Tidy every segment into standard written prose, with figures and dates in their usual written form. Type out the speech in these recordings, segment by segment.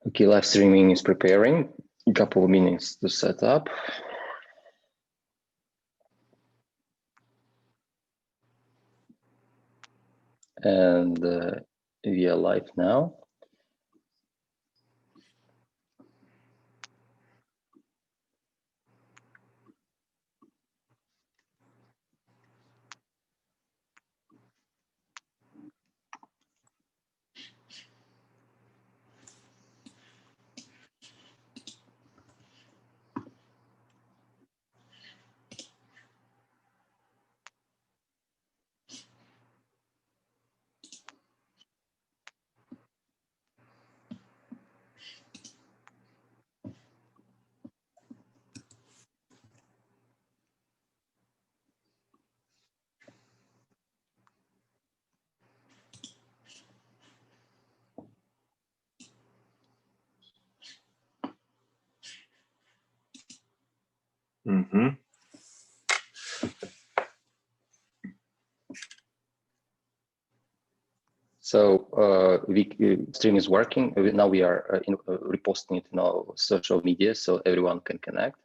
Okay, live streaming is preparing. A couple of minutes to set up. And we are live now. Mm-hmm. So stream is working. Now we are reposting it in our social media so everyone can connect.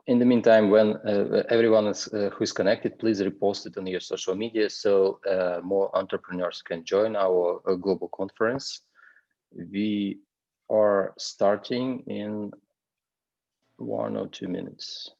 In the meantime, when everyone is who is connected, please repost it on your social media so more entrepreneurs can join our global conference. We are starting in 1 or 2 minutes.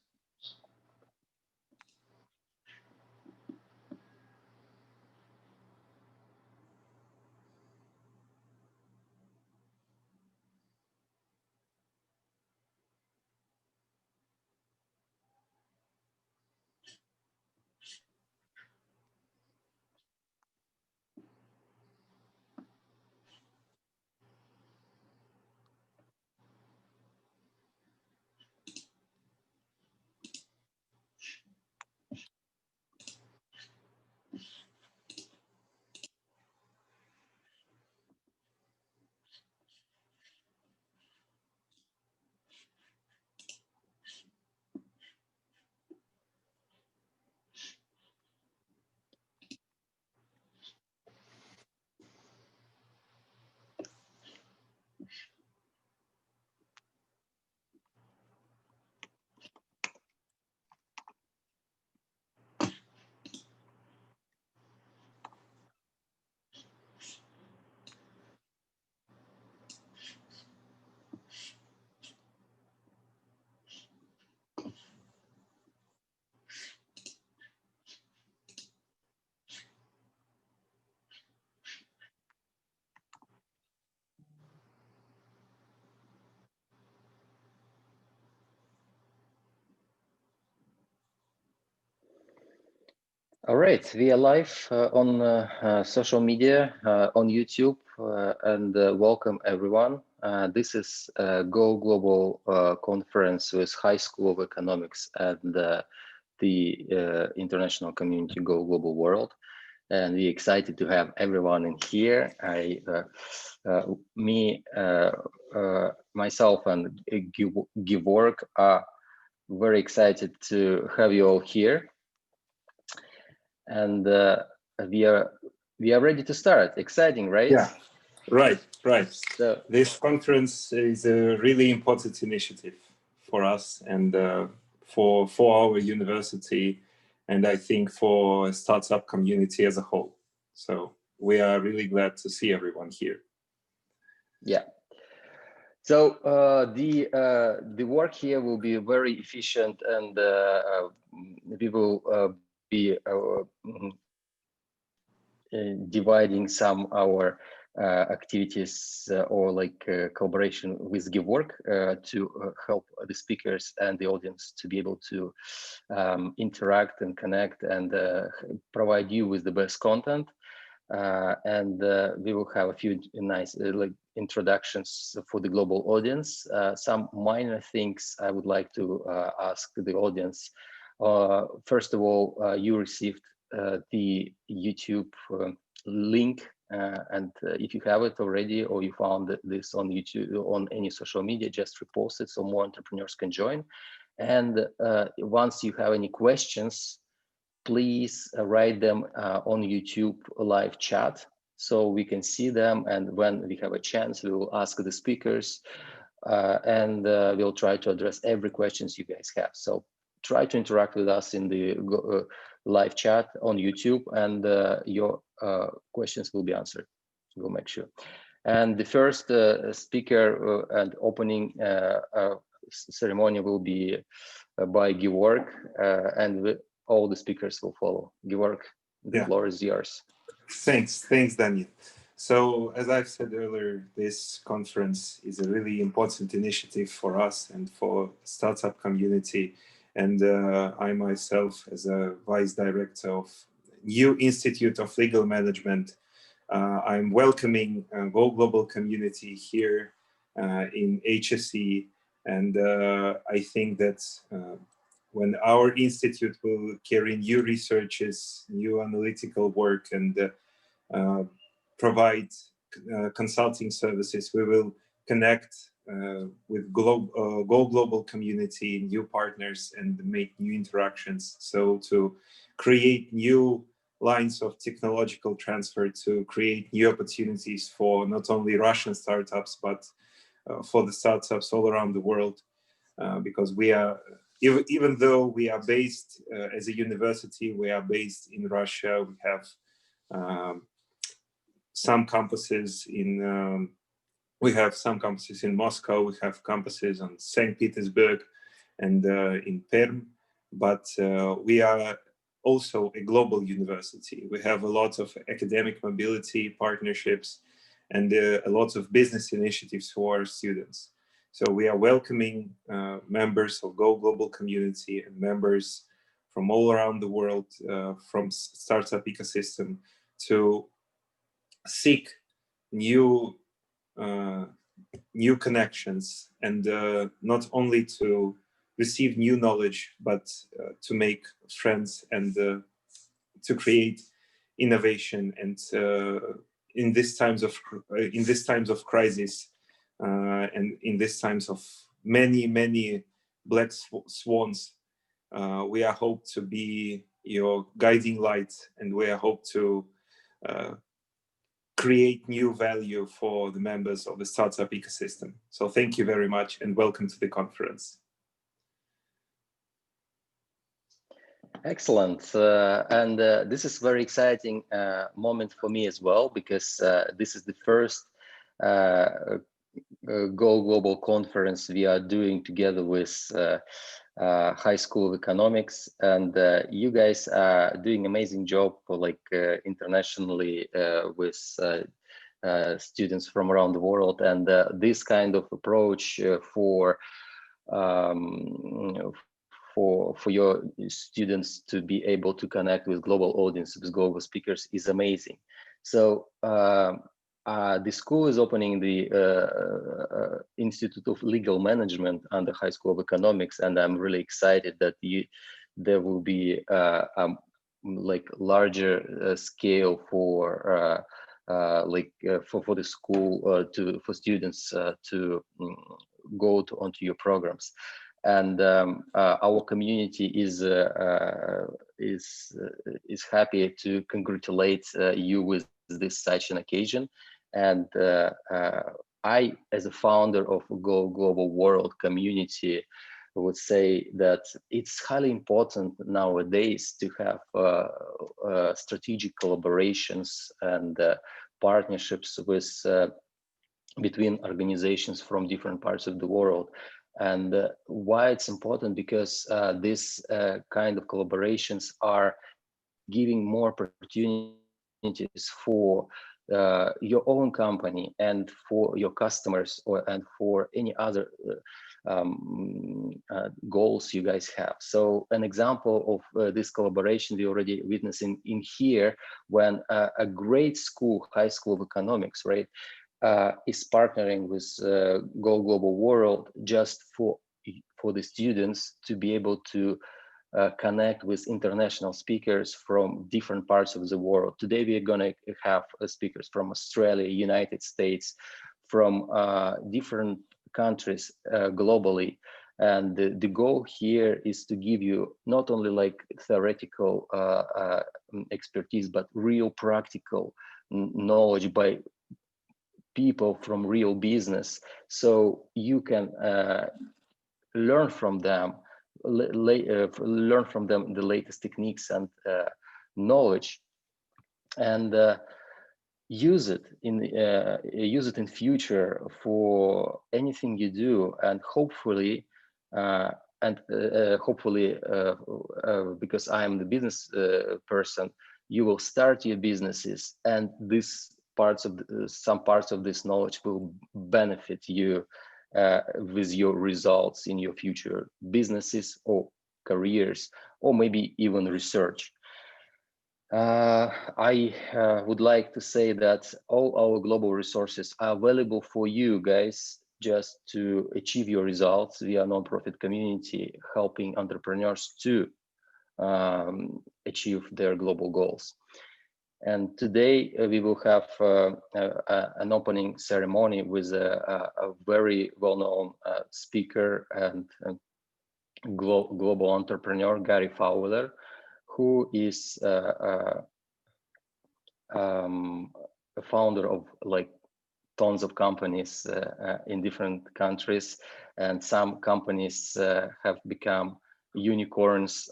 All right, we are live on social media, on YouTube, and welcome everyone. This is Go Global conference with High School of Economics and the International Community Go Global World. And we're excited to have everyone in here. Myself and Georg are very excited to have you all here. And we are ready to start. Exciting, right? Yeah, right. So this conference is a really important initiative for us and for our university, and I think for a startup community as a whole. So we are really glad to see everyone here. Yeah. So the work here will be very efficient, and we will be dividing some our activities or like collaboration with Give Work to help the speakers and the audience to be able to interact and connect and provide you with the best content. And we will have a few nice like introductions for the global audience. Some minor things I would like to ask the audience. First of all, you received the YouTube link, and if you have it already or you found this on YouTube on any social media, just repost it so more entrepreneurs can join. And once you have any questions, please write them on YouTube live chat so we can see them. And when we have a chance, we will ask the speakers and we'll try to address every questions you guys have. So try to interact with us in the live chat on YouTube, and your questions will be answered. We'll make sure. And the first speaker and opening ceremony will be by Georg, and all the speakers will follow. Georg, the floor is yours. Thanks, Daniel. So as I've said earlier, this conference is a really important initiative for us and for startup community. And I myself, as a vice director of New Institute of Legal Management, I'm welcoming Go Global community here in HSE. And I think that when our institute will carry new researches, new analytical work, and provide consulting services, we will connect with Go Global community, new partners, and make new interactions. So to create new lines of technological transfer, to create new opportunities for not only Russian startups, but for the startups all around the world. Because we are, even though we are based as a university, we are based in Russia. We have some campuses in Moscow. We have campuses on St. Petersburg and in Perm, but we are also a global university. We have a lot of academic mobility partnerships and a lot of business initiatives for our students. So we are welcoming members of Go Global community and members from all around the world, from startup ecosystem, to seek new connections, and not only to receive new knowledge, but to make friends and to create innovation. And in these times of crisis, and in these times of many black swans, we are hope to be your guiding light, and we are hope to create new value for the members of the startup ecosystem. So thank you very much and welcome to the conference. Excellent. And this is very exciting moment for me as well, because this is the first Go Global conference we are doing together with High School of Economics, and you guys are doing amazing job for like internationally with students from around the world, and this kind of approach for your students to be able to connect with global audience, with global speakers, is amazing. So the school is opening the Institute of Legal Management under High School of Economics, and I'm really excited that there will be like larger scale for for the school for students to go onto your programs. And our community is happy to congratulate you with this such an occasion. And I, as a founder of Go Global World community, would say that it's highly important nowadays to have strategic collaborations and partnerships with between organizations from different parts of the world. And why it's important, because this kind of collaborations are giving more opportunities for your own company and for your customers, and for any other goals you guys have. So an example of this collaboration we already witnessing in here, when a great school, high school of economics, right, is partnering with Go Global World just for the students to be able to connect with international speakers from different parts of the world. Today, we are going to have speakers from Australia, United States, from different countries globally. And the goal here is to give you not only like theoretical expertise, but real practical knowledge by people from real business, so you can learn from them, learn from them the latest techniques and knowledge, and use it in future for anything you do. And hopefully because I am the business person, you will start your businesses, and some parts of this knowledge will benefit you with your results in your future businesses or careers, or maybe even research. I would like to say that all our global resources are available for you guys just to achieve your results. We are a nonprofit community helping entrepreneurs to achieve their global goals. And today we will have an opening ceremony with a very well-known speaker and global entrepreneur, Gary Fowler, who is a founder of like tons of companies in different countries, and some companies have become unicorns.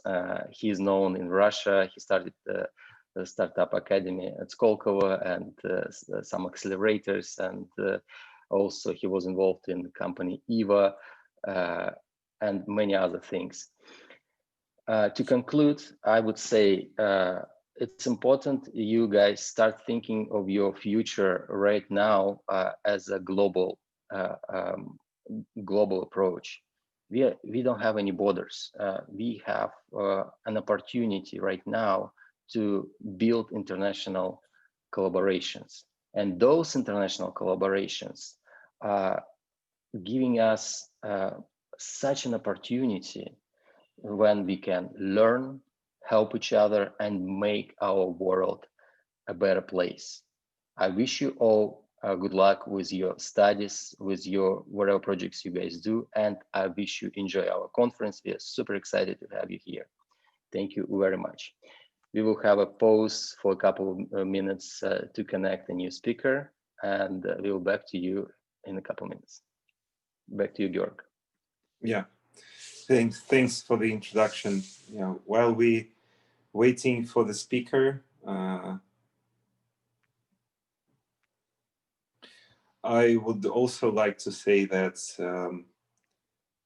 He is known in Russia. He started the startup academy at Skolkovo and some accelerators, and also he was involved in the company Eva and many other things. To conclude, I would say it's important you guys start thinking of your future right now as a global approach. We don't have any borders. We have an opportunity right now to build international collaborations, and those international collaborations are giving us such an opportunity when we can learn, help each other, and make our world a better place. I wish you all good luck with your studies, with your whatever projects you guys do, and I wish you enjoy our conference. We are super excited to have you here. Thank you very much. We will have a pause for a couple of minutes to connect a new speaker, and we will back to you in a couple of minutes. Back to you, Georg. Yeah. Thanks for the introduction. While we waiting for the speaker, I would also like to say that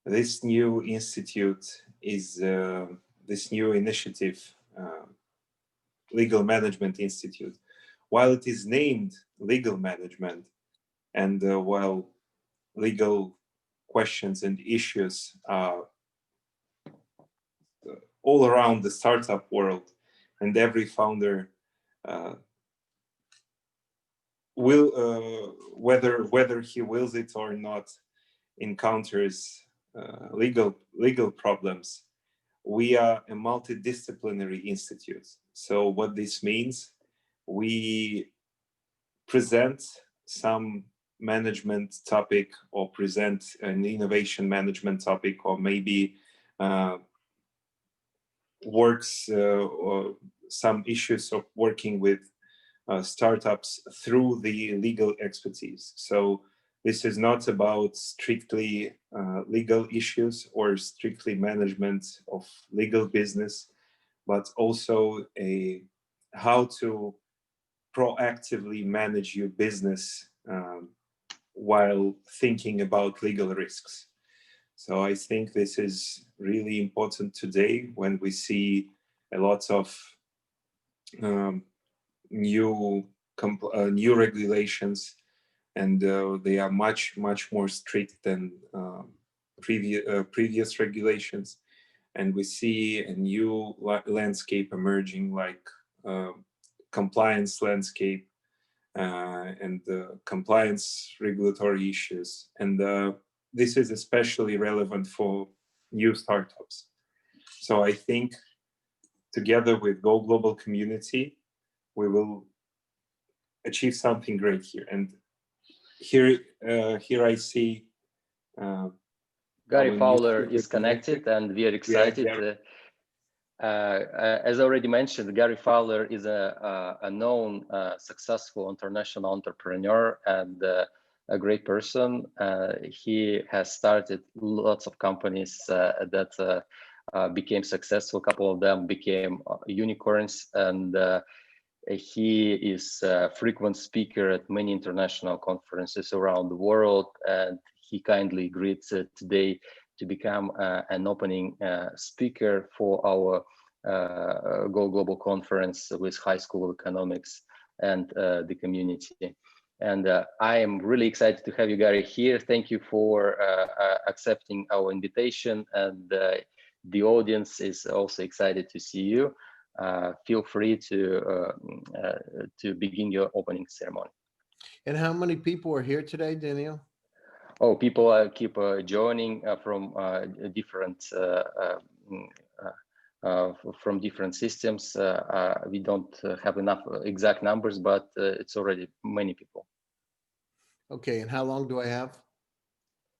this new institute is this new initiative, Legal Management Institute. While it is named Legal Management, and while legal questions and issues are all around the startup world, and every founder will, whether he wills it or not, encounters legal problems. We are a multidisciplinary institute. So what this means, we present some management topic, or present an innovation management topic, or maybe works or some issues of working with startups through the legal expertise. So this is not about strictly legal issues or strictly management of legal business, but also how to proactively manage your business while thinking about legal risks. So I think this is really important today when we see a lot of new new regulations, and they are much more strict than previous regulations. And we see a new landscape emerging, like compliance landscape and compliance regulatory issues. And this is especially relevant for new startups. So I think together with Go Global community, we will achieve something great here. And here I see Gary Fowler is connected, and we are excited. As already mentioned, Gary Fowler is a known, successful international entrepreneur and a great person. He has started lots of companies that became successful. A couple of them became unicorns, and he is a frequent speaker at many international conferences around the world, and he kindly agreed today to become an opening speaker for our Go Global conference with High School of Economics and the community. And I am really excited to have you, Gary, here. Thank you for accepting our invitation, and the audience is also excited to see you. Feel free to begin your opening ceremony. And how many people are here today, Daniel? Oh, people keep joining from different from different systems. We don't have enough exact numbers, but it's already many people. Okay, and how long do I have?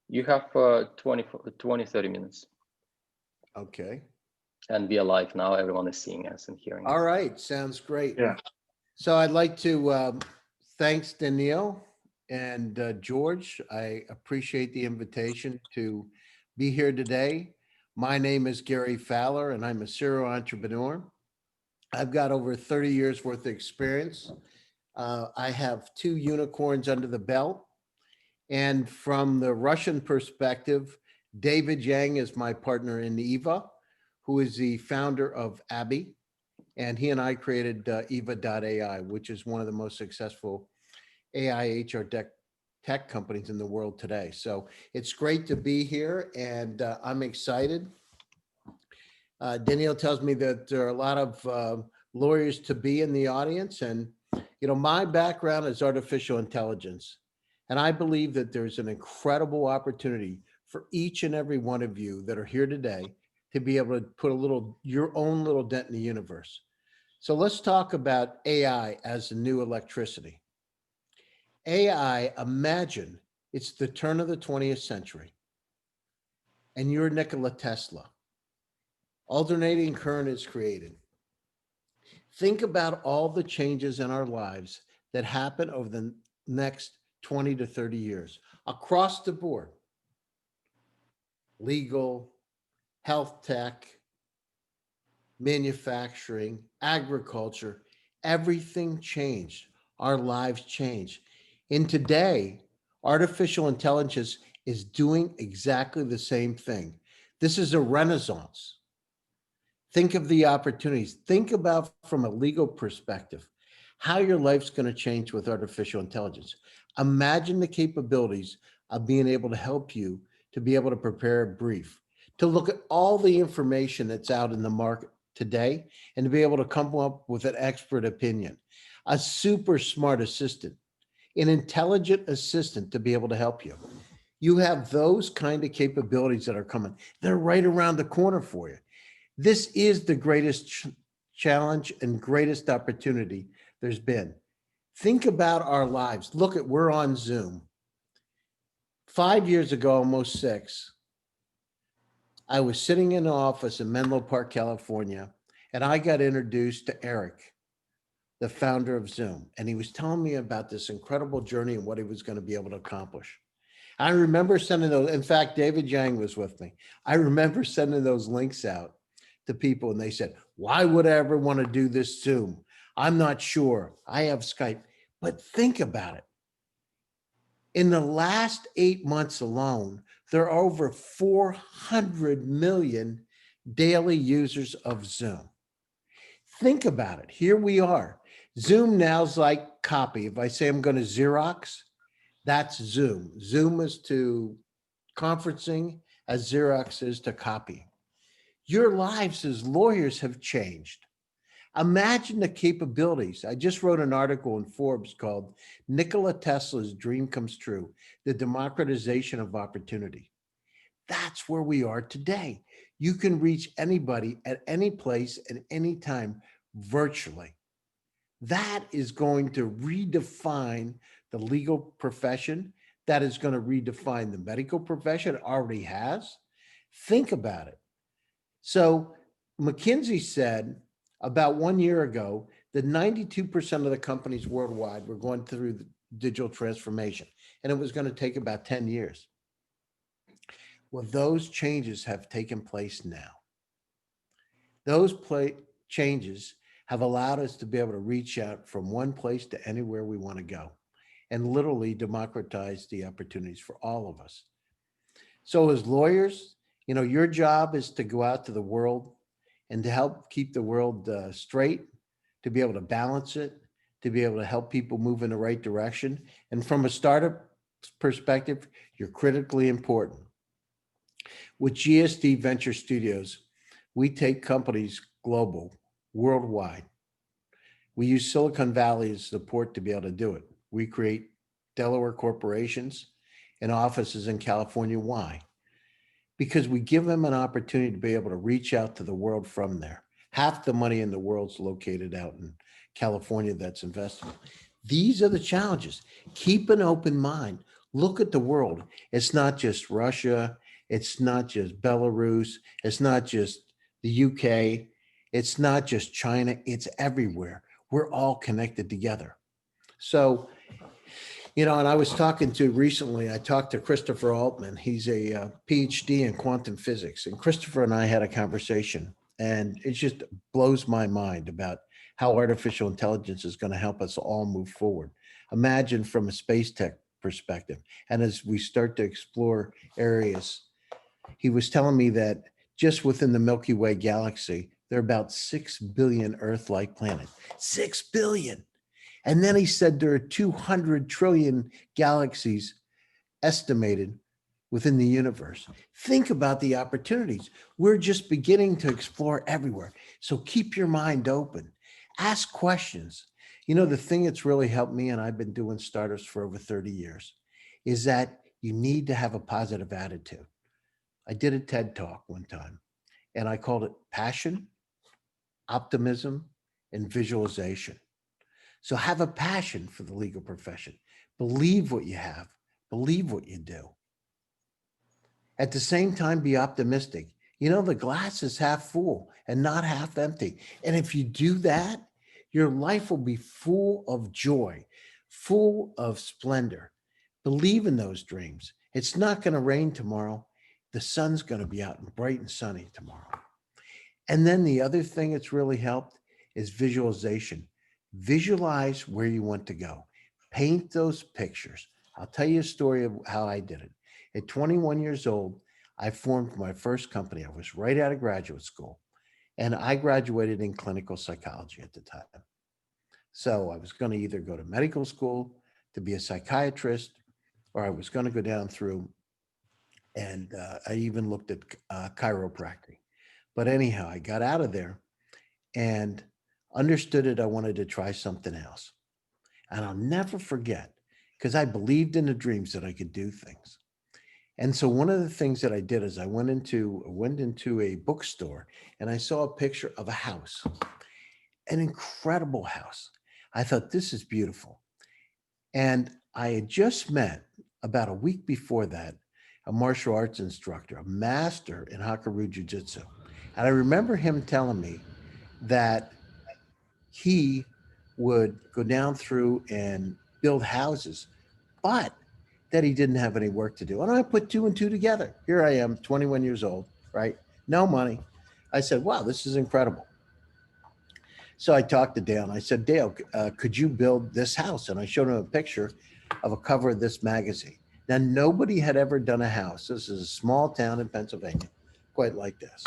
You have 20, 30 minutes. Okay. And we are live now. Everyone is seeing us and hearing us. All right, sounds great. Yeah. So I'd like to thanks Daniel and George. I appreciate the invitation to be here today. My name is Gary Fowler, and I'm a serial entrepreneur. I've got over 30 years worth of experience. I have 2 unicorns under the belt. And from the Russian perspective, David Yang is my partner in Eva, who is the founder of Abby. And he and I created Eva.ai, which is one of the most successful AI HR tech companies in the world today. So it's great to be here, and I'm excited. Daniel tells me that there are a lot of lawyers to be in the audience. And, you know, my background is artificial intelligence. And I believe that there's an incredible opportunity for each and every one of you that are here today to be able to put your own little dent in the universe. So let's talk about AI as the new electricity. AI, imagine it's the turn of the 20th century and you're Nikola Tesla. Alternating current is created. Think about all the changes in our lives that happen over the next 20 to 30 years across the board. Legal, health tech, manufacturing, agriculture, everything changed. Our lives changed. And today, artificial intelligence is doing exactly the same thing. This is a renaissance. Think of the opportunities. Think about from a legal perspective, how your life's going to change with artificial intelligence. Imagine the capabilities of being able to help you to be able to prepare a brief, to look at all the information that's out in the market today, and to be able to come up with an expert opinion, a super smart assistant, an intelligent assistant to be able to help you. You have those kind of capabilities that are coming. They're right around the corner for you. This is the greatest challenge and greatest opportunity there's been. Think about our lives. Look at, we're on Zoom. 5 years ago, almost 6, I was sitting in an office in Menlo Park, California, and I got introduced to Eric, the founder of Zoom. And he was telling me about this incredible journey and what he was going to be able to accomplish. I remember sending those, in fact, David Yang was with me. I remember sending those links out to people, and they said, why would I ever want to do this Zoom? I'm not sure. I have Skype. But think about it. In the last 8 months alone, there are over 400 million daily users of Zoom. Think about it. Here we are. Zoom now's like copy. If I say I'm going to Xerox, that's Zoom. Zoom is to conferencing as Xerox is to copying. Your lives as lawyers have changed. Imagine the capabilities. I just wrote an article in Forbes called Nikola Tesla's Dream Comes True, the democratization of opportunity. That's where we are today. You can reach anybody at any place at any time virtually. That is going to redefine the legal profession. That is going to redefine the medical profession. It already has. Think about it. So McKinsey said about 1 year ago that 92% of the companies worldwide were going through the digital transformation, and it was going to take about 10 years. Well, those changes have taken place now. Those changes have allowed us to be able to reach out from one place to anywhere we want to go and literally democratize the opportunities for all of us. So as lawyers, your job is to go out to the world and to help keep the world straight, to be able to balance it, to be able to help people move in the right direction. And from a startup perspective, you're critically important. With GSD Venture Studios, we take companies global, worldwide. We use Silicon Valley as support to be able to do it. We create Delaware corporations and offices in California. Why? Because we give them an opportunity to be able to reach out to the world from there. Half the money in the world's located out in California that's investable. These are the challenges. Keep an open mind. Look at the world. It's not just Russia. It's not just Belarus. It's not just the UK. It's not just China. It's everywhere. We're all connected together. So, and I was talking to recently, I talked to Christopher Altman. He's a PhD in quantum physics. And Christopher and I had a conversation, and it just blows my mind about how artificial intelligence is going to help us all move forward. Imagine from a space tech perspective. And as we start to explore areas, he was telling me that just within the Milky Way galaxy, there are about 6 billion Earth-like planets. 6 billion. And then he said there are 200 trillion galaxies estimated within the universe. Think about the opportunities. We're just beginning to explore everywhere. So keep your mind open. Ask questions. The thing that's really helped me, and I've been doing startups for over 30 years, is that you need to have a positive attitude. I did a TED Talk one time, and I called it passion, optimism, and visualization. So have a passion for the legal profession. Believe what you have. Believe what you do. At the same time, be optimistic. The glass is half full and not half empty. And if you do that, your life will be full of joy, full of splendor. Believe in those dreams. It's not going to rain tomorrow. The sun's going to be out and bright and sunny tomorrow. And then the other thing that's really helped is visualization. Visualize where you want to go. Paint those pictures. I'll tell you a story of how I did it. At 21 years old, I formed my first company. I was right out of graduate school, and I graduated in clinical psychology at the time. So I was going to either go to medical school to be a psychiatrist, or I was going to go down through, and I even looked at chiropractic. But anyhow, I got out of there and understood it. I wanted to try something else. And I'll never forget, because I believed in the dreams that I could do things. And so one of the things that I did is I went into a bookstore, and I saw a picture of a house, an incredible house. I thought, this is beautiful. And I had just met, about a week before that, a martial arts instructor, a master in Hakaru Jiu-Jitsu. And I remember him telling me that he would go down through and build houses, but that he didn't have any work to do. And I put two and two together. Here I am, 21 years old, right? No money. I said, wow, this is incredible. So I talked to Dale, and I said, Dale, could you build this house? And I showed him a picture of a cover of this magazine. Now, nobody had ever done a house. This is a small town in Pennsylvania, quite like this.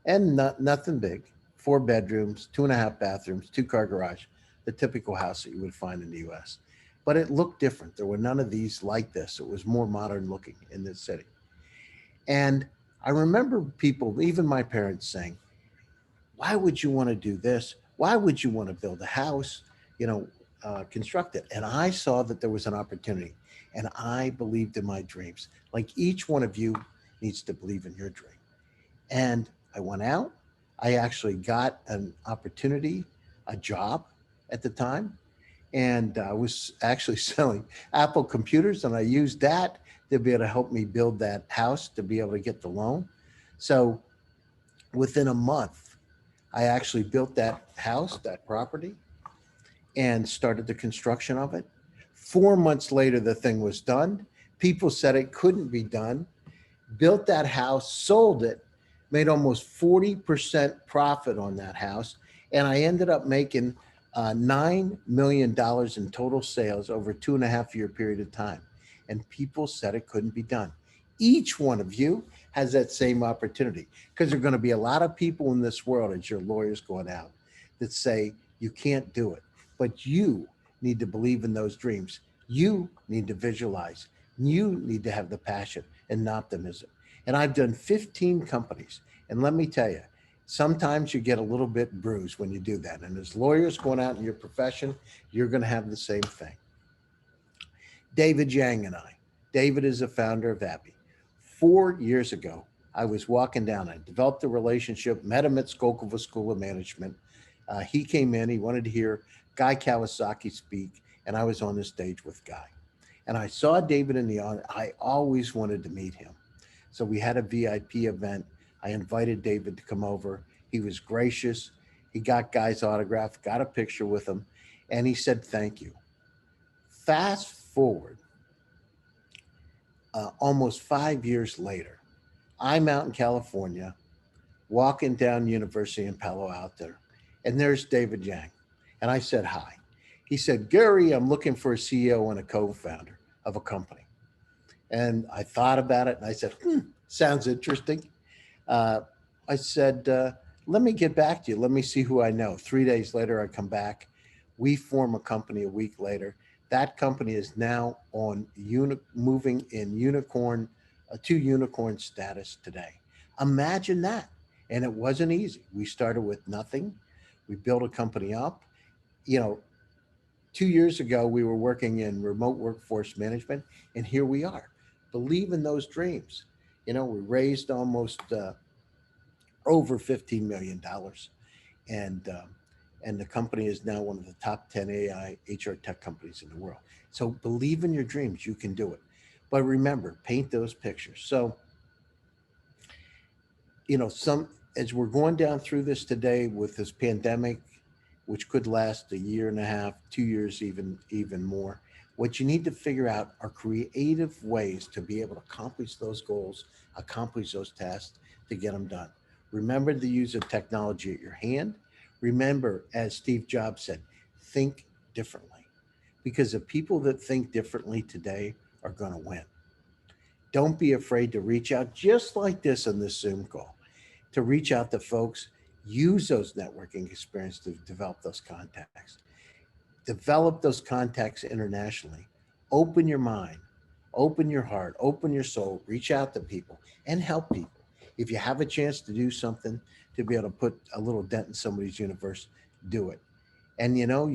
And nothing big. 4 bedrooms, 2.5 bathrooms, 2-car garage, the typical house that you would find in the US. But it looked different. There were none of these like this. It was more modern looking in this city. And I remember people, even my parents, saying, why would you want to do this? Why would you want to build a house? You know, construct it. And I saw that there was an opportunity, and I believed in my dreams. Like each one of you needs to believe in your dream. And I went out. I actually got an opportunity, a job at the time, and I was actually selling Apple computers, and I used that to be able to help me build that house to be able to get the loan. So within a month, I actually built that house, that property, and started the construction of it. 4 months later, the thing was done. People said it couldn't be done. Built that house, sold it, made almost 40% profit on that house. And I ended up making $9 million in total sales over a 2.5 year period of time. And people said it couldn't be done. Each one of you has that same opportunity, because there are going to be a lot of people in this world, as your lawyers going out, that say you can't do it. But you need to believe in those dreams. You need to visualize. You need to have the passion and optimism. And I've done 15 companies. And let me tell you, sometimes you get a little bit bruised when you do that. And as lawyers going out in your profession, you're going to have the same thing. David Yang and I, David is the founder of Abby. 4 years ago, I was walking down. I developed a relationship, met him at Skolkova School of Management. He came in, he wanted to hear Guy Kawasaki speak, and I was on the stage with Guy. And I saw David in the audience. I always wanted to meet him. So we had a VIP event. I invited David to come over. He was gracious. He got Guy's autograph, got a picture with him, and he said, thank you. Fast forward, almost 5 years later, I'm out in California, walking down University in Palo Alto, and there's David Yang. And I said, hi. He said, Gary, I'm looking for a CEO and a co-founder of a company. And I thought about it and I said, sounds interesting. I said, let me get back to you. Let me see who I know. 3 days later, I come back. We form a company a week later. That company is now on moving in unicorn to unicorn status today. Imagine that. And it wasn't easy. We started with nothing. We built a company up. You know, 2 years ago, we were working in remote workforce management, and here we are. Believe in those dreams. You know, we raised almost over $15 million, and the company is now one of the top 10 AI HR tech companies in the world. So believe in your dreams. You can do it. But remember, paint those pictures. So, you know, as we're going down through this today with this pandemic, which could last a year and a half, 2 years, even more. What you need to figure out are creative ways to be able to accomplish those goals, accomplish those tasks, to get them done. Remember the use of technology at your hand. Remember, as Steve Jobs said, think differently, because the people that think differently today are going to win. Don't be afraid to reach out, just like this on this Zoom call, to reach out to folks. Use those networking experience to develop those contacts. Develop those contacts internationally. Open your mind, open your heart, open your soul, reach out to people and help people. If you have a chance to do something to be able to put a little dent in somebody's universe, do it. And you know,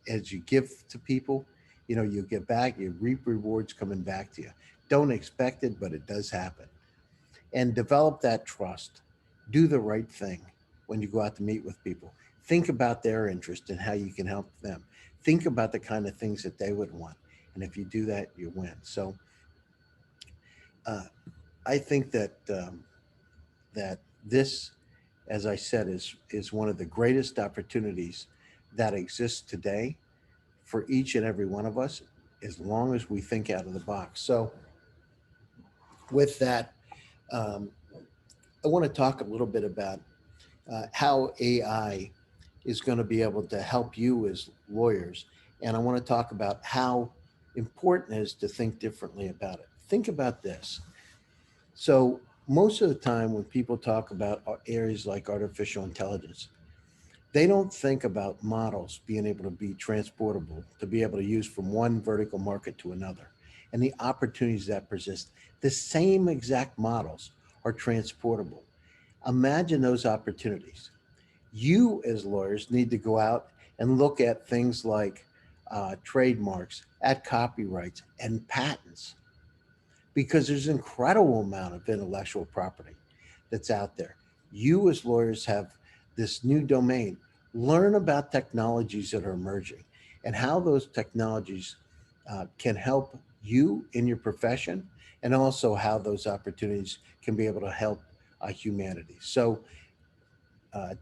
as you give to people, you know, you get back, you reap rewards coming back to you. Don't expect it, but it does happen. And develop that trust. Do the right thing when you go out to meet with people. Think about their interest and how you can help them. Think about the kind of things that they would want. And if you do that, you win. So uh, I think that this, as I said, is one of the greatest opportunities that exists today for each and every one of us, as long as we think out of the box. So with that, um, I want to talk a little bit about how AI is going to be able to help you as lawyers. And I want to talk about how important is to think differently about it. Think about this. So most of the time when people talk about areas like artificial intelligence, they don't think about models being able to be transportable, to be able to use from one vertical market to another, and the opportunities that persist. The same exact models are transportable. Imagine those opportunities. You, as lawyers, need to go out and look at things like trademarks, at copyrights, and patents, because there's an incredible amount of intellectual property that's out there. You, as lawyers, have this new domain. Learn about technologies that are emerging and how those technologies can help you in your profession, and also how those opportunities can be able to help humanity. So,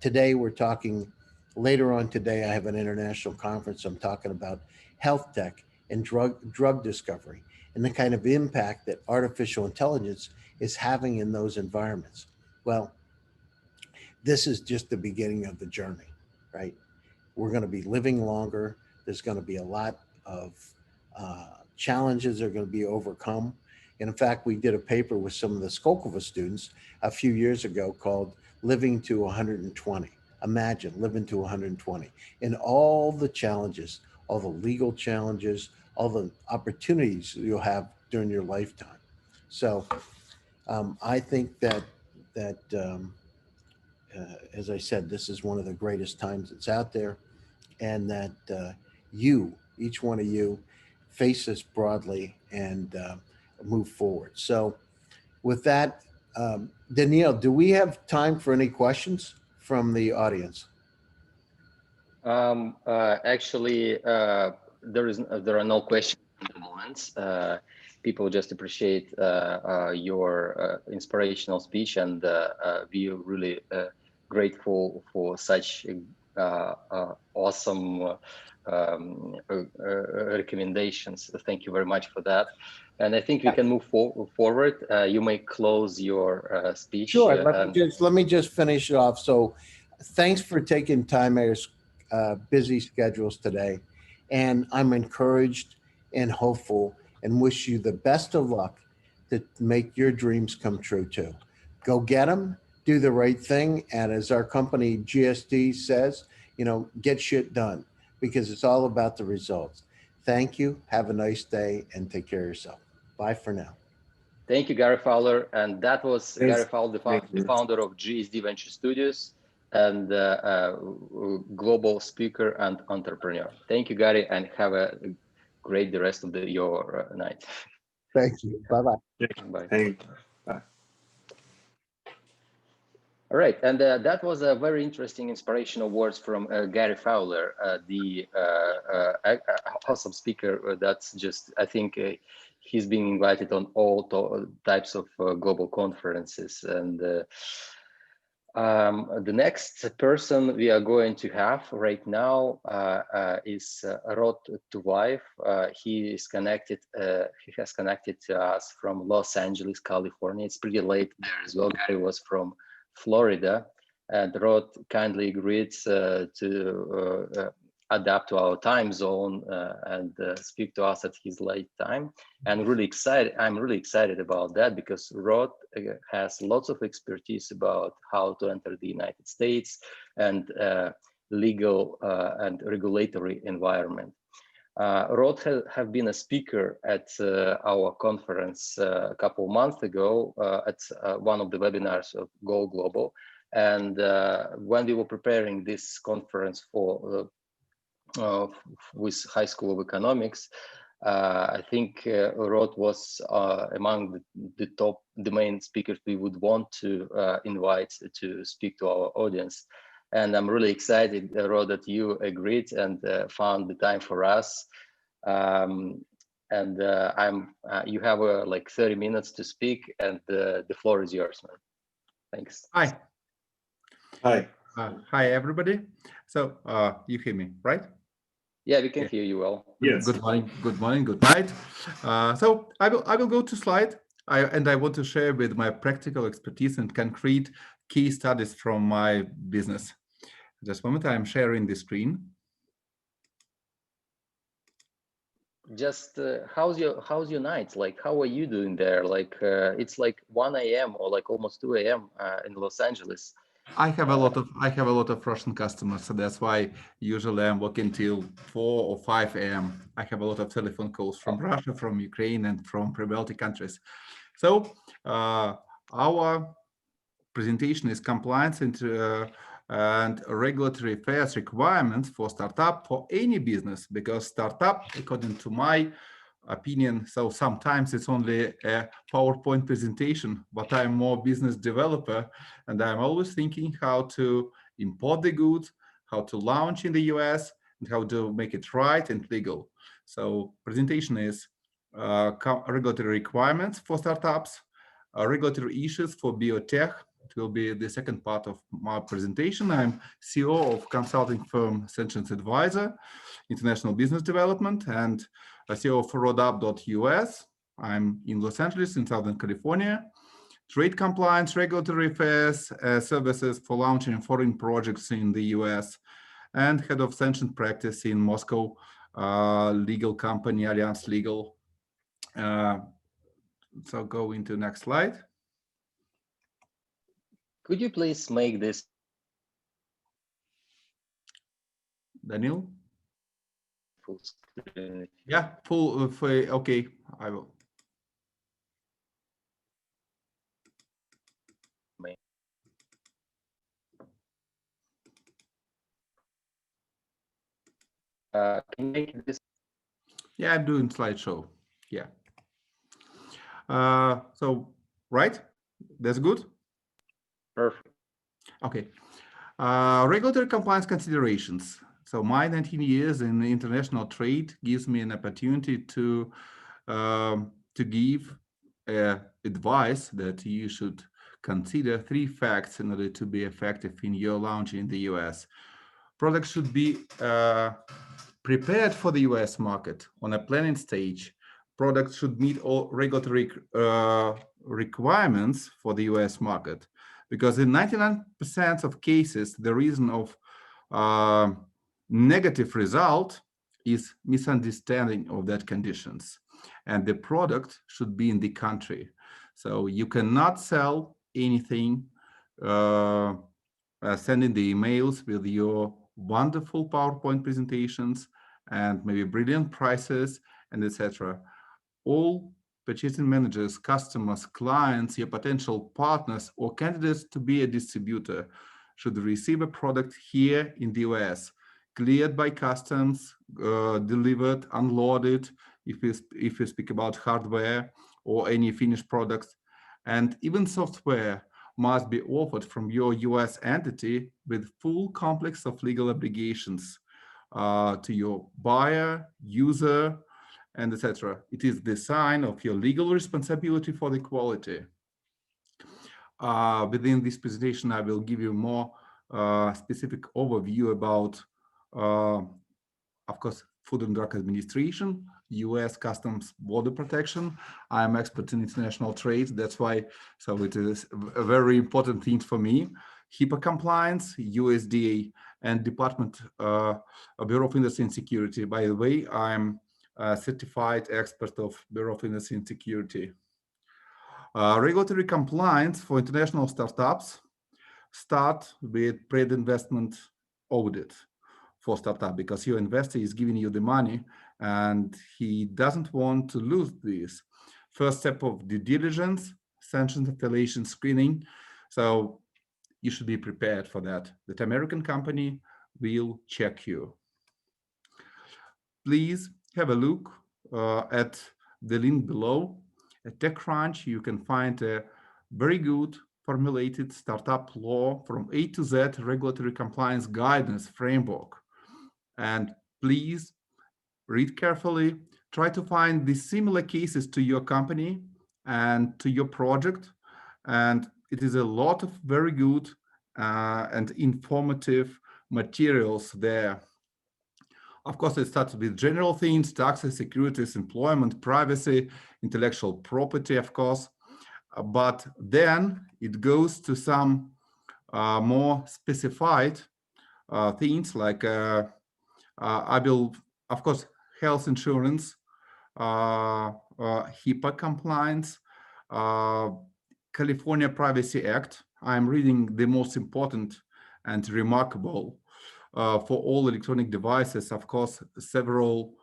today we're talking, later on today, I have an international conference. I'm talking about health tech and drug discovery and the kind of impact that artificial intelligence is having in those environments. Well, this is just the beginning of the journey, right? We're going to be living longer. There's going to be a lot of challenges that are going to be overcome. And in fact, we did a paper with some of the Skolkova students a few years ago called Living to 120. Imagine living to 120 and all the challenges, all the legal challenges, all the opportunities you'll have during your lifetime. So I think that as I said, this is one of the greatest times that's out there, and that each one of you, face this broadly and move forward. So, with that, Danielle, do we have time for any questions from the audience? Actually, there are no questions at the moment. People just appreciate your inspirational speech, and we are really grateful for such awesome recommendations. Thank you very much for that. And I think we can move forward. You may close your speech. Sure. Let me just finish it off. So, thanks for taking time out of busy schedules today, and I'm encouraged and hopeful, and wish you the best of luck to make your dreams come true too. Go get them. Do the right thing, and as our company GSD says, get shit done, because it's all about the results. Thank you. Have a nice day, and take care of yourself. Bye for now. Thank you, Gary Fowler. And that was Yes. Gary Fowler, the founder of GSD Venture Studios and global speaker and entrepreneur. Thank you, Gary, and have a great the rest of your night. Thank you. Bye-bye. Bye. Thank you. Bye. All right, and that was a very interesting, inspirational words from Gary Fowler, the awesome speaker. That's just, I think he's being invited on all types of global conferences. And the next person we are going to have right now is Rod Tuvaev. He has connected to us from Los Angeles, California. It's pretty late there as well. Gary was from Florida, and Rod kindly agreed to adapt to our time zone and speak to us at his late time. And I'm really excited about that, because Rod has lots of expertise about how to enter the United States and legal and regulatory environment. Rod have been a speaker at our conference a couple of months ago at one of the webinars of Go Global. And when we were preparing this conference for with High School of Economics, I think Rod was among the main speakers we would want to invite to speak to our audience. And I'm really excited, Rod, that you agreed and found the time for us. You have like 30 minutes to speak, and the floor is yours, man. Thanks. Hi. Hi. Hi, everybody. So you hear me, right? Yeah, we can hear you well. Yes. Good morning, good night. So I will go to slide. I want to share with my practical expertise and concrete key studies from my business. Just a moment, I'm sharing the screen. just how's your night? Like, how are you doing there? Like, it's like 1 a.m. or like almost 2 a.m. In Los Angeles. I have a lot of Russian customers, so that's why usually I'm working till 4 or 5 a.m. I have a lot of telephone calls from Russia, from Ukraine, and from pre-Baltic countries. So our presentation is compliance and regulatory affairs requirements for startup, for any business, because startup, according to my opinion, so sometimes it's only a PowerPoint presentation, but I'm more business developer, and I'm always thinking how to import the goods, how to launch in the US, and how to make it right and legal. So presentation is regulatory requirements for startups, regulatory issues for biotech. It will be the second part of my presentation. I'm CEO of consulting firm Sanctions Advisor, International Business Development, and CEO of Roadup.us. I'm in Los Angeles, in Southern California. Trade compliance, regulatory affairs, services for launching foreign projects in the US, and head of sanctions practice in Moscow, legal company, Allianz Legal. So go into the next slide. Could you please make this Daniel? full screen? Yeah, full. Okay, I will. Can you make this? Yeah, I'm doing slideshow. Yeah. So, right? That's good? Perfect. Okay. Regulatory compliance considerations. So my 19 years in international trade gives me an opportunity to give advice that you should consider 3 facts in order to be effective in your launch in the US. Products should be prepared for the US market on a planning stage. Products should meet all regulatory requirements for the US market, because in 99% of cases, the reason of negative result is misunderstanding of that conditions, and the product should be in the country. So you cannot sell anything sending the emails with your wonderful PowerPoint presentations and maybe brilliant prices and etc. All purchasing managers, customers, clients, your potential partners or candidates to be a distributor should receive a product here in the US, cleared by customs, delivered, unloaded, if we speak about hardware or any finished products, and even software must be offered from your US entity with full complex of legal obligations to your buyer, user, and etc. It is the sign of your legal responsibility for the quality. Within this presentation, I will give you more specific overview about, of course, Food and Drug Administration, US Customs Border Protection. I am expert in international trade. That's why, so it is a very important thing for me. HIPAA compliance, USDA, and Department Bureau of Industry and Security. By the way, I'm a certified expert of Bureau of Industry and Security. Regulatory compliance for international startups start with pre-investment audit for startup, because your investor is giving you the money and he doesn't want to lose this. First step of due diligence, sanctions affiliation screening. So you should be prepared for that. That American company will check you. Please have a look at the link below. At TechCrunch, you can find a very good formulated startup law from A to Z regulatory compliance guidance framework. And please read carefully, try to find the similar cases to your company and to your project. And it is a lot of very good and informative materials there. Of course, it starts with general things, taxes, securities, employment, privacy, intellectual property, of course. But then it goes to some more specified things like I will, of course, health insurance, HIPAA compliance, California Privacy Act. I'm reading the most important and remarkable for all electronic devices, of course, several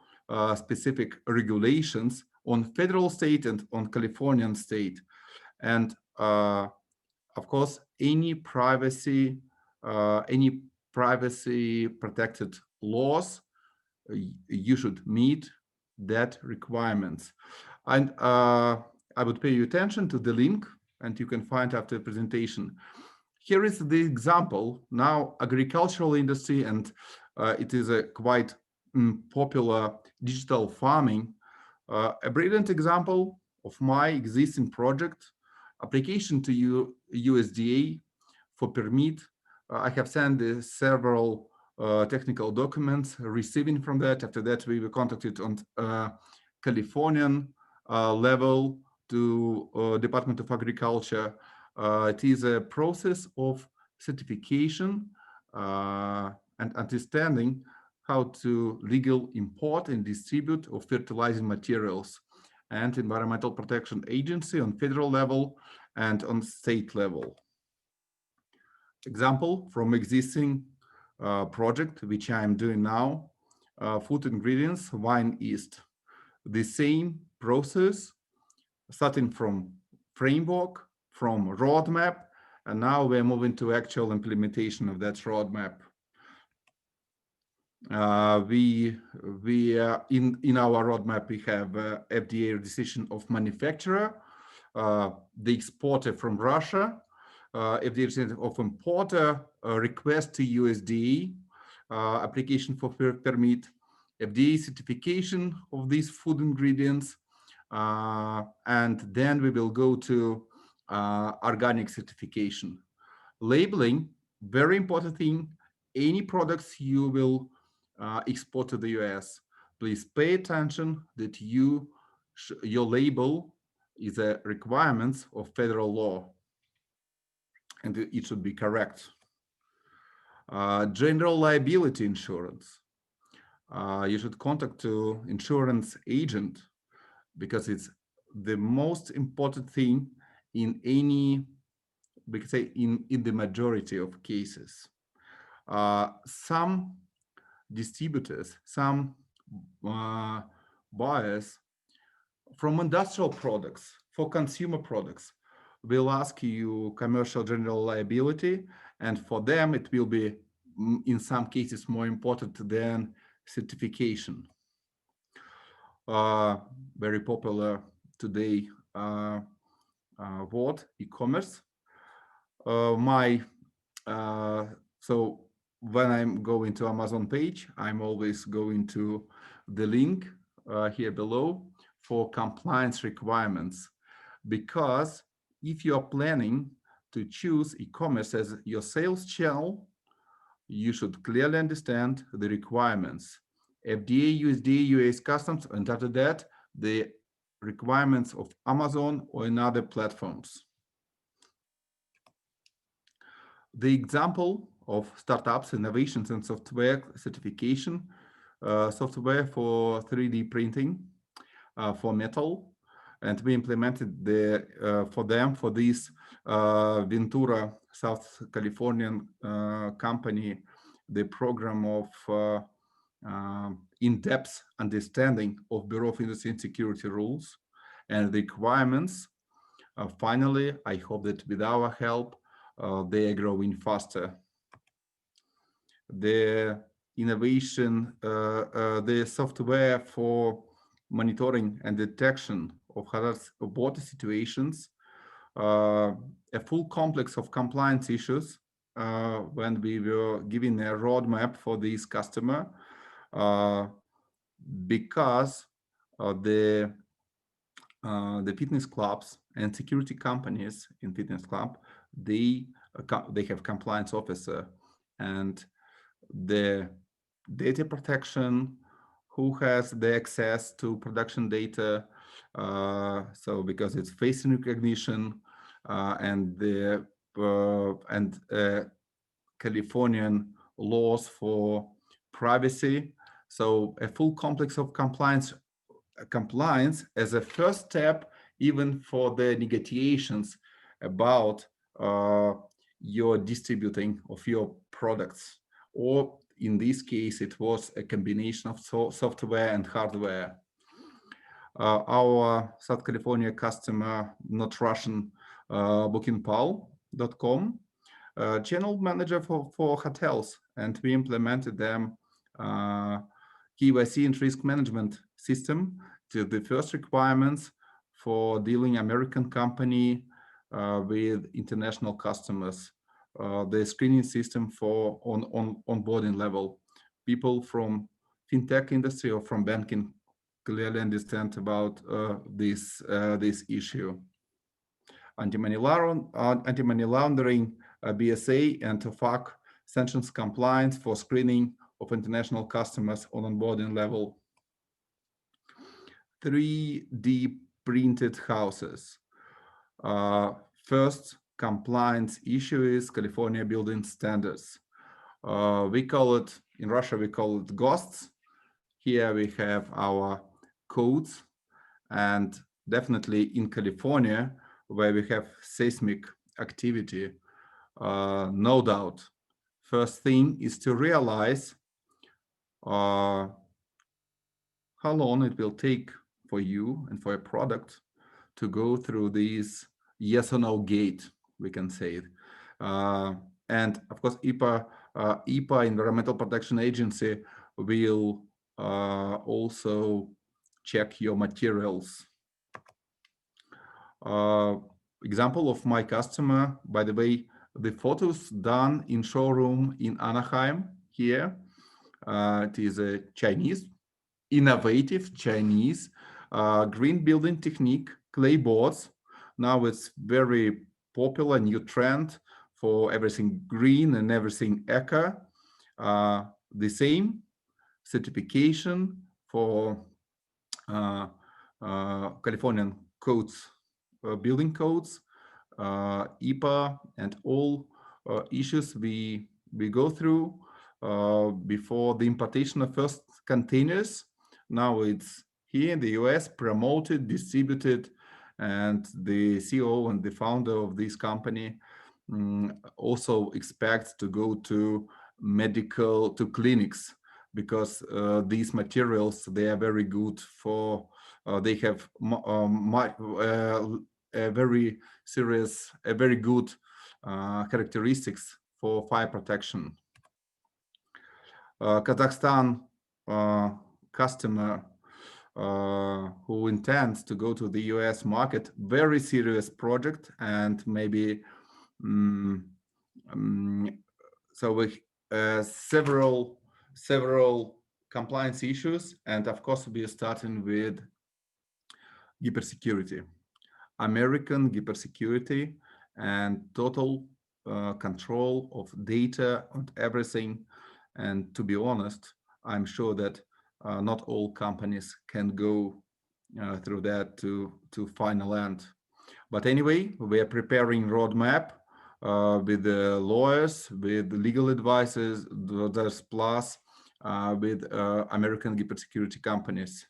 specific regulations on federal state and on Californian state. And of course, any privacy protected laws, you should meet that requirements. And I would pay you attention to the link, and you can find after the presentation. Here is the example. Now, agricultural industry, and it is a quite popular digital farming. A brilliant example of my existing project, application to USDA for permit. I have sent several technical documents, receiving from that. After that, we were contacted on Californian level to Department of Agriculture. It is a process of certification and understanding how to legal import and distribute of fertilizing materials, and Environmental Protection Agency on federal level and on state level. Example from existing project, which I am doing now, food ingredients, wine yeast. The same process, starting from framework, from roadmap, and now we're moving to actual implementation of that roadmap. We in our roadmap we have FDA decision of manufacturer, the exporter from Russia, FDA decision of importer, request to USDA, application for permit, FDA certification of these food ingredients, and then we will go to organic certification. Labeling, very important thing. Any products you will export to the US, please pay attention that your label is a requirements of federal law, and it should be correct. General liability insurance. You should contact to insurance agent, because it's the most important thing in any, we could say, in the majority of cases. Some distributors, some buyers from industrial products for consumer products will ask you commercial general liability, and for them it will be in some cases more important than certification. Very popular today word, e-commerce. So when I'm going to Amazon page, I'm always going to the link here below for compliance requirements, because if you are planning to choose e-commerce as your sales channel, you should clearly understand the requirements. FDA, USDA, US Customs, and after that, the requirements of Amazon or in other platforms. The example of startups, innovations, and software certification, software for 3D printing for metal, and we implemented for this Ventura, South Californian company, the program of in-depth understanding of Bureau of Industry and Security rules and the requirements. Finally, I hope that with our help, they are growing faster. The innovation, the software for monitoring and detection of hazardous water situations, a full complex of compliance issues when we were giving a roadmap for this customer, because the fitness clubs and security companies in fitness club, they have compliance officer, and the data protection, who has the access to production data, so because it's face recognition, and the Californian laws for privacy, so a full complex of compliance compliance as a first step, even for the negotiations about your distributing of your products. Or in this case, it was a combination of software and hardware. Our South California customer, not Russian, bookingpal.com, channel manager for hotels, and we implemented them KYC and risk management system to the first requirements for dealing American company with international customers. The screening system for onboarding level. People from fintech industry or from banking clearly understand about this issue. Anti-money laundering, BSA, and TOFAC sanctions compliance for screening of international customers on onboarding level. 3D printed houses. First compliance issue is California building standards. We call it, in Russia, we call it GOSTs. Here we have our codes, and definitely in California, where we have seismic activity, no doubt. First thing is to realize how long it will take for you and for a product to go through these yes or no gate, we can say it. And of course, EPA, Environmental Protection Agency, will also check your materials. Example of my customer, by the way, the photos done in showroom in Anaheim here. It is a Chinese, innovative Chinese green building technique, clay boards. Now it's very popular new trend for everything green and everything eco. The same certification for Californian codes, building codes, EPA, and all issues we go through before the importation of first containers. Now it's here in the US, promoted, distributed, and the CEO and the founder of this company also expects to go to clinics, because these materials, they are very good for, they have a very serious, very good characteristics for fire protection. Kazakhstan customer who intends to go to the US market, very serious project, and maybe so with several compliance issues, and of course we are starting with hypersecurity, American hypersecurity, and total control of data and everything. And to be honest, I'm sure that not all companies can go through that to final end. But anyway, we are preparing roadmap with the lawyers, with the legal advisors, plus with American hypersecurity companies.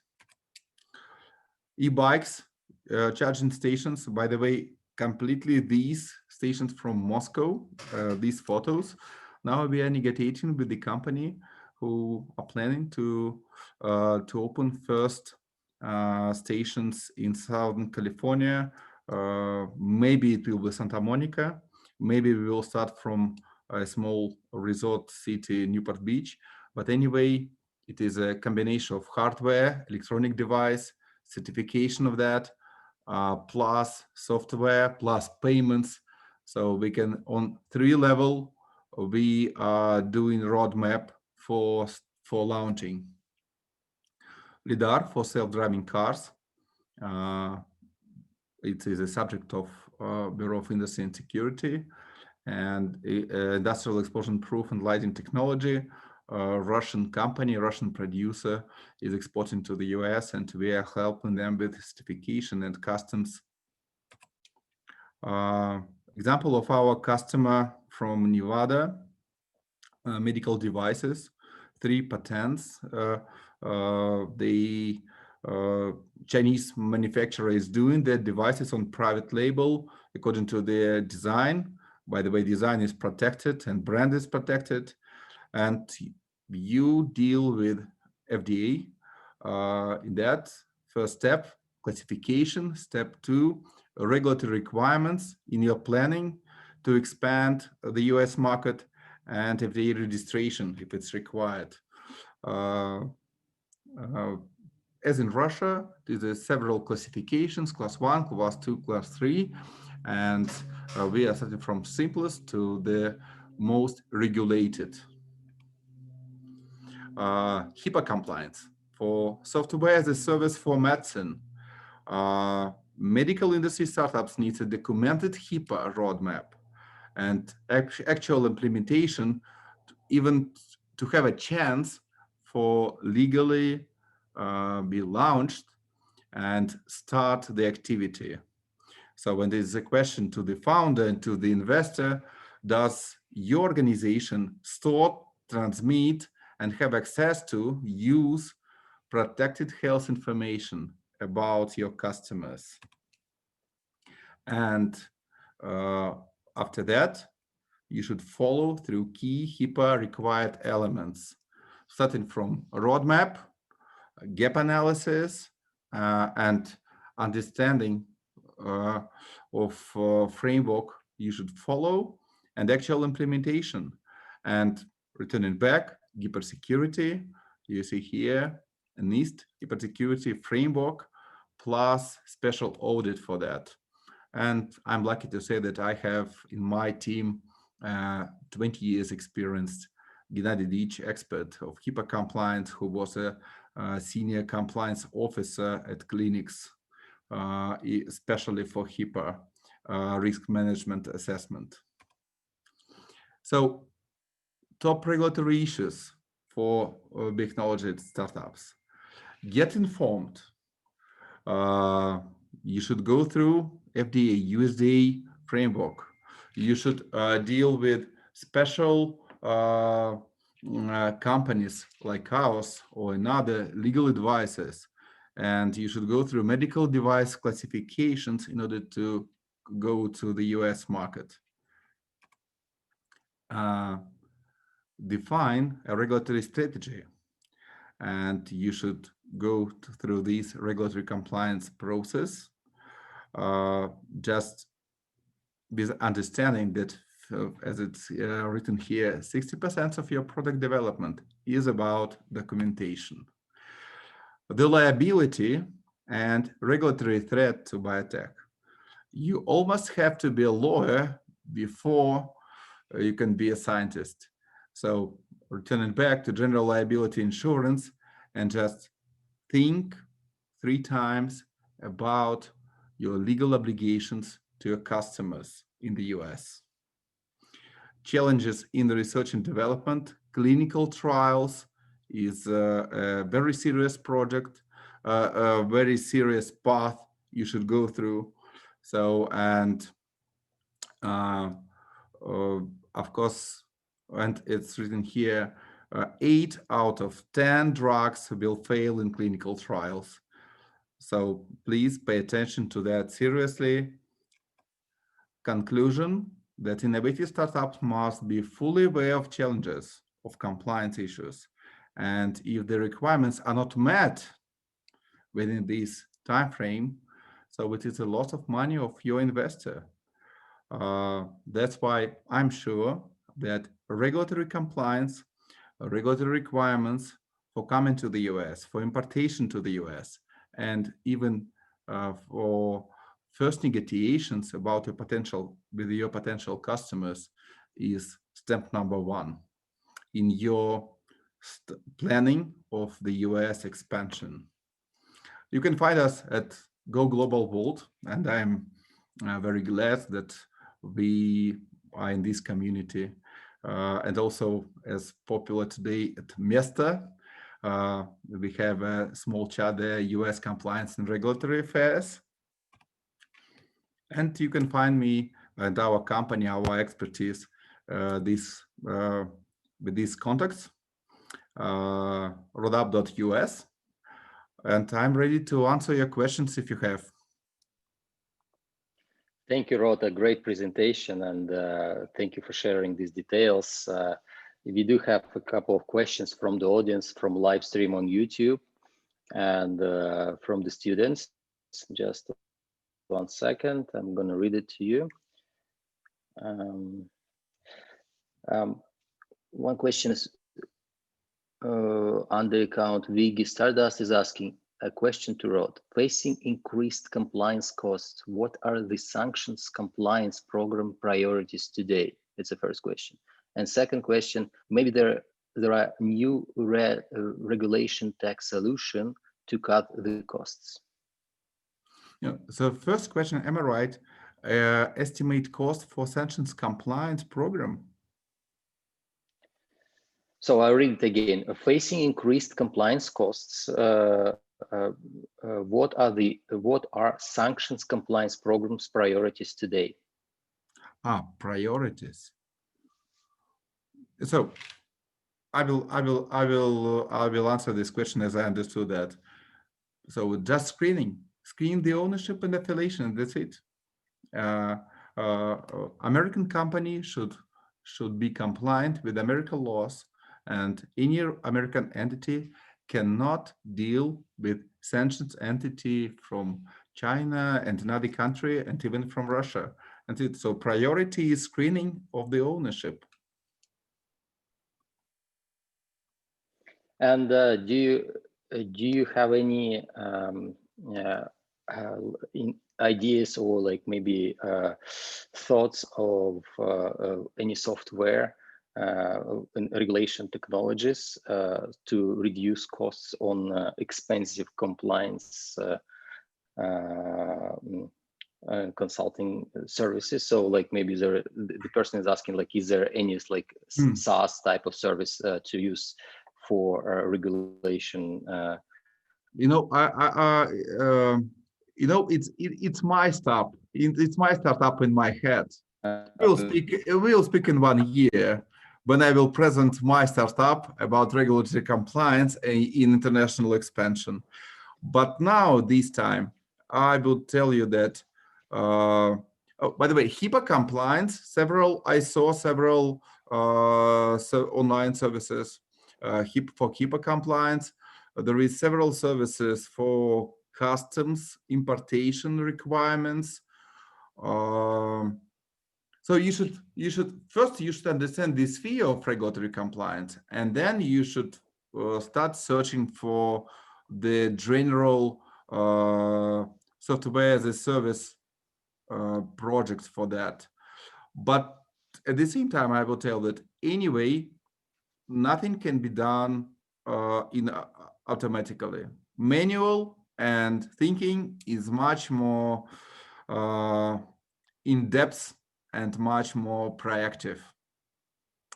E-bikes, charging stations, by the way, completely these stations from Moscow, these photos. Now we are negotiating with the company who are planning to open first stations in Southern California. Maybe it will be Santa Monica. Maybe we will start from a small resort city, Newport Beach. But anyway, it is a combination of hardware, electronic device, certification of that, plus software, plus payments. So we can, on 3 level, we are doing roadmap for launching. LiDAR for self-driving cars. It is a subject of Bureau of Industry and Security, and industrial explosion proof and lighting technology. Russian company, Russian producer is exporting to the US, and we are helping them with certification and customs. Example of our customer from Nevada, medical devices, 3 patents. They Chinese manufacturer is doing their devices on private label according to their design. By the way, design is protected and brand is protected. And you deal with FDA in that first step, classification. Step 2, regulatory requirements in your planning to expand the US market, and FDA registration if it's required. As in Russia, there's several classifications, class 1, class 2, class 3, and we are starting from simplest to the most regulated. HIPAA compliance for software as a service for medicine. Medical industry startups need a documented HIPAA roadmap and actual implementation, even to have a chance for legally be launched and start the activity. So when there's a question to the founder and to the investor, does your organization store, transmit, and have access to use protected health information about your customers? And after that, you should follow through key HIPAA required elements, starting from a roadmap, gap analysis, and understanding of framework you should follow, and actual implementation, and returning back, HIPAA security. You see here a NIST HIPAA security framework plus special audit for that. And I'm lucky to say that I have in my team 20 years experienced Gennady Dich, expert of HIPAA compliance, who was a senior compliance officer at clinics, especially for HIPAA risk management assessment. So top regulatory issues for big technology startups. Get informed. You should go through FDA, USDA framework. You should deal with special companies like ours or another legal advisors. And you should go through medical device classifications in order to go to the US market. Define a regulatory strategy, and you should go through this regulatory compliance process, just with understanding that, as it's written here, 60% of your product development is about documentation. The liability and regulatory threat to biotech. You almost have to be a lawyer before you can be a scientist. So returning back to general liability insurance and just think 3 times about your legal obligations to your customers in the US. Challenges in the research and development. Clinical trials is a very serious project, a very serious path you should go through. So, and of course, and it's written here, 8 out of 10 drugs will fail in clinical trials. So please pay attention to that seriously. Conclusion, that innovative startups must be fully aware of challenges of compliance issues. And if the requirements are not met within this time frame, so it is a loss of money of your investor. That's why I'm sure that regulatory compliance, regulatory requirements for coming to the US, for importation to the US, and even for first negotiations about your potential with your potential customers is step number 1 in your planning of the US expansion. You can find us at Go Global Vault, and I'm very glad that we are in this community, and also as popular today at Mesta. We have a small chat there, US Compliance and Regulatory Affairs. And you can find me and our company, our expertise, with these contacts, rodapp.us. And I'm ready to answer your questions if you have. Thank you, Rod. A great presentation, and thank you for sharing these details. We do have a couple of questions from the audience from live stream on YouTube and from the students. Just 1 second, I'm going to read it to you. One question is on the account Vigi Stardust is asking a question to Rod. Facing increased compliance costs, what are the sanctions compliance program priorities today? It's the first question. And second question, maybe there are new regulation tax solution to cut the costs. Yeah. So first question, am I right? Estimate cost for sanctions compliance program. So I'll read it again. Facing increased compliance costs, what are sanctions compliance programs priorities today? Priorities. So I will answer this question as I understood that. So just screen the ownership and affiliation, and that's it. American company should be compliant with American laws, and any American entity cannot deal with sanctions entity from China and another country, and even from Russia. And so priority is screening of the ownership. And do you have any ideas or like maybe thoughts of any software in regulation technologies to reduce costs on expensive compliance consulting services? So like maybe the person is asking like, is there any like SaaS type of service to use for regulation? It's my stuff. It's my startup in my head. We'll speak in 1 year when I will present my startup about regulatory compliance in international expansion. But now, this time, I will tell you that. By the way, HIPAA compliance. I saw several online services for HIPAA compliance. There is several services for customs importation requirements. So you should first understand the sphere of regulatory compliance, and then you should start searching for the general software as a service projects for that. But at the same time, I will tell that anyway, nothing can be done automatically. Manual and thinking is much more in depth and much more proactive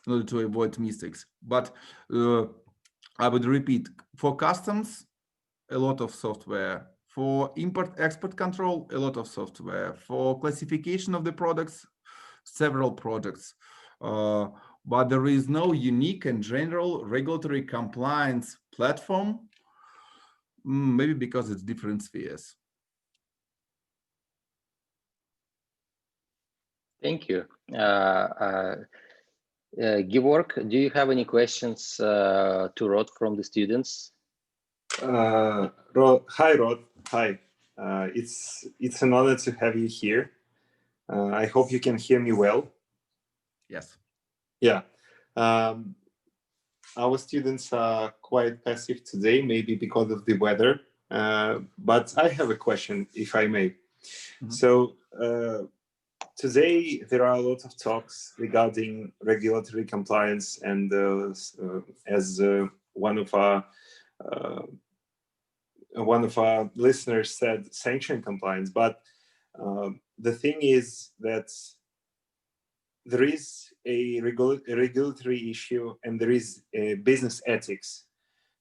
in order to avoid mistakes. But I would repeat, for customs, a lot of software. For import-export control, a lot of software. For classification of the products, several projects. But there is no unique and general regulatory compliance platform, maybe because it's different spheres. Thank you. Georg, do you have any questions to Rod from the students? Rod, hi, Rod. Hi. It's an honor to have you here. I hope you can hear me well. Yes. Yeah. Our students are quite passive today, maybe because of the weather. But I have a question, if I may. Mm-hmm. So today there are a lot of talks regarding regulatory compliance, and as one of our listeners said, sanction compliance. But the thing is that there is a regulatory issue and there is a business ethics.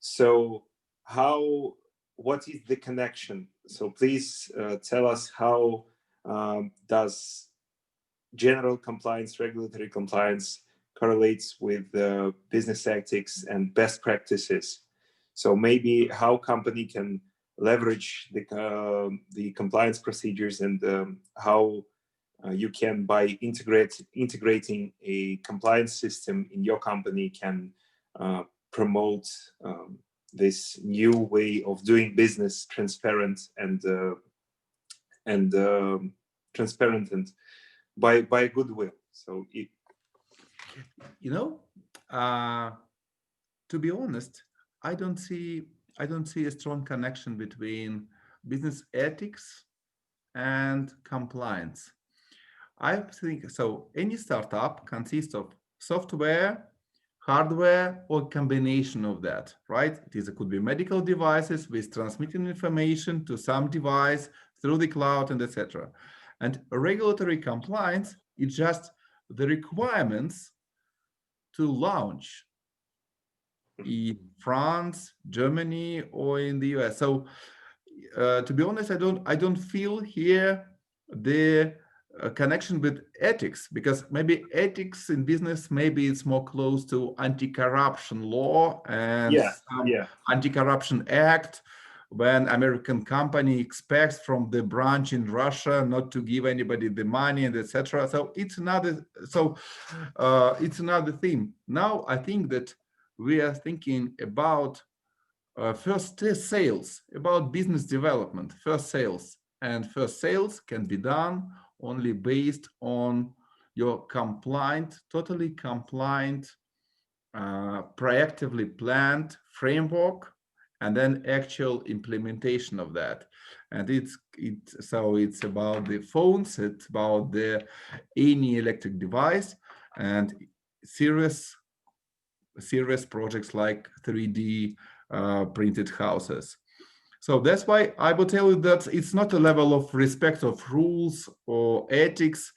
So what is the connection? So please tell us how does general compliance, regulatory compliance correlates with business ethics and best practices? So maybe how company can leverage the compliance procedures, and how you can, by integrating a compliance system in your company, can promote this new way of doing business, transparent and transparent and by goodwill. So to be honest, I don't see a strong connection between business ethics and compliance. I think so. Any startup consists of software, hardware, or combination of that, right? It could be medical devices with transmitting information to some device through the cloud and etc. And regulatory compliance is just the requirements to launch in France, Germany, or in the US. So to be honest, I don't feel here the connection with ethics, because maybe ethics in business, maybe it's more close to anti-corruption law and some anti-corruption act, when American company expects from the branch in Russia not to give anybody the money and etc. So it's another thing. Now I think that we are thinking about first sales, about business development, first sales. And first sales can be done only based on your compliant, totally compliant, proactively planned framework, and then actual implementation of that. And it's about the phones, it's about any electric device, and serious projects like 3D printed houses. So that's why I will tell you that it's not a level of respect of rules or ethics.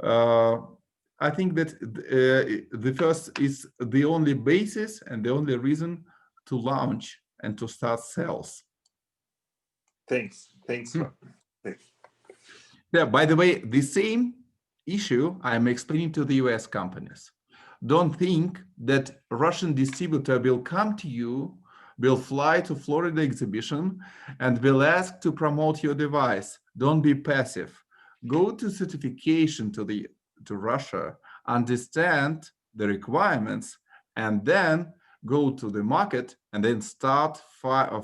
I think that the first is the only basis and the only reason to launch and to start sales. Thanks. Thanks. Yeah, by the way, the same issue I'm explaining to the US companies. Don't think that Russian distributor will come to you, will fly to Florida exhibition, and will ask to promote your device. Don't be passive. Go to certification to Russia, understand the requirements, and then go to the market and then start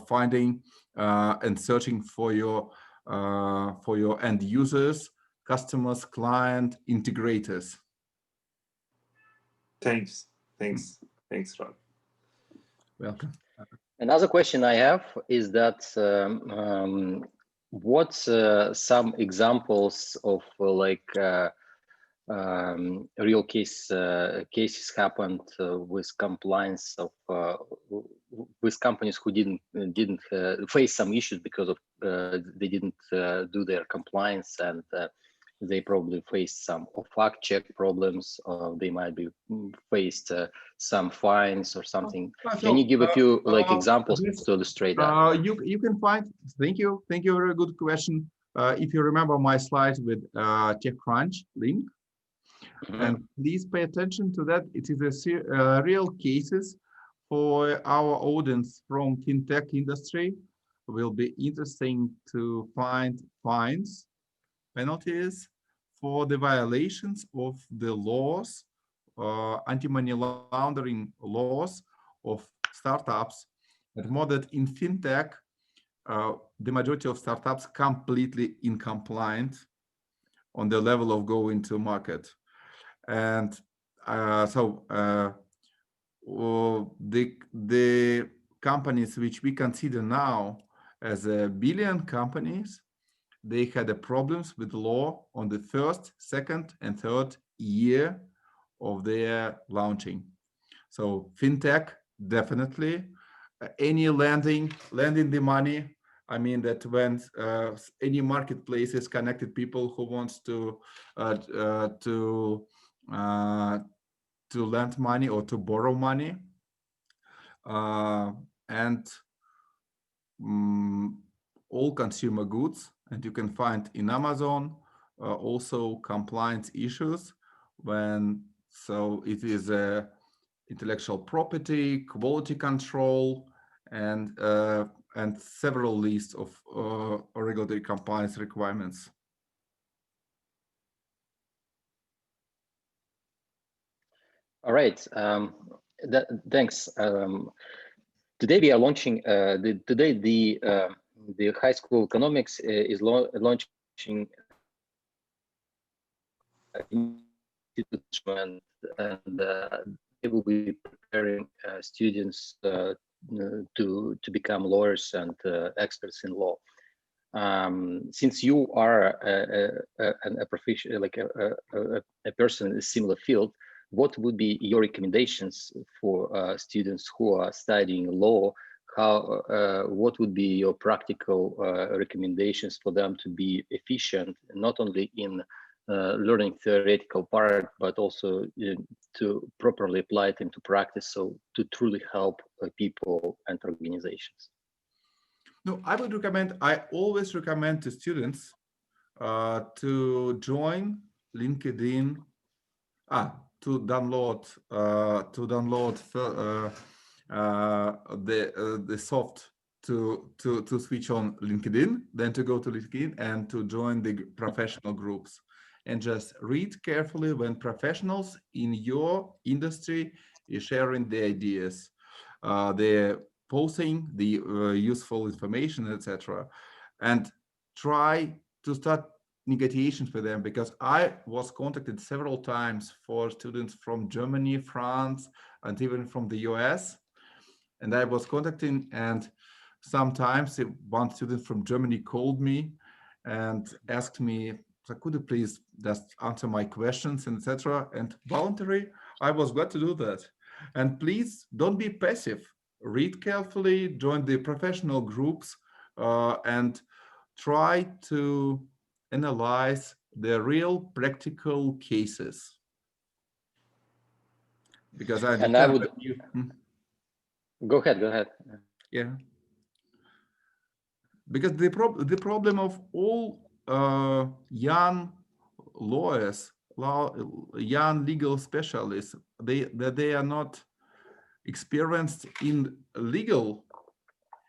finding and searching for your end users, customers, client, integrators. Thanks, Rod. Welcome. Another question I have is that what's some examples of real cases happened with compliance of with companies who didn't face some issues because of they didn't do their compliance, and they probably faced some fact check problems, or they might be faced some fines or something. Can you give a few examples to illustrate that? You can find. Thank you. Very good question. If you remember my slide with TechCrunch link, and please pay attention to that. It is a real cases for our audience from fintech industry. Will be interesting to find fines, penalties for the violations of the laws, anti-money laundering laws of startups. And more that in fintech, the majority of startups completely incompliant on the level of going to market. And the companies which we consider now as a billion companies, they had problems with the law on the first, second, and third year of their launching. So fintech, definitely. Any lending the money. I mean that when any marketplaces connected people who wants to lend money or to borrow money, and all consumer goods, and you can find in Amazon also compliance issues it is intellectual property, quality control, and and several lists of regulatory compliance requirements. All right. Thanks. Today we are launching. Today the high school economics is launching and they will be preparing students to become lawyers and experts in law. Since you are a professional, like a person in a similar field, what would be your recommendations for students who are studying law? What would be your practical recommendations for them to be efficient, not only in learning theoretical part, but also to properly apply it into practice, so to truly help people and organizations? No, I always recommend to students to join LinkedIn, to download the soft to switch on LinkedIn, then to go to LinkedIn and to join the professional groups, and just read carefully when professionals in your industry is sharing the ideas, they're posting the useful information, etc., and try to start negotiations with them, because I was contacted several times for students from Germany, France, and even from the US. And I was contacting, and sometimes one student from Germany called me and asked me, so could you please just answer my questions, etc. And voluntary, I was glad to do that. And please don't be passive. Read carefully, join the professional groups, and try to analyze the real practical cases. Because I understand I would that you. Go ahead. Yeah. Because the problem of all young lawyers, young legal specialists, they are not experienced in legal,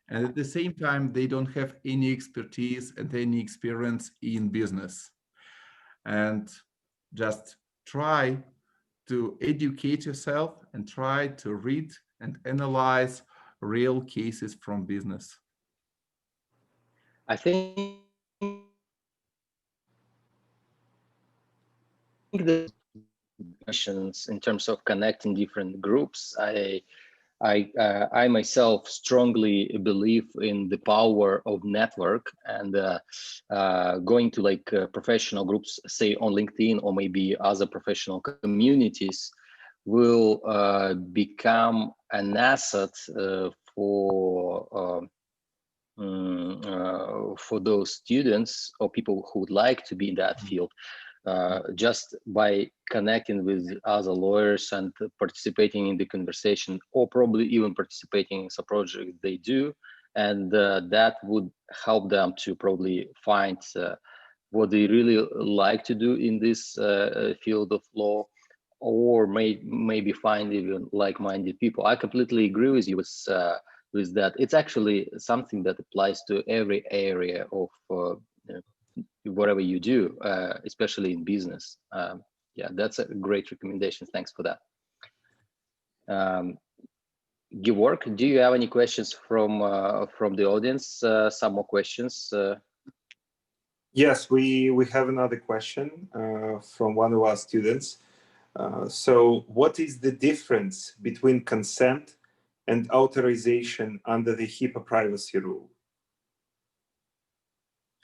and at the same time they don't have any expertise and any experience in business. And just try to educate yourself and try to read and analyze real cases from business. I think the missions in terms of connecting different groups. I myself strongly believe in the power of network, and going to like professional groups, say on LinkedIn or maybe other professional communities, will become an asset for those students or people who would like to be in that field. Just by connecting with other lawyers and participating in the conversation, or probably even participating in some project they do, and that would help them to probably find what they really like to do in this field of law, or maybe find even like-minded people. I completely agree with you with that. It's actually something that applies to every area of whatever you do, especially in business. Yeah, that's a great recommendation. Thanks for that. Georg, do you have any questions from the audience? Some more questions? Yes, we have another question from one of our students. So what is the difference between consent and authorization under the HIPAA privacy rule?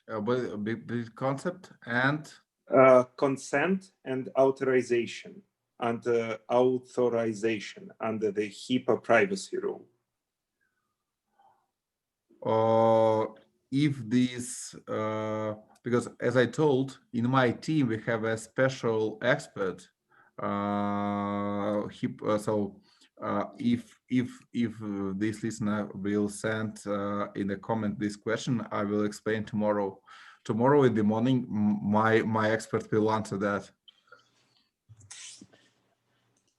The concept and Consent and authorization under the HIPAA privacy rule. If these, because as I told, in my team we have a special expert. If this listener will send in a comment this question, I will explain tomorrow. Tomorrow in the morning, my expert will answer that.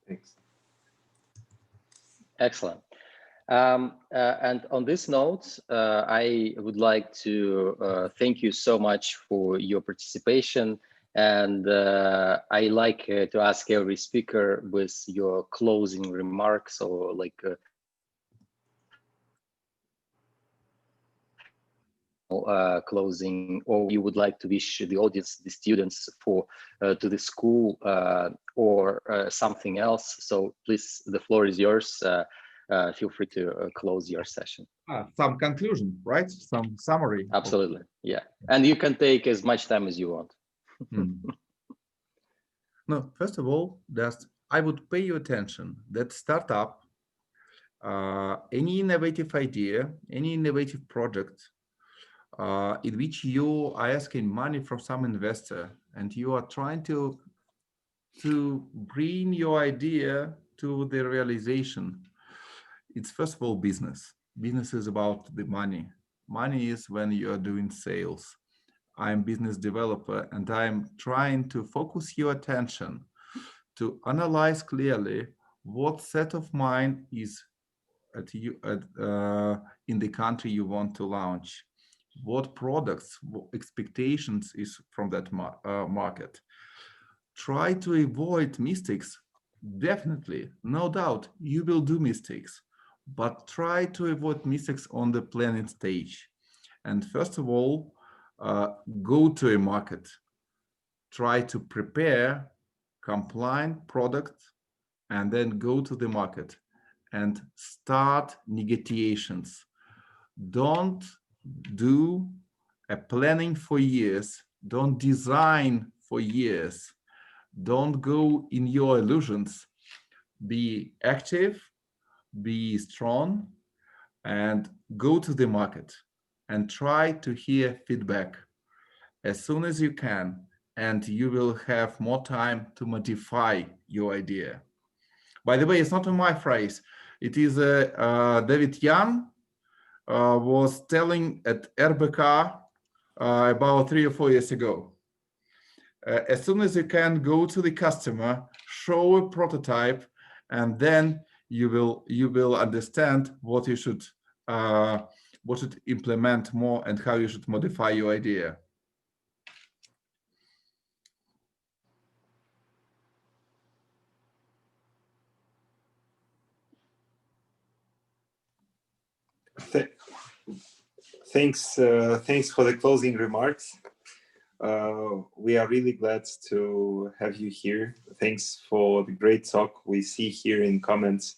Thanks. Excellent. And on this note, I would like to thank you so much for your participation. And I like to ask every speaker with your closing remarks or like closing, or you would like to wish the audience, the students for to the school or something else. So please, the floor is yours. Feel free to close your session. Some conclusion, right? Some summary. Absolutely, yeah. And you can take as much time as you want. No, first of all, just I would pay you attention that startup, any innovative idea, any innovative project in which you are asking money from some investor and you are trying to bring your idea to the realization. It's first of all business. Business is about the money. Money is when you are doing sales. I'm business developer and I'm trying to focus your attention to analyze clearly what set of mind is in the country you want to launch, what products, what expectations is from that market. Try to avoid mistakes. Definitely, no doubt, you will do mistakes, but try to avoid mistakes on the planning stage. And first of all, go to a market. Try to prepare compliant product and then go to the market and start negotiations. Don't do a planning for years. Don't design for years. Don't go in your illusions. Be active, be strong, and go to the market and try to hear feedback as soon as you can, and you will have more time to modify your idea. By the way, it's not my phrase. It is David Young was telling at RBK about 3 or 4 years ago. As soon as you can, go to the customer, show a prototype, and then you will understand what you should implement more and how you should modify your idea. Thanks for the closing remarks. We are really glad to have you here. Thanks for the great talk. We see here in comments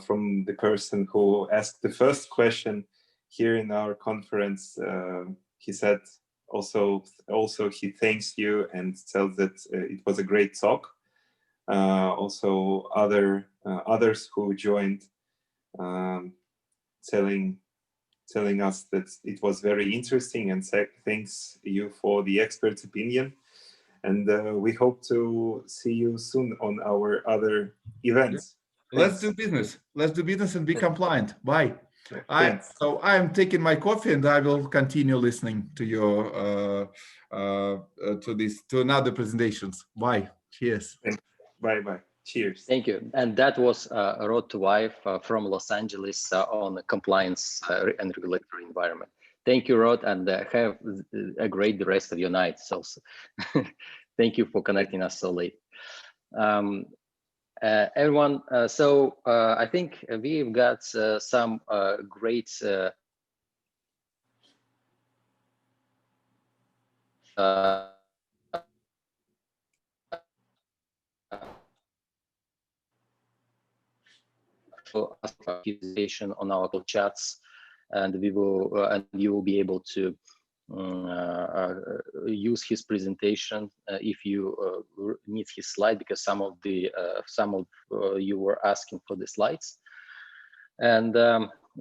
from the person who asked the first question here in our conference. He said also he thanks you and tells that it was a great talk. Also others who joined telling us that it was very interesting, and thanks you for the expert's opinion. And we hope to see you soon on our other events. Let's do business. Let's do business and be compliant. Bye. So I'm taking my coffee and I will continue listening to your to another presentations. Bye. Cheers. Bye bye. Cheers. Thank you. And that was Road to Wife from Los Angeles on compliance and regulatory environment. Thank you, Rod, and have a great rest of your night. So thank you for connecting us so late. Everyone, so I think we've got some great accusation on our chats, and we will and you will be able to use his presentation if you need his slide, because some of you were asking for the slides. And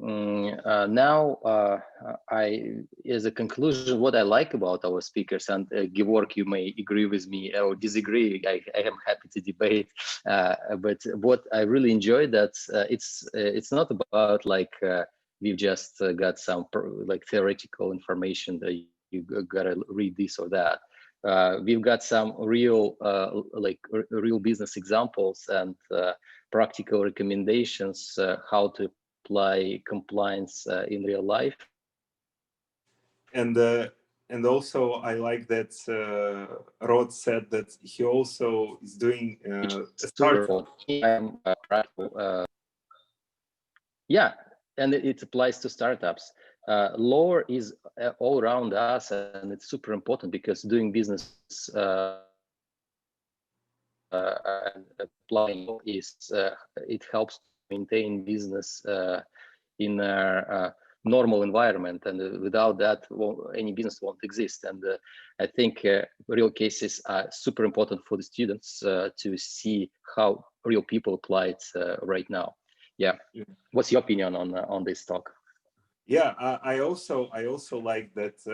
now as a conclusion, what I like about our speakers, and Georg, you may agree with me or disagree, I am happy to debate, but what I really enjoy that it's not about like we've just got some like theoretical information that you gotta read this or that. We've got some real real business examples and practical recommendations how to apply compliance in real life. And also I like that Rod said that he also is doing a startup. Yeah, and it applies to startups. Law is all around us, and it's super important because doing business and applying law is it helps to maintain business in a normal environment, and without that, any business won't exist. And I think real cases are super important for the students to see how real people apply it right now. Yeah. What's your opinion on this talk? Yeah, I also like that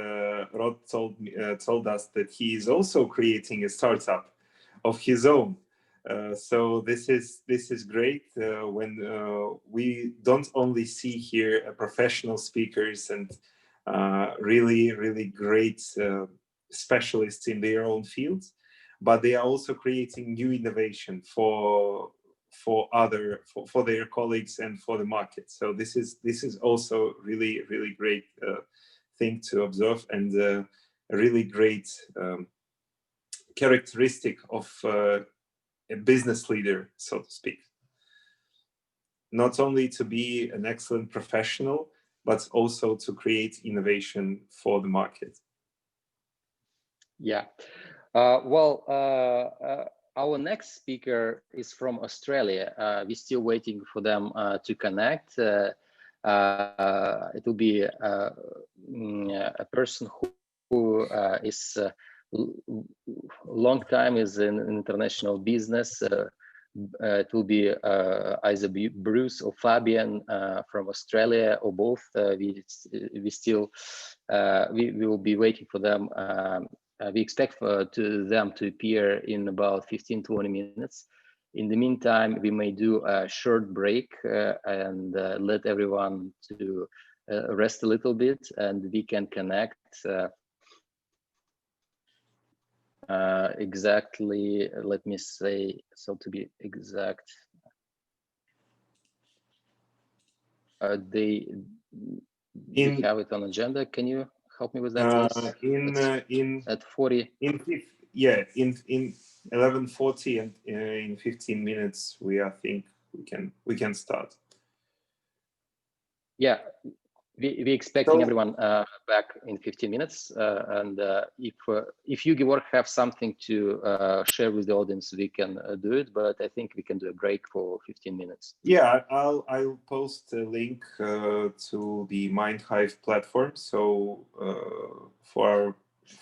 Rod told us that he is also creating a startup of his own. So this is great when we don't only see here professional speakers and really great specialists in their own fields, but they are also creating new innovation for their colleagues and for the market. So this is also really great thing to observe, and a really great characteristic of a business leader, so to speak. Not only to be an excellent professional, but also to create innovation for the market. Yeah. Our next speaker is from Australia. We're still waiting for them to connect. It will be a person who is long time is in international business. It will be either Bruce or Fabian from Australia, or both. We will be waiting for them. We expect them to appear in about 15-20 minutes. In the meantime, we may do a short break and let everyone to rest a little bit, and we can connect exactly, let me say, so to be exact, they have it on agenda. Can you help me with that, please? At 40. In 11:40 and in 15 minutes, I think we can start. Yeah, we're expecting everyone back in 15 minutes. And if you, Georg, have something to share with the audience, we can do it. But I think we can do a break for 15 minutes. Yeah, I'll post a link to the MindHive platform, so for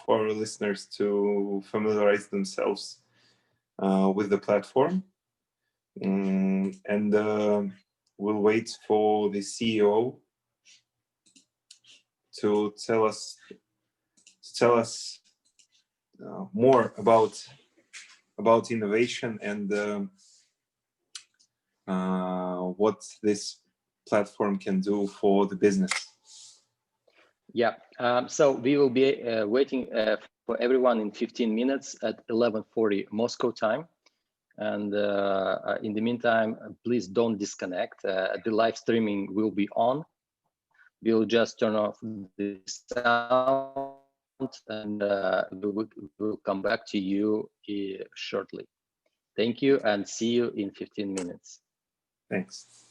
our listeners to familiarize themselves with the platform, and we'll wait for the CEO to tell us more about innovation and what this platform can do for the business. Yeah, so we will be waiting for everyone in 15 minutes at 11:40 Moscow time. And in the meantime, please don't disconnect. The live streaming will be on. We'll just turn off the sound, and we'll come back to you shortly. Thank you, and see you in 15 minutes. Thanks.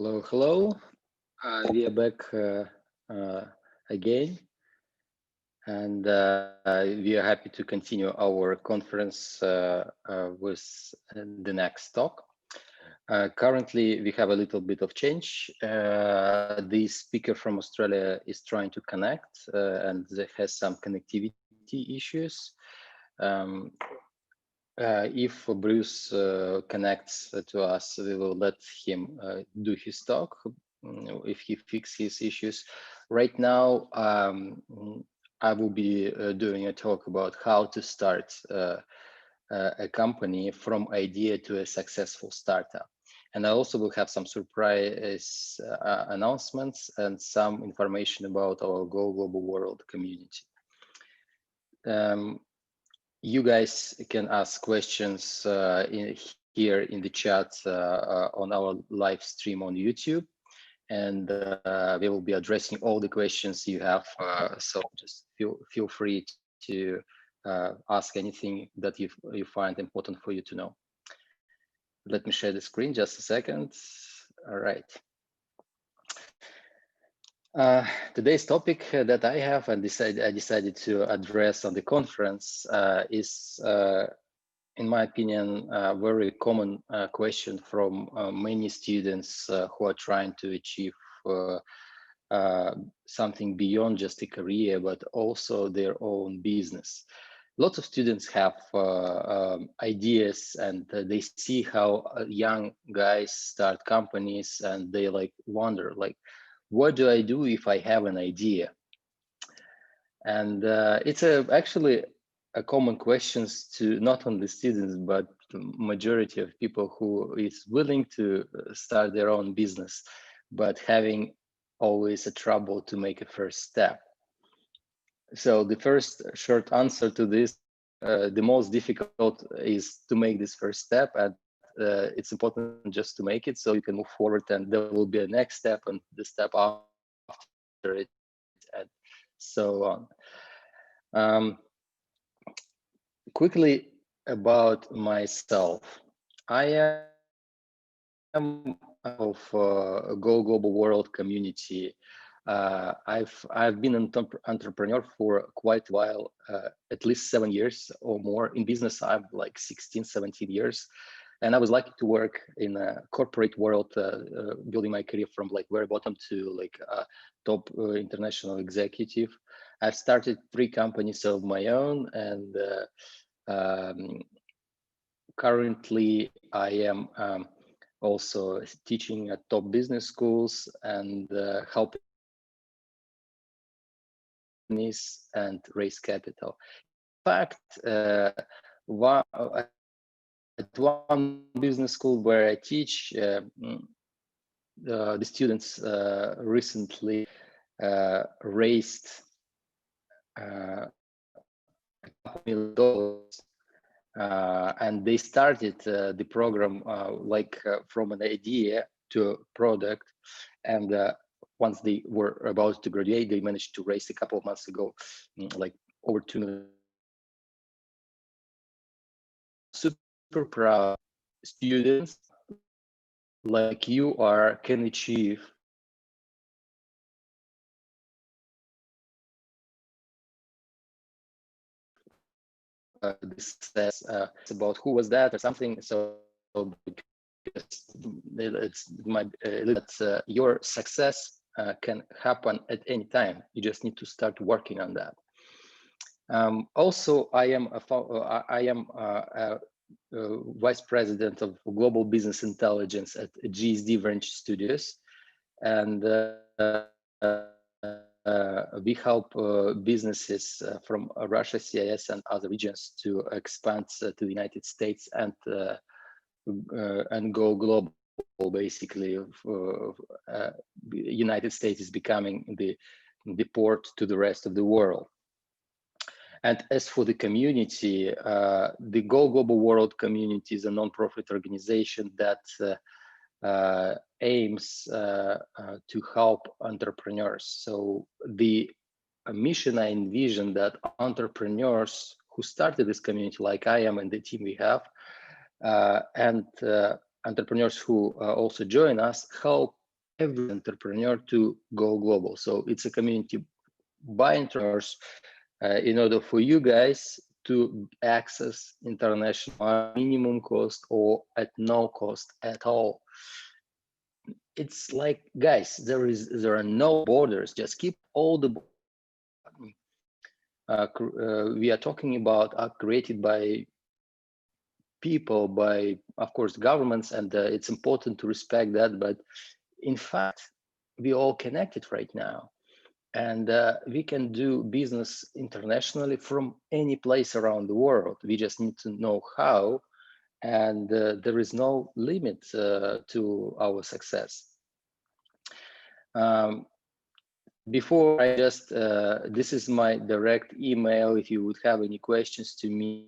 Hello, hello. We are back again, and we are happy to continue our conference with the next talk. Currently, we have a little bit of change. The speaker from Australia is trying to connect and has some connectivity issues. If Bruce connects to us, we will let him do his talk if he fixes his issues. Right now, I will be doing a talk about how to start a company from idea to a successful startup. And I also will have some surprise announcements and some information about our Go Global World community. You guys can ask questions here in the chat on our live stream on YouTube, and we will be addressing all the questions you have. So just feel free to ask anything that you find important for you to know. Let me share the screen just a second. All right. Today's topic that I have and I decided to address on the conference is, in my opinion, a very common question from many students who are trying to achieve something beyond just a career, but also their own business. Lots of students have ideas and they see how young guys start companies and they like wonder, like, what do I do if I have an idea? And it's actually a common questions to not only students, but the majority of people who is willing to start their own business, but having always a trouble to make a first step. So the first short answer to this, the most difficult is to make this first step, and it's important just to make it so you can move forward, and there will be a next step and the step after it, and so on. Quickly about myself, I am of Go Global World community. I've been an entrepreneur for quite a while, at least 7 years or more. In business, I'm like 16, 17 years. And I was lucky to work in a corporate world, building my career from like very bottom to like top international executive. I've started 3 companies of my own, and currently I am also teaching at top business schools and helping and raise capital. In fact, at one business school where I teach, the students recently raised $2 million, and they started the program from an idea to a product. And once they were about to graduate, they managed to raise a couple of months ago, like over $2 million. Super proud students like you are can achieve this success. It's about who was that or something. So it's that your success can happen at any time. You just need to start working on that. Also, I am a vice president of global business intelligence at GSD Venture Studios, and we help businesses from Russia, CIS, and other regions to expand to the United States and go global. Basically, United States is becoming the port to the rest of the world. And as for the community, the Go Global World community is a non-profit organization that aims to help entrepreneurs. So the mission I envision that entrepreneurs who started this community, like I am and the team we have, and entrepreneurs who also join us, help every entrepreneur to go global. So it's a community by entrepreneurs in order for you guys to access international minimum cost or at no cost at all. It's like, guys, there are no borders. Just keep all the we are talking about are created by people, by of course governments, and it's important to respect that. But in fact, we all connected right now, and we can do business internationally from any place around the world. We just need to know how, and there is no limit to our success. Before I just, this is my direct email if you would have any questions to me,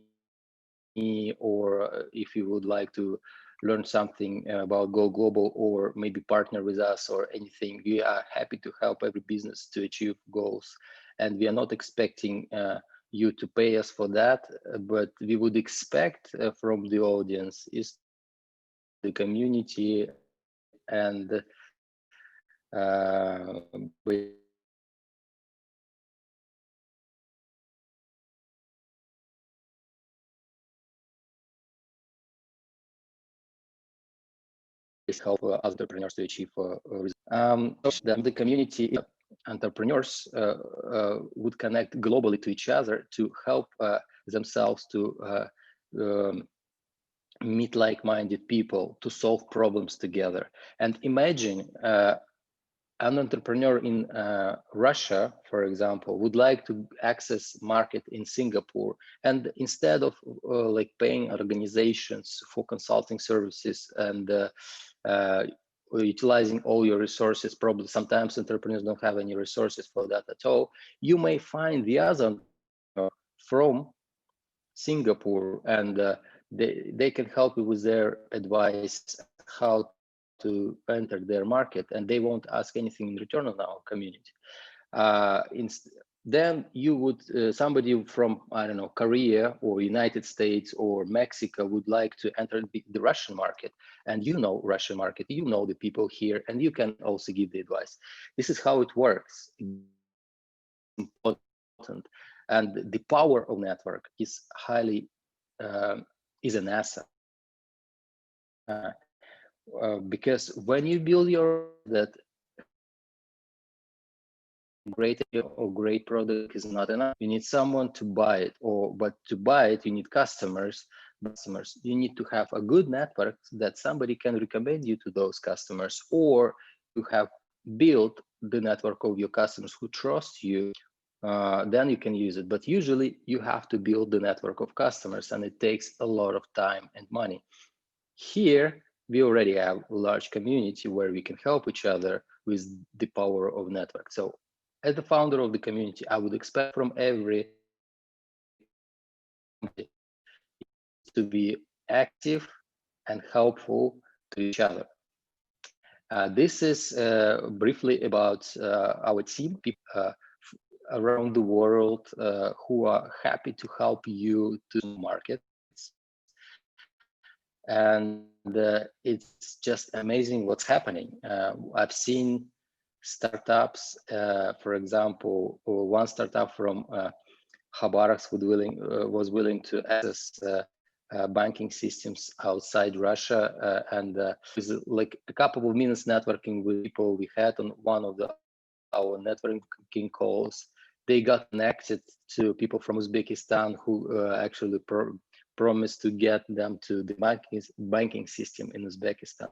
or if you would like to learn something about Go Global or maybe partner with us or anything. We are happy to help every business to achieve goals. And we are not expecting you to pay us for that, but we would expect from the audience is the community and help other entrepreneurs to achieve the community entrepreneurs would connect globally to each other to help themselves to meet like-minded people to solve problems together. And imagine an entrepreneur in Russia, for example, would like to access market in Singapore, and instead of like paying organizations for consulting services and utilizing all your resources, probably sometimes entrepreneurs don't have any resources for that at all, you may find the other from Singapore, and they can help you with their advice how to enter their market, and they won't ask anything in return on our community. Then you would, somebody from, I don't know, Korea or United States or Mexico would like to enter the Russian market, and you know Russian market, you know the people here, and you can also give the advice. This is how it works. Important. And the power of network is highly, is an asset. Because when you build your that great or great product is not enough, you need someone to buy it, but to buy it you need customers. You need to have a good network that somebody can recommend you to those customers, or you have built the network of your customers who trust you, then you can use it. But usually you have to build the network of customers, and it takes a lot of time and money. Here, we already have a large community where we can help each other with the power of network. So as the founder of the community, I would expect from every to be active and helpful to each other. This is briefly about our team, people around the world who are happy to help you to markets. And it's just amazing what's happening. I've seen startups, for example, one startup from Khabarovsk was willing to access banking systems outside Russia, and with like a couple of minutes networking with people we had on one of our networking calls, they got connected to people from Uzbekistan who actually promised to get them to the banking system in Uzbekistan.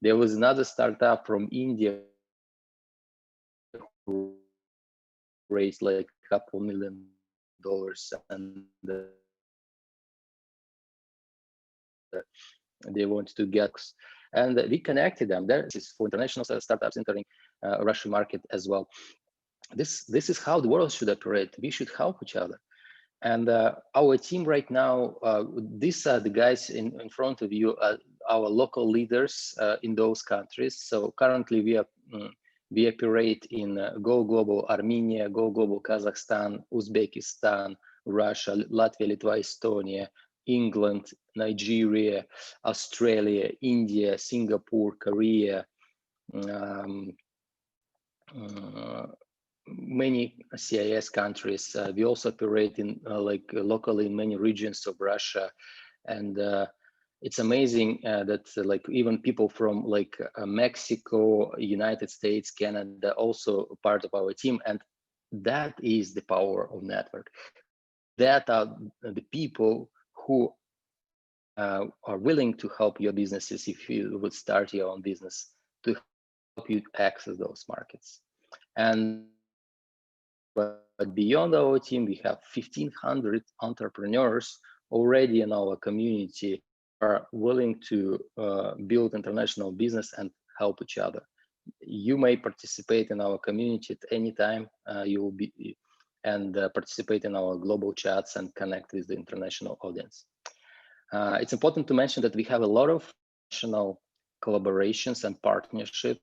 There was another startup from India who raised like a couple $1 million, and they wanted to get, and we connected them. There is for international startups entering Russian market as well. This is how the world should operate. We should help each other. And our team right now, these are the guys in front of you, our local leaders in those countries. So currently we operate in Go Global Armenia, Go Global Kazakhstan, Uzbekistan, Russia, Latvia, Lithuania, Estonia, England, Nigeria, Australia, India, Singapore, Korea, um, many CIS countries. We also operate in locally in many regions of Russia, and it's amazing that like even people from like Mexico, United States, Canada, also part of our team, and that is the power of network. That are the people who are willing to help your businesses if you would start your own business, to help you access those markets. And but beyond our team, we have 1,500 entrepreneurs already in our community are willing to build international business and help each other. You may participate in our community at any time. You will be and participate in our global chats and connect with the international audience. It's important to mention that we have a lot of national collaborations and partnerships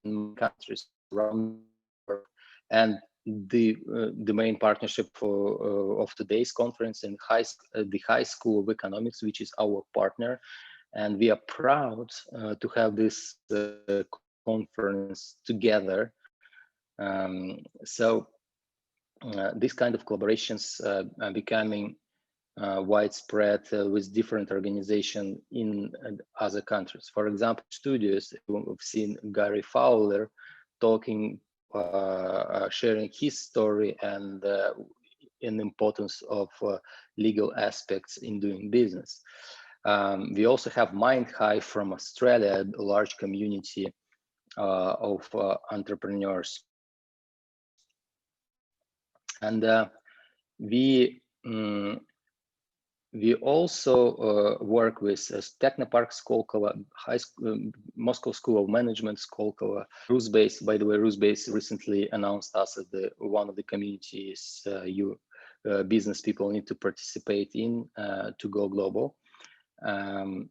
in countries around the world. And the main partnership of today's conference in the High School of Economics, which is our partner, and we are proud to have this conference together. So this kind of collaborations are becoming widespread with different organizations in other countries. For example, studios, we've seen Gary Fowler talking, sharing his story and the importance of legal aspects in doing business. We also have MindHive from Australia, a large community of entrepreneurs. And we also work with Technopark Skolkovo, Moscow School of Management, Skolkovo, Rusbase. By the way, Rusbase recently announced us as one of the communities business people need to participate in to go global.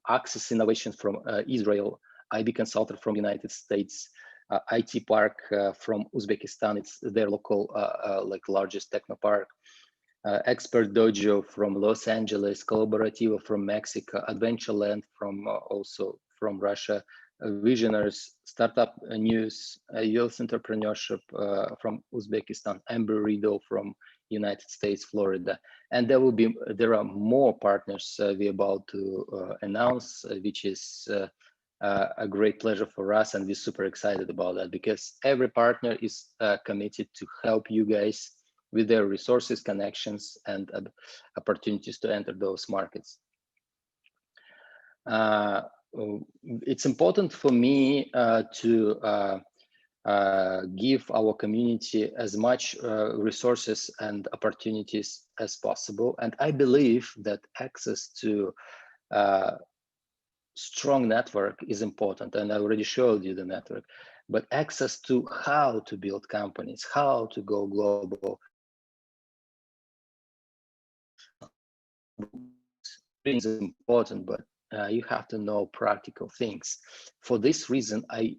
Access Innovation from Israel, IB Consultant from United States, IT Park from Uzbekistan. It's their local, like largest technopark. Expert Dojo from Los Angeles, Collaborativo from Mexico, Adventureland from also from Russia, Visionaries, Startup News, Youth Entrepreneurship from Uzbekistan, Amber Riddle from United States, Florida, and there are more partners we're about to announce, which is a great pleasure for us, and we're super excited about that because every partner is committed to help you guys with their resources, connections, and opportunities to enter those markets. It's important for me to give our community as much resources and opportunities as possible. And I believe that access to strong network is important. And I already showed you the network, but access to how to build companies, how to go global, is important, but you have to know practical things. For this reason, I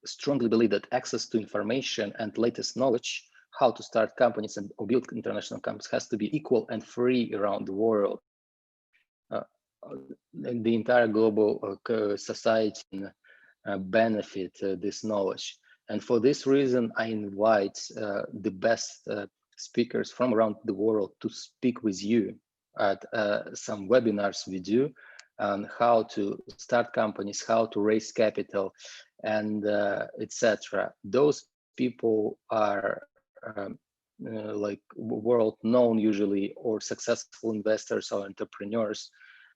strongly believe that access to information and latest knowledge, how to start companies and or build international companies, has to be equal and free around the world. And the entire global society benefit this knowledge. And for this reason, I invite the best speakers from around the world to speak with you at some webinars we do on how to start companies, how to raise capital, and etc. Those people are like world known usually, or successful investors or entrepreneurs.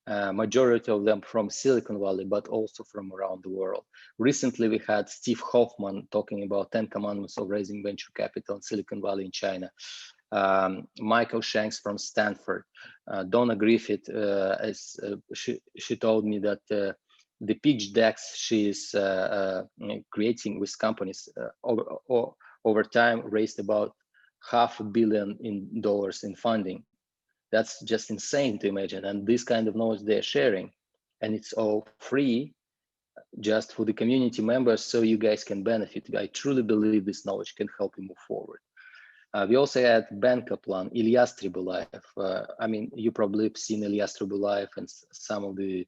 Majority of them from Silicon Valley, but also from around the world. Recently, we had Steve Hoffman talking about 10 commandments of raising venture capital in Silicon Valley in China. Michael Shanks from Stanford. Donna Griffith, she told me that the pitch decks she is creating with companies over time raised about $500 million in funding. That's just insane to imagine. And this kind of knowledge they're sharing, and it's all free just for the community members, so you guys can benefit. I truly believe this knowledge can help you move forward. We also had Ben Kaplan, Ilyas Tribulayev. I mean, you probably have seen Ilyas Tribulayev and some of the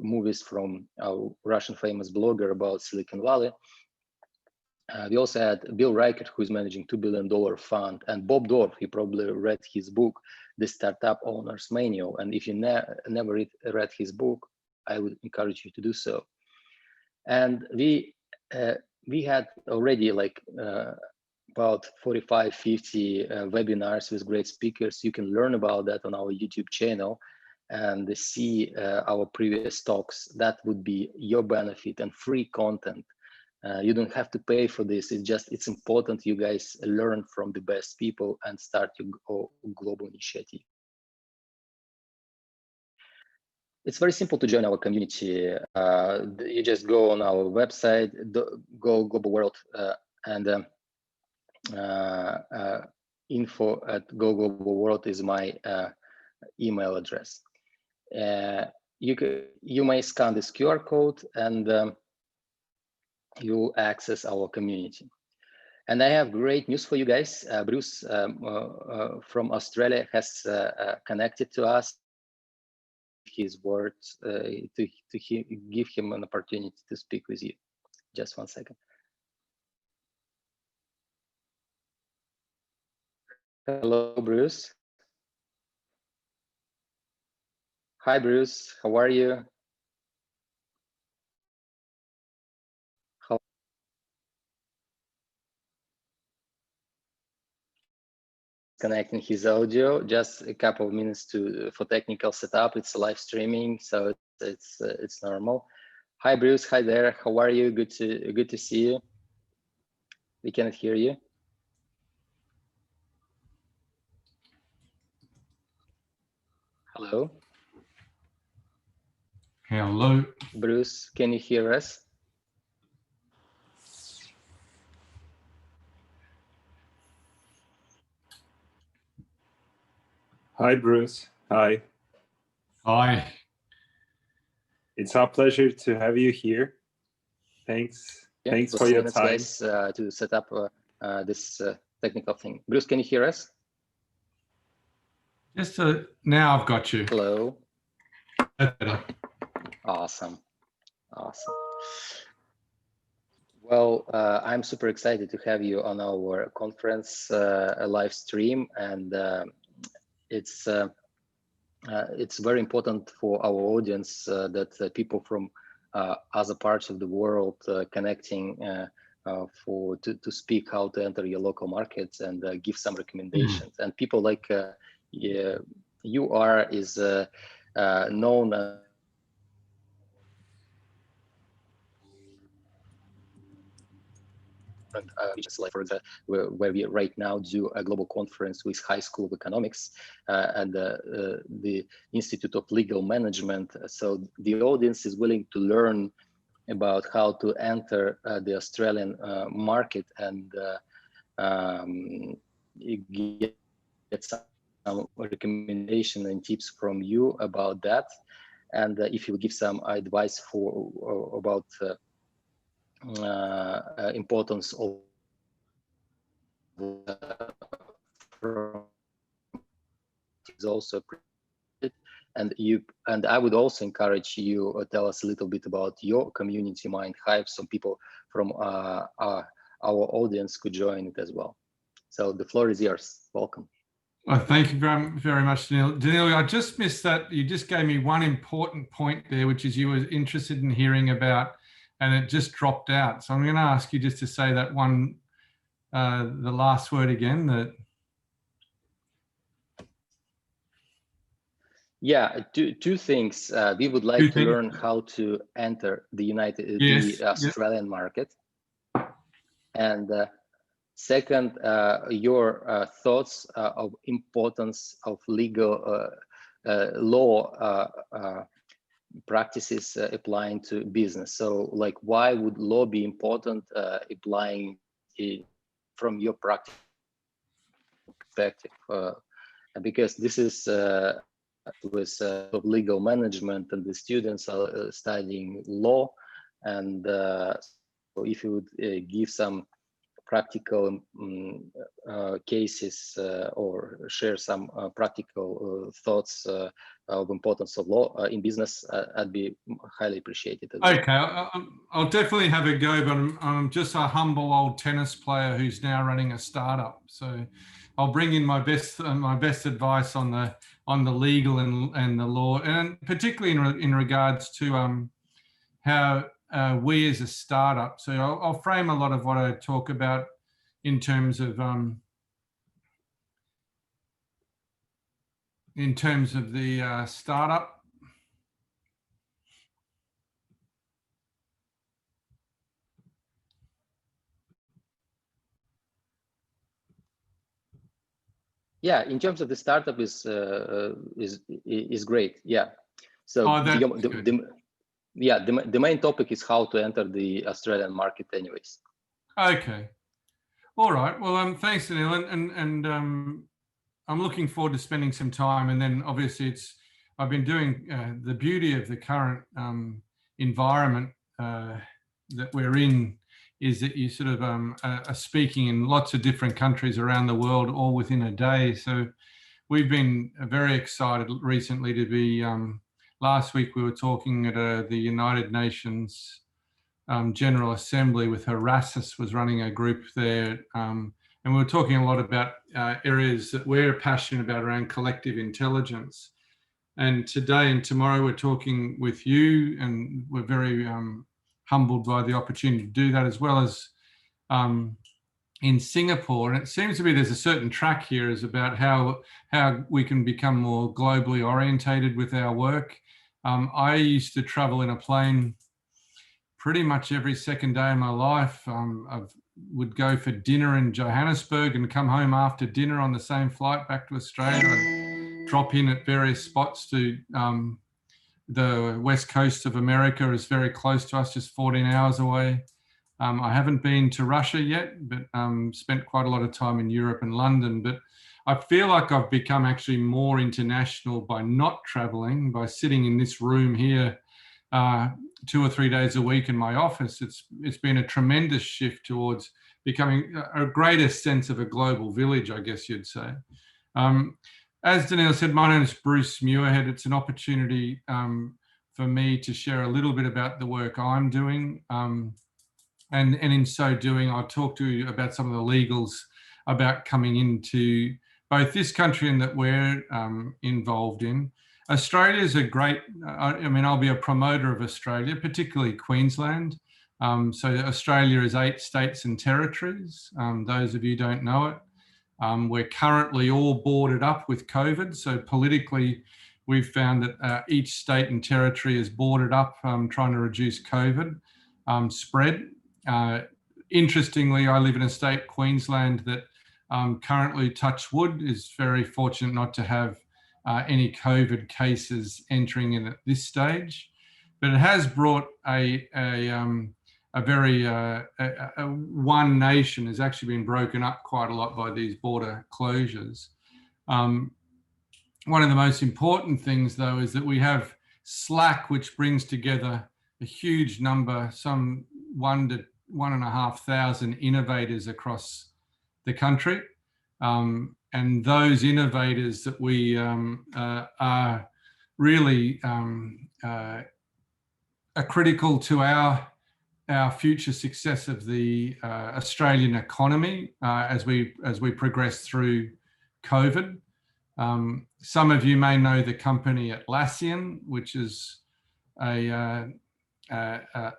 movies from our Russian famous blogger about Silicon Valley. We also had Bill Reichert, who is managing $2 billion fund, and Bob Dorff. You probably read his book, The Startup Owner's Manual. And if you never read his book, I would encourage you to do so. And we had already like about 45, 50 webinars with great speakers. You can learn about that on our YouTube channel and see our previous talks. That would be your benefit and free content. You don't have to pay for this. It's important you guys learn from the best people and start your global initiative. It's very simple to join our community. You just go on our website, Go Global World, and info@Go Global World is my email address. You may scan this QR code and you access our community. And I have great news for you guys. Bruce from Australia has connected to us. His words to give him an opportunity to speak with you. Just 1 second. Hello, Bruce. Hi, Bruce. How are you? Connecting his audio. Just a couple of minutes for technical setup. It's live streaming, so it's normal. Hi, Bruce. Hi there. How are you? Good to see you. We cannot hear you. Hello. Hello. Bruce, can you hear us? Hi, Bruce. Hi. Hi. It's our pleasure to have you here. Thanks. Yeah, Thanks for your time. Guys, to set up this technical thing. Bruce, can you hear us? Just now I've got you. Hello. Better. Awesome. Well, I'm super excited to have you on our conference live stream, and it's very important for our audience that people from other parts of the world connecting to speak how to enter your local markets and give some recommendations. And people like you are known just like for example, where we right now do a global conference with High School of Economics and the Institute of Legal Management. So the audience is willing to learn about how to enter the Australian market and get some recommendation and tips from you about that. And if you give some advice about importance of is also and I would also encourage you tell us a little bit about your community mind hive. Some people from our audience could join it as well. So the floor is yours. Welcome. Well, thank you very much, Daniil. Daniil, I just missed that. You just gave me one important point there, which is you were interested in hearing about, and it just dropped out. So I'm going to ask you just to say that one, the last word again. That. Yeah, two things. We would like to learn how to enter the the Australian market, and second, your thoughts of importance of legal law practices applying to business. So, like, why would law be important applying from your practice perspective? Because this is with legal management, and the students are studying law, and so if you would give some practical cases or share some practical thoughts of importance of law in business, I'd be highly appreciated. Okay, I'll definitely have a go, but I'm just a humble old tennis player who's now running a startup. So I'll bring in my best advice on the legal and the law, and particularly in regards to how we as a startup. So I'll frame a lot of what I talk about in terms of the startup. Yeah, in terms of the startup is great. Yeah. So the main topic is how to enter the Australian market, anyways. Okay. All right. Well, thanks, Daniel, and I'm looking forward to spending some time. And then obviously I've been doing the beauty of the current environment that we're in is that you sort of are speaking in lots of different countries around the world, all within a day. So we've been very excited recently to be, last week we were talking at the United Nations General Assembly with Erasmus was running a group there. And we were talking a lot about areas that we're passionate about around collective intelligence. And today and tomorrow we're talking with you, and we're very humbled by the opportunity to do that, as well as in Singapore. And it seems to be there's a certain track here is about how we can become more globally orientated with our work. I used to travel in a plane pretty much every second day of my life. I would go for dinner in Johannesburg and come home after dinner on the same flight back to Australia. I'd drop in at various spots to the west coast of America is very close to us, just 14 hours away. I haven't been to Russia yet, but spent quite a lot of time in Europe and London. But I feel like I've become actually more international by not traveling, by sitting in this room here 2 or 3 days a week in my office. It's been a tremendous shift towards becoming a greater sense of a global village, I guess you'd say. As Daniel said, my name is Bruce Muirhead. It's an opportunity for me to share a little bit about the work I'm doing. And in so doing, I'll talk to you about some of the legals about coming into both this country and that we're involved in. Australia is a great, I mean, I'll be a promoter of Australia, particularly Queensland. So Australia is 8 states and territories. Those of you who don't know it. We're currently all boarded up with COVID. So politically, we've found that each state and territory is boarded up trying to reduce COVID spread. Interestingly, I live in a state, Queensland, that currently, touch wood, is very fortunate not to have any COVID cases entering in at this stage. But it has brought a very one nation has actually been broken up quite a lot by these border closures. One of the most important things, though, is that we have Slack, which brings together a huge number, some 1,000 to 1,500 innovators across the country. And those innovators that we are really are critical to our future success of the Australian economy as we progress through COVID. Some of you may know the company Atlassian, which is a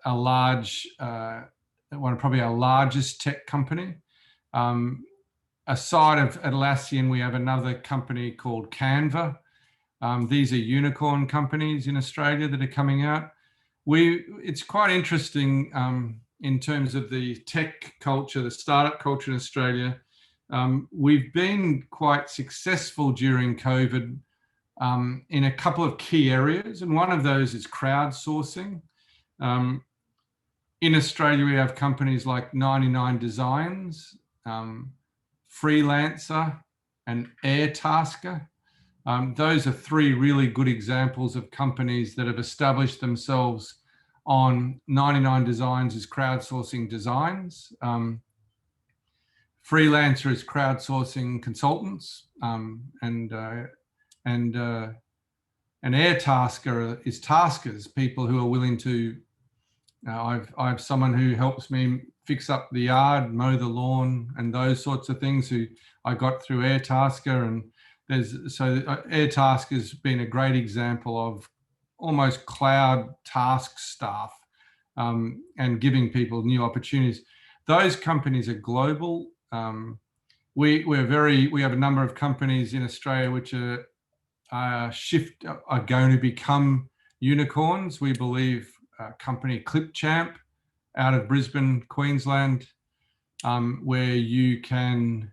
large, probably our largest tech company. Aside of Atlassian, we have another company called Canva. These are unicorn companies in Australia that are coming out. It's quite interesting in terms of the tech culture, the startup culture in Australia. We've been quite successful during COVID in a couple of key areas, and one of those is crowdsourcing. In Australia, we have companies like 99 Designs, Freelancer, and Airtasker. Those are 3 really good examples of companies that have established themselves on 99 Designs as crowdsourcing designs. freelancer is crowdsourcing consultants, and Airtasker is taskers, people who are willing to. I have someone who helps me fix up the yard, mow the lawn, and those sorts of things, who I got through Airtasker. And Airtasker has been a great example of almost cloud task staff, and giving people new opportunities. Those companies are global. We have a number of companies in Australia which are going to become unicorns. We believe company Clipchamp out of Brisbane, Queensland, where you can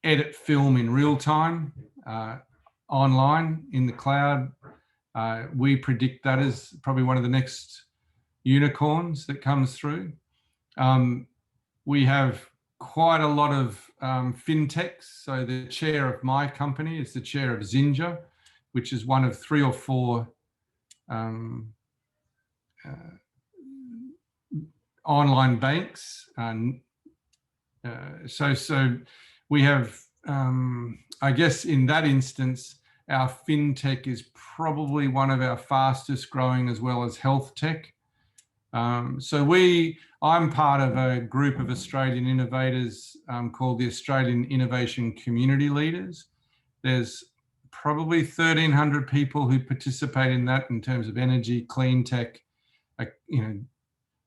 edit film in real time online in the cloud. We predict that is probably one of the next unicorns that comes through. We have quite a lot of fintechs. So the chair of my company is the chair of Zinja, which is one of 3 or 4 online banks. So we have, I guess in that instance, our fintech is probably one of our fastest growing, as well as health tech. I'm part of a group of Australian innovators called the Australian Innovation Community Leaders. There's probably 1,300 people who participate in that in terms of energy, clean tech,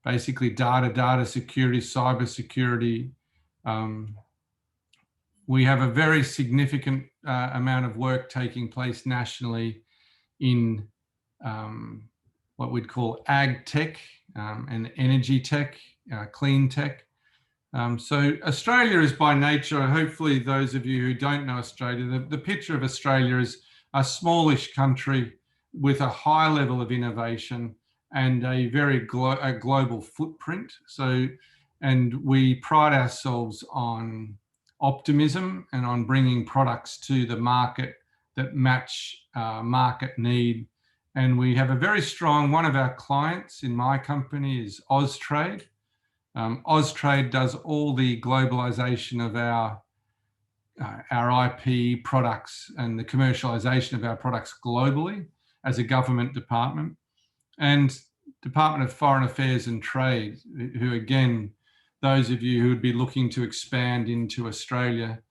basically data security, cyber security. We have a very significant amount of work taking place nationally in what we'd call ag tech and energy tech, clean tech. So Australia is by nature, hopefully those of you who don't know Australia, the picture of Australia is a smallish country with a high level of innovation and a very global footprint. And we pride ourselves on optimism and on bringing products to the market that match market need. And we have a very strong, one of our clients in my company is Austrade. Austrade does all the globalization of our IP products and the commercialization of our products globally as a government department. And Department of Foreign Affairs and Trade, who again, those of you who would be looking to expand into Australia,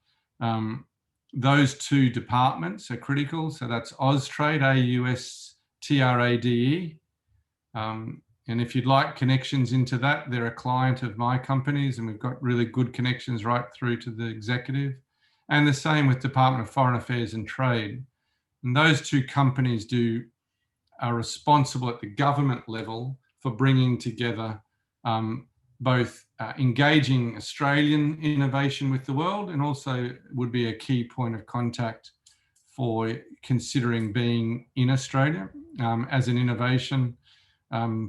those 2 departments are critical. So that's Austrade, AUSTRADE. And if you'd like connections into that, they're a client of my companies, and we've got really good connections right through to the executive. And the same with Department of Foreign Affairs and Trade. And those 2 companies are responsible at the government level for bringing together both engaging Australian innovation with the world, and also would be a key point of contact for considering being in Australia as an innovation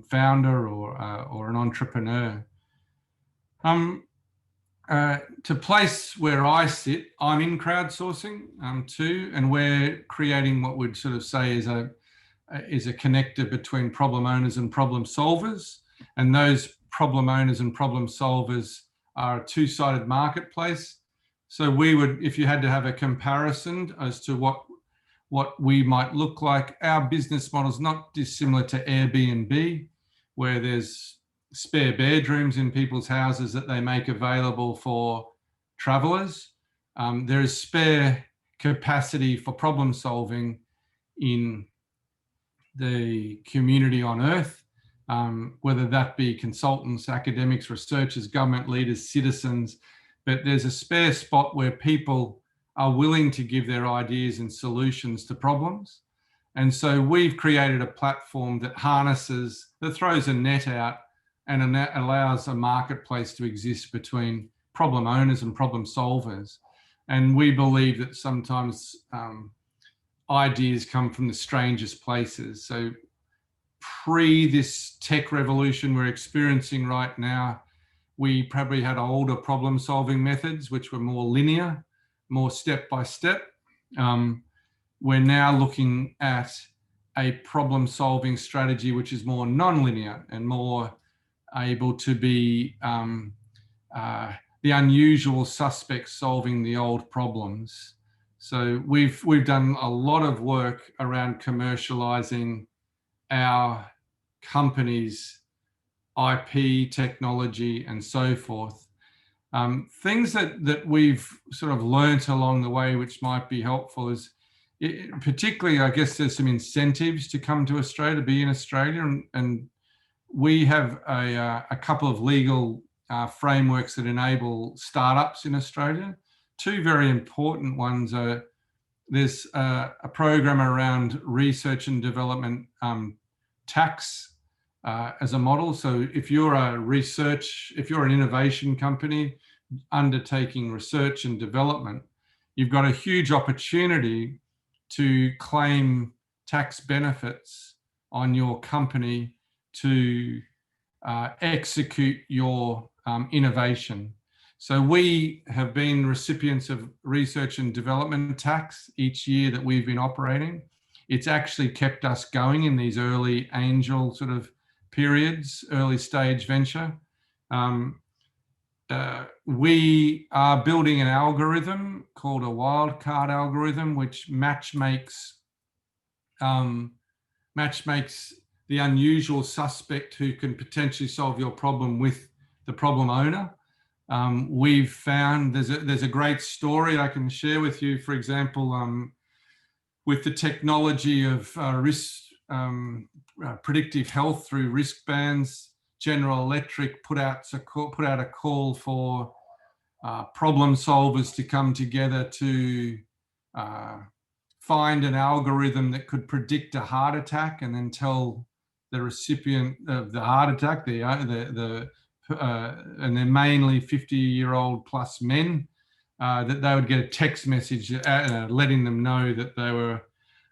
founder or an entrepreneur. To place where I sit, I'm in crowdsourcing too, and we're creating what we'd sort of say is a connector between problem owners and problem solvers. And those problem owners and problem solvers are a 2-sided marketplace. So we would, if you had to have a comparison as to what we might look like, our business model is not dissimilar to Airbnb, where there's spare bedrooms in people's houses that they make available for travelers. There is spare capacity for problem solving in the community on Earth, whether that be consultants, academics, researchers, government leaders, citizens, but there's a spare spot where people are willing to give their ideas and solutions to problems. And so we've created a platform that throws a net out and allows a marketplace to exist between problem owners and problem solvers. And we believe that sometimes ideas come from the strangest places. So pre this tech revolution we're experiencing right now, we probably had older problem solving methods, which were more linear, more step by step. We're now looking at a problem solving strategy which is more non-linear and more able to be the unusual suspects solving the old problems. So we've done a lot of work around commercializing our company's IP, technology, and so forth. Things that we've sort of learnt along the way, which might be helpful, is particularly, I guess, there's some incentives to come to Australia, to be in Australia, and we have a couple of legal frameworks that enable startups in Australia. Two very important ones are, there's a program around research and development tax as a model. So if you're an innovation company undertaking research and development, you've got a huge opportunity to claim tax benefits on your company to execute your innovation. So we have been recipients of research and development tax each year that we've been operating. It's actually kept us going in these early angel sort of periods, early stage venture. We are building an algorithm called a wildcard algorithm, which match makes the unusual suspect who can potentially solve your problem with the problem owner. We've found there's a great story I can share with you. For example, with the technology of predictive health through wristbands, General Electric put out a call for problem solvers to come together to find an algorithm that could predict a heart attack and then tell the recipient of the heart attack, and they're mainly 50-year-old plus men, that they would get a text message letting them know that they were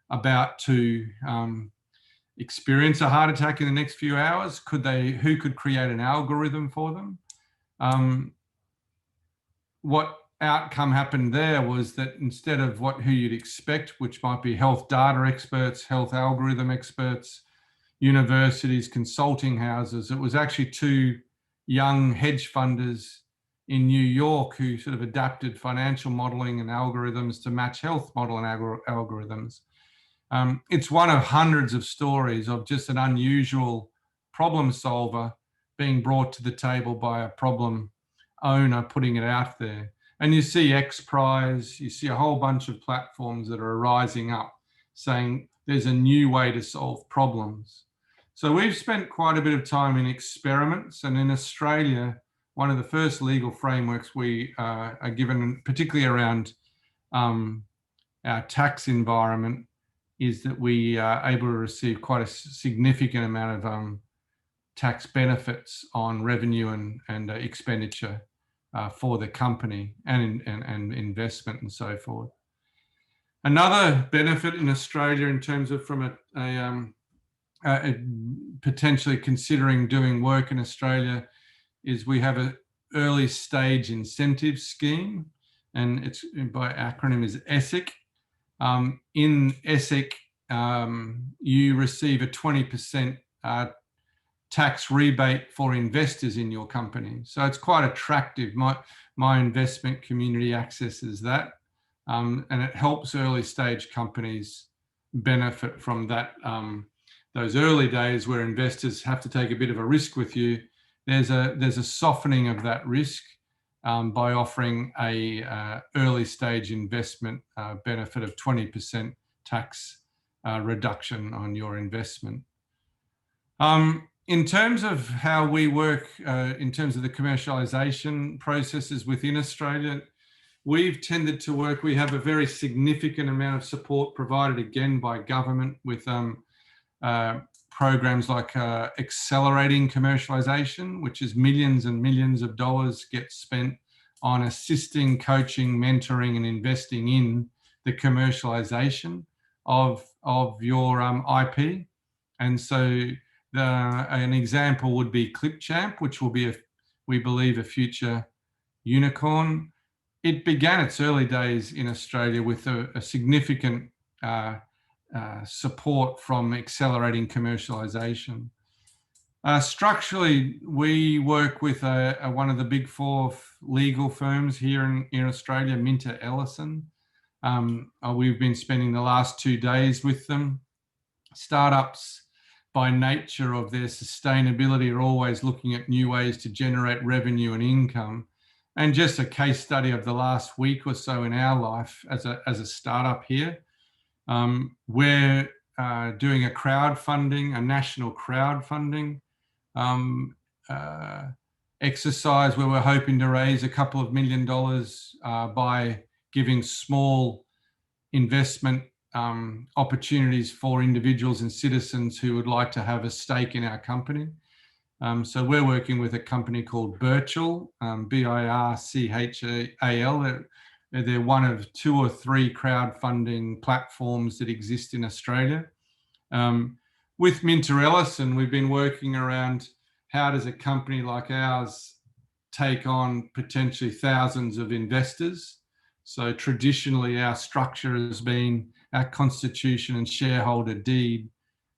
about to experience a heart attack in the next few hours. Who could create an algorithm for them? What outcome happened there was that instead of who you'd expect, which might be health data experts, health algorithm experts, universities, consulting houses, it was actually two young hedge funders in New York who sort of adapted financial modeling and algorithms to match health model and algorithms. It's one of hundreds of stories of just an unusual problem solver being brought to the table by a problem owner putting it out there. And you see XPRIZE, you see a whole bunch of platforms that are rising up saying there's a new way to solve problems. So we've spent quite a bit of time in experiments, and in Australia, one of the first legal frameworks we are given, particularly around our tax environment, is that we are able to receive quite a significant amount of tax benefits on revenue and expenditure for the company and investment and so forth. Another benefit in Australia in terms of from potentially considering doing work in Australia is we have an early stage incentive scheme, and it's by acronym is ESIC. In ESIC, you receive a 20% tax rebate for investors in your company. So it's quite attractive. My investment community accesses that, and it helps early stage companies benefit from that. Those early days where investors have to take a bit of a risk with you, there's a softening of that risk by offering a early stage investment benefit of 20% tax reduction on your investment. In terms of how we work, in terms of the commercialization processes within Australia, we've tended to work, we have a very significant amount of support provided again by government with programs like accelerating commercialization, which is millions and millions of dollars get spent on assisting, coaching, mentoring, and investing in the commercialization of your IP. And so an example would be Clipchamp, which will be, we believe, a future unicorn. It began its early days in Australia with a significant support from accelerating commercialization. Structurally, we work with one of the big four legal firms here in Australia, Minter Ellison. We've been spending the last 2 days with them. Startups, by nature of their sustainability, are always looking at new ways to generate revenue and income. And just a case study of the last week or so in our life as a startup here, we're doing a crowdfunding, a national crowdfunding exercise where we're hoping to raise a couple of $1 million by giving small investment opportunities for individuals and citizens who would like to have a stake in our company. So we're working with a company called Birchal, BIRCHAL. They're one of 2 or 3 crowdfunding platforms that exist in Australia. With Minter Ellison, we've been working around how does a company like ours take on potentially thousands of investors. So traditionally, our structure has been, our constitution and shareholder deed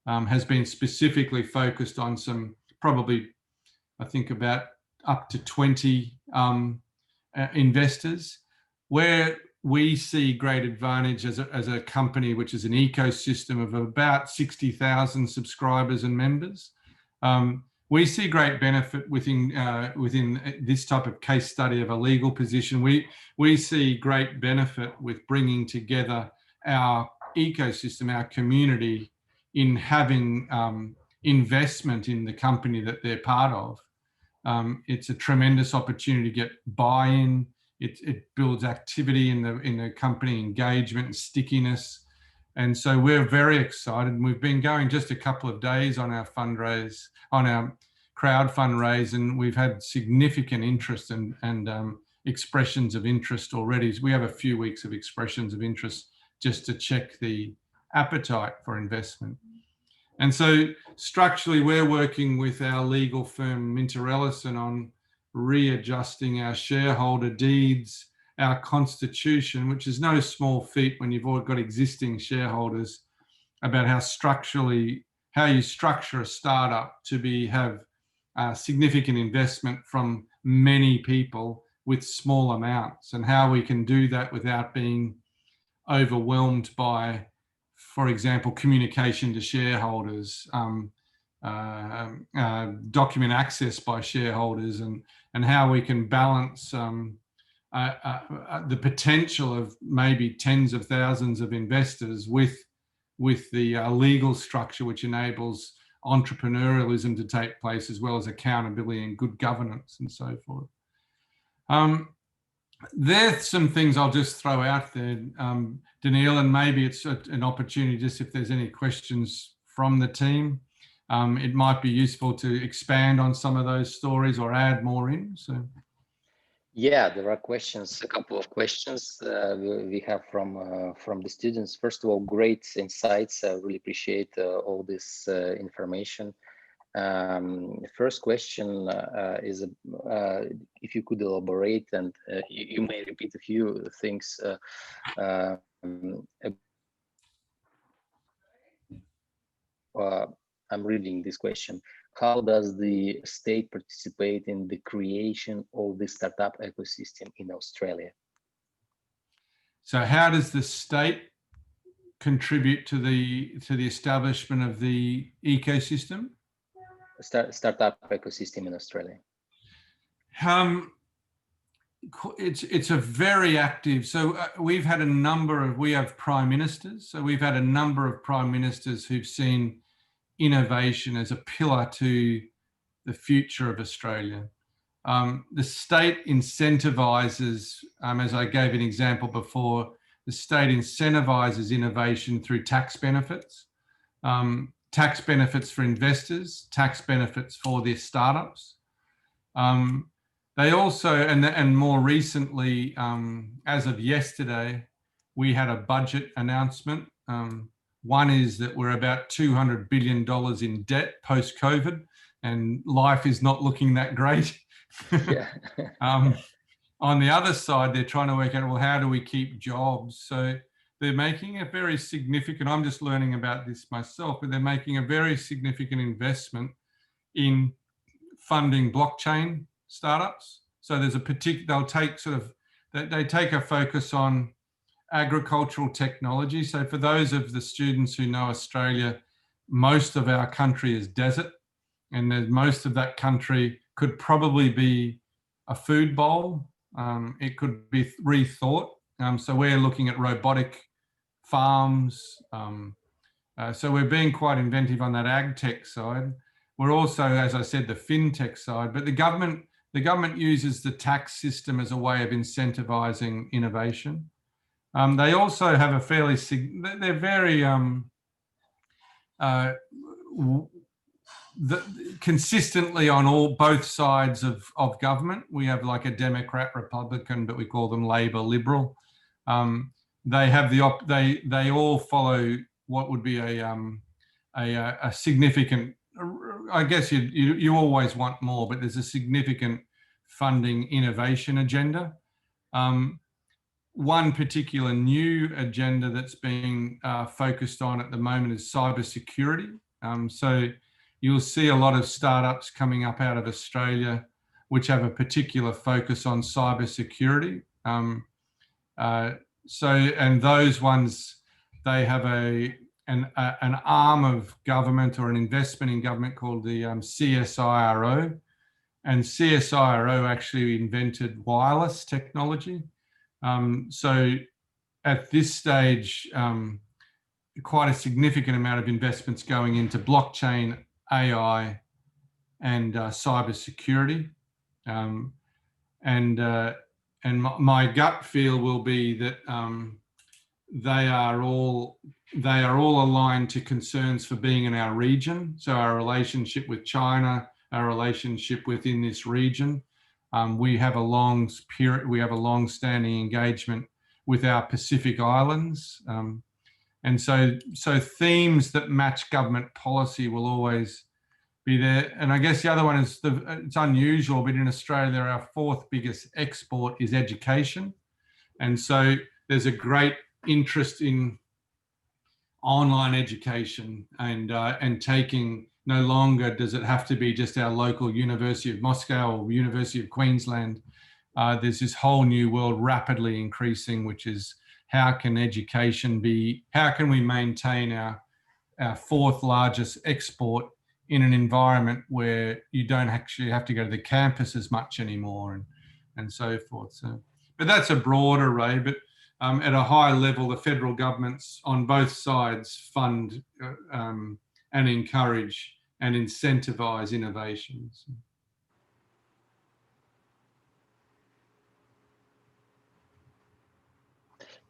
has been specifically focused on some, probably, I think about up to 20 investors, where we see great advantage as a company, which is an ecosystem of about 60,000 subscribers and members. We see great benefit within this type of case study of a legal position. We see great benefit with bringing together our ecosystem, our community, in having investment in the company that they're part of. It's a tremendous opportunity to get buy-in. It builds activity in the company, engagement and stickiness. And so we're very excited. And we've been going just a couple of days on our fundraise, on our crowd fundraise, and we've had significant interest and expressions of interest already. We have a few weeks of expressions of interest just to check the appetite for investment. And so structurally, we're working with our legal firm, Minter Ellison, on readjusting our shareholder deeds, our constitution, which is no small feat when you've already got existing shareholders, about how you structure a startup to have significant investment from many people with small amounts, and how we can do that without being overwhelmed by, for example, communication to shareholders, document access by shareholders, and how we can balance the potential of maybe tens of thousands of investors with the legal structure, which enables entrepreneurialism to take place, as well as accountability and good governance and so forth. There's some things I'll just throw out there, Daniil, and maybe it's an opportunity, just if there's any questions from the team, it might be useful to expand on some of those stories or add more in. So, yeah, there are questions, a couple of questions we have from the students. First of all, great insights. I really appreciate all this information. First question is if you could elaborate, and you may repeat a few things. I'm reading this question. How does the state participate in the creation of the startup ecosystem in Australia? So how does the state contribute to the establishment of the ecosystem? Startup ecosystem in Australia. It's a very active. So we have prime ministers. So we've had a number of prime ministers who've seen innovation as a pillar to the future of Australia. The state incentivizes, as I gave an example before, the state incentivizes innovation through tax benefits. Tax benefits for investors, tax benefits for their startups. They also, and more recently, as of yesterday, we had a budget announcement. One is that we're about $200 billion in debt post-COVID, and life is not looking that great. Yeah. On the other side, they're trying to work out, well, how do we keep jobs? So they're making a very significant, I'm just learning about this myself, but they're making a very significant investment in funding blockchain startups. So there's a particular, they'll take sort of, they take a focus on agricultural technology. So for those of the students who know Australia, most of our country is desert, and most of that country could probably be a food bowl. It could be rethought. So we're looking at robotic farms. So we're being quite inventive on that ag tech side. We're also, as I said, the fintech side, but the government uses the tax system as a way of incentivizing innovation. They also have a fairly, they're very consistently on both sides of government. We have like a Democrat, Republican, but we call them Labor, Liberal. They have they all follow what would be a significant, I guess you always want more, but there's a significant funding innovation agenda. One particular new agenda that's being focused on at the moment is cybersecurity. So you'll see a lot of startups coming up out of Australia which have a particular focus on cybersecurity. And those ones, they have an arm of government or an investment in government called the CSIRO. And CSIRO actually invented wireless technology. So at this stage, quite a significant amount of investments going into blockchain, AI, and cybersecurity. And my gut feel will be that they are all aligned to concerns for being in our region. So our relationship with China, our relationship within this region. We have a long-standing engagement with our Pacific Islands, and so themes that match government policy will always be there. And I guess the other one is it's unusual, but in Australia, our fourth biggest export is education, and so there's a great interest in online education and taking. No longer does it have to be just our local University of Moscow or University of Queensland. There's this whole new world rapidly increasing, which is how can we maintain our fourth largest export in an environment where you don't actually have to go to the campus as much anymore and so forth. So, but that's a broad array, but at a high level, the federal governments on both sides fund and encourage and incentivize innovations.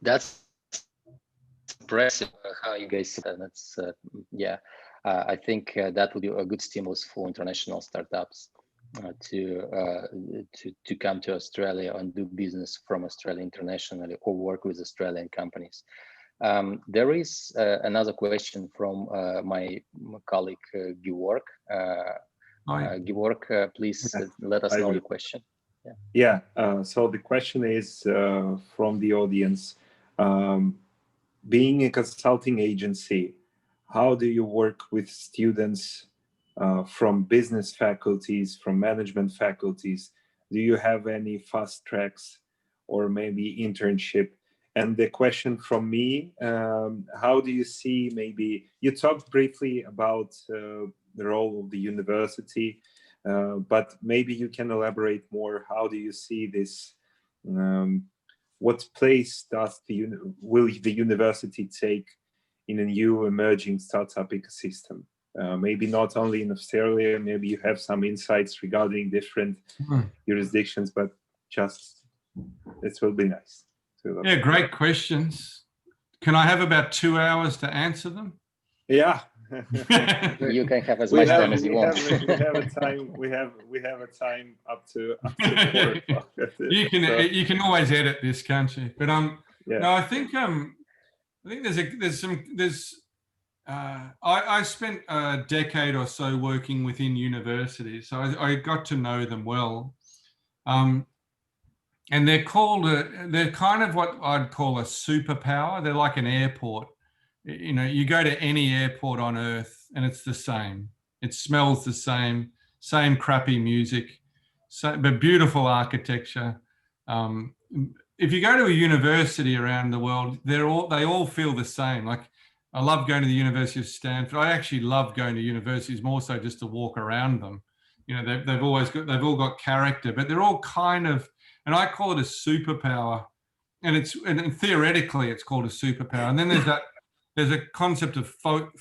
That's impressive how you guys see that. That's I think that would be a good stimulus for international startups to come to Australia and do business from Australia internationally or work with Australian companies. There is another question from my colleague Georg. Georg, please let us know the question. So the question is from the audience. Being a consulting agency, how do you work with students from business faculties, from management faculties? Do you have any fast tracks or maybe internship? And the question from me, how do you see, maybe you talked briefly about the role of the university, but maybe you can elaborate more. How do you see this? What place will the university take in a new emerging startup ecosystem? Maybe not only in Australia, maybe you have some insights regarding different jurisdictions, but just this will be nice. Yeah, great questions. Can I have about 2 hours to answer them? Yeah. You can have as much time as you want. We have a time up to 4 o'clock. You can always edit this, can't you? But no, I think I spent a decade or so working within universities, so I got to know them well. And they're kind of what I'd call a superpower. They're like an airport. You know, you go to any airport on Earth and it's the same. It smells the same crappy music, but beautiful architecture. If you go to a university around the world, they all feel the same. Like, I love going to the University of Stanford. I actually love going to universities more so just to walk around them. You know, they've all got character, but they're all kind of, and I call it a superpower. And theoretically it's called a superpower. And then there's a concept of folk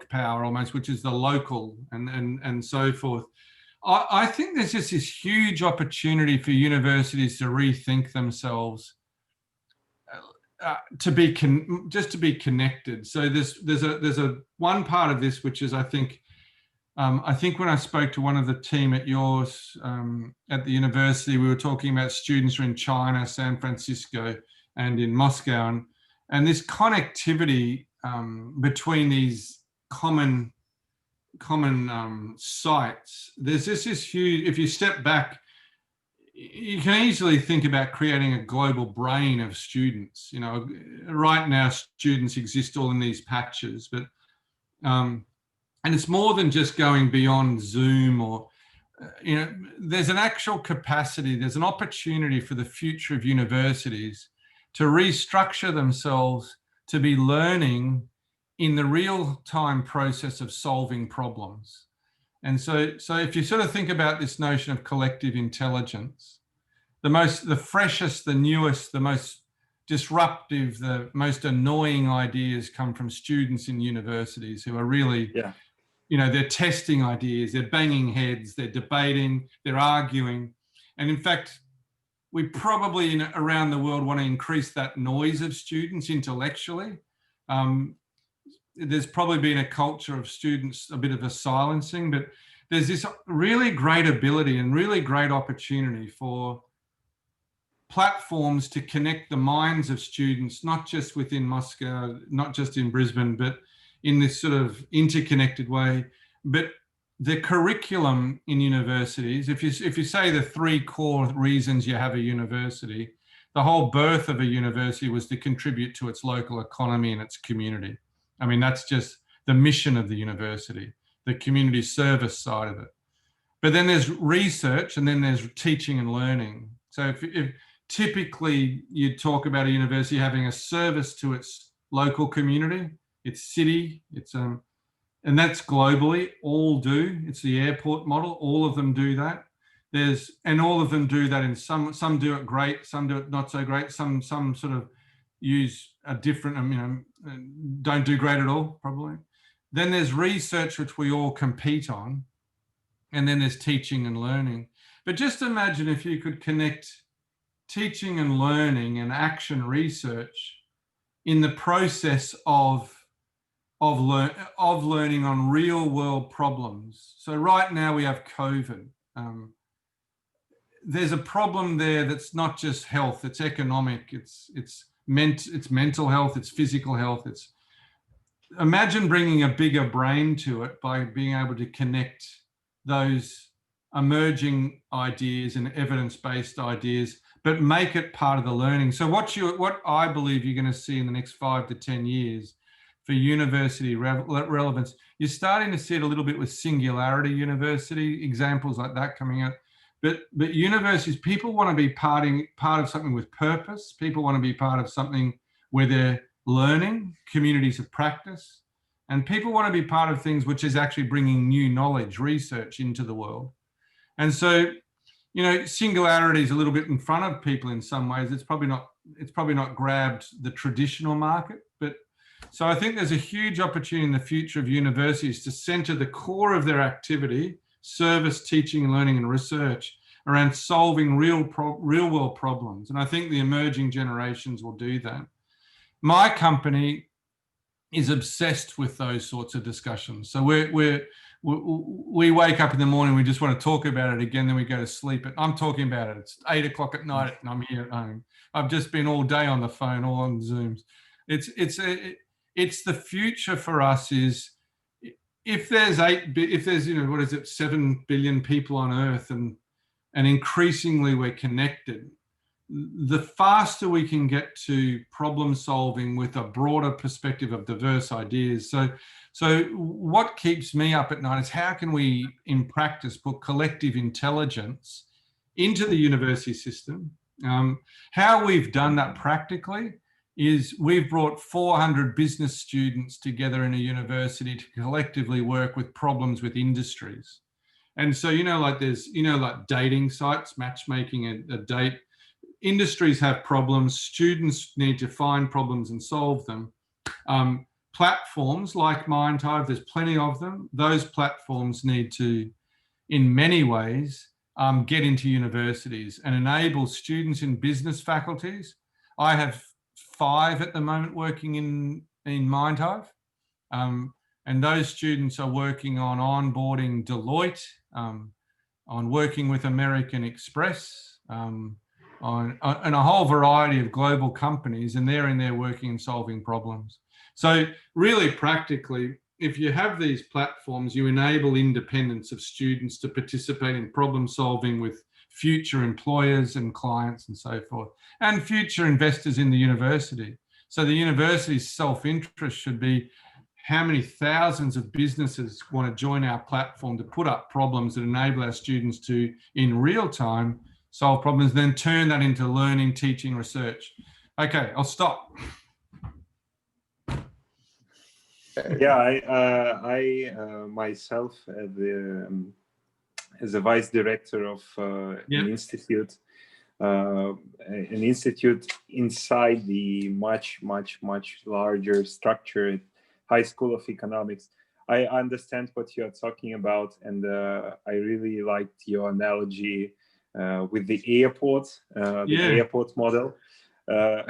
power almost, which is the local and so forth. I think there's just this huge opportunity for universities to rethink themselves, to be connected. So there's a one part of this which is, I think when I spoke to one of the team at yours at the university, we were talking about students who are in China, San Francisco, and in Moscow, and this connectivity between these common sites. There's just this huge, if you step back, you can easily think about creating a global brain of students. You know, right now students exist all in these patches, but and it's more than just going beyond Zoom or, you know, there's an actual capacity, there's an opportunity for the future of universities to restructure themselves to be learning in the real-time process of solving problems. And so if you sort of think about this notion of collective intelligence, the freshest, the newest, the most disruptive, the most annoying ideas come from students in universities who are really, you know, they're testing ideas, they're banging heads, they're debating, they're arguing. And in fact, we probably around the world want to increase that noise of students intellectually. There's probably been a culture of students, a bit of a silencing, but there's this really great ability and really great opportunity for platforms to connect the minds of students, not just within Moscow, not just in Brisbane, but in this sort of interconnected way. But the curriculum in universities, if you say the three core reasons you have a university, the whole birth of a university was to contribute to its local economy and its community. I mean, that's just the mission of the university, the community service side of it. But then there's research, and then there's teaching and learning. So if typically you talk about a university having a service to its local community, its city, and that's globally, all do. It's the airport model, all of them do that. And all of them do that in some do it great, some do it not so great, some sort of use a different, you know, don't do great at all, probably. Then there's research, which we all compete on. And then there's teaching and learning. But just imagine if you could connect teaching and learning and action research in the process of learning on real world problems. So right now we have COVID. There's a problem there that's not just health, it's economic, it's mental health, it's physical health. Imagine bringing a bigger brain to it by being able to connect those emerging ideas and evidence-based ideas, but make it part of the learning. So what I believe you're going to see in the next 5 to 10 years for university relevance, you're starting to see it a little bit with Singularity University, examples like that coming out. But universities, people want to be part of something with purpose. People want to be part of something where they're learning, communities of practice. And people want to be part of things which is actually bringing new knowledge, research into the world. And so, you know, Singularity is a little bit in front of people in some ways. It's probably not grabbed the traditional market. But so I think there's a huge opportunity in the future of universities to center the core of their activity, service, teaching, learning, and research around solving real world problems. And I think the emerging generations will do that. My company is obsessed with those sorts of discussions. So we wake up in the morning, we just want to talk about it again, then we go to sleep. I'm talking about it. It's 8 o'clock at night and I'm here at home. I've just been all day on the phone, all on Zooms. It's the future for us is, if there's 7 billion people on Earth and increasingly we're connected, the faster we can get to problem solving with a broader perspective of diverse ideas. So what keeps me up at night is how can we, in practice, put collective intelligence into the university system. How we've done that practically is we've brought 400 business students together in a university to collectively work with problems with industries. And so, like there's, like dating sites, matchmaking a date. Industries have problems. Students need to find problems and solve them. Platforms like MindHive, there's plenty of them. Those platforms need to, in many ways, get into universities and enable students in business faculties. I have 5 at the moment working in MindHive. And those students are working on onboarding Deloitte, on working with American Express, on a whole variety of global companies, and they're in there working and solving problems. So really practically, if you have these platforms, you enable independence of students to participate in problem solving with future employers and clients and so forth, and future investors in the university. So the university's self-interest should be how many thousands of businesses want to join our platform to put up problems that enable our students to, in real time, solve problems, then turn that into learning, teaching, research. Okay, I'll stop. Yeah, I myself, as a vice director of an institute inside the much larger structure, High School of Economics. I understand what you are talking about, and I really liked your analogy with the airport, the airport model. We're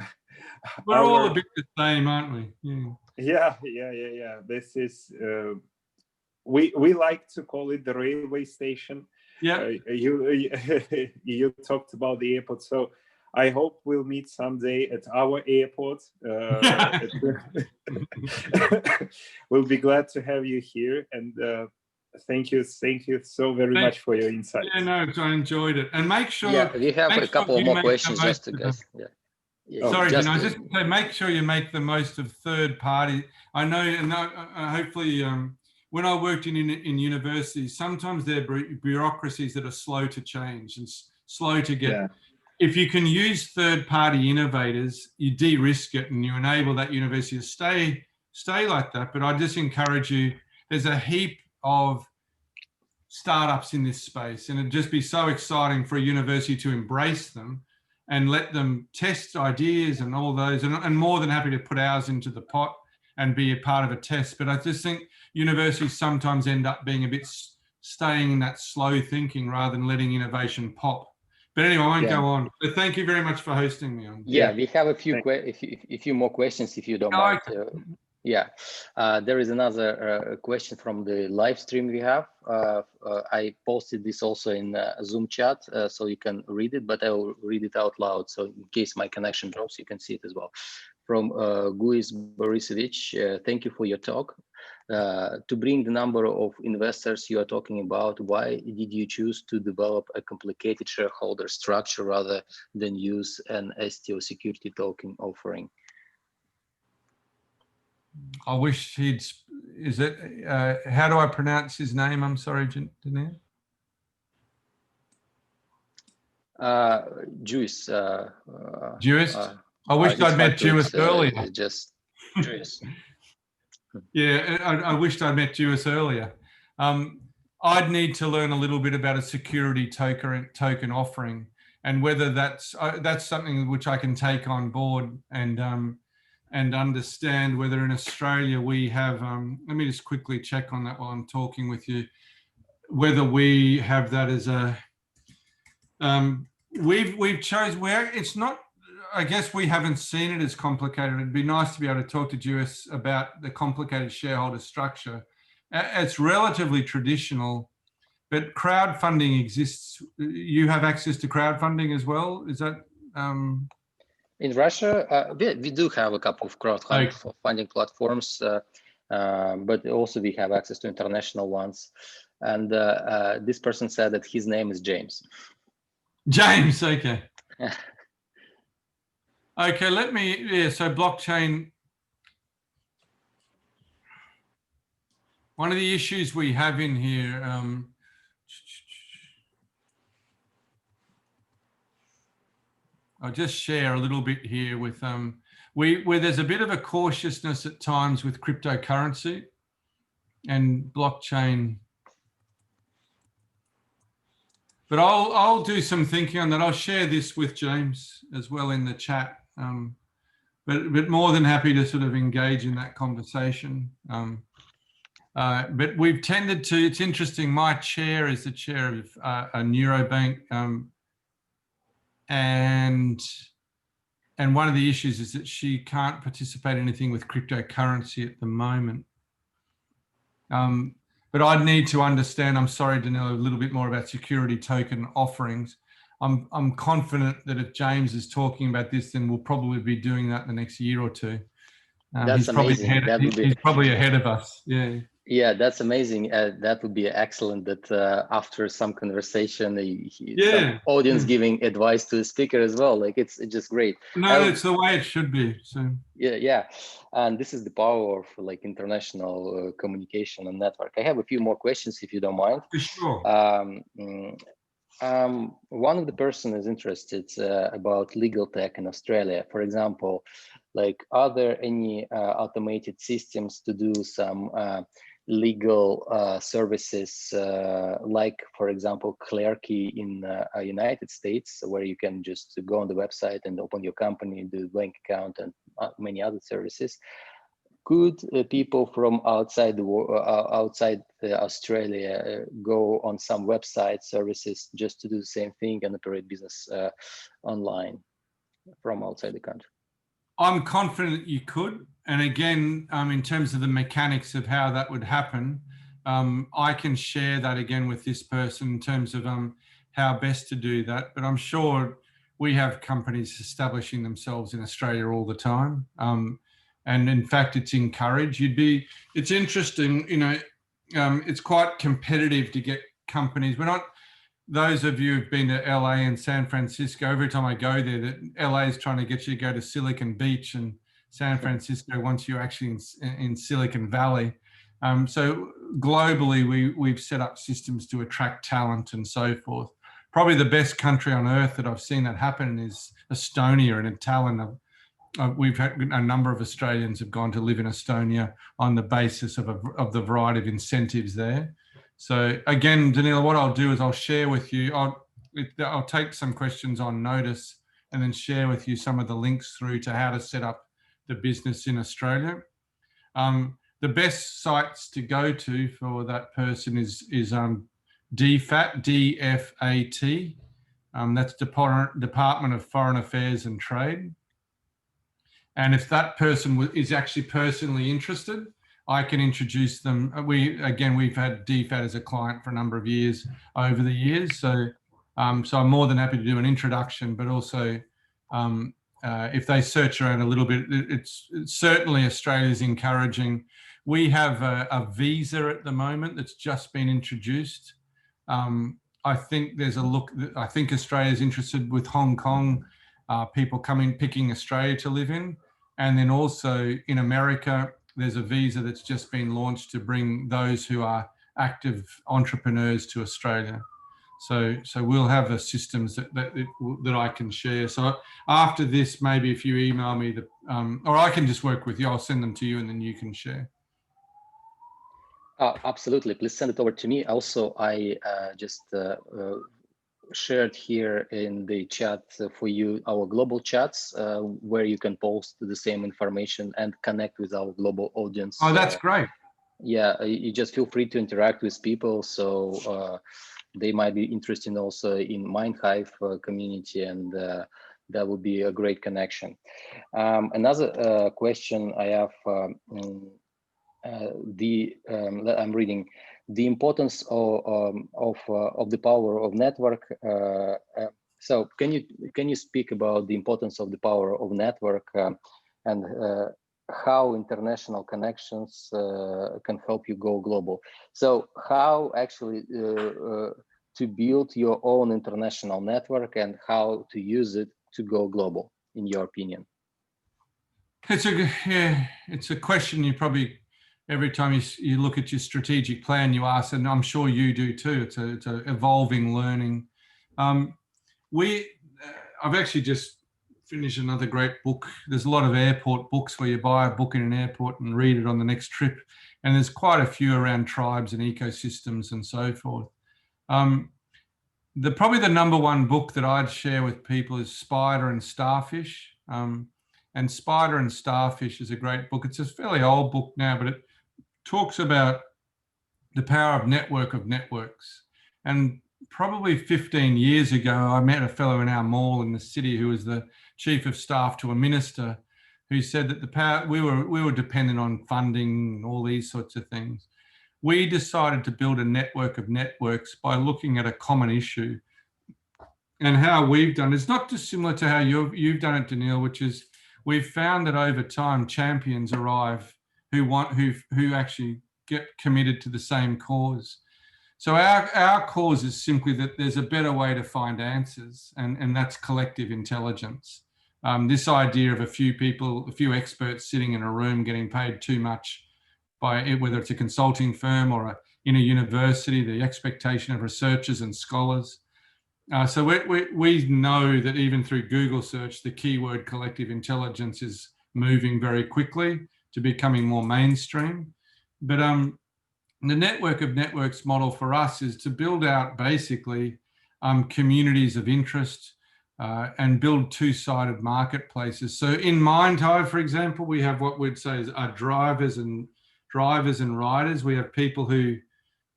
all a bit the same, aren't we? Yeah. This is we like to call it the railway station. Yeah. You talked about the airport, so I hope we'll meet someday at our airport. We'll be glad to have you here, and thank you so very much for your insights. Yeah, no, I enjoyed it. And make sure. Yeah, we have a couple more questions just to guess. Yeah. Sorry, just I just say make sure you make the most of third party. I know, and hopefully, when I worked in universities, sometimes there are bureaucracies that are slow to change and slow to get. Yeah. If you can use third-party innovators, you de-risk it and you enable that university to stay like that. But I just encourage you, there's a heap of startups in this space, and it'd just be so exciting for a university to embrace them and let them test ideas and all those, and more than happy to put ours into the pot and be a part of a test. But I just think universities sometimes end up being a bit staying in that slow thinking rather than letting innovation pop. But anyway, I won't go on. But thank you very much for hosting me on. Yeah, we have a few more questions if you don't mind. There is another question from the live stream we have. I posted this also in Zoom chat, so you can read it, but I will read it out loud. So in case my connection drops, you can see it as well. From Guis Borisovich, thank you for your talk. To bring the number of investors you are talking about, why did you choose to develop a complicated shareholder structure rather than use an STO security token offering? I wish he'd, how do I pronounce his name? I'm sorry, Daniel. Juice. Juice? I wish I'd met Juice earlier. Just Juice. Yeah, I wished I'd met Juice earlier. I'd need to learn a little bit about a security token offering, and whether that's something which I can take on board and understand whether in Australia we have. Let me just quickly check on that while I'm talking with you. Whether we have that as a we've chosen where it's not. I guess we haven't seen it as complicated. It'd be nice to be able to talk to Juice about the complicated shareholder structure. It's relatively traditional, but crowdfunding exists. You have access to crowdfunding as well? Is that? In Russia, we do have a couple of crowdfunding platforms, but also we have access to international ones. And this person said that his name is James. James, okay. Okay, so blockchain, one of the issues we have in here, I'll just share a little bit here with where there's a bit of a cautiousness at times with cryptocurrency and blockchain. But I'll do some thinking on that. I'll share this with James as well in the chat. But more than happy to sort of engage in that conversation. But we've tended to, it's interesting, my chair is the chair of a neurobank, and one of the issues is that she can't participate in anything with cryptocurrency at the moment. But I'd need to understand, I'm sorry, Danilo, a little bit more about security token offerings. I'm confident that if James is talking about this, then we'll probably be doing that in the next year or two. That's amazing. He's probably ahead of us. Yeah. Yeah, that's amazing. That would be excellent. That after some conversation, some audience giving advice to the speaker as well. Like it's just great. No, it's the way it should be. So yeah, and this is the power of like international communication and network. I have a few more questions if you don't mind. For sure. One of the person is interested about legal tech in Australia. For example, like are there any automated systems to do some legal services, like for example, Clerky in United States, where you can just go on the website and open your company, do bank account and many other services. Could people from outside Australia go on some website services just to do the same thing and operate business online from outside the country? I'm confident you could. And again, in terms of the mechanics of how that would happen, I can share that again with this person in terms of how best to do that. But I'm sure we have companies establishing themselves in Australia all the time. And in fact, it's encouraged. It's interesting, you know, it's quite competitive to get companies. We're not, those of you who've been to LA and San Francisco, every time I go there, that LA is trying to get you to go to Silicon Beach, and San Francisco wants you actually in Silicon Valley. So globally, we've set up systems to attract talent and so forth. Probably the best country on earth that I've seen that happen is Estonia, and in Tallinn. We've had a number of Australians have gone to live in Estonia on the basis of the variety of incentives there. So again, Danilo, what I'll do is I'll share with you, I'll take some questions on notice and then share with you some of the links through to how to set up the business in Australia. The best sites to go to for that person is DFAT, D-F-A-T. That's Department of Foreign Affairs and Trade. And if that person is actually personally interested, I can introduce them. We've had DFAT as a client for a number of years over the years. So I'm more than happy to do an introduction, but also if they search around a little bit, it's certainly Australia's encouraging. We have a visa at the moment that's just been introduced. I think there's a look, I think Australia's interested with Hong Kong, people picking Australia to live in. And then also in America, there's a visa that's just been launched to bring those who are active entrepreneurs to Australia. So we'll have the systems that I can share. So after this, maybe if you email me, or I can just work with you, I'll send them to you and then you can share. Absolutely, please send it over to me. Also, I just shared here in the chat for you our global chats where you can post the same information and connect with our global audience. Oh, that's great. Yeah, you just feel free to interact with people, so they might be interested also in MindHive community, and that would be a great connection. Another question I have, I'm reading, the importance of the power of network. So can you speak about the importance of the power of network and how international connections can help you go global? So how actually to build your own international network and how to use it to go global? in your opinion? It's a question you probably, every time you look at your strategic plan, you ask, and I'm sure you do too. It's a evolving learning. I've actually just finished another great book. There's a lot of airport books where you buy a book in an airport and read it on the next trip. And there's quite a few around tribes and ecosystems and so forth. Probably the number one book that I'd share with people is Spider and Starfish. And Spider and Starfish is a great book. It's a fairly old book now, but it talks about the power of networks. And probably 15 years ago, I met a fellow in our mall in the city who was the chief of staff to a minister, who said that the power, we were dependent on funding and all these sorts of things. We decided to build a network of networks by looking at a common issue. And how we've done, it's not dissimilar to how you've done it, Daniil, which is we've found that over time champions arrive who actually get committed to the same cause. So our cause is simply that there's a better way to find answers, and that's collective intelligence. This idea of a few people, a few experts sitting in a room getting paid too much by whether it's a consulting firm or in a university, the expectation of researchers and scholars. So we know that even through Google search, the keyword collective intelligence is moving very quickly to becoming more mainstream. But the network of networks model for us is to build out basically communities of interest and build two-sided marketplaces. So in Mindhive, for example, we have what we'd say is our drivers and riders. We have people who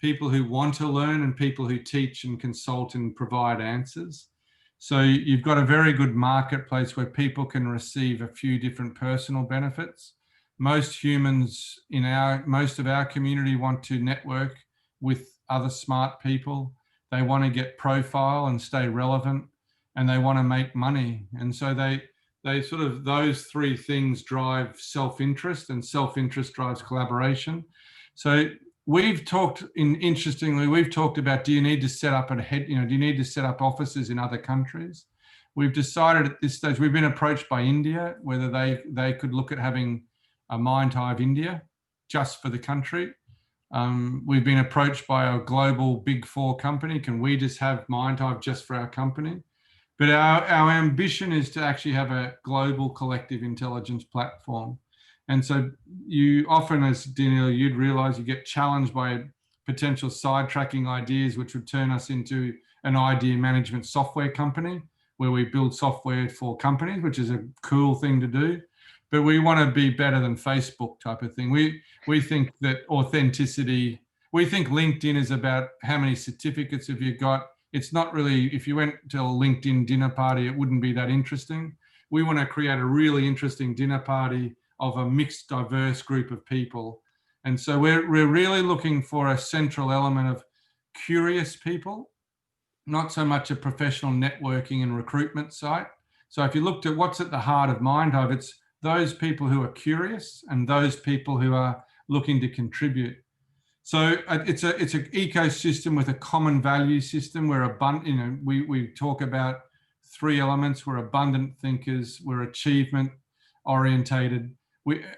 want to learn and people who teach and consult and provide answers. So you've got a very good marketplace where people can receive a few different personal benefits. Most humans in most of our community want to network with other smart people. They want to get profile and stay relevant, and they want to make money. And so they sort of, those three things drive self-interest, and self-interest drives collaboration. So interestingly, we've talked about, do you need to set up do you need to set up offices in other countries? We've decided at this stage, we've been approached by India, whether they could look at having a Mindhive India just for the country. We've been approached by a global Big 4 company. Can we just have Mindhive just for our company? But our ambition is to actually have a global collective intelligence platform. And so you often, as Daniil, you'd realize you get challenged by potential sidetracking ideas, which would turn us into an idea management software company where we build software for companies, which is a cool thing to do. But we want to be better than Facebook type of thing. We think that authenticity, we think LinkedIn is about how many certificates have you got. It's not really, if you went to a LinkedIn dinner party, it wouldn't be that interesting. We want to create a really interesting dinner party of a mixed, diverse group of people. And so we're really looking for a central element of curious people, not so much a professional networking and recruitment site. So if you looked at what's at the heart of Mindhive, it's those people who are curious and those people who are looking to contribute. So it's an ecosystem with a common value system where we talk about three elements. We're abundant thinkers, we're achievement orientated.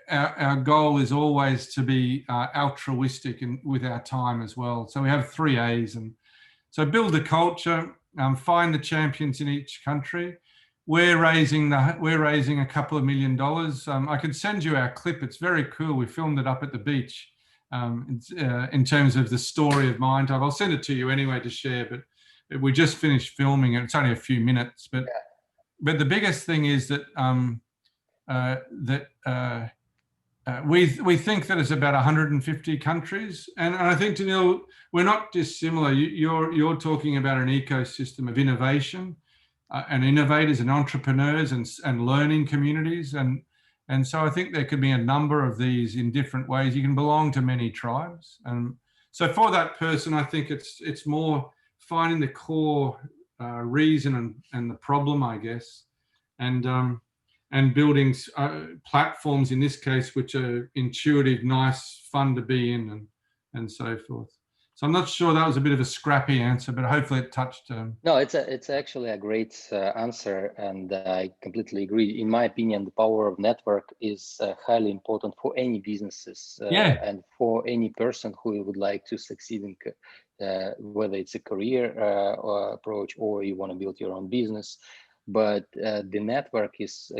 Our goal is always to be altruistic with our time as well. So we have 3 A's, and so build the culture, find the champions in each country. We're raising a couple of $1 million. I could send you our clip. It's very cool. We filmed it up at the beach in terms of the story of Mindhive. I'll send it to you anyway to share, but we just finished filming it. It's only a few minutes, but the biggest thing is that we think that it's about 150 countries, and I think, Daniil, we're not dissimilar. You're talking about an ecosystem of innovation and innovators and entrepreneurs and learning communities, and so I think there could be a number of these in different ways. You can belong to many tribes, and so for that person, I think it's more finding the core reason and the problem, I guess, and building platforms in this case which are intuitive, nice, fun to be in, and so forth. So I'm not sure that was a bit of a scrappy answer, but hopefully it touched. No, it's actually a great answer, and I completely agree. In my opinion, the power of network is highly important for any businesses and for any person who would like to succeed in whether it's a career or approach or you want to build your own business. But the network is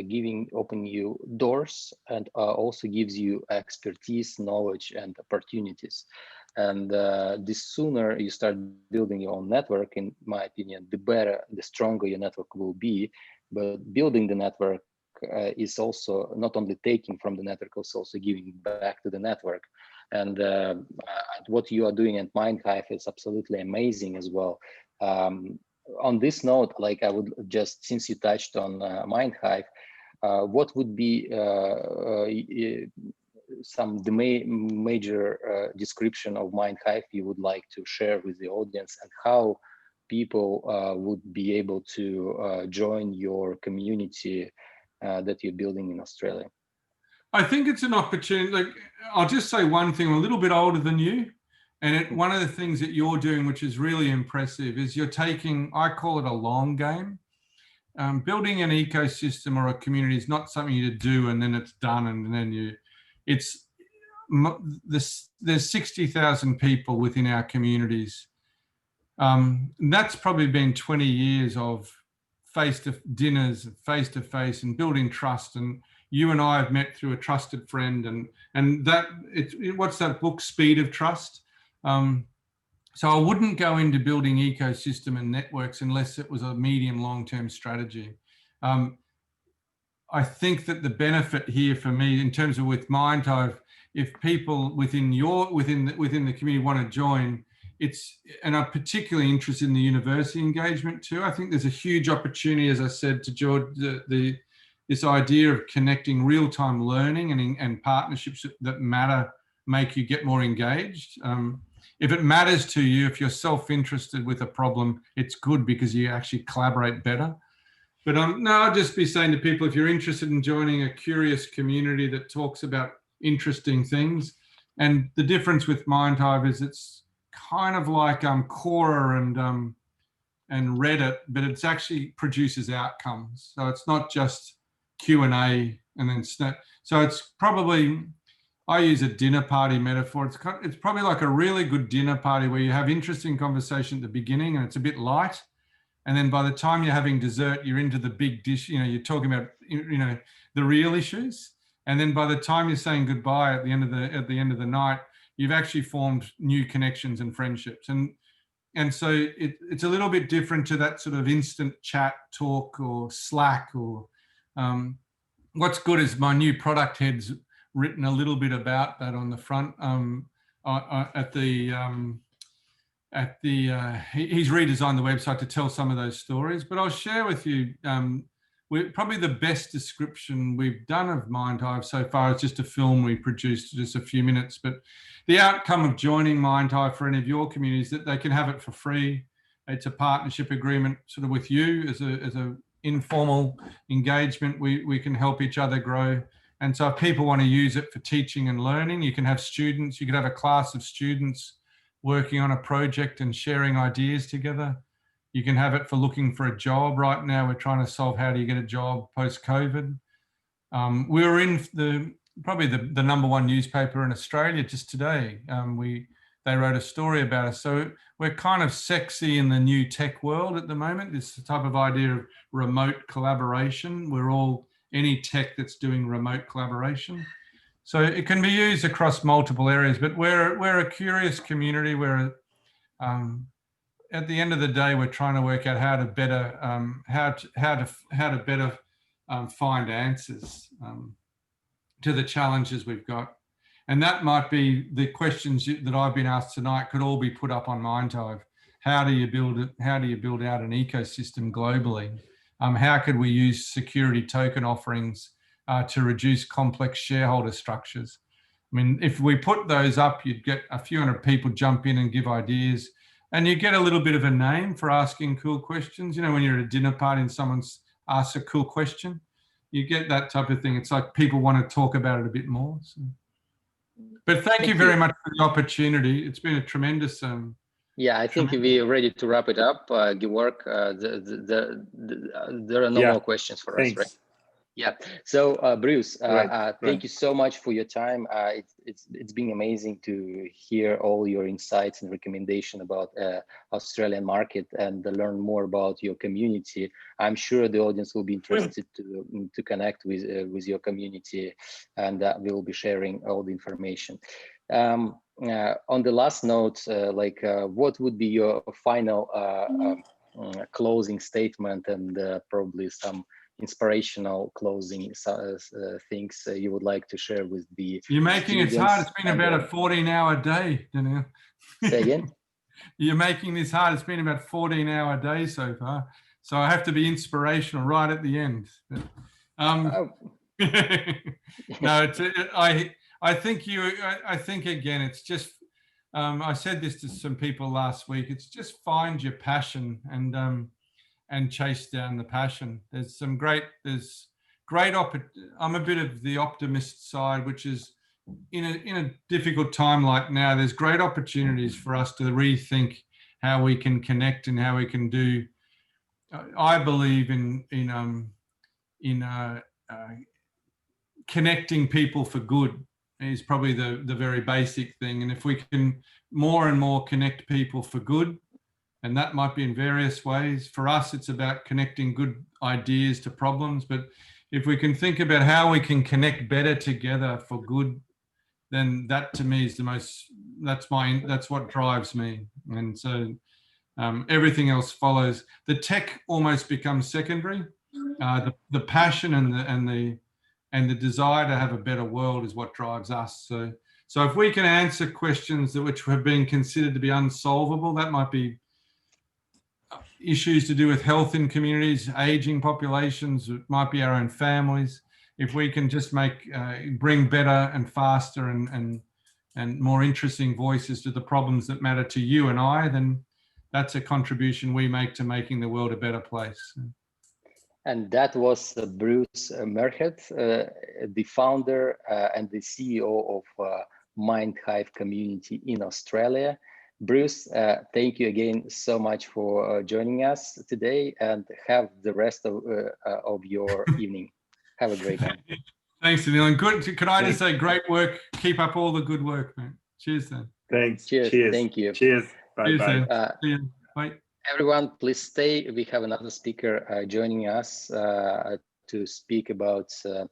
open you doors and also gives you expertise, knowledge, and opportunities. And the sooner you start building your own network, in my opinion, the better, the stronger your network will be. But building the network is also not only taking from the network, it's also giving back to the network. And what you are doing at MindHive is absolutely amazing as well. On this note, like I would just, since you touched on MindHive, what would be the major description of MindHive you would like to share with the audience, and how people would be able to join your community that you're building in Australia? I think it's an opportunity. Like, I'll just say one thing. I'm a little bit older than you, and one of the things that you're doing, which is really impressive, is you're taking, I call it a long game. Building an ecosystem or a community is not something you do and then it's done and then there's 60,000 people within our communities. That's probably been 20 years of dinners, face-to-face, and building trust. And you and I have met through a trusted friend, and that what's that book, Speed of Trust? So I wouldn't go into building ecosystem and networks unless it was a medium long-term strategy. I think that the benefit here for me, in terms of with MindHive, if people within the community want to join, and I'm particularly interested in the university engagement too. I think there's a huge opportunity, as I said to George, this idea of connecting real-time learning and partnerships that matter make you get more engaged. If it matters to you, if you're self-interested with a problem, it's good because you actually collaborate better. But no, I'll just be saying to people, if you're interested in joining a curious community that talks about interesting things, and the difference with MindHive is it's kind of like Quora and Reddit, but it's actually produces outcomes. So it's not just Q&A and then snap. So it's probably, I use a dinner party metaphor. It's probably like a really good dinner party where you have interesting conversation at the beginning and it's a bit light. And then by the time you're having dessert, you're into the big dish, you're talking about, the real issues. And then by the time you're saying goodbye at the end of the night, you've actually formed new connections and friendships. And so it's a little bit different to that sort of instant chat talk or Slack or what's good is my new product head's written a little bit about that on the front he's redesigned the website to tell some of those stories, but I'll share with you probably the best description we've done of MindHive so far is just a film we produced, just a few minutes. But the outcome of joining MindHive for any of your communities, that they can have it for free. It's a partnership agreement sort of with you as a informal engagement. We can help each other grow. And so if people want to use it for teaching and learning, you can have students, you could have a class of students working on a project and sharing ideas together. You can have it for looking for a job. Right now, we're trying to solve how do you get a job post-COVID. We were in probably the #1 newspaper in Australia just today. They wrote a story about us. So we're kind of sexy in the new tech world at the moment. This type of idea of remote collaboration. We're all any tech that's doing remote collaboration. So it can be used across multiple areas, but we're a curious community. We're at the end of the day, we're trying to work out how to better find answers to the challenges we've got, and that might be the questions that I've been asked tonight. Could all be put up on MindHive. How do you build it? How do you build out an ecosystem globally? How could we use security token offerings to reduce complex shareholder structures? I mean, if we put those up, you'd get a few hundred people jump in and give ideas. And you get a little bit of a name for asking cool questions. When you're at a dinner party and someone's asks a cool question, you get that type of thing. It's like people want to talk about it a bit more. So. But thank you very much for the opportunity. It's been a tremendous. Yeah, I think we're ready to wrap it up. Georg, there are no more questions for us, right? Yeah. So Bruce, thank you so much for your time. It's been amazing to hear all your insights and recommendation about Australian market and learn more about your community. I'm sure the audience will be interested to connect with your community, and we will be sharing all the information. On the last note, what would be your final closing statement and probably some inspirational closing things you would like to share with the You're making it hard. It's been about a 14-hour day, Daniel. Say again? You're making this hard. It's been about 14-hour day so far. So I have to be inspirational right at the end. No, I think again, it's just, I said this to some people last week, it's just find your passion and chase down the passion. There's great I'm a bit of the optimist side, which is in a difficult time like now, there's great opportunities for us to rethink how we can connect and how we can do. I believe in connecting people for good is probably the very basic thing. And if we can more and more connect people for good, and that might be in various ways. For us, it's about connecting good ideas to problems. But if we can think about how we can connect better together for good, then that to me is that's what drives me. And so everything else follows. The tech almost becomes secondary. The passion and the desire to have a better world is what drives us. So if we can answer questions which have been considered to be unsolvable, that might be issues to do with health in communities, aging populations, it might be our own families. If we can just bring better and faster and more interesting voices to the problems that matter to you and I, then that's a contribution we make to making the world a better place. And that was Bruce Merhet, the founder and the CEO of Mind Hive community in Australia. Bruce, thank you again so much for joining us today, and have the rest of your evening. Have a great night. Thanks, Daniel. And good. Can I just say, great work. Keep up all the good work, man. Cheers, then. Thanks. Cheers. Thank you. Cheers. Bye. Cheers, bye. Bye. Everyone, please stay. We have another speaker joining us to speak about to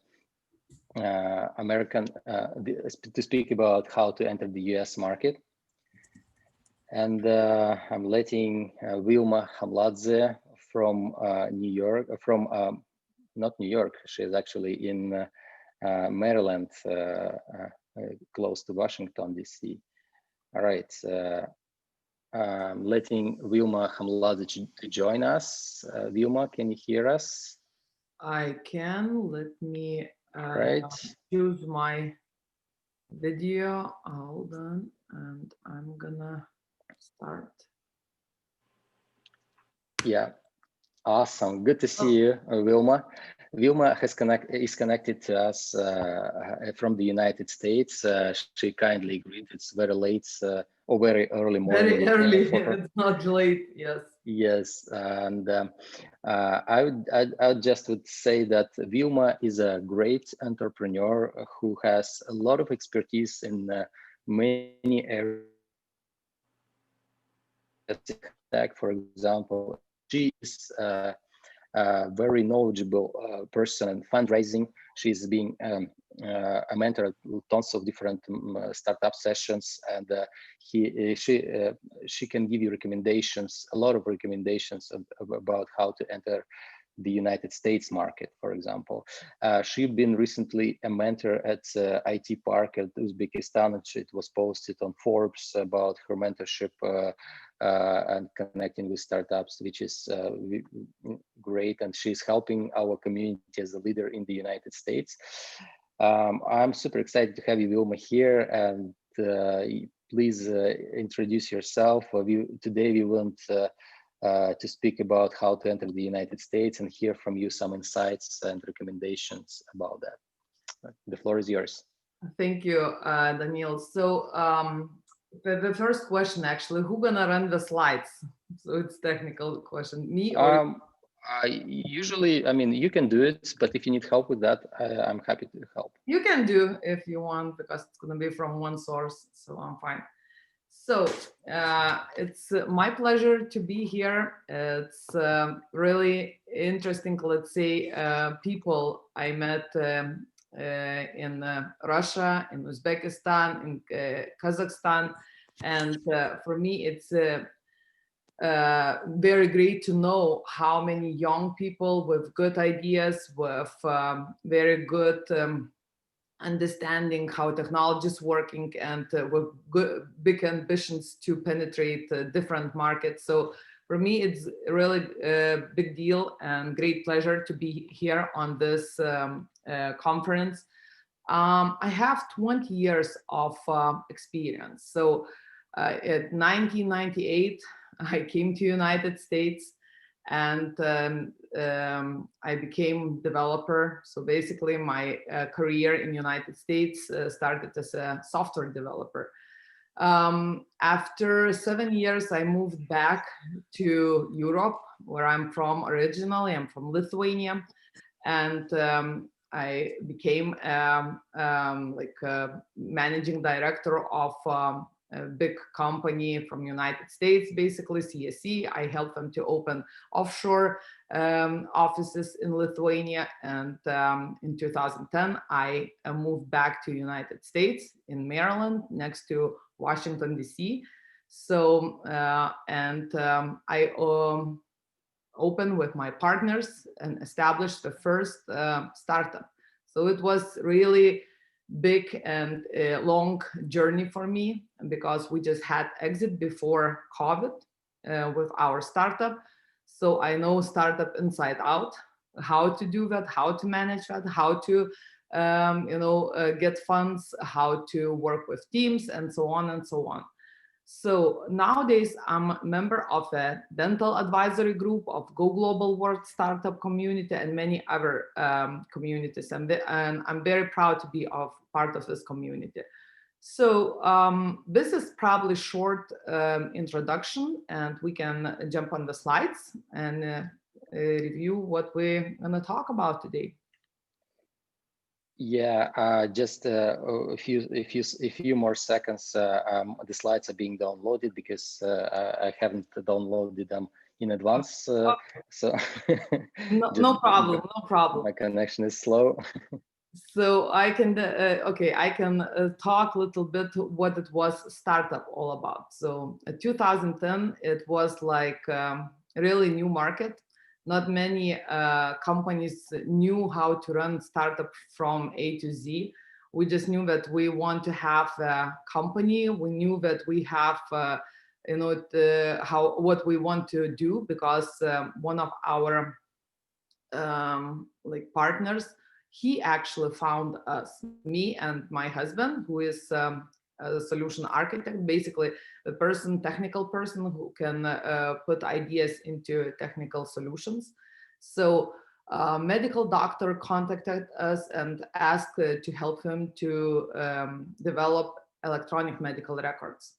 speak about how to enter the US market. And I'm letting Wilma Hamladze from New York, not New York, she's actually in Maryland, close to Washington, DC. All right, letting Wilma Hamladze to join us. Wilma, can you hear us? I can. Let me choose my video. Hold on, and I'm gonna start. Yeah, awesome. Good to see you, Wilma. Wilma is connected to us from the United States. She kindly agreed. It's very late or very early morning. Very early. It's not late. Yes. Yes, and I just would say that Wilma is a great entrepreneur who has a lot of expertise in many areas. For example, she is a very knowledgeable person in fundraising. She's being a mentor at tons of different startup sessions, and she can give you recommendations, a lot of recommendations about how to enter the United States market, for example. She's been recently a mentor at IT Park at Uzbekistan, and it was posted on Forbes about her mentorship and connecting with startups, which is great. And she's helping our community as a leader in the United States. I'm super excited to have you, Wilma, here, and please introduce yourself. Today we want to speak about how to enter the United States and hear from you some insights and recommendations about that. The floor is yours. Thank you, Daniel. So the first question, actually, who gonna run the slides? So it's technical question, me or? Usually, I mean, you can do it, but if you need help with that, I'm happy to help. You can do if you want, because it's gonna be from one source, so I'm fine. So it's my pleasure to be here. It's really interesting, let's say, people I met in Russia, in Uzbekistan, in Kazakhstan. And for me, it's very great to know how many young people with good ideas, with very good understanding how technology is working, and with good, big ambitions to penetrate different markets. So for me, it's really a big deal and great pleasure to be here on this conference. I have 20 years of experience. So in 1998, I came to United States, and I became developer. So basically my career in United States started as a software developer. After 7 years, I moved back to Europe, where I'm from originally. I'm from Lithuania. And I became like a managing director of a big company from United States, basically CSE. I helped them to open offshore offices in Lithuania. And in 2010, I moved back to United States in Maryland, next to Washington, DC. So, I opened with my partners and established the first startup. So it was really big and a long journey for me, because we just had exit before COVID with our startup. So I know startup inside out, how to do that, how to manage that, how to get funds, how to work with teams, and so on and so on. So nowadays, I'm a member of a dental advisory group of Go Global World Startup Community and many other communities. And I'm very proud to be part of this community. So this is probably short introduction, and we can jump on the slides and review what we're going to talk about today. Yeah, just a few more seconds. The slides are being downloaded because I haven't downloaded them in advance. So no problem, no problem. My connection is slow. So I can I can talk a little bit what it was startup all about. So 2010, it was like a really new market. Not many companies knew how to run startup from A to Z. We just knew that we want to have a company. We knew that we have what we want to do, because one of our like partners, he actually found us, me and my husband, who is a solution architect, basically the technical person who can put ideas into technical solutions. So medical doctor contacted us and asked to help him to develop electronic medical records.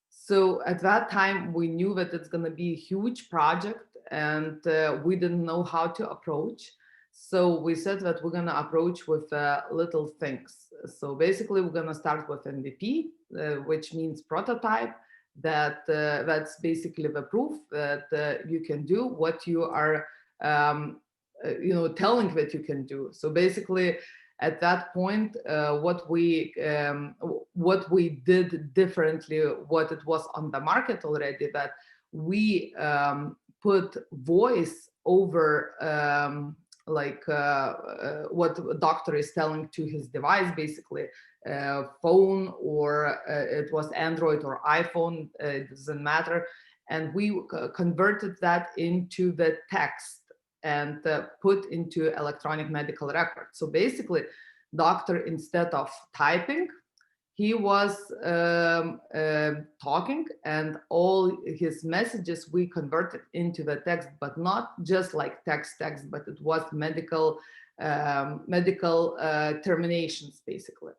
So at that time, we knew that it's going to be a huge project, and we didn't know how to approach. So we said that we're going to approach with little things. So basically, we're going to start with MVP, which means prototype. That's basically the proof that you can do what you are, telling that you can do. So basically, at that point, what we did differently, what it was on the market already, that we put voice over what the doctor is telling to his device, basically phone, or it was Android or iPhone, it doesn't matter. And we converted that into the text and put into electronic medical record. So basically, doctor, instead of typing, he was talking, and all his messages we converted into the text, but not just like text, but it was medical terminations, basically.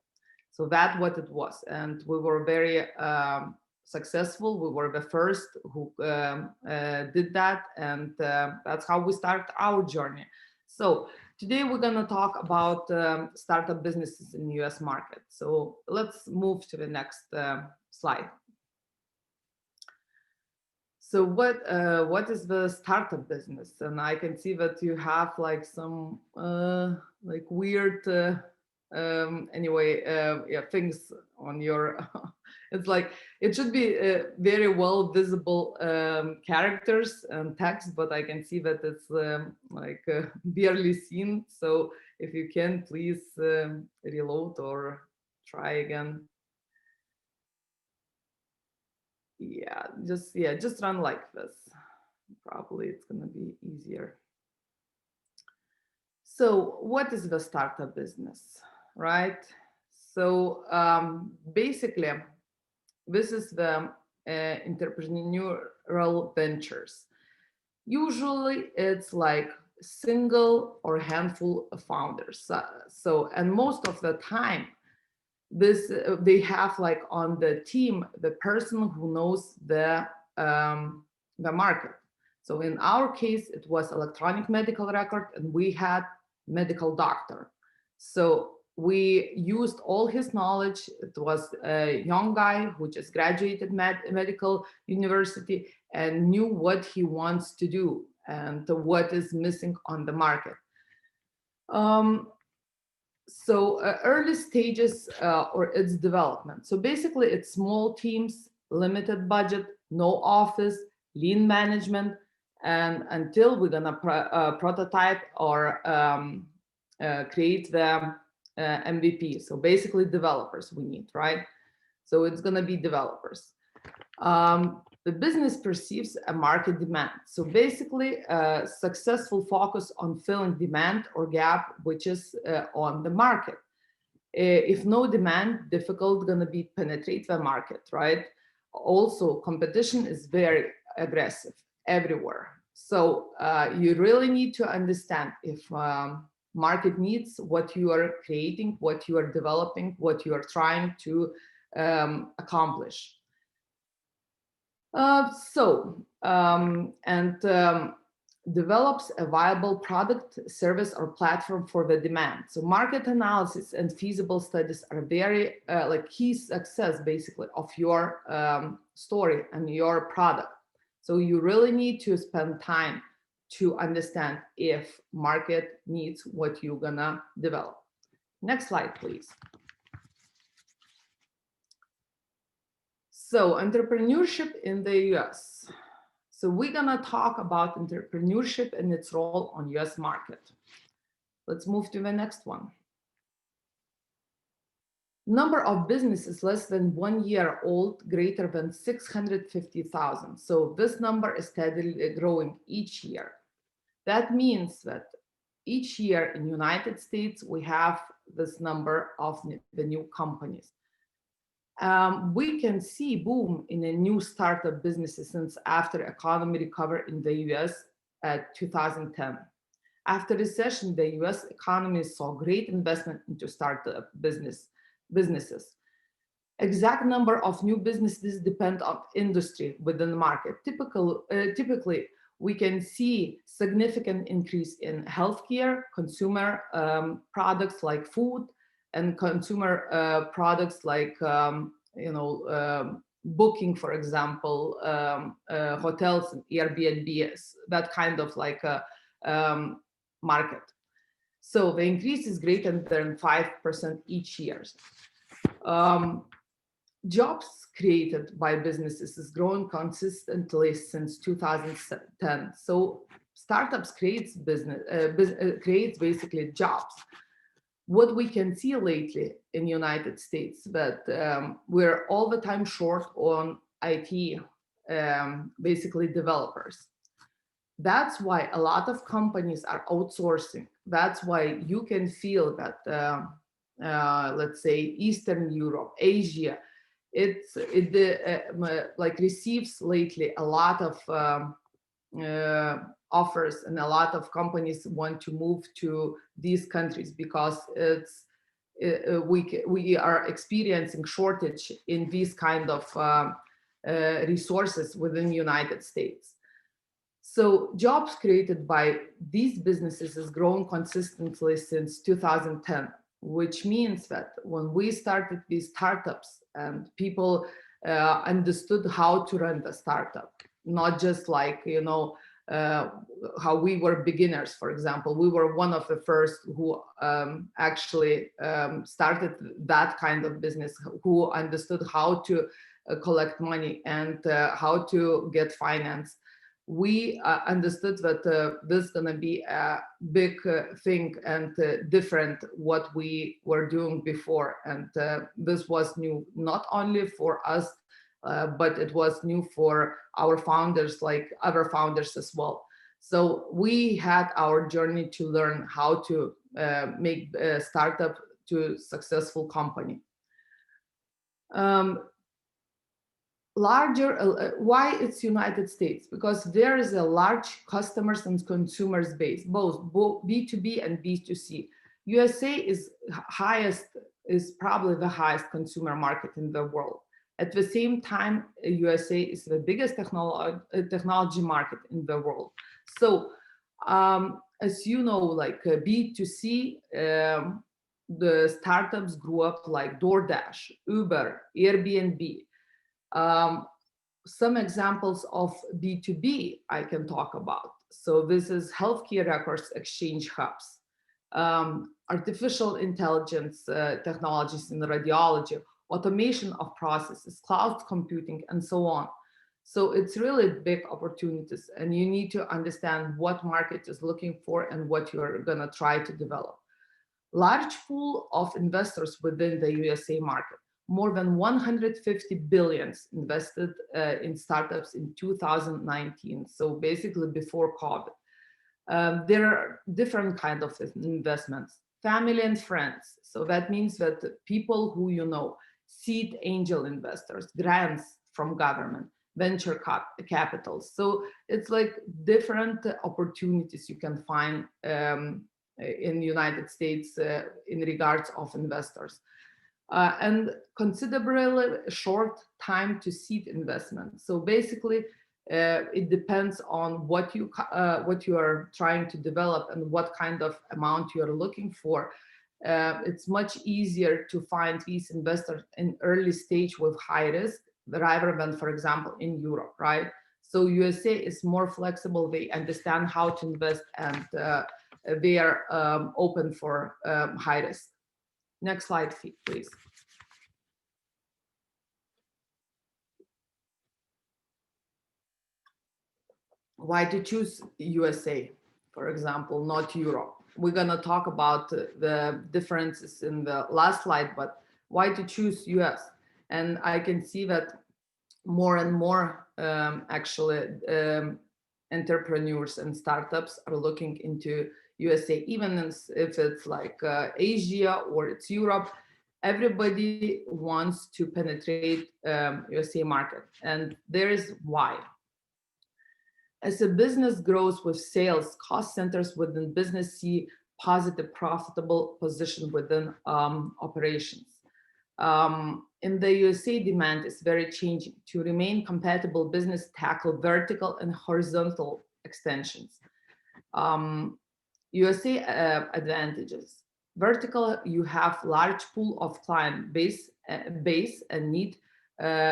So that's what it was. And we were very successful. We were the first who did that. And that's how we start our journey. So today we're going to talk about startup businesses in the US market. So let's move to the next slide. So what is the startup business? And I can see that you have like some like weird yeah, things on your it's like it should be very well visible characters and text, but I can see that it's like barely seen. So if you can, please reload or try again. Yeah, just run like this. Probably it's gonna be easier. So what is the startup business, right? So basically, this is the entrepreneurial ventures. Usually it's like single or handful of founders. So, and most of the time, this they have like on the team the person who knows the market. So in our case, it was electronic medical record, and we had medical doctor. So we used all his knowledge. It was a young guy who just graduated medical university and knew what he wants to do and what is missing on the market. So early stages or its development. So basically it's small teams, limited budget, no office, lean management, and until we're gonna prototype or create the MVP. So basically developers we need, right? So it's gonna be developers. The business perceives a market demand. So basically a successful focus on filling demand or gap, which is on the market. If no demand, difficult gonna be penetrate the market, right? Also, competition is very aggressive everywhere. So you really need to understand if market needs what you are creating, what you are developing, what you are trying to accomplish. Develops a viable product, service, or platform for the demand. So market analysis and feasible studies are very like key success basically of your story and your product. So you really need to spend time to understand if market needs what you're gonna develop. Next slide, please. So entrepreneurship in the US. So we're gonna talk about entrepreneurship and its role on US market. Let's move to the next one. Number of businesses less than 1 year old greater than 650,000. So this number is steadily growing each year. That means that each year in the United States, we have this number of the new companies. We can see boom in a new startup businesses since after economy recovered in the US at 2010. After recession, the US economy saw great investment into startup businesses. Exact number of new businesses depend on industry within the market. Typically, we can see significant increase in healthcare, consumer products like food, and consumer products like booking, for example, hotels and Airbnbs, that kind of like a market. So the increase is greater than 5% each year. Jobs created by businesses is growing consistently since 2010. So startups creates creates basically jobs. What we can see lately in the United States that we're all the time short on IT, basically developers. That's why a lot of companies are outsourcing. That's why you can feel that, let's say, Eastern Europe, Asia, like receives lately a lot of offers, and a lot of companies want to move to these countries because we are experiencing shortage in these kind of resources within the United States. So jobs created by these businesses has grown consistently since 2010, which means that when we started these startups and people understood how to run the startup, not just like, you know, how we were beginners, for example. We were one of the first who actually started that kind of business, who understood how to collect money and how to get finance. We understood that this is going to be a big thing and different what we were doing before. And this was new, not only for us, but it was new for our founders, like other founders as well. So we had our journey to learn how to make a startup to successful company. Why it's United States? Because there is a large customers and consumers base, both B2B and B2C. USA is probably the highest consumer market in the world. At the same time, USA is the biggest technology market in the world. So as you know, like B2C, the startups grew up like DoorDash, Uber, Airbnb. Some examples of B2B I can talk about. So this is healthcare records exchange hubs, artificial intelligence technologies in radiology, automation of processes, cloud computing, and so on. So it's really big opportunities, and you need to understand what market is looking for and what you're gonna try to develop. Large pool of investors within the USA market. More than 150 billions invested in startups in 2019. So basically before COVID. There are different kinds of investments. Family and friends. So that means that people who you know, seed angel investors, grants from government, venture capitals. So it's like different opportunities you can find in the United States in regards of investors. And considerably short time to seed investment. So basically, it depends on what you are trying to develop and what kind of amount you are looking for. It's much easier to find these investors in early stage with high risk rather than, for example, in Europe, right? So USA is more flexible. They understand how to invest, and they are open for high risk. Next slide, please. Why to choose USA, for example, not Europe? We're gonna talk about the differences in the last slide, but why to choose US? And I can see that more and more entrepreneurs and startups are looking into USA, even if it's like Asia or it's Europe. Everybody wants to penetrate USA market, and there is why. As a business grows with sales, cost centers within business see positive, profitable position within operations. In the USA, demand is very changing. To remain compatible, business tackle vertical and horizontal extensions. USA advantages. Vertical, you have large pool of client base and need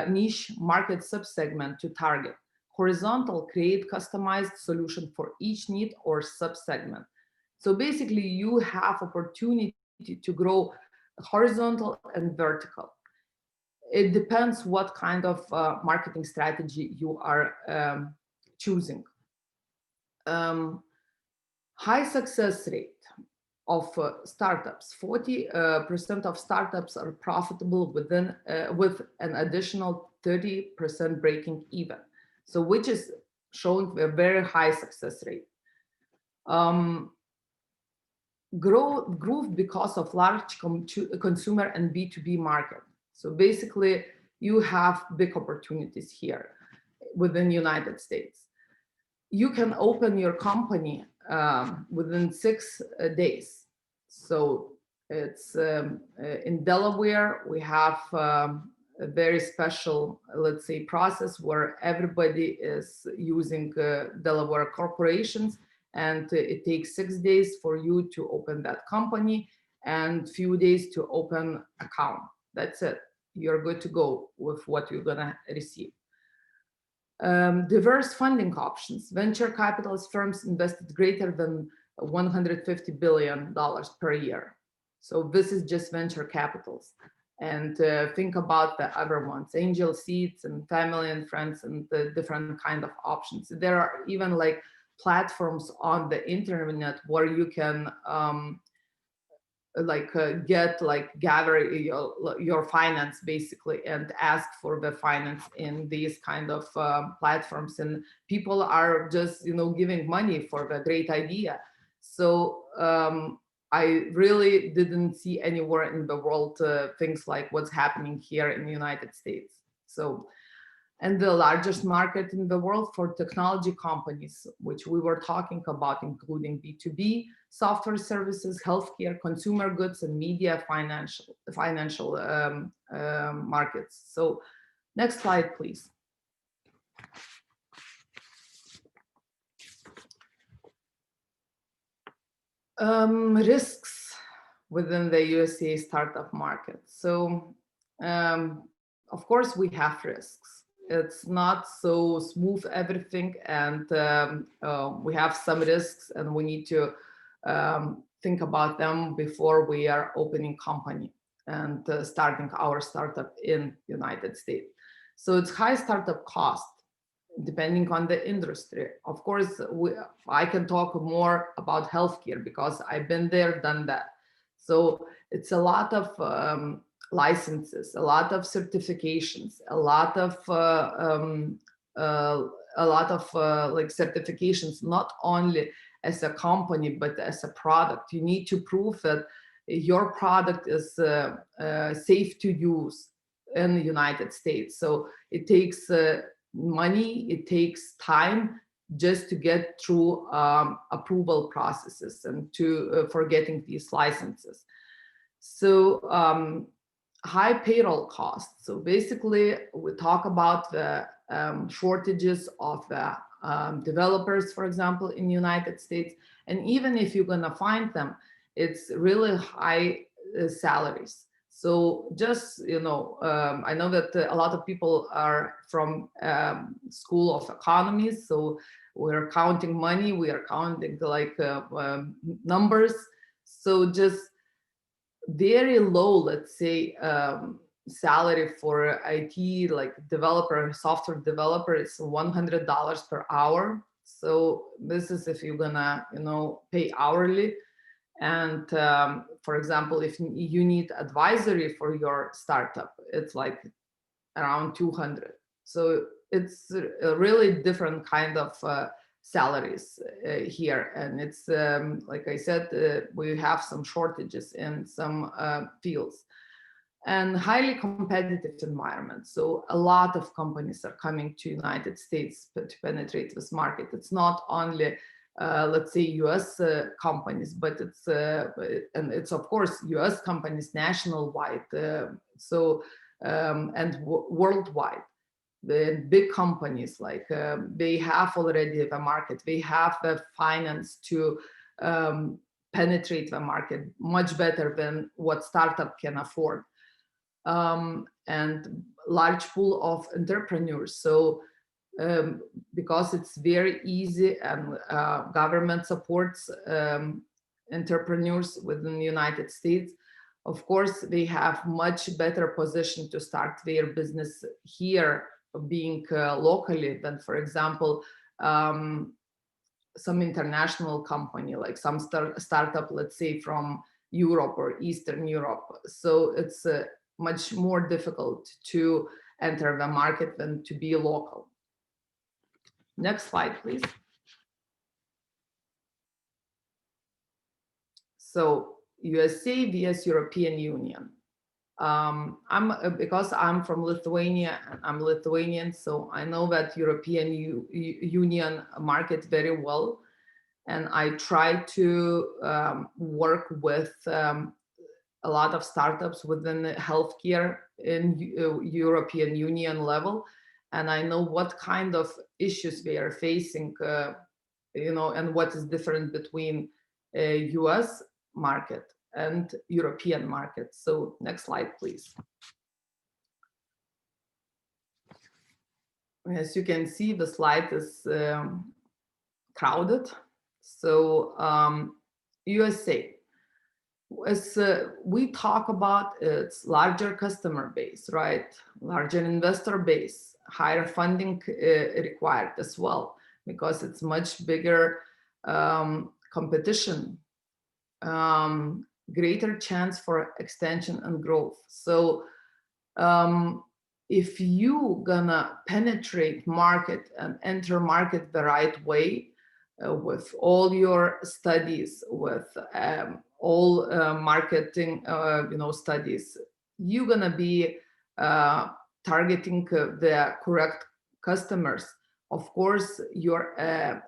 niche market subsegment to target. Horizontal, create customized solution for each need or subsegment. So basically, you have opportunity to grow horizontal and vertical. It depends what kind of marketing strategy you are choosing. High success rate of startups. 40% of startups are profitable within with an additional 30% breaking even. So which is showing a very high success rate. Growth because of large consumer and B2B market. So basically, you have big opportunities here within the United States. You can open your company within 6 days. So It's in Delaware. We have a very special, let's say, process where everybody is using Delaware corporations, and it takes 6 days for you to open that company and few days to open account. That's it. You're good to go with what you're gonna receive. Diverse funding options. Venture capitalist firms invested greater than $150 billion per year. So this is just venture capitals. And think about the other ones, angel seeds and family and friends and the different kind of options. There are even like platforms on the internet where you can gather your finance basically and ask for the finance in these kind of platforms, and people are just giving money for the great idea. So I really didn't see anywhere in the world things like what's happening here in the United States. So, and the largest market in the world for technology companies, which we were talking about, including B2B, software services, healthcare, consumer goods, and media, financial markets. So next slide, please. Risks within the USA startup market. So of course we have risks. It's not so smooth everything, and we have some risks, and we need to think about them before we are opening company and starting our startup in United States. So it's high startup cost depending on the industry. Of course, I can talk more about healthcare because I've been there, done that. So it's a lot of licenses, a lot of certifications, a lot of like certifications, not only as a company but as a product. You need to prove that your product is safe to use in the United States. So it takes money, it takes time just to get through approval processes and to for getting these licenses. So high payroll costs. So basically we talk about the shortages of the developers, for example, in the United States. And even if you're gonna find them, it's really high salaries. So just, I know that a lot of people are from School of Economics, so we're counting money, we are counting like numbers. So just very low, let's say, salary for IT, like developer, software developer, is $100 per hour. So this is if you're gonna, pay hourly. And for example, if you need advisory for your startup, it's like around 200. So it's a really different kind of salaries here. And it's, like I said, we have some shortages in some fields. And highly competitive environment. So a lot of companies are coming to United States to penetrate this market. It's not only let's say US companies, but it's and it's of course US companies national-wide, and worldwide. The big companies, like they have already the market, they have the finance to penetrate the market much better than what startup can afford, and large pool of entrepreneurs. So because it's very easy and government supports entrepreneurs within the United States, of course, they have much better position to start their business here, being locally, than, for example, some international company, like some startup, let's say from Europe or Eastern Europe. So it's much more difficult to enter the market than to be local. Next slide, please. So USA vs European Union. Because I'm from Lithuania, and I'm Lithuanian, so I know that European Union market very well. And I try to work with a lot of startups within the healthcare in European Union level, and I know what kind of issues they are facing, and what is different between a US market and European market. So next slide, please. As you can see, the slide is crowded. So USA, as we talk about, its larger customer base, right? Larger investor base, higher funding required as well, because it's much bigger competition, greater chance for extension and growth. So if you gonna penetrate market and enter market the right way, with all your studies, with all marketing studies, you're gonna be targeting the correct customers. Of course, your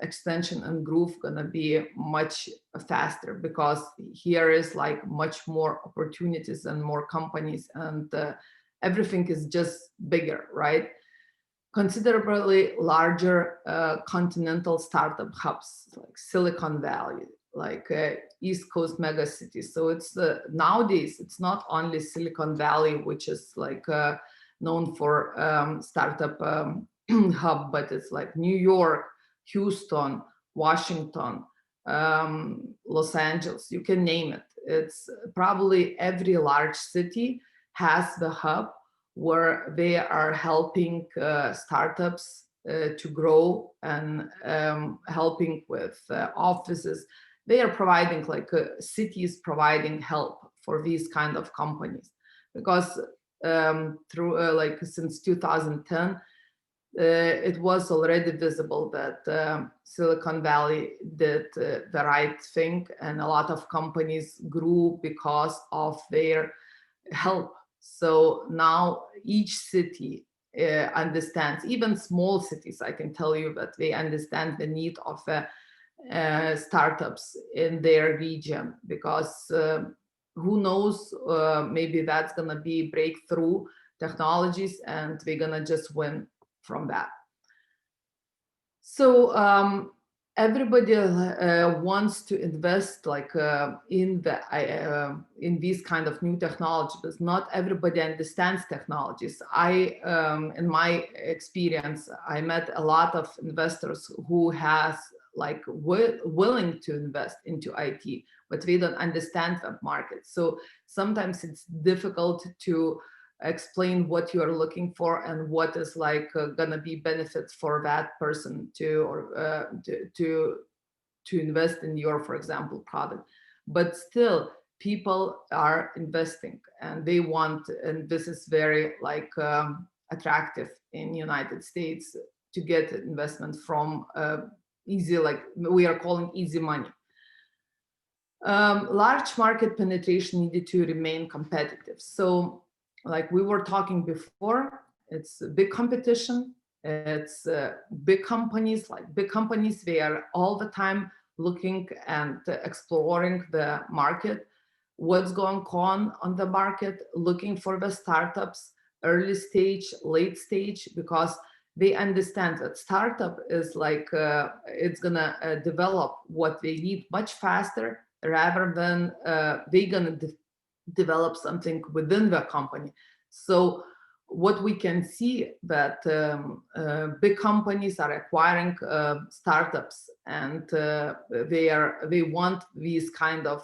extension and growth gonna be much faster, because here is like much more opportunities and more companies, and everything is just bigger, right? Considerably larger continental startup hubs like Silicon Valley, like East Coast megacities. So it's nowadays, it's not only Silicon Valley, which is like known for startup hub, but it's like New York, Houston, Washington, Los Angeles, you can name it. It's probably every large city has the hub where they are helping startups to grow, and helping with offices. They are providing, like cities providing help for these kind of companies, because through like since 2010, it was already visible that Silicon Valley did the right thing, and a lot of companies grew because of their help. So now each city understands, even small cities, I can tell you that they understand the need of startups in their region, because who knows, maybe that's gonna be breakthrough technologies, and we're gonna just win from that. So everybody wants to invest like in these kind of new technologies, but not everybody understands technologies. In my experience, I met a lot of investors who has like willing to invest into IT, but we don't understand that market. So sometimes it's difficult to explain what you are looking for and what is like gonna be benefits for that person to invest in your, for example, product. But still, people are investing, and they want, and this is very like attractive in United States, to get investment from easy, like we are calling easy money. Large market penetration needed to remain competitive. So like we were talking before, it's big competition, it's big companies, they are all the time looking and exploring the market, what's going on the market, looking for the startups, early stage, late stage, because they understand that startup is like, it's gonna develop what they need much faster, rather than they're gonna develop something within the company. So what we can see that big companies are acquiring startups, and they want these kind of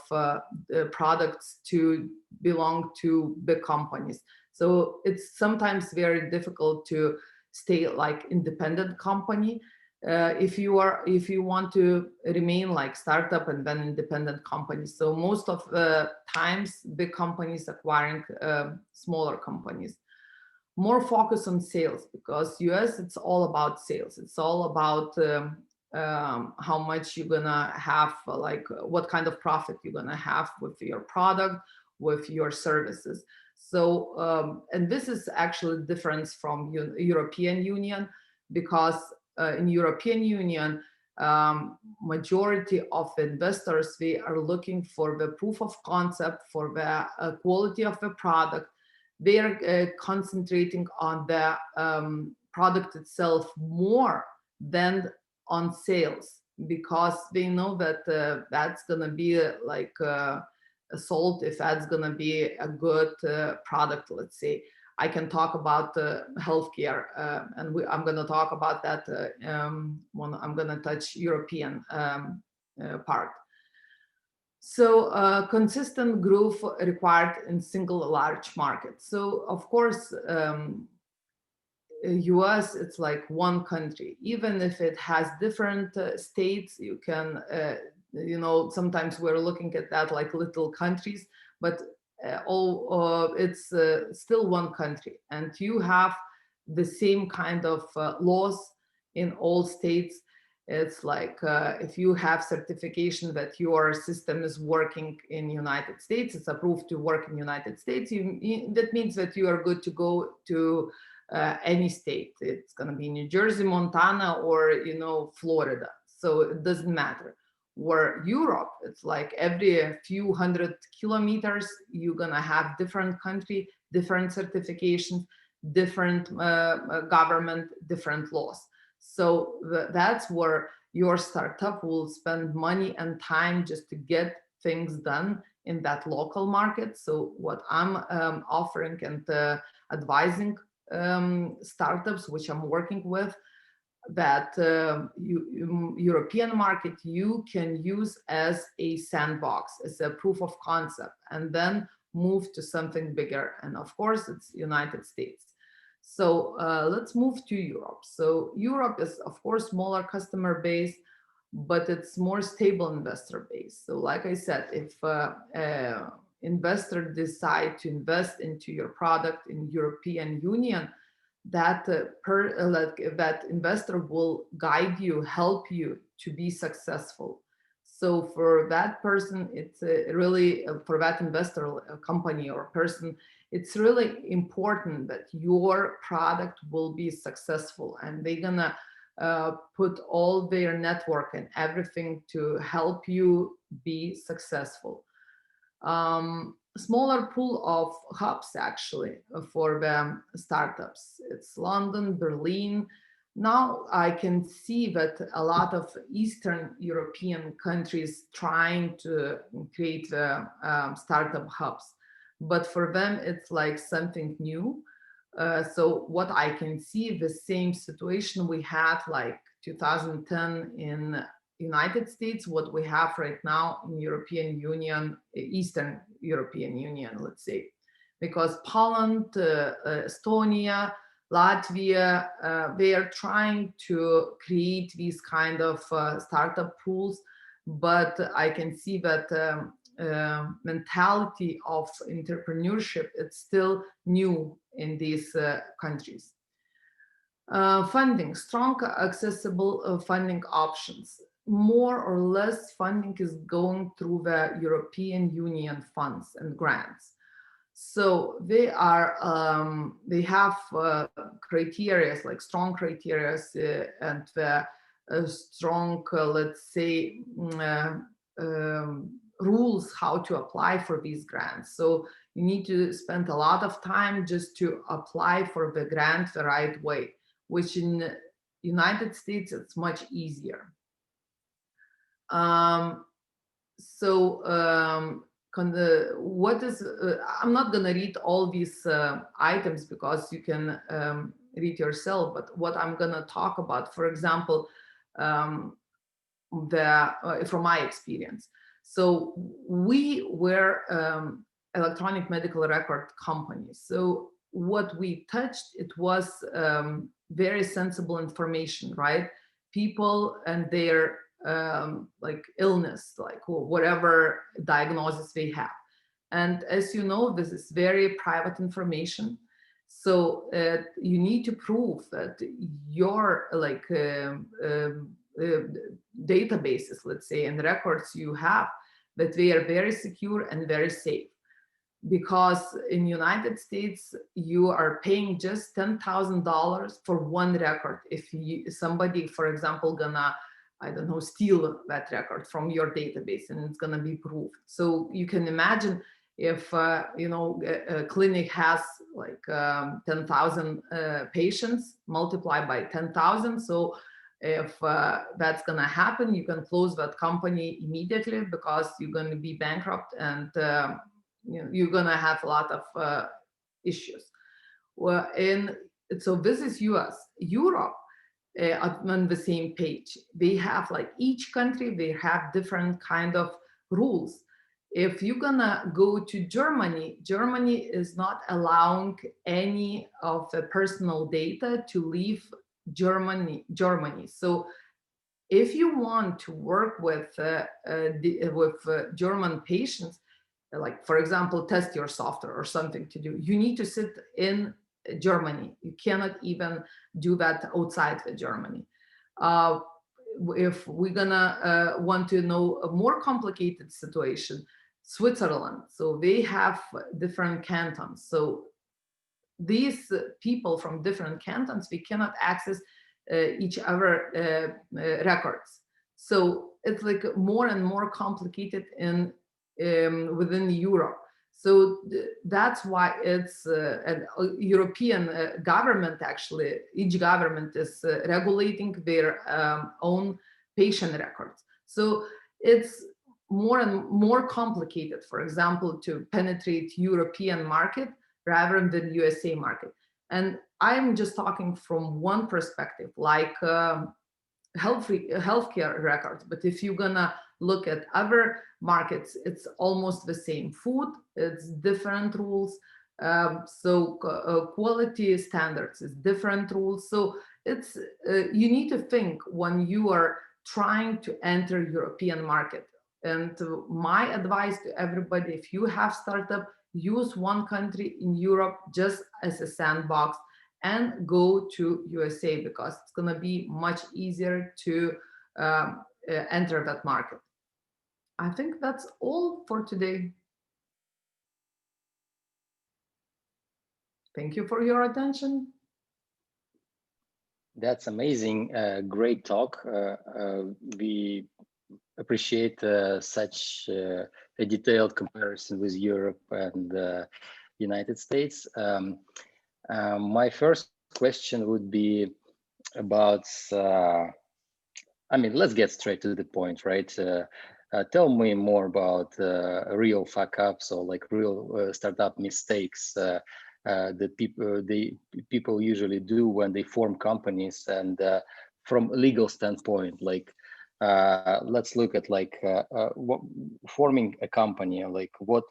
products to belong to big companies. So it's sometimes very difficult to stay like independent company if you want to remain like startup and then independent companies. So most of the times, big companies acquiring smaller companies. More focus on sales, because US, it's all about sales. It's all about how much you're gonna have, like what kind of profit you're gonna have with your product, with your services. So and this is actually difference from European Union, because in European Union, majority of investors, they are looking for the proof of concept, for the quality of the product. They are concentrating on the product itself more than on sales, because they know that that's gonna be like sold if that's gonna be a good product. Let's say I can talk about healthcare, and I'm gonna talk about that when I'm gonna touch European part. So consistent growth required in single large market. So of course, US, it's like one country. Even if it has different states, you can, you know, sometimes we're looking at that like little countries, but it's still one country. And you have the same kind of laws in all states. It's like if you have certification that your system is working in United States, it's approved to work in United States, that means that you are good to go to any state. It's going to be New Jersey, Montana, or, you know, Florida. So it doesn't matter. Where Europe, it's like every few hundred kilometers, you're going to have different country, different certifications, different government, different laws. So that's where your startup will spend money and time just to get things done in that local market. So what I'm offering and advising startups which I'm working with, that European market you can use as a sandbox, as a proof of concept, and then move to something bigger. And of course, it's United States. So let's move to Europe. So Europe is, of course, smaller customer base, but it's more stable investor base. So like I said, if investor decide to invest into your product in European Union, that that investor will guide you, help you to be successful. So for that person, it's really, for that investor, a company or person, it's really important that your product will be successful, and they're gonna put all their network and everything to help you be successful. Smaller pool of hubs actually for the startups. It's London, Berlin. Now I can see that a lot of Eastern European countries trying to create the startup hubs, but for them it's like something new. So what I can see, the same situation we had like 2010 in United States, what we have right now in European Union, Eastern European Union, let's say, because Poland, Estonia, Latvia, they are trying to create these kind of startup pools, but I can see that mentality of entrepreneurship, it's still new in these countries. Funding, strong accessible funding options. More or less funding is going through the European Union funds and grants. So they are, they have criteria, like strong criteria and strong, let's say, rules how to apply for these grants. So you need to spend a lot of time just to apply for the grant the right way, which in United States, it's much easier. What is, I'm not gonna read all these items because you can read yourself, but what I'm gonna talk about, for example, from my experience. So we were electronic medical record company. So what we touched, it was very sensible information, right? People and their like illness, like whatever diagnosis they have. And as you know, this is very private information. So you need to prove that your like databases, let's say, and records you have, that they are very secure and very safe. Because in United States, you are paying just $10,000 for one record. If somebody, for example, gonna I don't know, steal that record from your database, and it's going to be proved. So you can imagine if you know, a clinic has like 10,000 patients, multiplied by 10,000. So if that's going to happen, you can close that company immediately because you're going to be bankrupt, and you know, you're going to have a lot of issues. Well, and so this is US. Europe, on the same page. They have, like, each country, they have different kind of rules. If you're gonna go to Germany, Germany is not allowing any of the personal data to leave Germany. So if you want to work with German patients, like, for example, test your software or something to do, you need to sit in Germany. You cannot even do that outside of Germany. If we're gonna want to know a more complicated situation, Switzerland, so they have different cantons. So these people from different cantons, we cannot access each other records. So it's like more and more complicated in within Europe. So that's why it's an European government, actually, each government is regulating their own patient records. So it's more and more complicated, for example, to penetrate European market rather than USA market. And I'm just talking from one perspective, like healthcare records. But if you're gonna look at other markets, it's almost the same. Food, it's different rules. Quality standards is different rules. So it's you need to think when you are trying to enter European market. And my advice to everybody, if you have startup, use one country in Europe just as a sandbox and go to USA, because it's going to be much easier to enter that market. I think that's all for today. Thank you for your attention. That's amazing. Great talk. We appreciate such a detailed comparison with Europe and United States. My first question would be about, I mean, let's get straight to the point, right? Tell me more about real fuck ups or like real startup mistakes that people usually do when they form companies. And from a legal standpoint, like let's look at like forming a company, like what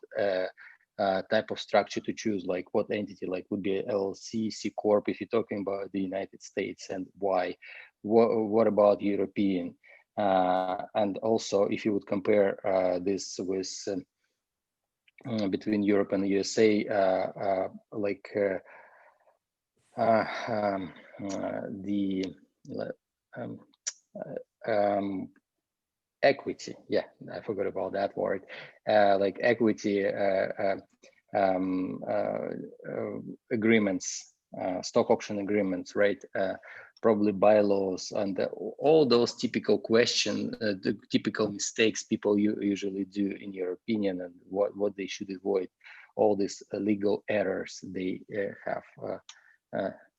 type of structure to choose, like what entity, like would be LLC, C Corp, if you're talking about the United States, and why. What about European? And also, if you would compare this with between Europe and the USA, equity. Yeah, I forgot about that word. Like equity agreements, stock option agreements, right? Probably bylaws and all those typical questions, the typical mistakes people usually do, in your opinion, and what they should avoid, all these legal errors they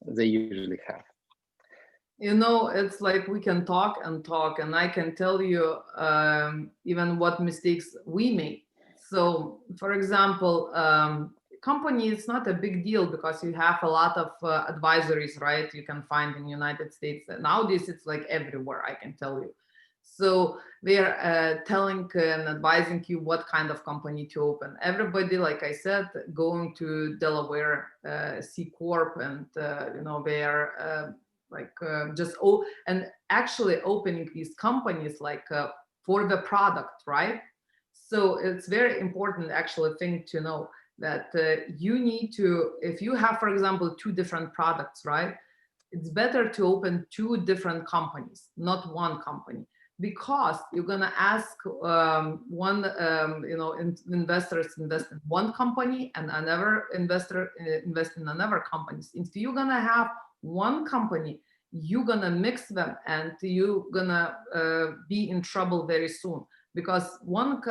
they usually have. You know, it's like we can talk and talk, and I can tell you even what mistakes we made. So, for example, company is not a big deal because you have a lot of advisories, right? You can find in United States. Nowadays, it's like everywhere, I can tell you. So they're telling and advising you what kind of company to open. Everybody, like I said, going to Delaware C Corp, and you know, they're and actually opening these companies like for the product, right? So it's very important, actually, thing to know that you need to, if you have, for example, two different products, right? It's better to open two different companies, not one company, because you're gonna ask one, you know, investors invest in one company and another investor invest in another company. If you're gonna have one company, you're gonna mix them and you're gonna be in trouble very soon, because one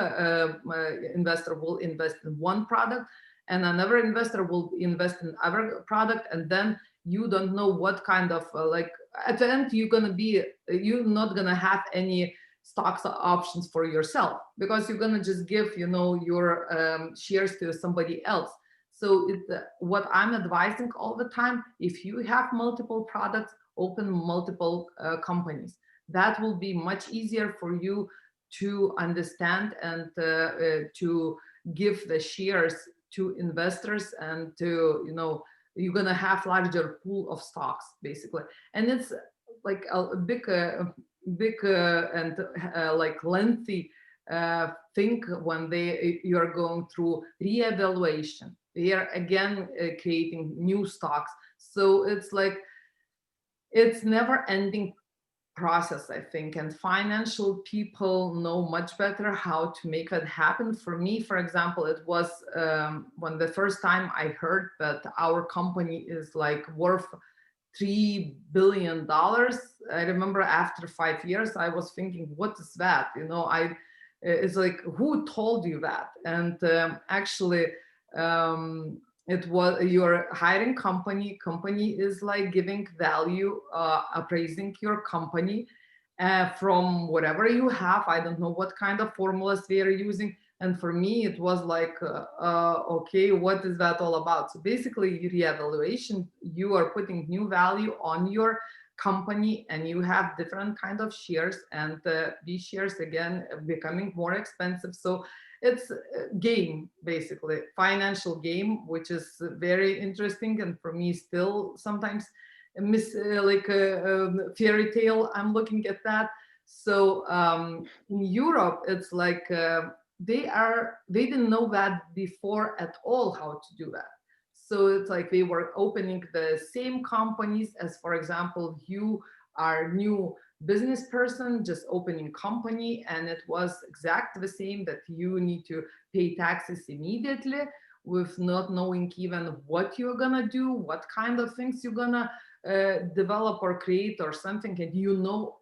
investor will invest in one product and another investor will invest in other product, and then you don't know what kind of like at the end you're not gonna have any stocks options for yourself, because you're gonna just give your shares to somebody else. So what I'm advising all the time, if you have multiple products, open multiple companies. That will be much easier for you to understand and to give the shares to investors, and to you're gonna have larger pool of stocks basically. And it's like a big and like lengthy thing when you're going through re-evaluation. They are again creating new stocks. So it's like it's never ending process, I think, and financial people know much better how to make that happen. For me, for example, it was when the first time I heard that our company is like worth $3 billion. I remember after 5 years, I was thinking, what is that? It's like, who told you that? And actually, it was your hiring company is like giving value, appraising your company from whatever you have. I don't know what kind of formulas they are using. And for me, it was like, okay, what is that all about? So basically, reevaluation, you are putting new value on your company, and you have different kind of shares, and these shares again becoming more expensive. So it's a game, basically, financial game, which is very interesting, and for me still sometimes like a fairy tale. I'm looking at that. So in Europe, it's like they didn't know that before at all, how to do that. So it's like they were opening the same companies as, for example, you are new business person just opening company, and it was exactly the same, that you need to pay taxes immediately with not knowing even what you're gonna do, what kind of things you're gonna develop or create or something, and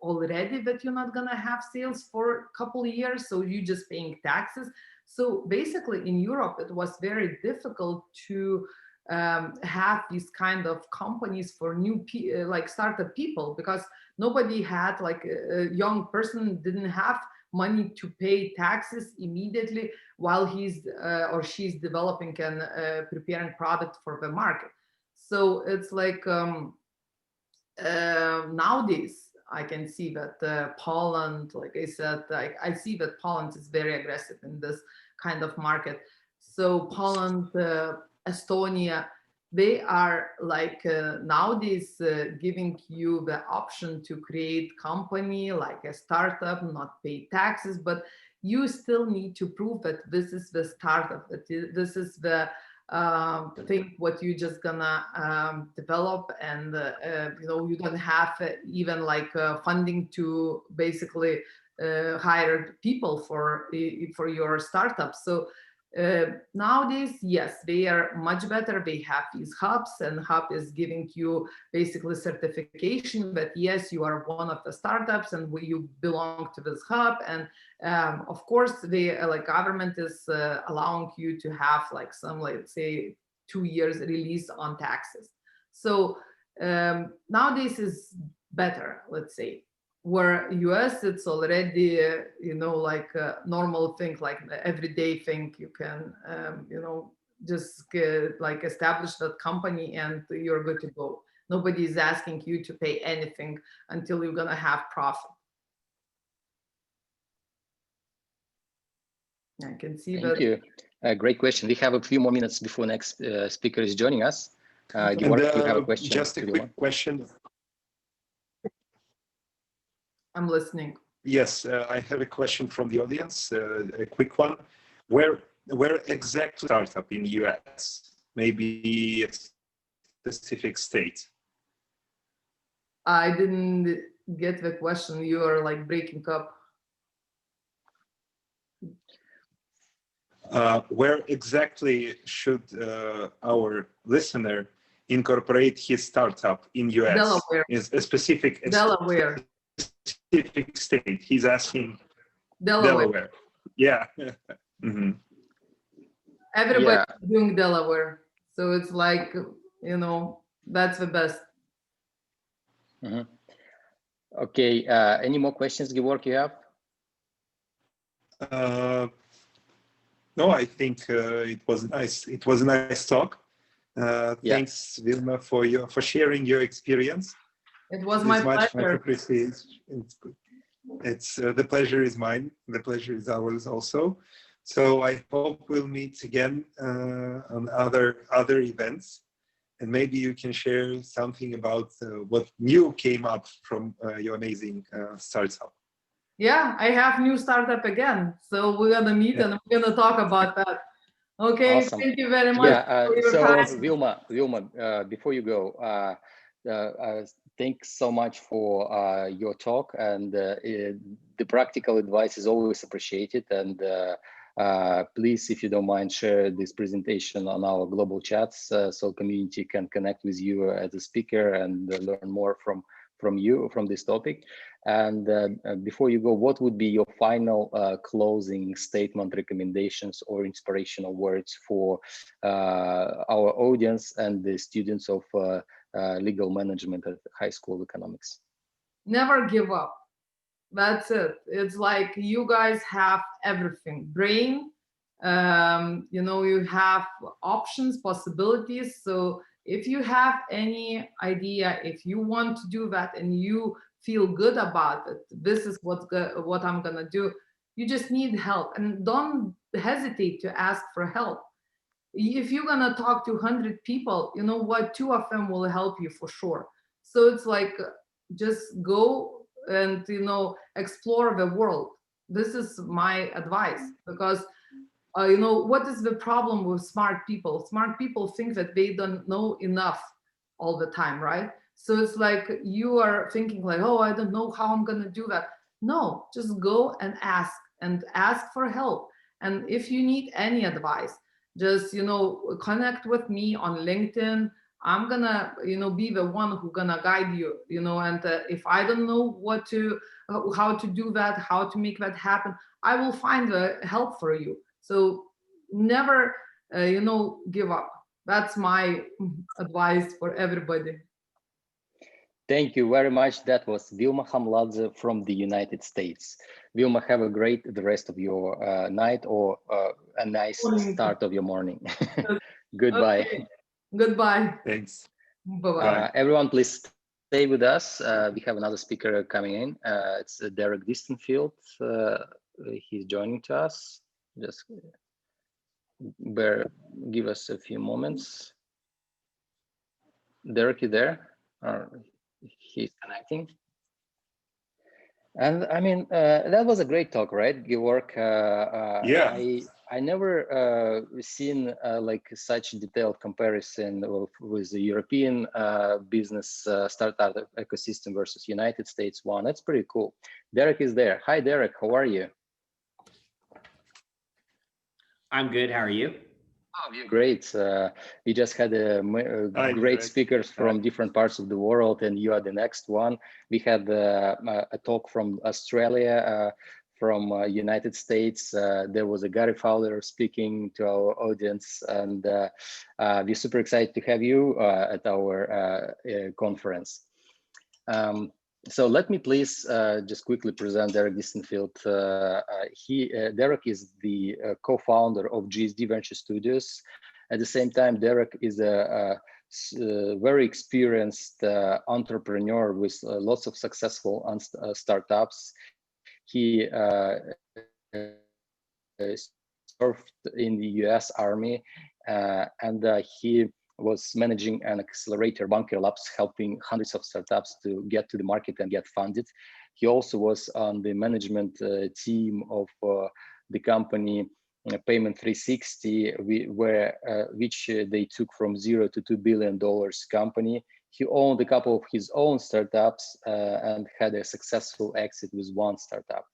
already that you're not gonna have sales for a couple of years, so you're just paying taxes. So basically in Europe it was very difficult to have these kind of companies for new like startup people, because nobody had, like a young person didn't have money to pay taxes immediately while he's or she's developing and preparing product for the market. So it's like nowadays I can see that Poland, like I said, I see that Poland is very aggressive in this kind of market. So Poland, Estonia, they are like nowadays giving you the option to create company like a startup, not pay taxes, but you still need to prove that this is the startup, that this is the thing what you just gonna develop, and you don't have even like funding to basically hire people for your startup. So nowadays, yes, they are much better. They have these hubs, and hub is giving you basically certification that yes, you are one of the startups and you belong to this hub. And of course, the like government is allowing you to have like some, let's say, 2 years release on taxes. So nowadays is better, let's say. Where US, it's already like a normal thing, like everyday thing. You can just like establish that company and you're good to go. Nobody is asking you to pay anything until you're gonna have profit. I can see that. Thank you. Great question. We have a few more minutes before next speaker is joining us. You have a question? Just a quick question. I'm listening. Yes, I have a question from the audience, a quick one. Where exactly startup in US? Maybe a specific state? I didn't get the question. You are like breaking up. Where exactly should our listener incorporate his startup in US. Delaware. Is a specific state. He's asking Delaware. Yeah. Mm-hmm. Everybody's doing Delaware. So it's like, you know, that's the best. Mm-hmm. Okay, any more questions, Georg, you have? No, I think it was nice. It was a nice talk. Thanks, Vilma, for sharing your experience. It was my pleasure. It's the pleasure is mine. The pleasure is ours also. So I hope we'll meet again on other events, and maybe you can share something about what new came up from your amazing startup. Yeah, I have new startup again. So we're gonna meet and we're gonna talk about that. Okay, awesome. Thank you very much. Yeah, so Vilma, before you go, thanks so much for your talk, and the practical advice is always appreciated. And please, if you don't mind, share this presentation on our global chats so community can connect with you as a speaker and learn more from you from this topic. And before you go, what would be your final closing statement, recommendations, or inspirational words for our audience and the students of legal management at high school economics? Never give up. That's it. It's like you guys have everything. Brain, you know, you have options, possibilities. So if you have any idea, if you want to do that and you feel good about it, this is what I'm gonna do. You just need help, and don't hesitate to ask for help. If you're gonna talk to 100 people, you know what, 2 of them will help you for sure. So it's like, just go and, you know, explore the world. This is my advice, because you know, what is the problem with smart people? Smart people think that they don't know enough all the time, right? So it's like you are thinking like, oh, I don't know how I'm gonna do that. No, just go and ask for help. And if you need any advice, just, you know, connect with me on LinkedIn. I'm gonna, you know, be the one who gonna guide you, you know. And if I don't know how to do that, how to make that happen, I will find the help for you. So never, you know, give up. That's my advice for everybody. Thank you very much. That was Vilma Hamladze from the United States. Vilma, have a great the rest of your night, or a nice start of your morning. Goodbye. Okay. Goodbye. Thanks. Bye-bye. Everyone, please stay with us. We have another speaker coming in. It's Derek Distenfield. He's joining to us. Just give us a few moments. Derek, you there? He's connecting. And I mean, that was a great talk, right? Georg. Yeah. I never seen like such detailed comparison with the European business startup ecosystem versus United States one. That's pretty cool. Derek is there. Hi, Derek. How are you? I'm good. How are you? Oh, you're great. We just had great speakers from different parts of the world, and you are the next one. We had a talk from Australia, from United States. There was a Gary Fowler speaking to our audience, and we're super excited to have you at our conference. So let me please just quickly present Derek Distenfield. Derek is the co-founder of GSD Venture Studios. At the same time, Derek is a very experienced entrepreneur with lots of successful startups. He served in the US Army, and he was managing an accelerator, Bunker Labs, helping hundreds of startups to get to the market and get funded. He also was on the management team of the company Payment 360, which they took from $0 to $2 billion company. He owned a couple of his own startups and had a successful exit with one startup.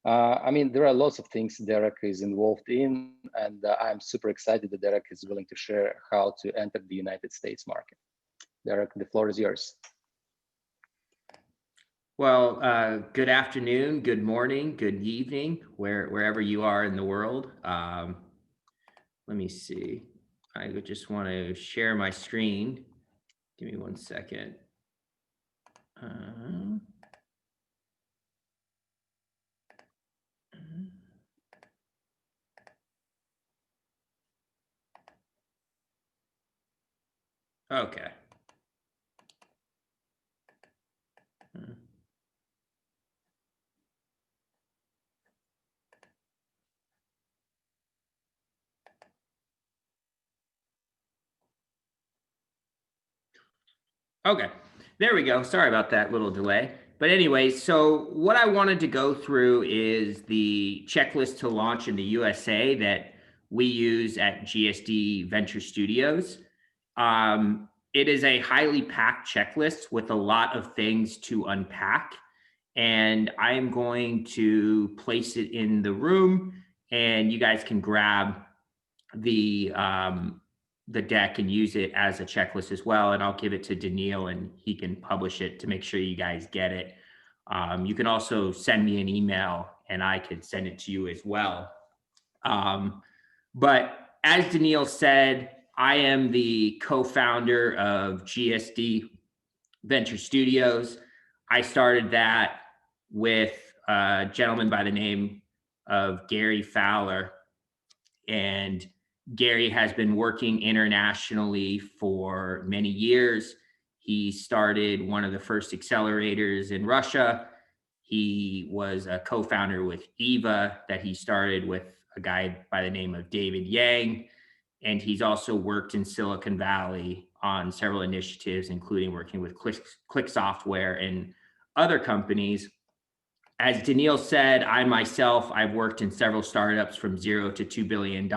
I mean, there are lots of things Derek is involved in, and I'm super excited that Derek is willing to share how to enter the United States market. Derek, the floor is yours. Well, good afternoon, good morning, good evening, wherever you are in the world. Let me see. I just want to share my screen. Give me 1 second. Okay. Okay, there we go. Sorry about that little delay. But anyway, so what I wanted to go through is the checklist to launch in the USA that we use at GSD Venture Studios. It is a highly packed checklist with a lot of things to unpack. And I am going to place it in the room, and you guys can grab the deck and use it as a checklist as well. And I'll give it to Daniil and he can publish it to make sure you guys get it. You can also send me an email and I can send it to you as well. But as Daniil said, I am the co-founder of GSD Venture Studios. I started that with a gentleman by the name of Gary Fowler. And Gary has been working internationally for many years. He started one of the first accelerators in Russia. He was a co-founder with EVA that he started with a guy by the name of David Yang. And he's also worked in Silicon Valley on several initiatives, including working with Click Software and other companies. As Daniil said, I myself, I've worked in several startups from $0 to $2 billion.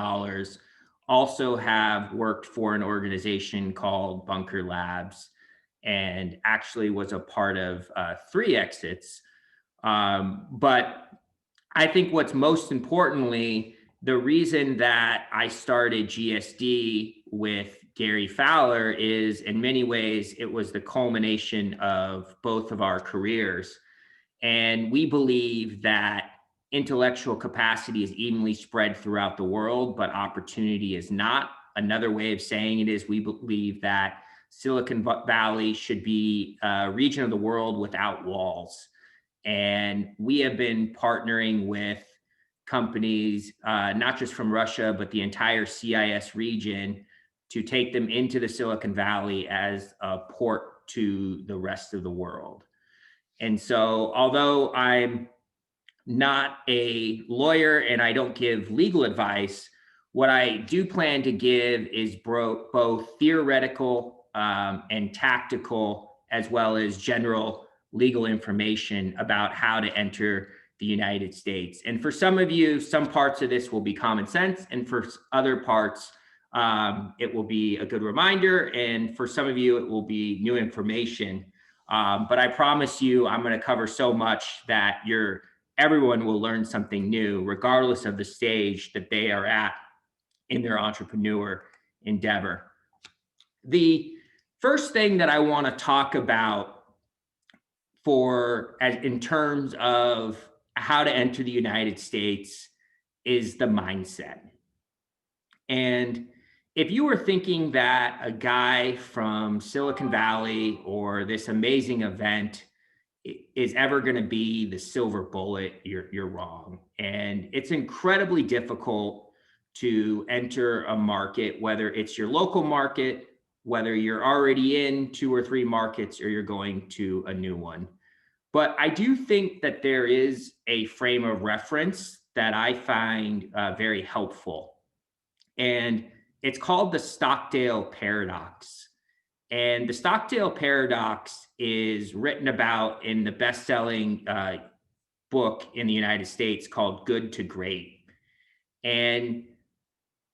Also have worked for an organization called Bunker Labs and actually was a part of 3 exits. But I think what's most importantly, the reason that I started GSD with Gary Fowler is in many ways, it was the culmination of both of our careers. And we believe that intellectual capacity is evenly spread throughout the world, but opportunity is not. Another way of saying it is we believe that Silicon Valley should be a region of the world without walls. And we have been partnering with companies, not just from Russia, but the entire CIS region to take them into the Silicon Valley as a port to the rest of the world. And so, although I'm not a lawyer and I don't give legal advice, what I do plan to give is both theoretical and tactical, as well as general legal information about how to enter the United States. And for some of you, some parts of this will be common sense, and for other parts, it will be a good reminder. And for some of you, it will be new information. But I promise you, I'm going to cover so much that everyone will learn something new, regardless of the stage that they are at in their entrepreneur endeavor. The first thing that I want to talk about in terms of how to enter the United States is the mindset. And if you were thinking that a guy from Silicon Valley or this amazing event is ever going to be the silver bullet, you're wrong. And it's incredibly difficult to enter a market, whether it's your local market, whether you're already in 2 or 3 markets, or you're going to a new one. But I do think that there is a frame of reference that I find very helpful. And it's called the Stockdale Paradox. And the Stockdale Paradox is written about in the best-selling book in the United States called Good to Great. And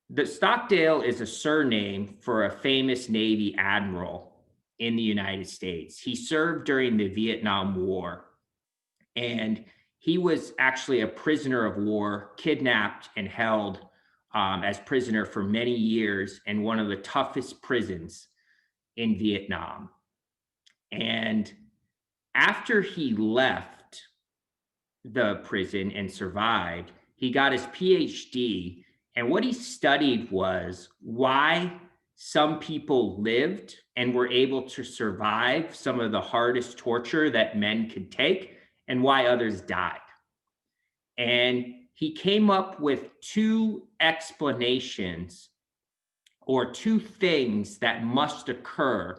the Stockdale is a surname for a famous Navy admiral in the United States. He served during the Vietnam War. And he was actually a prisoner of war, kidnapped and held as prisoner for many years in one of the toughest prisons in Vietnam. And after he left the prison and survived, he got his PhD. And what he studied was why some people lived and were able to survive some of the hardest torture that men could take, and why others died. And he came up with two explanations, or two things that must occur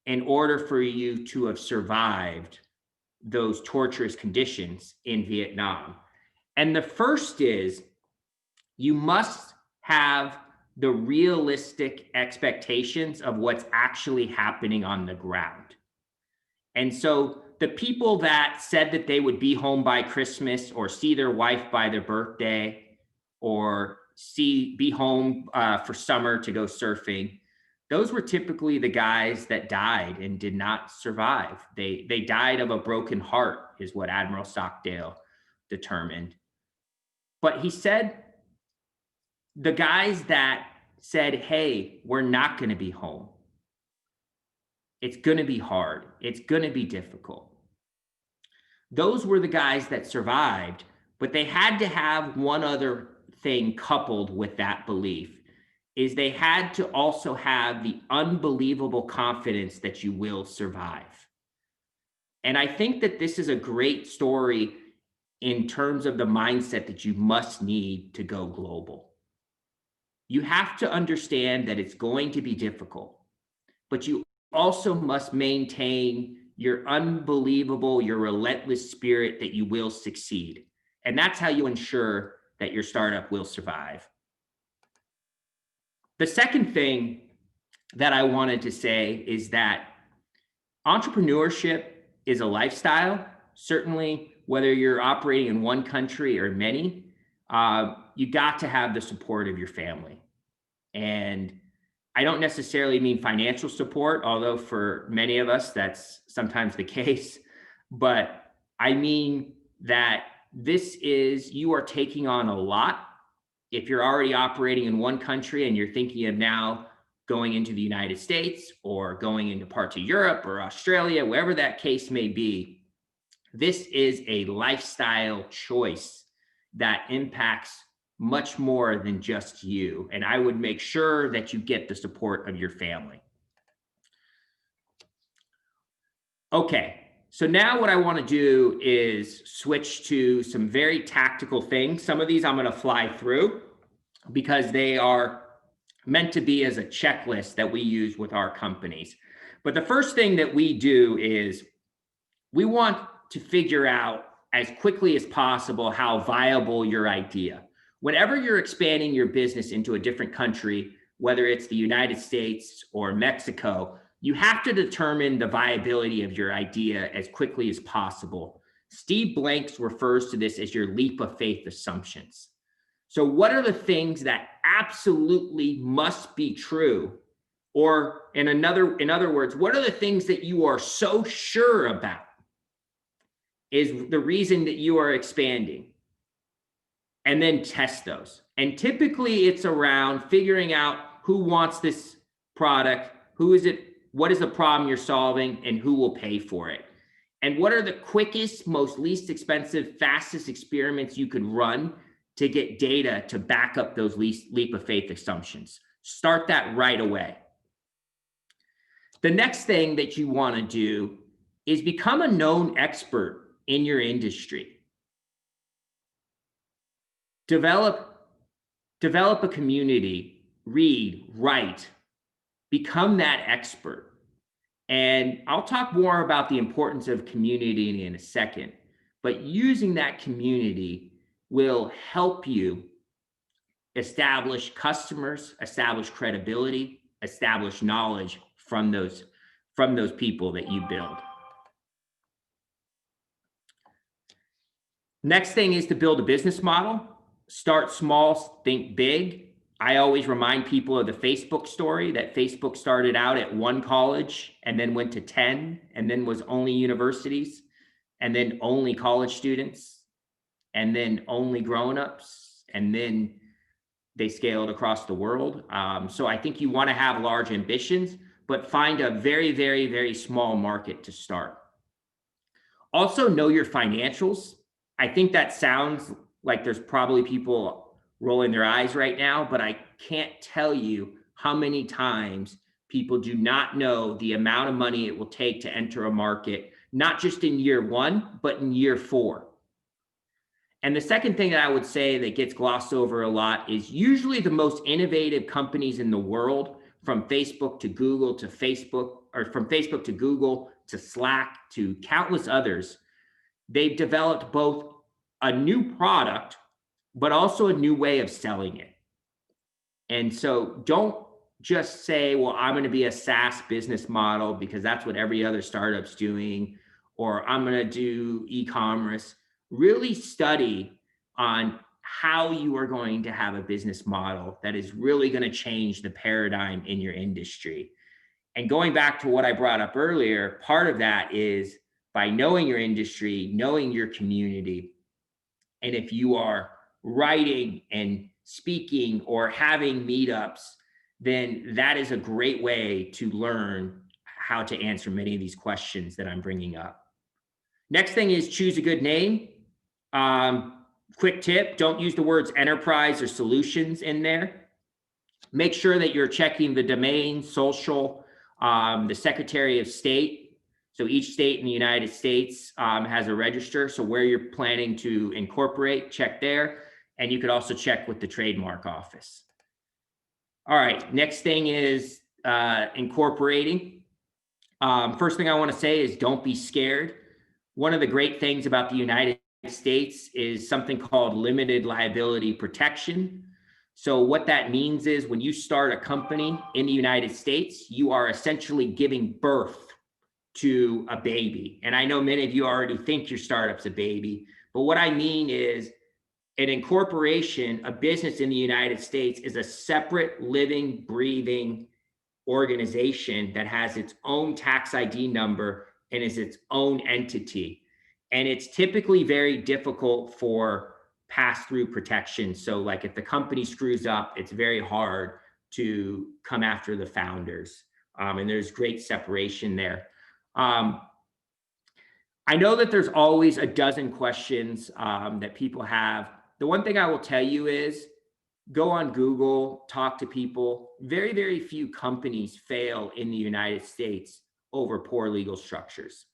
in order for you to have survived those torturous conditions in Vietnam. And the first is, you must have the realistic expectations of what's actually happening on the ground. And so the people that said that they would be home by Christmas, or see their wife by their birthday, or be home for summer to go surfing, those were typically the guys that died and did not survive. They died of a broken heart, is what Admiral Stockdale determined. But he said the guys that said, hey, we're not going to be home, it's going to be hard, it's going to be difficult, those were the guys that survived. But they had to have one other thing coupled with that belief, is they had to also have the unbelievable confidence that you will survive. And I think that this is a great story in terms of the mindset that you must need to go global. You have to understand that it's going to be difficult, but you also must maintain your unbelievable, your relentless spirit that you will succeed. And that's how you ensure that your startup will survive. The second thing that I wanted to say is that entrepreneurship is a lifestyle. Certainly, whether you're operating in one country or many, you got to have the support of your family. And I don't necessarily mean financial support, although for many of us, that's sometimes the case. But I mean that you are taking on a lot. If you're already operating in one country and you're thinking of now going into the United States or going into parts of Europe or Australia, wherever that case may be, this is a lifestyle choice that impacts much more than just you. And I would make sure that you get the support of your family. Okay, so now what I want to do is switch to some very tactical things. Some of these I'm going to fly through because they are meant to be as a checklist that we use with our companies. But the first thing that we do is we want to figure out as quickly as possible how viable your idea. Whenever you're expanding your business into a different country, whether it's the United States or Mexico, you have to determine the viability of your idea as quickly as possible. Steve Blanks refers to this as your leap of faith assumptions. So what are the things that absolutely must be true? Or in other words, what are the things that you are so sure about is the reason that you are expanding? And then test those. And typically it's around figuring out who wants this product, who is it, what is the problem you're solving, and who will pay for it. And what are the quickest, most least expensive, fastest experiments you could run to get data to back up those leap of faith assumptions. Start that right away. The next thing that you want to do is become a known expert in your industry. Develop a community, read, write, become that expert. And I'll talk more about the importance of community in a second, but using that community will help you establish customers, establish credibility, establish knowledge from those people that you build. Next thing is to build a business model. Start small, think big. I always remind people of the Facebook story, that Facebook started out at one college and then went to 10 and then was only universities. and then only college students, and then only grown-ups, and then they scaled across the world. So I think you want to have large ambitions, but find a very, very, very small market to start. Also, know your financials. I think that sounds like there's probably people rolling their eyes right now, but I can't tell you how many times people do not know the amount of money it will take to enter a market, not just in year 1, but in year 4. And the second thing that I would say that gets glossed over a lot is usually the most innovative companies in the world, from Facebook to Google to Facebook, or from Facebook to Google to Slack to countless others, they've developed both a new product, but also a new way of selling it. And so don't just say, well, I'm going to be a SaaS business model because that's what every other startup's doing, or I'm going to do e-commerce. Really study on how you are going to have a business model that is really going to change the paradigm in your industry. And going back to what I brought up earlier, part of that is by knowing your industry, knowing your community. And if you are writing and speaking or having meetups, then that is a great way to learn how to answer many of these questions that I'm bringing up. Next thing is choose a good name. Quick tip, don't use the words enterprise or solutions in there. Make sure that you're checking the domain, social, the Secretary of State. So each state in the United States has a register. So where you're planning to incorporate, check there. And you could also check with the trademark office. All right, next thing is incorporating. First thing I want to say is don't be scared. One of the great things about the United States is something called limited liability protection. So what that means is when you start a company in the United States, you are essentially giving birth to a baby. And I know many of you already think your startup's a baby, but what I mean is an incorporation, a business in the United States, is a separate, living, breathing organization that has its own tax ID number and is its own entity. And it's typically very difficult for pass-through protection. So like if the company screws up, it's very hard to come after the founders. And there's great separation there. I know that there's always a dozen questions that people have. The one thing I will tell you is go on Google, talk to people. Very, very few companies fail in the United States over poor legal structures.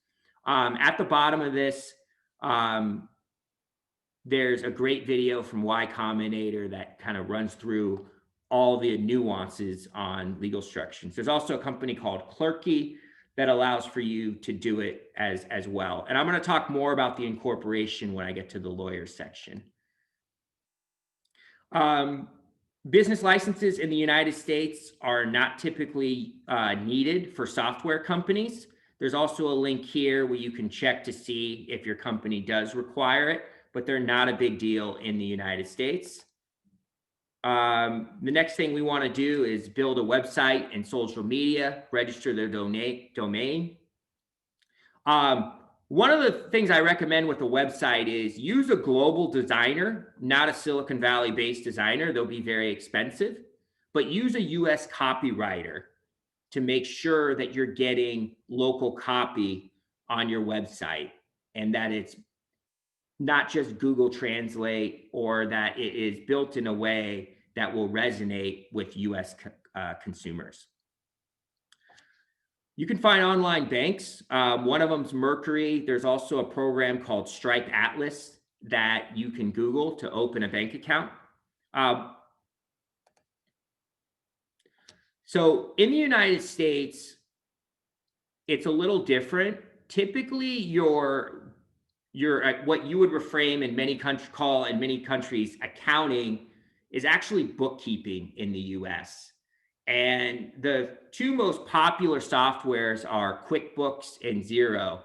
At the bottom of this, there's a great video from Y Combinator that kind of runs through all the nuances on legal structures. There's also a company called Clerky that allows for you to do it as well. And I'm going to talk more about the incorporation when I get to the lawyer section. Business licenses in the United States are not typically needed for software companies. There's also a link here where you can check to see if your company does require it, but they're not a big deal in the United States. The next thing we want to do is build a website and social media, register their domain. One of the things I recommend with a website is use a global designer, not a Silicon Valley based designer. They'll be very expensive, but use a US copywriter to make sure that you're getting local copy on your website and that it's not just Google Translate, or that it is built in a way that will resonate with US consumers. You can find online banks. One of them is Mercury. There's also a program called Stripe Atlas that you can Google to open a bank account. So in the United States, it's a little different. Typically, your what you would reframe in many countries accounting is actually bookkeeping in the US. And the two most popular softwares are QuickBooks and Xero.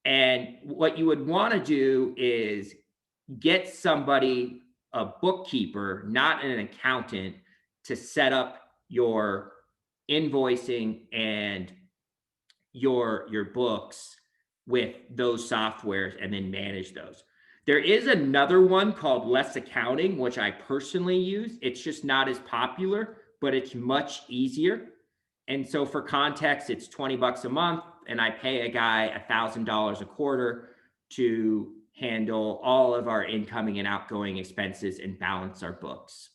And what you would want to do is get somebody, a bookkeeper, not an accountant, to set up your invoicing and your books with those softwares and then manage those. There is another one called Less Accounting, which I personally use. It's just not as popular, but it's much easier. And so for context, it's 20 bucks a month, and I pay a guy $1,000 a quarter to handle all of our incoming and outgoing expenses and balance our books.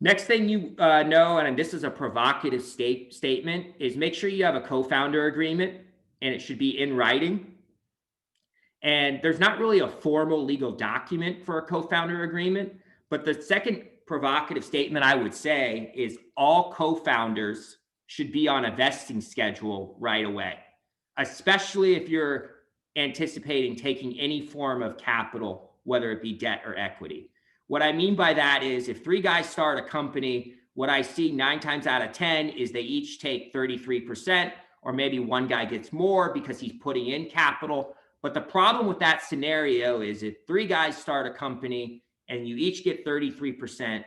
Next thing you know, and this is a provocative statement, is make sure you have a co-founder agreement, and it should be in writing. And there's not really a formal legal document for a co-founder agreement, but the second provocative statement I would say is all co-founders should be on a vesting schedule right away, especially if you're anticipating taking any form of capital, whether it be debt or equity. What I mean by that is if 3 guys start a company, what I see 9 times out of 10 is they each take 33%, or maybe one guy gets more because he's putting in capital. But the problem with that scenario is if 3 guys start a company and you each get 33%,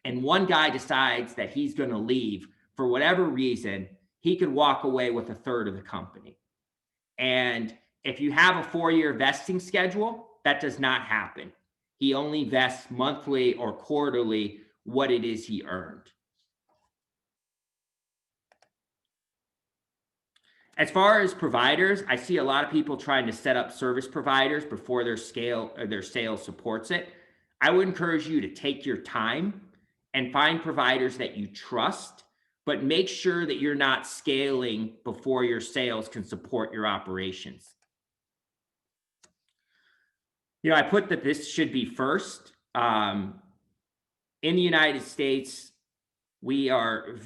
and one guy decides that he's going to leave for whatever reason, he could walk away with 1/3 of the company. And if you have a 4-year vesting schedule, that does not happen. He only vests monthly or quarterly what it is he earned. As far as providers, I see a lot of people trying to set up service providers before their sales supports it. I would encourage you to take your time and find providers that you trust, but make sure that you're not scaling before your sales can support your operations. You know, I put that this should be first. In the United States, we are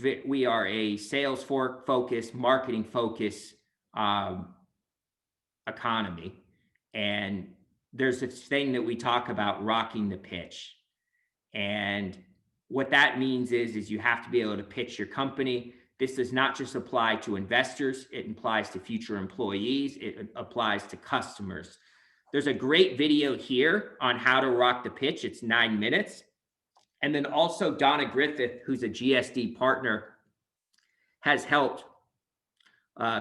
a sales focused, marketing focused economy, and there's this thing that we talk about, rocking the pitch. And what that means is you have to be able to pitch your company. This does not just apply to investors, it applies to future employees, it applies to customers. There's a great video here on how to rock the pitch. It's 9 minutes. And then also Donna Griffith, who's a GSD partner, has helped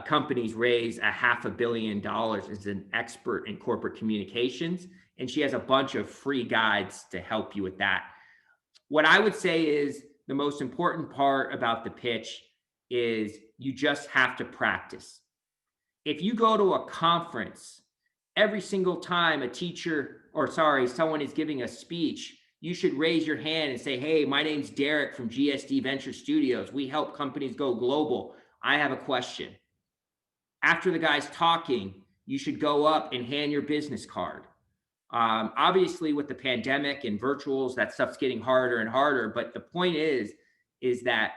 companies raise $500 million as an expert in corporate communications. And she has a bunch of free guides to help you with that. What I would say is the most important part about the pitch is you just have to practice. If you go to a conference, every single time someone is giving a speech, you should raise your hand and say, hey, my name's Derek from GSD Venture Studios. We help companies go global. I have a question. After the guy's talking, you should go up and hand your business card. Obviously, with the pandemic and virtuals, that stuff's getting harder and harder. But the point is that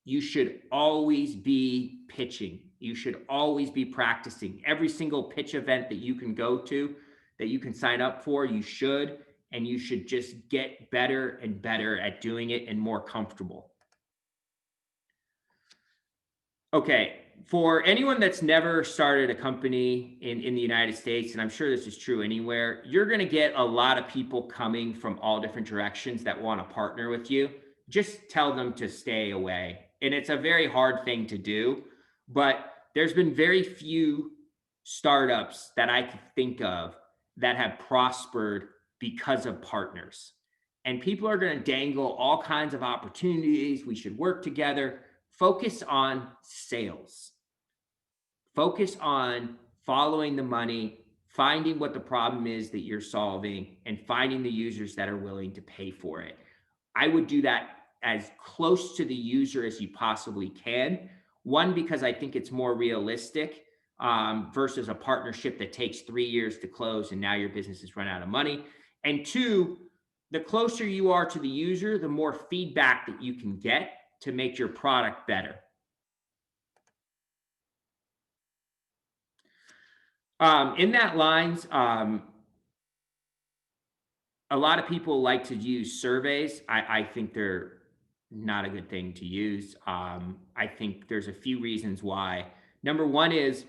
you should always be pitching. You should always be practicing. Every single pitch event that you can go to, that you can sign up for, you should. And you should just get better and better at doing it and more comfortable. Okay, for anyone that's never started a company in the United States, and I'm sure this is true anywhere, you're gonna get a lot of people coming from all different directions that wanna partner with you. Just tell them to stay away. And it's a very hard thing to do, but there's been very few startups that I could think of that have prospered because of partners. And people are going to dangle all kinds of opportunities. We should work together. Focus on sales. Focus on following the money, finding what the problem is that you're solving, and finding the users that are willing to pay for it. I would do that as close to the user as you possibly can. One, because I think it's more realistic versus a partnership that takes 3 years to close and now your business has run out of money. And 2, the closer you are to the user, the more feedback that you can get to make your product better. In that lines, a lot of people like to use surveys. I think they're not a good thing to use. I think there's a few reasons why. Number one is,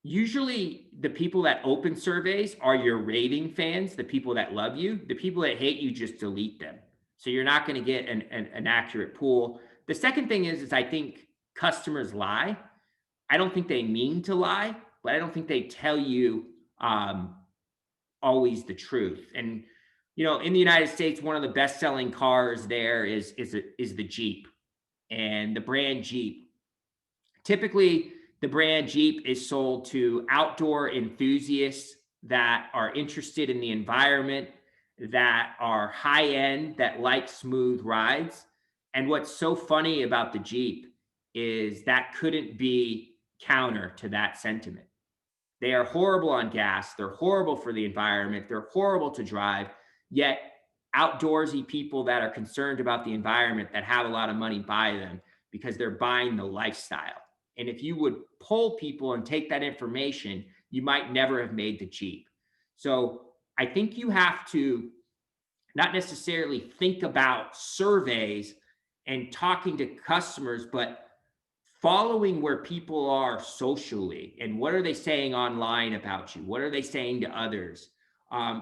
usually the people that open surveys are your raving fans, the people that love you. The people that hate you, just delete them. So you're not going to get an accurate pool. The second thing is I think customers lie. I don't think they mean to lie, but I don't think they tell you always the truth. And, you know, in the United States, one of the best-selling cars there is the Jeep, and the brand Jeep. Typically, the brand Jeep is sold to outdoor enthusiasts that are interested in the environment, that are high-end, that like smooth rides. And what's so funny about the Jeep is that couldn't be counter to that sentiment. They are horrible on gas. They're horrible for the environment. They're horrible to drive. Yet outdoorsy people that are concerned about the environment, that have a lot of money, buy them because they're buying the lifestyle. And if you would poll people and take that information, you might never have made the Jeep. So I think you have to not necessarily think about surveys and talking to customers, but following where people are socially, and what are they saying online about you? What are they saying to others?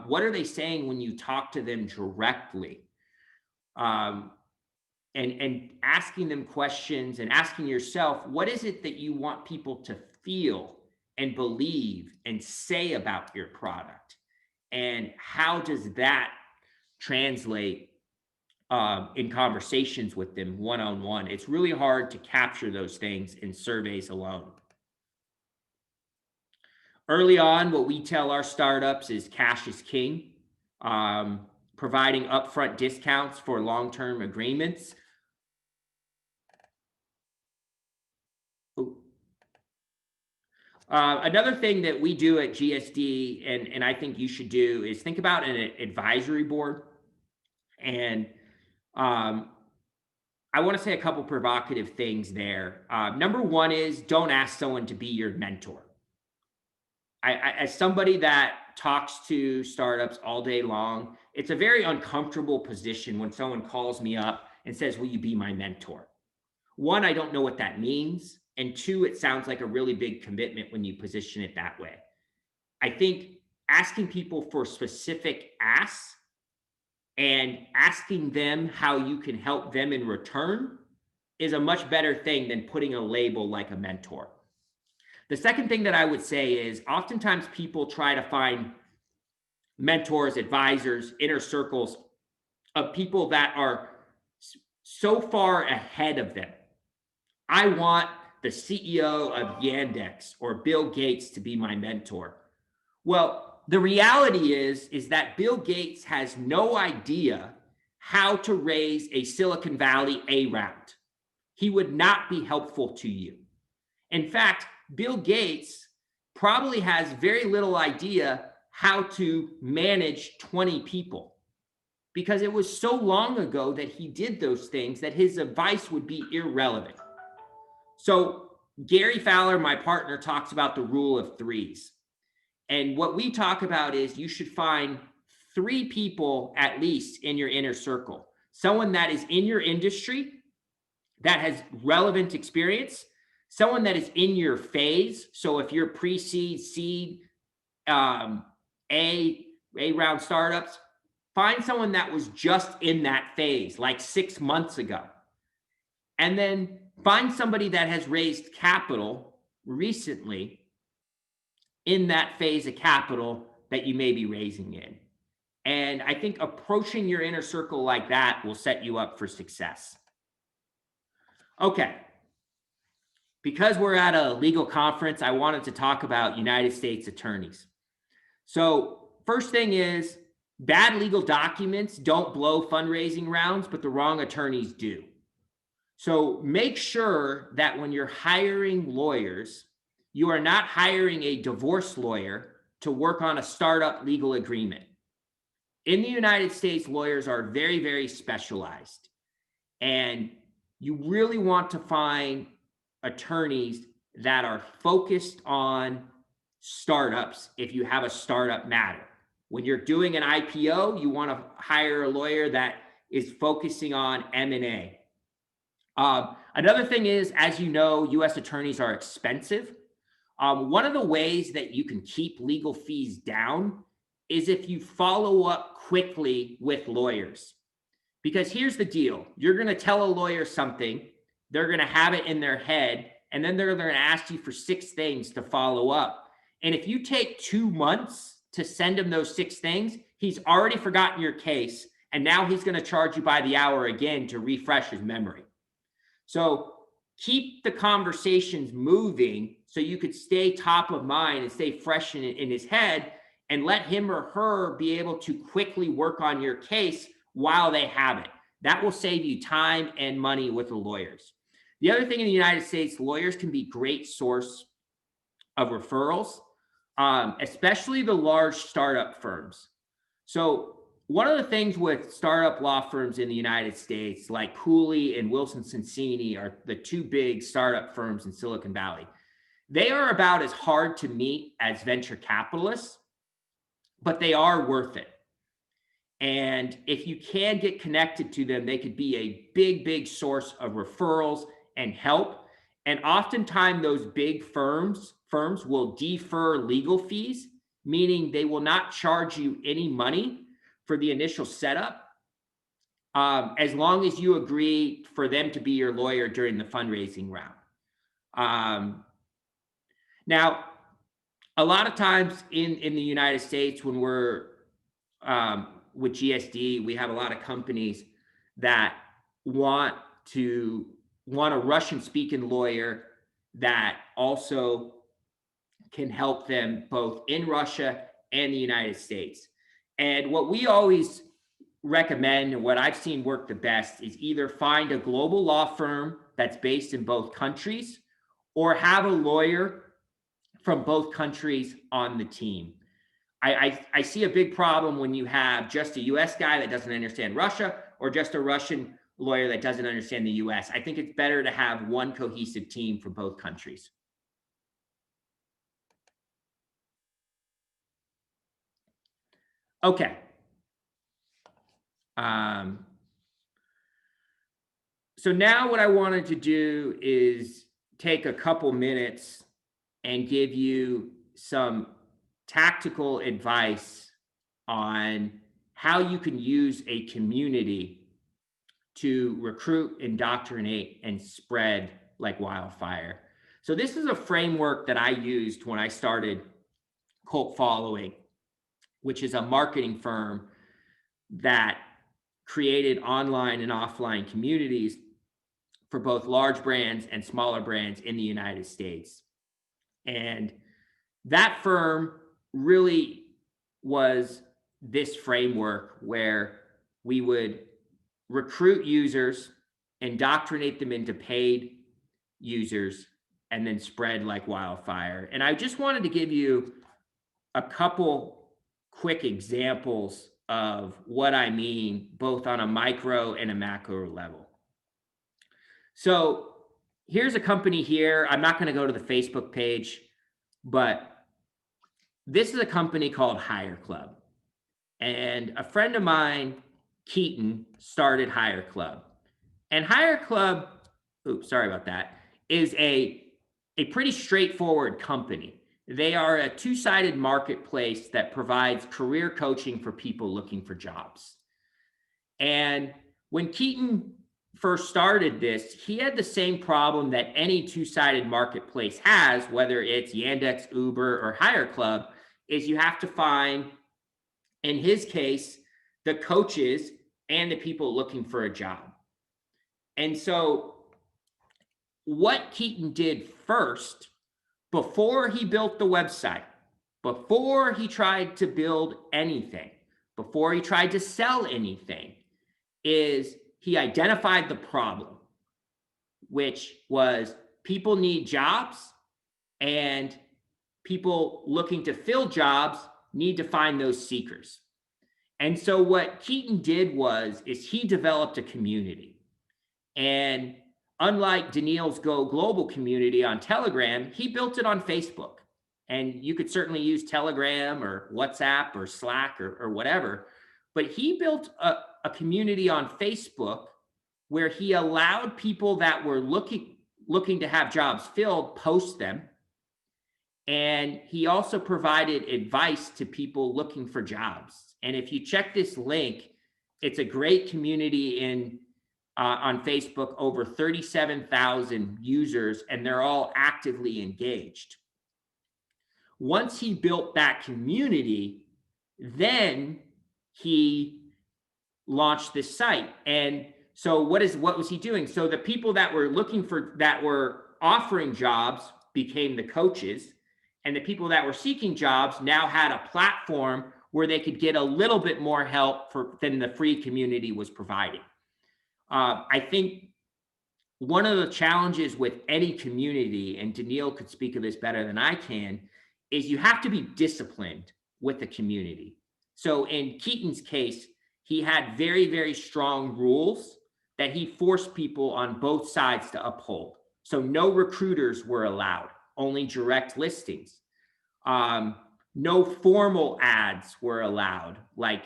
What are they saying when you talk to them directly? And asking them questions and asking yourself, what is it that you want people to feel and believe and say about your product? And how does that translate in conversations with them one-on-one? It's really hard to capture those things in surveys alone. Early on, what we tell our startups is cash is king, providing upfront discounts for long-term agreements. Another thing that we do at GSD, and I think you should do, is think about an advisory board. And I want to say a couple provocative things there. Number one is, don't ask someone to be your mentor. As somebody that talks to startups all day long, it's a very uncomfortable position when someone calls me up and says, will you be my mentor? One, I don't know what that means. And two, it sounds like a really big commitment when you position it that way. I think asking people for specific asks and asking them how you can help them in return is a much better thing than putting a label like a mentor. The second thing that I would say is, oftentimes people try to find mentors, advisors, inner circles of people that are so far ahead of them. I want the CEO of Yandex or Bill Gates to be my mentor. Well, the reality is that Bill Gates has no idea how to raise a Silicon Valley A round. He would not be helpful to you. In fact, Bill Gates probably has very little idea how to manage 20 people, because it was so long ago that he did those things that his advice would be irrelevant. So Gary Fowler, my partner, talks about the rule of threes. And what we talk about is you should find 3 people at least in your inner circle. Someone that is in your industry, that has relevant experience, someone that is in your phase. So if you're pre-seed, seed, A round startups, find someone that was just in that phase, like 6 months ago. And then find somebody that has raised capital recently in that phase of capital that you may be raising in. And I think approaching your inner circle like that will set you up for success. Okay. Because we're at a legal conference, I wanted to talk about United States attorneys. So first thing is, bad legal documents don't blow fundraising rounds, but the wrong attorneys do. So make sure that when you're hiring lawyers, you are not hiring a divorce lawyer to work on a startup legal agreement. In the United States, lawyers are very, very specialized. And you really want to find attorneys that are focused on startups if you have a startup matter. When you're doing an IPO, you want to hire a lawyer that is focusing on M&A. Another thing is, as you know, U.S. attorneys are expensive. One of the ways that you can keep legal fees down is if you follow up quickly with lawyers. Because here's the deal. You're going to tell a lawyer something they're going to have it in their head, and then they're going to ask you for 6 things to follow up. And if you take 2 months to send him those 6 things, he's already forgotten your case, and now he's going to charge you by the hour again to refresh his memory. So keep the conversations moving so you could stay top of mind and stay fresh in his head, and let him or her be able to quickly work on your case while they have it. That will save you time and money with the lawyers. The other thing in the United States, lawyers can be a great source of referrals, especially the large startup firms. So one of the things with startup law firms in the United States, like Cooley and Wilson Sonsini, are the 2 big startup firms in Silicon Valley. They are about as hard to meet as venture capitalists, but they are worth it. And if you can get connected to them, they could be a big, big source of referrals and help. And oftentimes those big firms will defer legal fees, meaning they will not charge you any money for the initial setup, as long as you agree for them to be your lawyer during the fundraising round. Now, a lot of times in the United States, when we're with GSD, we have a lot of companies that want a Russian-speaking lawyer that also can help them both in Russia and the United States. And what we always recommend, and what I've seen work the best, is either find a global law firm that's based in both countries, or have a lawyer from both countries on the team. I see a big problem when you have just a US guy that doesn't understand Russia, or just a Russian lawyer that doesn't understand the US. I think it's better to have one cohesive team for both countries. Okay. So now what I wanted to do is take a couple minutes and give you some tactical advice on how you can use a community to recruit, indoctrinate, and spread like wildfire. So this is a framework that I used when I started Cult Following, which is a marketing firm that created online and offline communities for both large brands and smaller brands in the United States. And that firm really was this framework where we would recruit users, indoctrinate them into paid users, and then spread like wildfire. And I just wanted to give you a couple quick examples of what I mean, both on a micro and a macro level. So here's a company here. I'm not going to go to the Facebook page, but this is a company called Hire Club. And a friend of mine, Keaton, started Hire Club. And Hire Club, oops, sorry about that, is a pretty straightforward company. They are a 2-sided marketplace that provides career coaching for people looking for jobs. And when Keaton first started this, he had the same problem that any 2-sided marketplace has, whether it's Yandex, Uber, or Hire Club, is you have to find, in his case, the coaches and the people looking for a job. And so what Keaton did first, before he built the website, before he tried to build anything, before he tried to sell anything, is he identified the problem, which was people need jobs, and people looking to fill jobs need to find those seekers. And so what Keaton did is he developed a community. And unlike Daniil's Go Global community on Telegram, he built it on Facebook. And you could certainly use Telegram or WhatsApp or Slack or whatever. But he built a community on Facebook where he allowed people that were looking to have jobs filled, post them. And he also provided advice to people looking for jobs. And if you check this link, it's a great community in on Facebook, over 37,000 users, and they're all actively engaged. Once he built that community, then he launched this site. And so what was he doing? So the people that were offering jobs became the coaches, and the people that were seeking jobs now had a platform where they could get a little bit more help than the free community was providing. I think one of the challenges with any community, and Daniil could speak of this better than I can, is you have to be disciplined with the community. So in Keaton's case, he had very, very strong rules that he forced people on both sides to uphold. So no recruiters were allowed, only direct listings. No formal ads were allowed, like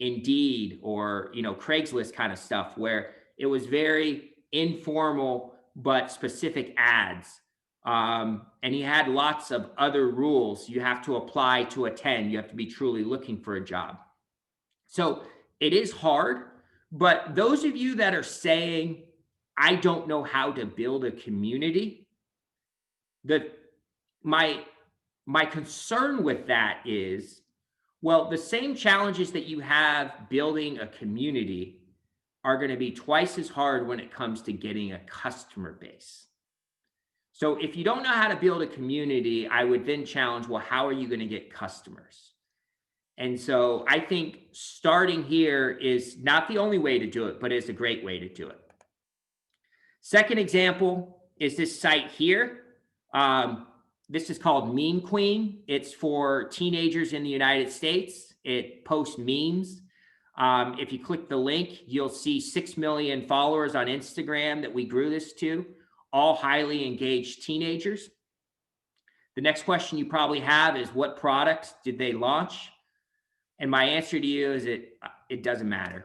Indeed or Craigslist kind of stuff, where it was very informal but specific ads. And he had lots of other rules. You have to apply to attend. You have to be truly looking for a job. So it is hard, but those of you that are saying, I don't know how to build a community, my concern with that is, well, the same challenges that you have building a community are going to be twice as hard when it comes to getting a customer base. So if you don't know how to build a community, I would then challenge, well, how are you going to get customers? And so I think starting here is not the only way to do it, but it's a great way to do it. Second example is this site here. This is called Meme Queen. It's for teenagers in the United States. It posts memes. If you click the link, you'll see 6 million followers on Instagram that we grew this to, all highly engaged teenagers. The next question you probably have is, what products did they launch? And my answer to you is it doesn't matter.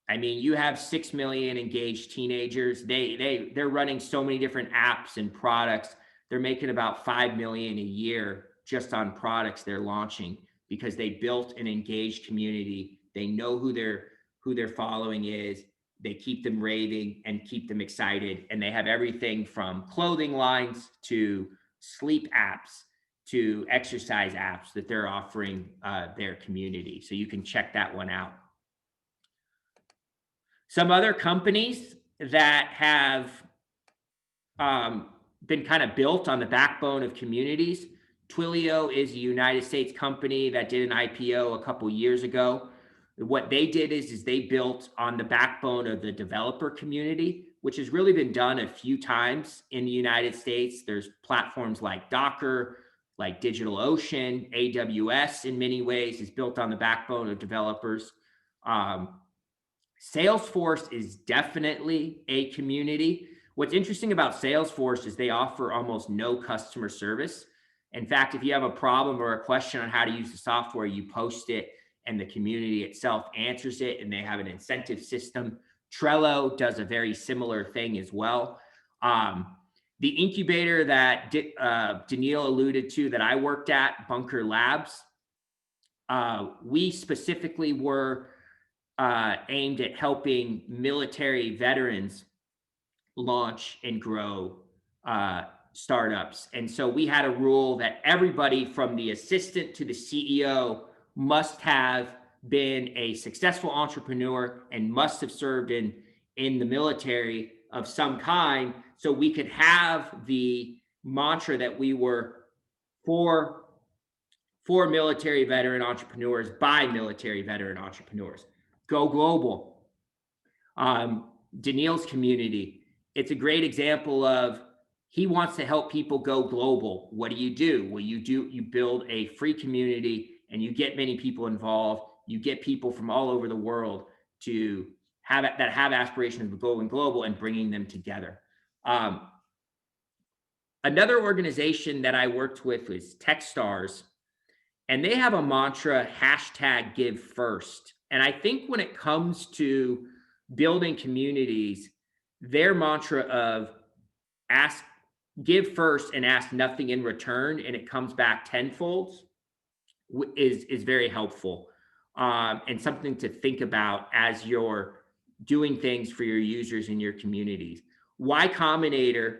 I mean, you have 6 million engaged teenagers. They're running so many different apps and products. They're making about 5 million a year just on products they're launching because they built an engaged community. They know who their following is. They keep them raving and keep them excited. And they have everything from clothing lines to sleep apps to exercise apps that they're offering their community. So you can check that one out. Some other companies that have been kind of built on the backbone of communities. Twilio is a United States company that did an IPO a couple years ago. What they did is they built on the backbone of the developer community, which has really been done a few times in the United States. There's platforms like Docker, like DigitalOcean, AWS in many ways is built on the backbone of developers. Salesforce is definitely a community. What's interesting about Salesforce is they offer almost no customer service. In fact, if you have a problem or a question on how to use the software, you post it and the community itself answers it, and they have an incentive system. Trello does a very similar thing as well. The incubator that Daniil alluded to that I worked at, Bunker Labs, we specifically were aimed at helping military veterans launch and grow startups. And so we had a rule that everybody from the assistant to the CEO must have been a successful entrepreneur and must have served in the military of some kind, so we could have the mantra that we were for military veteran entrepreneurs by military veteran entrepreneurs. Go global. Daniil's community, it's a great example of he wants to help people go global. What do? Well, you build a free community and you get many people involved. You get people from all over the world to have aspirations of going global and bringing them together. Another organization that I worked with was Techstars, and they have a mantra, #GiveFirst. And I think when it comes to building communities, their mantra of give first and ask nothing in return, and it comes back tenfold, is very helpful, and something to think about as you're doing things for your users and your communities. Y Combinator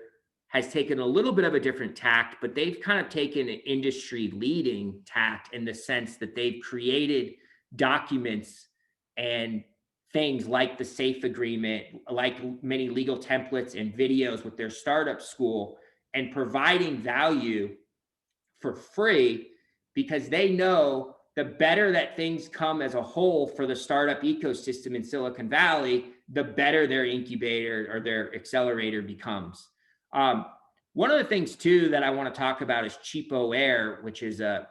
has taken a little bit of a different tact, but they've kind of taken an industry leading tact in the sense that they've created documents and things like the SAFE agreement, like many legal templates and videos with their startup school, and providing value for free, because they know the better that things come as a whole for the startup ecosystem in Silicon Valley, the better their incubator or their accelerator becomes. One of the things too that I want to talk about is Cheapo Air, which is a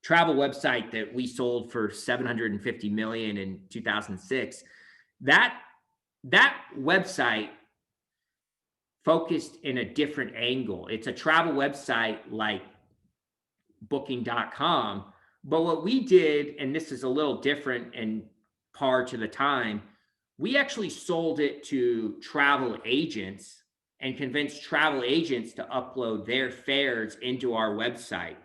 travel website that we sold for $750 million in 2006. That website focused in a different angle. It's a travel website like booking.com, but what we did, and this is a little different and par to the time, we actually sold it to travel agents and convinced travel agents to upload their fares into our website.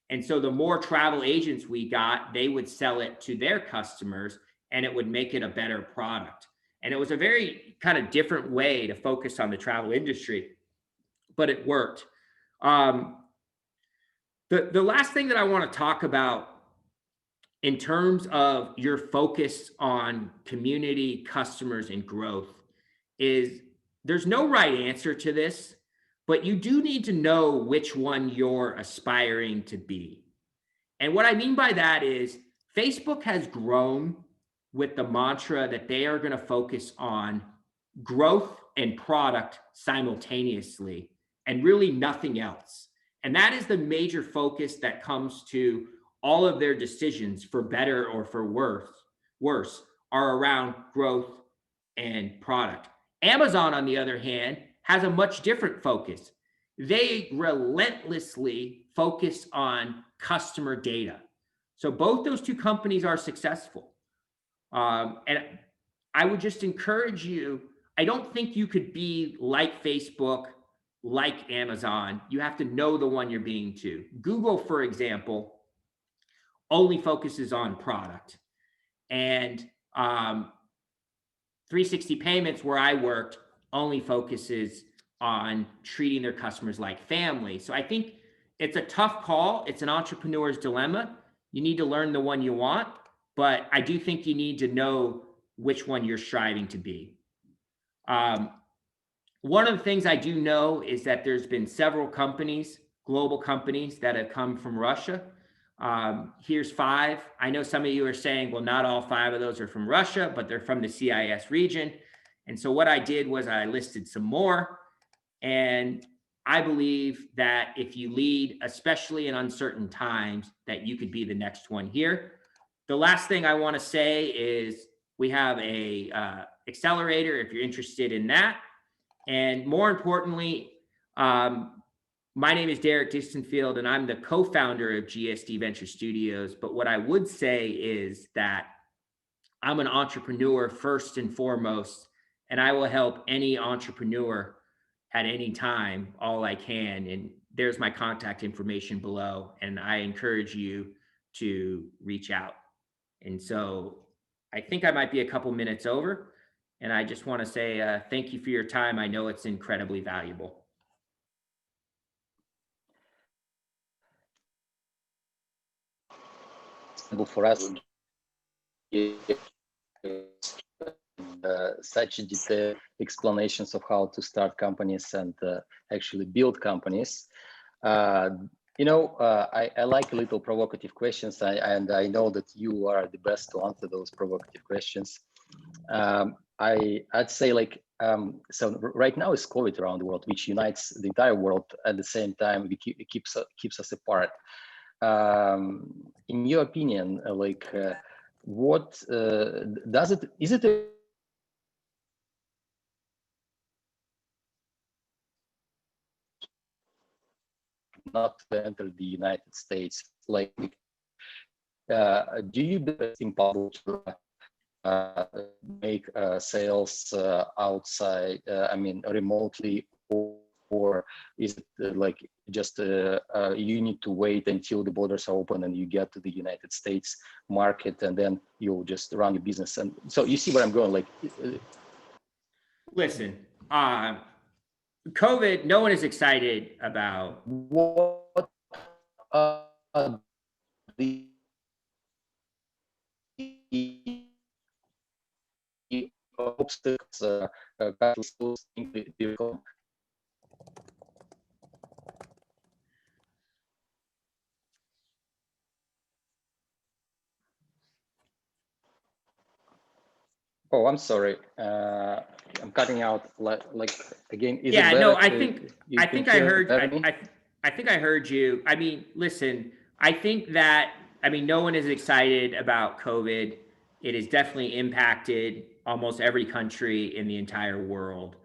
And so the more travel agents we got, they would sell it to their customers and it would make it a better product. And it was a very kind of different way to focus on the travel industry, but it worked. The last thing that I want to talk about in terms of your focus on community, customers, and growth is there's no right answer to this, but you do need to know which one you're aspiring to be. And what I mean by that is Facebook has grown with the mantra that they are going to focus on growth and product simultaneously and really nothing else. And that is the major focus that comes to all of their decisions, for better or for worse, are around growth and product. Amazon, on the other hand, has a much different focus. They relentlessly focus on customer data. So both those two companies are successful. And I would just encourage you, I don't think you could be like Facebook, like Amazon. You have to know the one you're being to. Google, for example, only focuses on product. And 360 Payments, where I worked, only focuses on treating their customers like family. So I think it's a tough call. It's an entrepreneur's dilemma. You need to learn the one you want, but I do think you need to know which one you're striving to be. One of the things I do know is that there's been several companies, global companies, that have come from Russia. Here's 5. I know some of you are saying, well, not all 5 of those are from Russia, but they're from the CIS region. And so what I did was I listed some more. And I believe that if you lead, especially in uncertain times, that you could be the next one here. The last thing I want to say is we have a accelerator if you're interested in that. And more importantly, my name is Derek Distenfield, and I'm the co-founder of GSD Venture Studios. But what I would say is that I'm an entrepreneur first and foremost, and I will help any entrepreneur at any time, all I can. And there's my contact information below, and I encourage you to reach out. And so I think I might be a couple minutes over, and I just want to say thank you for your time. I know it's incredibly valuable. For us, such detailed explanations of how to start companies and actually build companies. You know, I like a little provocative questions, and I know that you are the best to answer those provocative questions. I'd say, like, so right now is COVID around the world, which unites the entire world. At the same time, it keeps us apart. In your opinion, like, what is it not to enter the United States? Like, do you believe it's impossible to make sales outside, I mean, remotely, or or is it like just you need to wait until the borders are open and you get to the United States market and then you'll just run your business? And so you see where I'm going, like. Listen, COVID, no one is excited about. What are the obstacles Oh, I'm sorry. I'm cutting out. Like again. Is Yeah, it no, better I to- think you I can think I hear heard me? I think I heard you. I mean, listen, I think that no one is excited about COVID. It has definitely impacted almost every country in the entire world.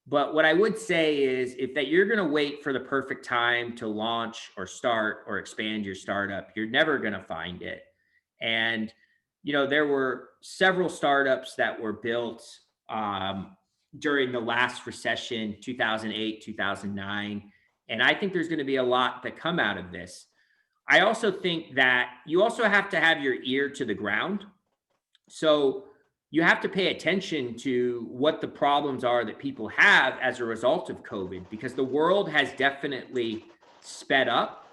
But what I would say is if that you're going to wait for the perfect time to launch or start or expand your startup, you're never going to find it. And there were several startups that were built during the last recession, 2008, 2009. And I think there's going to be a lot that come out of this. I also think that you also have to have your ear to the ground. So you have to pay attention to what the problems are that people have as a result of COVID, because the world has definitely sped up.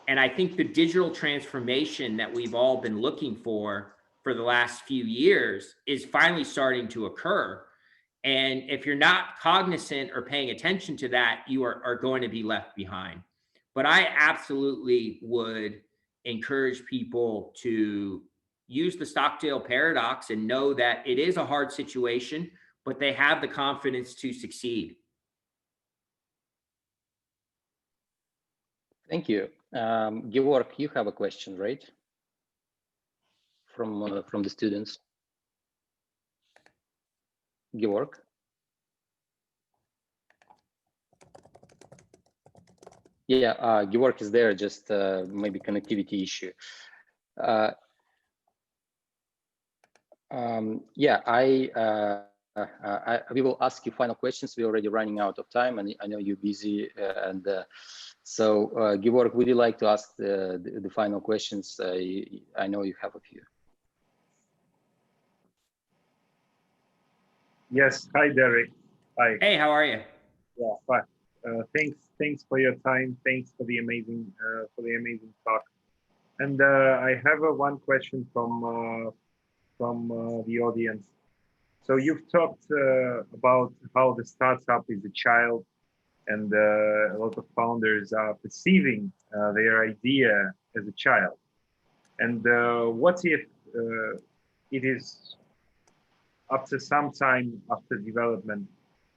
And I think the digital transformation that we've all been looking for the last few years is finally starting to occur. And if you're not cognizant or paying attention to that, you are going to be left behind. But I absolutely would encourage people to use the Stockdale paradox and know that it is a hard situation, but they have the confidence to succeed. Thank you. Georg, you have a question, right? From the students. Georg? Yeah, Georg is there, just maybe connectivity issue. Yeah, we will ask you final questions. We're already running out of time, and I know you're busy. So, Georg, would you like to ask the final questions? I know you have a few. Yes. Hi, Derek. Hi. Hey, how are you? Yeah, fine. Thanks for your time. Thanks for the amazing talk. And I have one question from the audience. So you've talked about how the startup is a child, and a lot of founders are perceiving their idea as a child. And what if it is, after some time after development,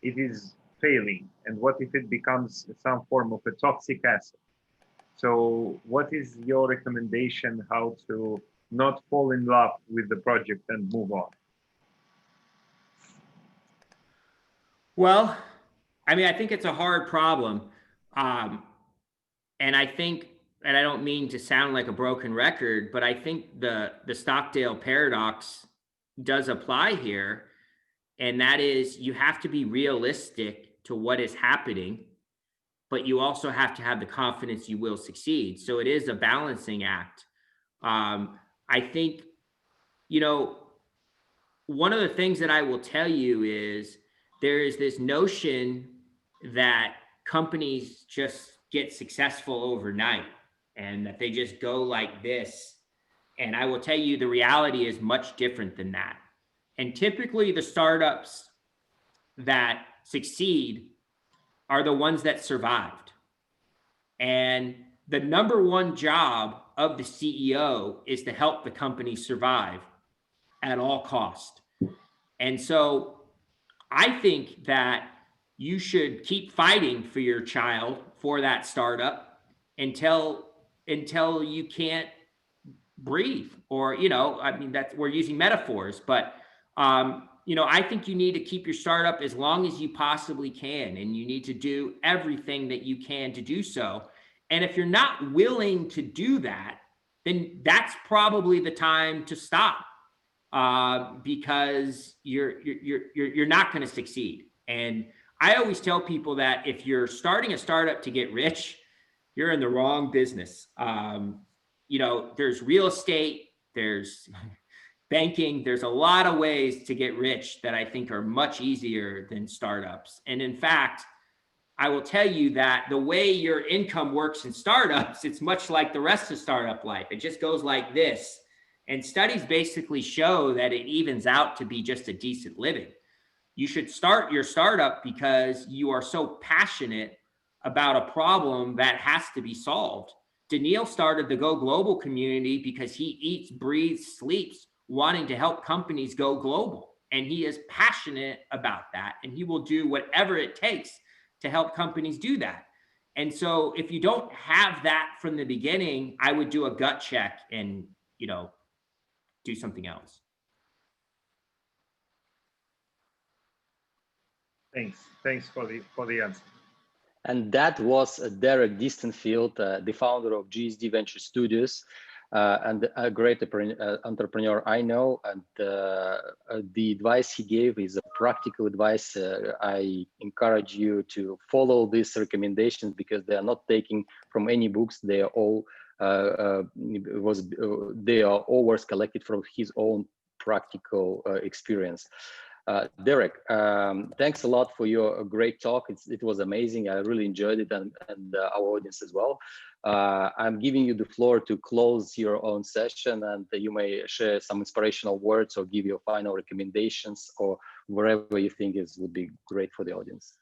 it is failing? And what if it becomes some form of a toxic asset? So what is your recommendation how to not fall in love with the project and move on? Well, I think it's a hard problem. And I think, and I don't mean to sound like a broken record, but I think the Stockdale paradox does apply here. And that is, you have to be realistic to what is happening, but you also have to have the confidence you will succeed. So it is a balancing act. I think, one of the things that I will tell you is there is this notion that companies just get successful overnight and that they just go like this. And I will tell you, the reality is much different than that. And typically the startups that succeed are the ones that survived. And the number one job of the CEO is to help the company survive at all cost. And so I think that you should keep fighting for your child, for that startup, until you can't breathe, or that's, we're using metaphors, but I think you need to keep your startup as long as you possibly can, and you need to do everything that you can to do so. And if you're not willing to do that, then that's probably the time to stop, because you're not going to succeed. And I always tell people that if you're starting a startup to get rich, you're in the wrong business. You know, there's real estate, there's banking, there's a lot of ways to get rich that I think are much easier than startups. And in fact, I will tell you that the way your income works in startups, it's much like the rest of startup life. It just goes like this. And studies basically show that it evens out to be just a decent living. You should start your startup because you are so passionate about a problem that has to be solved. Daniil started the Go Global community because he eats, breathes, sleeps wanting to help companies go global. And he is passionate about that. And he will do whatever it takes to help companies do that. And so if you don't have that from the beginning, I would do a gut check and, you know, do something else. Thanks for the answer. And that was Derek Distenfield, the founder of GSD Venture Studios, and a great entrepreneur I know. And the advice he gave is a practical advice. I encourage you to follow these recommendations because they are not taken from any books. They are all they are always collected from his own practical experience. Derek, thanks a lot for your great talk. It was amazing. I really enjoyed it, and our audience as well. I'm giving you the floor to close your own session, and you may share some inspirational words or give your final recommendations or wherever you think would be great for the audience.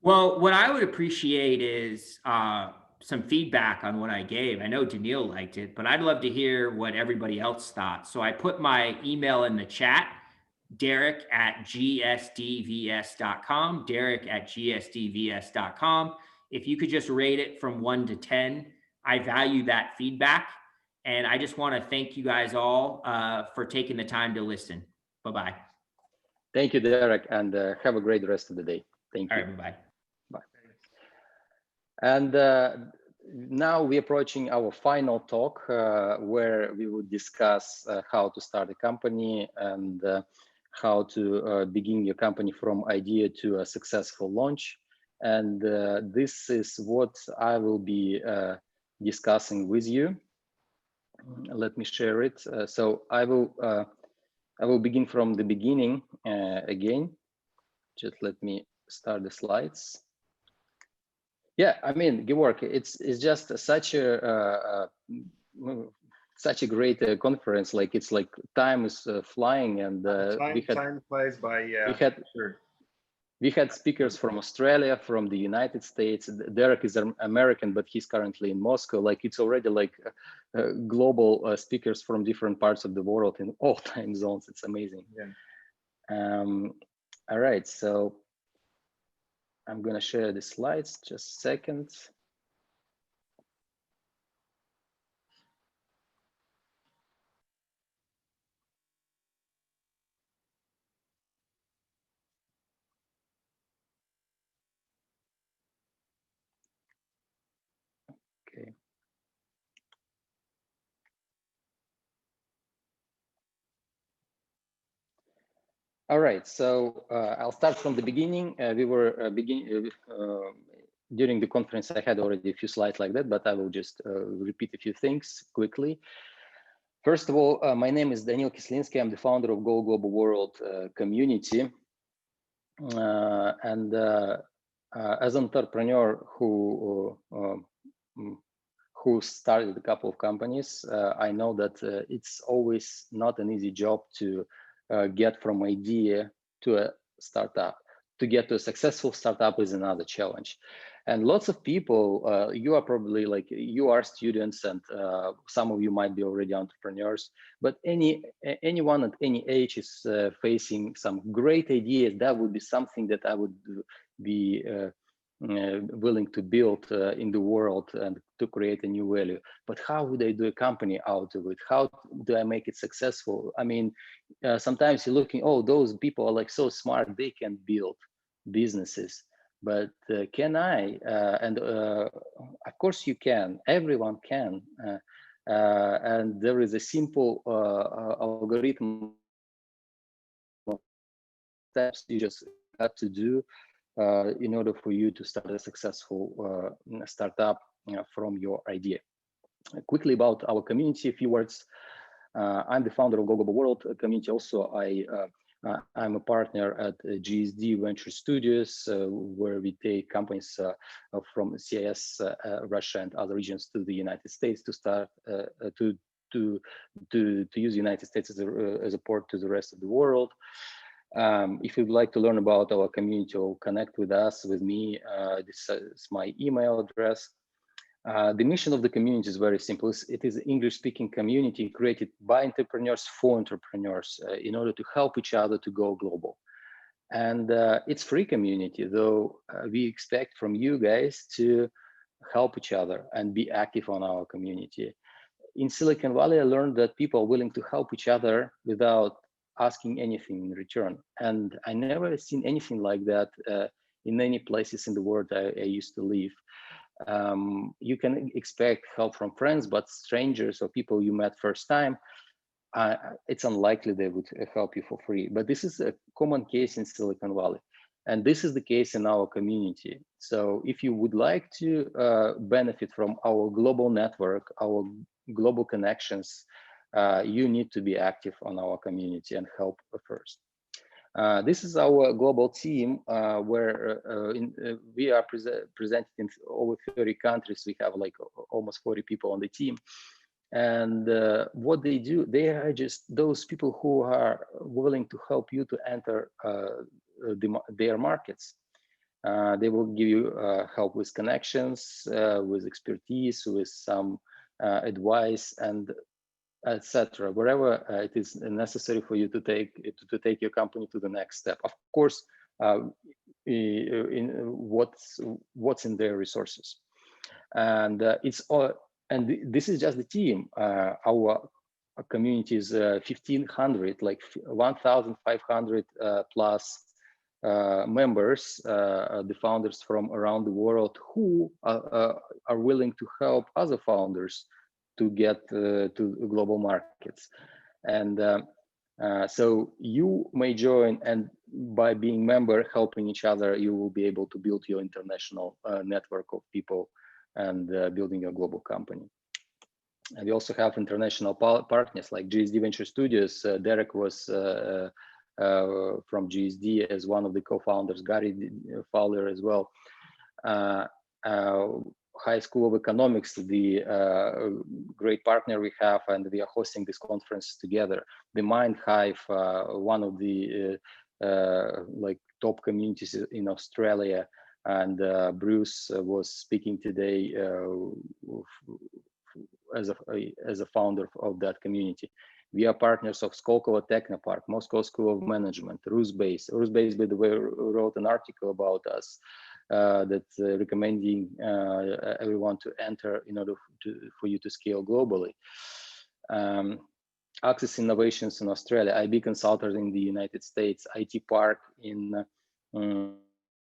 Well, what I would appreciate is some feedback on what I gave. I know Daniil liked it, but I'd love to hear what everybody else thought. So I put my email in the chat. Derek@gsdvs.com, Derek@gsdvs.com. If you could just rate it from 1 to 10, I value that feedback. And I just want to thank you guys all for taking the time to listen. Bye-bye. Thank you, Derek, and have a great rest of the day. Thank you. All right, bye-bye. Bye. And now we're approaching our final talk where we would discuss how to start a company and how to begin your company from idea to a successful launch. And this is what I will be discussing with you. Let me share it. So I will begin from the beginning again. Just let me start the slides. Yeah, I mean, Georg, it's just such a great conference. Like it's like time is flying, and time flies by. Yeah, we had speakers from Australia, from the United States. Derek is American, but he's currently in Moscow. Like it's already like global speakers from different parts of the world in all time zones. It's amazing. Yeah. All right, so I'm gonna share the slides. Just a second. Okay. All right, so I'll start from the beginning. We were during the conference, I had already a few slides like that, but I will just repeat a few things quickly. First of all, my name is Daniil Kislinsky. I'm the founder of Go Global World community. And as an entrepreneur who started a couple of companies, I know that it's always not an easy job to get from idea to a startup. To get to a successful startup is another challenge. And lots of people, you are probably like, you are students, and some of you might be already entrepreneurs, but anyone at any age is facing some great ideas. That would be something that I would be willing to build in the world and to create a new value. But how would I do a company out of it? How do I make it successful? I mean, sometimes you're looking, oh, those people are like so smart, they can build businesses. But can I? And of course you can. Everyone can. And there is a simple algorithm of steps you just got to do in order for you to start a successful startup from your idea. Quickly about our community, a few words. I'm the founder of Go Global World community. Also, I'm a partner at GSD Venture Studios, where we take companies from CIS, Russia, and other regions to the United States to start to use the United States as a port to the rest of the world. If you'd like to learn about our community or connect with us, with me, this is my email address. The mission of the community is very simple. It is an English-speaking community created by entrepreneurs for entrepreneurs in order to help each other to go global. And it's free community, though we expect from you guys to help each other and be active on our community. In Silicon Valley, I learned that people are willing to help each other without asking anything in return. And I never seen anything like that in many places in the world I used to live. You can expect help from friends, but strangers or people you met first time, it's unlikely they would help you for free. But this is a common case in Silicon Valley. And this is the case in our community. So if you would like to benefit from our global network, our global connections, you need to be active on our community and help first. This is our global team where we are presented in over 30 countries. We have like almost 40 people on the team. And what they do, they are just those people who are willing to help you to enter their markets. They will give you help with connections, with expertise, with some advice, and etc. Wherever it is necessary for you to take your company to the next step. Of course, in what's in their resources, and it's all. And this is just the team. Our community is 1,500, like 1,500 plus members, the founders from around the world who are willing to help other founders to get to global markets. And so you may join, and by being member, helping each other, you will be able to build your international network of people and building a global company. And we also have international partners like GSD Venture Studios. Derek was from GSD as one of the co-founders, Gary Fowler as well. High School of Economics, the great partner we have, and we are hosting this conference together. The Mind Hive, one of the like top communities in Australia, and Bruce was speaking today as a founder of that community. We are partners of Skolkovo Technopark, Moscow School of Management, RusBase. RusBase, by the way, wrote an article about us that's recommending everyone to enter in order for you to scale globally. Access Innovations in Australia, IB Consultants in the United States, IT Park in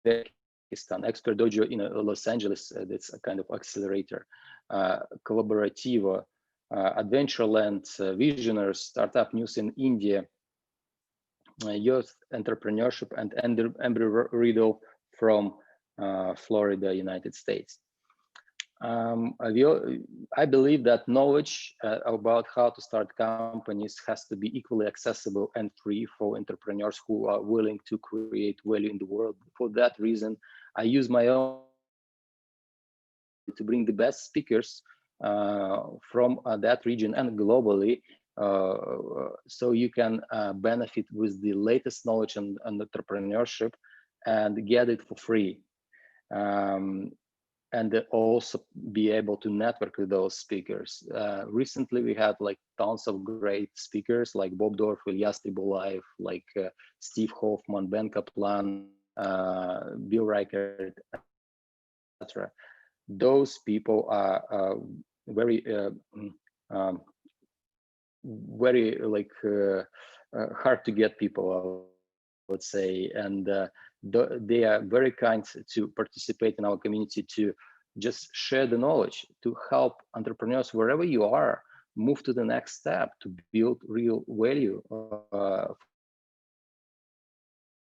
Pakistan, Expert Dojo in Los Angeles, that's a kind of accelerator, Collaborativa, Adventureland, Visionaries, Startup News in India, Youth Entrepreneurship, and Embry Riddle from Florida, United States. I believe that knowledge about how to start companies has to be equally accessible and free for entrepreneurs who are willing to create value in the world. For that reason, I use my own to bring the best speakers from that region and globally, so you can benefit with the latest knowledge and entrepreneurship and get it for free. And also be able to network with those speakers. Recently, we had like tons of great speakers like Bob Dorff, Ilya Stribulaev, like Steve Hoffman, Ben Kaplan, Bill Reichert, etc. Those people are very like hard to get people, I would say, and they are very kind to participate in our community, to just share the knowledge, to help entrepreneurs wherever you are move to the next step, to build real value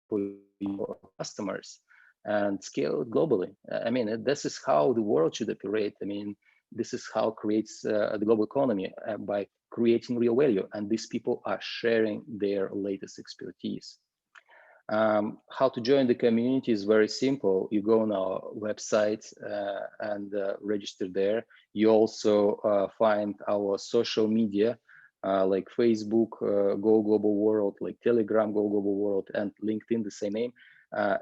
for your customers. and scale it globally. I mean, this is how the world should operate. I mean, this is how creates the global economy, by creating real value. And these people are sharing their latest expertise. How to join the community is very simple. You go on our website and register there. You also find our social media, like Facebook, Go Global World, like Telegram, Go Global World, and LinkedIn, the same name.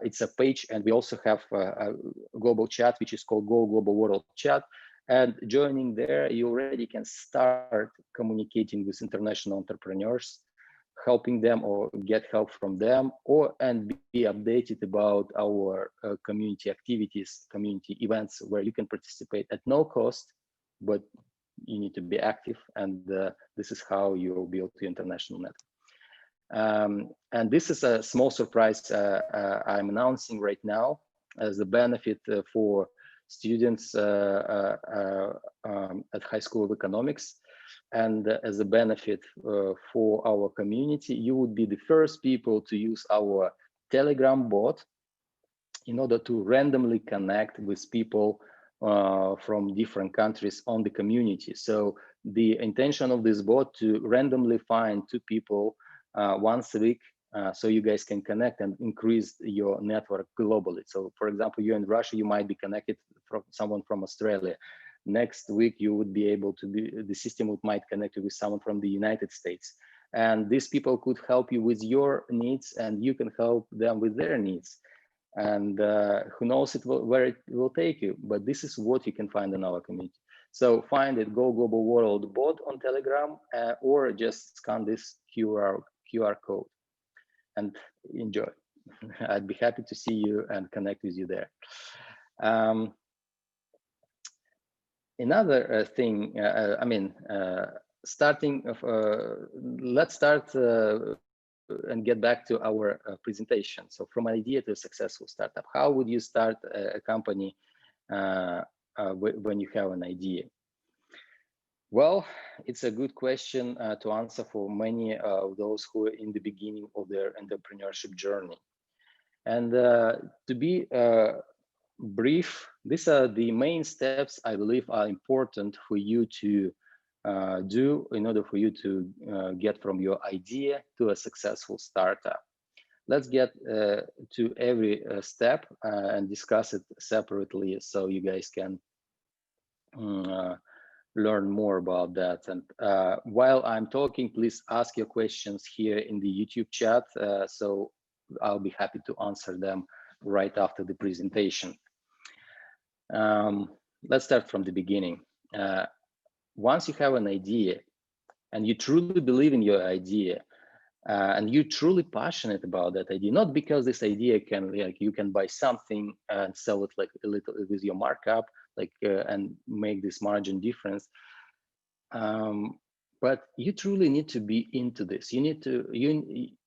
It's a page, and we also have a global chat, which is called Go Global World Chat. And joining there, you already can start communicating with international entrepreneurs, helping them or get help from them, and be updated about our community activities, community events where you can participate at no cost, but you need to be active. And this is how you build the international network. And this is a small surprise I'm announcing right now as a benefit for students at High School of Economics. And as a benefit for our community, you would be the first people to use our Telegram bot in order to randomly connect with people from different countries on the community. So the intention of this bot to randomly find two people once a week, so you guys can connect and increase your network globally. So for example, you're in Russia, you might be connected from someone from Australia. Next week, you would be able to be, the system might connect you with someone from the United States. And these people could help you with your needs, and you can help them with their needs. And who knows where it will take you, but this is what you can find in our community. So find it, Go Global World bot on Telegram, or just scan this QR code and enjoy. I'd be happy to see you and connect with you there. Another thing, let's start and get back to our presentation. So from idea to a successful startup, how would you start a company when you have an idea? Well, it's a good question to answer for many of those who are in the beginning of their entrepreneurship journey. And to be brief, these are the main steps I believe are important for you to do in order for you to get from your idea to a successful startup. Let's get to every step and discuss it separately so you guys can learn more about that. And while I'm talking, please ask your questions here in the YouTube chat, so I'll be happy to answer them right after the presentation. Let's start from the beginning. Once you have an idea and you truly believe in your idea, and you're truly passionate about that idea, not because this idea can, like, you can buy something and sell it like a little with your markup, like and make this margin difference, but you truly need to be into this. You need to,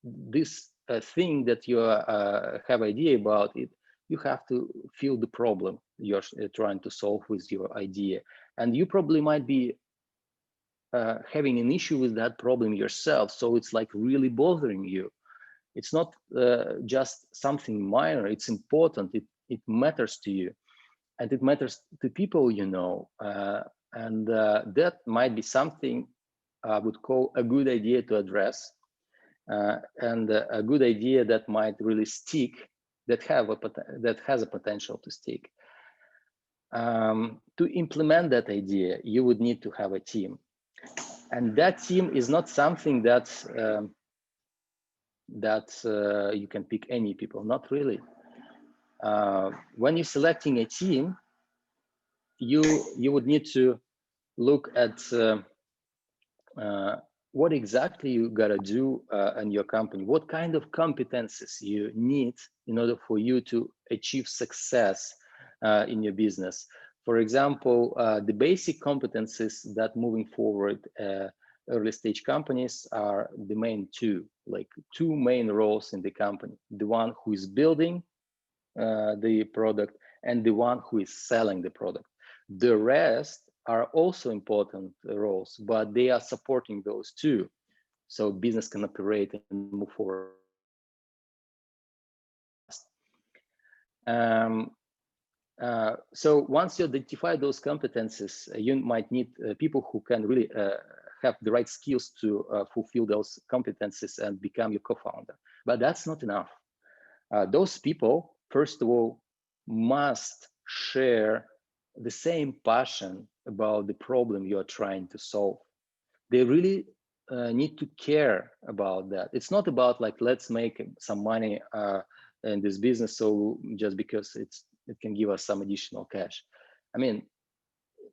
this thing that you have idea about it, you have to feel the problem you're trying to solve with your idea, and you probably might be having an issue with that problem yourself, so it's like really bothering you. It's not just something minor, it's important, it matters to you, and it matters to people you know, and that might be something I would call a good idea to address, and a good idea that might really stick, that has a potential to stick. To implement that idea, you would need to have a team. And that team is not something that you can pick any people, not really. When you're selecting a team, you would need to look at what exactly you gotta do in your company, what kind of competences you need in order for you to achieve success in your business. For example, the basic competencies that moving forward early stage companies are the main two main roles in the company: the one who is building the product and the one who is selling the product. The rest are also important roles, but they are supporting those two, so business can operate and move forward fast. So once you identify those competencies, you might need people who can really have the right skills to fulfill those competencies and become your co-founder. But that's not enough. Those people, first of all, must share the same passion about the problem you are trying to solve. They really need to care about that. It's not about like, let's make some money in this business, so just because it can give us some additional cash. I mean,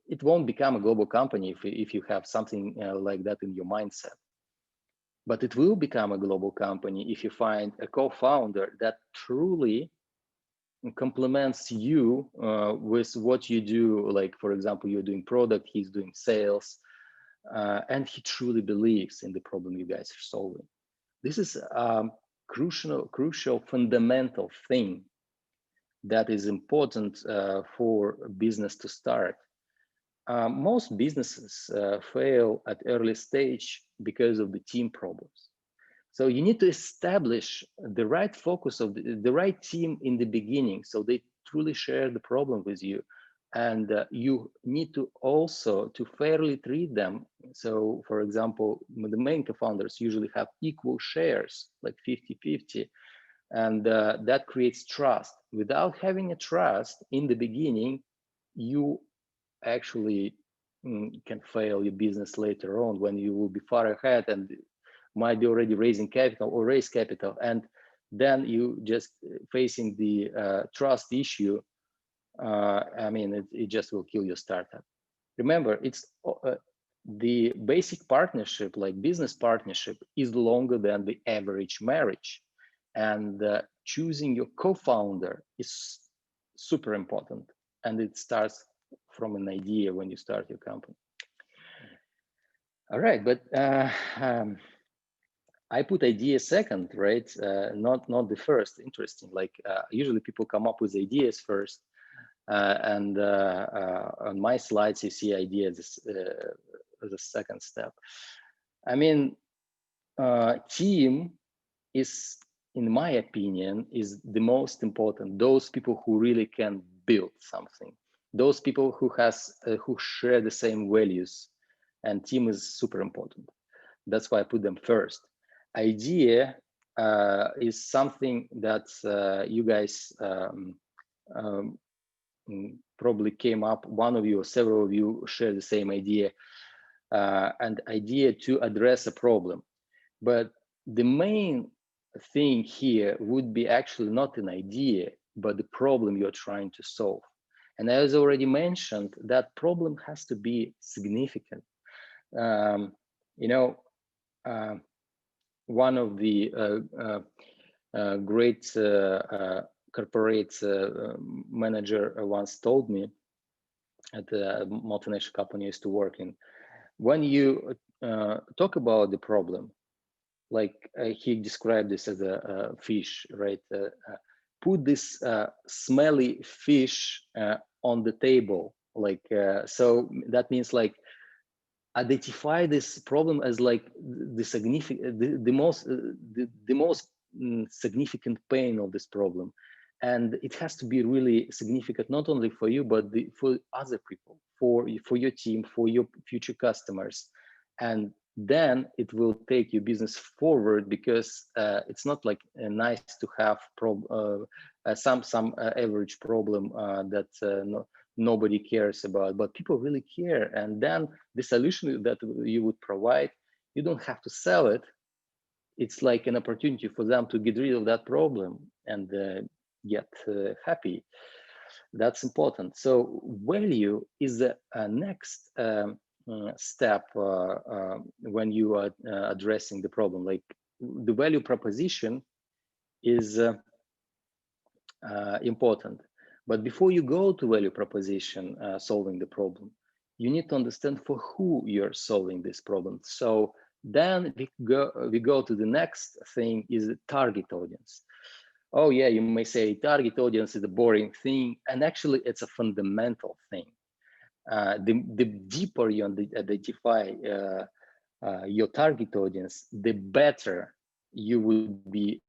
it won't become a global company if you have something like that in your mindset. But it will become a global company if you find a co-founder that truly complements you with what you do. Like, for example, you're doing product, he's doing sales, and he truly believes in the problem you guys are solving. This is crucial, fundamental thing that is important for a business to start. Most businesses fail at early stage because of the team problems. So you need to establish the right focus of the right team in the beginning, so they truly share the problem with you. And you need to also to fairly treat them. So for example, the main co-founders usually have equal shares, like 50-50. And that creates trust. Without having a trust in the beginning, you actually can fail your business later on when you will be far ahead and might be already raising capital or raise capital. And then you just facing the trust issue. I mean, it just will kill your startup. Remember, it's the basic partnership, like business partnership, is longer than the average marriage. And choosing your co-founder is super important. And it starts from an idea when you start your company. All right, but I put idea second, right? Not the first. Interesting. Like usually people come up with ideas first, and on my slides you see ideas as a second step. I mean, team is, in my opinion, is the most important. Those people who really can build something. Those people who share the same values, and team is super important. That's why I put them first. Idea is something that you guys probably came up. One of you or several of you share the same idea, and idea to address a problem. But the main thing here would be actually not an idea, but the problem you're trying to solve. And as already mentioned, that problem has to be significant. You know, one of the great corporate manager once told me at a multinational company I used to work in, when you talk about the problem, like he described this as a fish, right? Put this smelly fish on the table, like so that means like identify this problem as like the significant, the most significant pain of this problem, and it has to be really significant not only for you but for other people, for your team, for your future customers, and then it will take your business forward, because it's not like nice to have some average problem that nobody cares about, but people really care. And then the solution that you would provide, you don't have to sell it. It's like an opportunity for them to get rid of that problem and get happy. That's important. So value is the next step when you are addressing the problem. Like the value proposition is important. But before you go to value proposition, solving the problem, you need to understand for who you're solving this problem. So then we go to the next thing, is the target audience. Oh yeah, you may say target audience is a boring thing, and actually it's a fundamental thing. The deeper you identify your target audience, the better you would be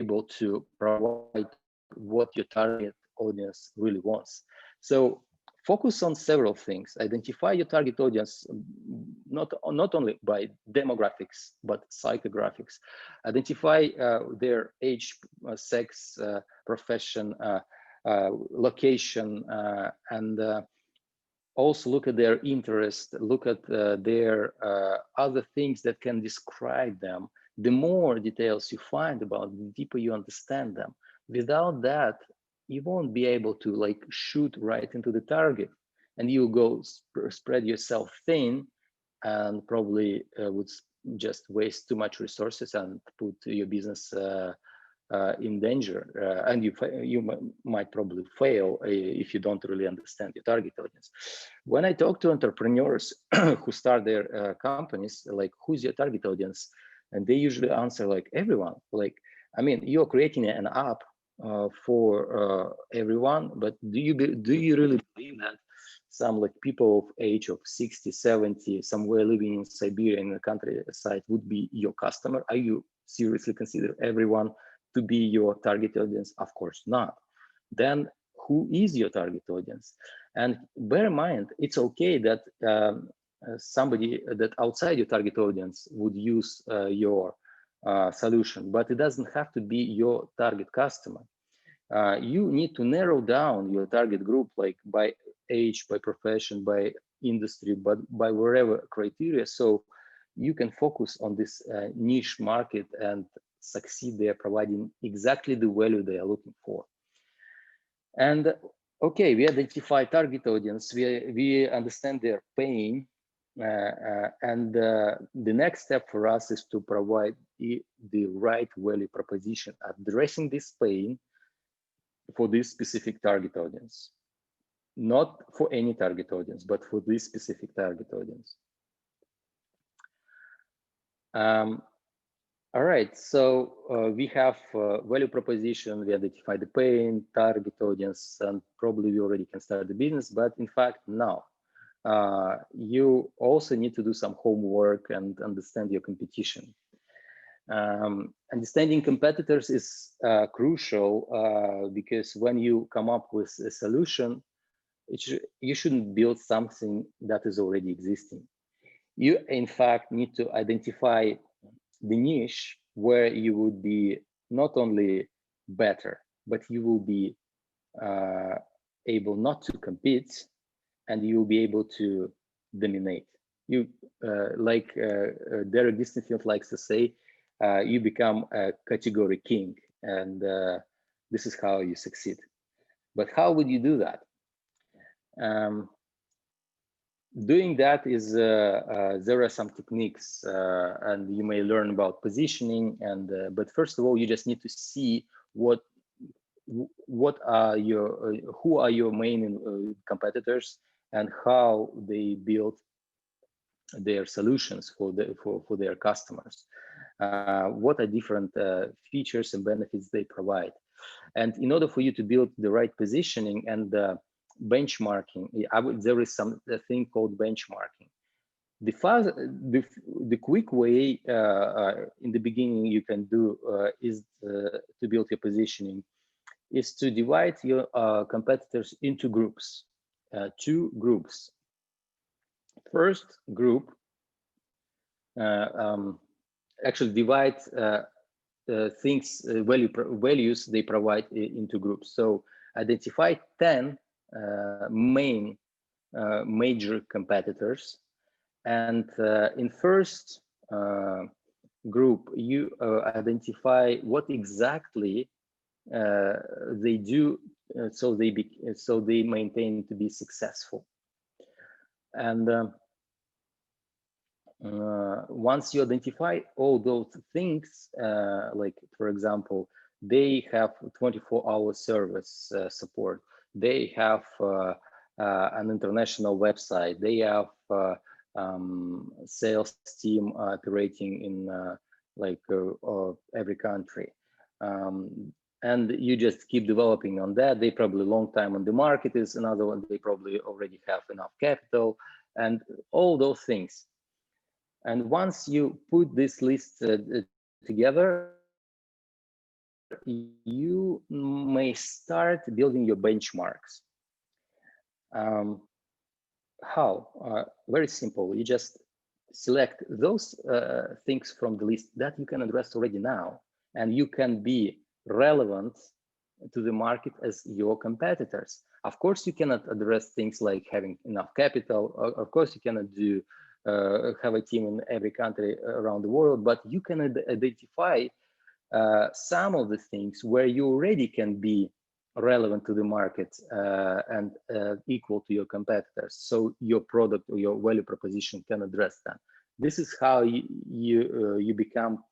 able to able to provide what your target audience really wants. So focus on several things. Identify your target audience, not only by demographics, but psychographics. Identify their age, sex, profession, location, and also look at their interest, look at their other things that can describe them. The more details you find about, the deeper you understand them. Without that, you won't be able to like shoot right into the target, and you go spread yourself thin, and probably would just waste too much resources and put your business in danger, and you might probably fail if you don't really understand your target audience. When I talk to entrepreneurs who start their companies, like, who's your target audience? And they usually answer like, everyone. Like, I mean, you're creating an app for everyone, but do you really believe that some like people of age of 60, 70, somewhere living in Siberia in the countryside would be your customer? Are you seriously consider everyone to be your target audience? Of course not. Then who is your target audience? And bear in mind, it's okay that somebody that outside your target audience would use your solution, but it doesn't have to be your target customer. You need to narrow down your target group, like by age, by profession, by industry, but by wherever criteria, so you can focus on this niche market and succeed there, providing exactly the value they are looking for. And okay, we identify target audience, we understand their pain, and the next step for us is to provide the right value proposition addressing this pain for this specific target audience. Not for any target audience, but for this specific target audience. All right, so we have value proposition, we identify the pain, target audience, and probably we already can start the business, but in fact, now you also need to do some homework and understand your competition. Understanding competitors is crucial because when you come up with a solution, you shouldn't build something that is already existing. You, in fact, need to identify the niche where you would be not only better, but you will be able not to compete, and you will be able to dominate. You, like Derek Distenfield likes to say, you become a category king, and this is how you succeed. But how would you do that? Doing that is there are some techniques, and you may learn about positioning. And but first of all, you just need to see what are your who are your main competitors and how they build their solutions for their customers. What are different features and benefits they provide? And in order for you to build the right positioning and benchmarking, there is a thing called benchmarking. The quick way in the beginning you can do is to build your positioning is to divide your competitors into groups, 2 groups. First group, actually divide things, values they provide into groups. So identify 10 main major competitors, and in first group you identify what exactly they do, so they maintain to be successful. And once you identify all those things, like for example, they have 24-hour service support, they have an international website, they have sales team operating in every country, and you just keep developing on that. They probably long time on the market is another one. They probably already have enough capital and all those things. And once you put this list together, you may start building your benchmarks. How? Very simple. You just select those things from the list that you can address already now, and you can be relevant to the market as your competitors. Of course, you cannot address things like having enough capital. Of course, you cannot do have a team in every country around the world, but you can identify some of the things where you already can be relevant to the market and equal to your competitors. So your product or your value proposition can address them. This is how you become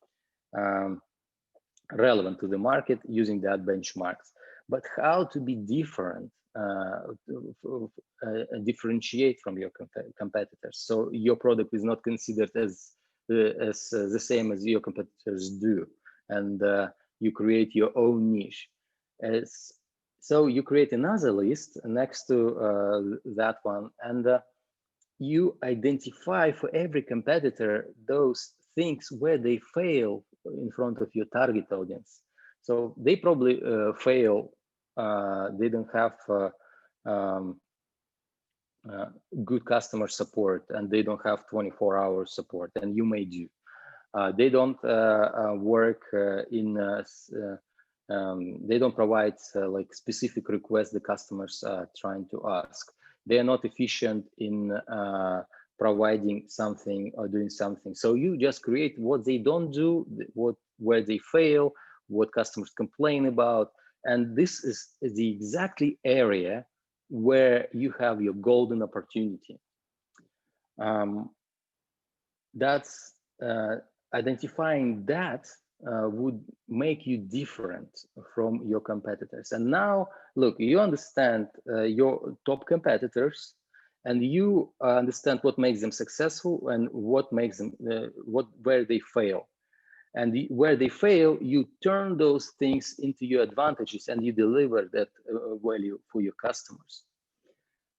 relevant to the market using that benchmarks. But how to be different, differentiate from your competitors. So your product is not considered as the same as your competitors do, and you create your own niche. So you create another list next to that one, and you identify for every competitor those things where they fail in front of your target audience. So they probably fail, they don't have good customer support, and they don't have 24-hour support, and you may do. They don't work in they don't provide like specific requests the customers are trying to ask. They are not efficient in providing something or doing something. So you just create what they don't do, where they fail, what customers complain about, and this is the exactly area where you have your golden opportunity. That's identifying that would make you different from your competitors. And now, look, you understand your top competitors, and you understand what makes them successful and what makes them where they fail. And where they fail, you turn those things into your advantages, and you deliver that value for your customers.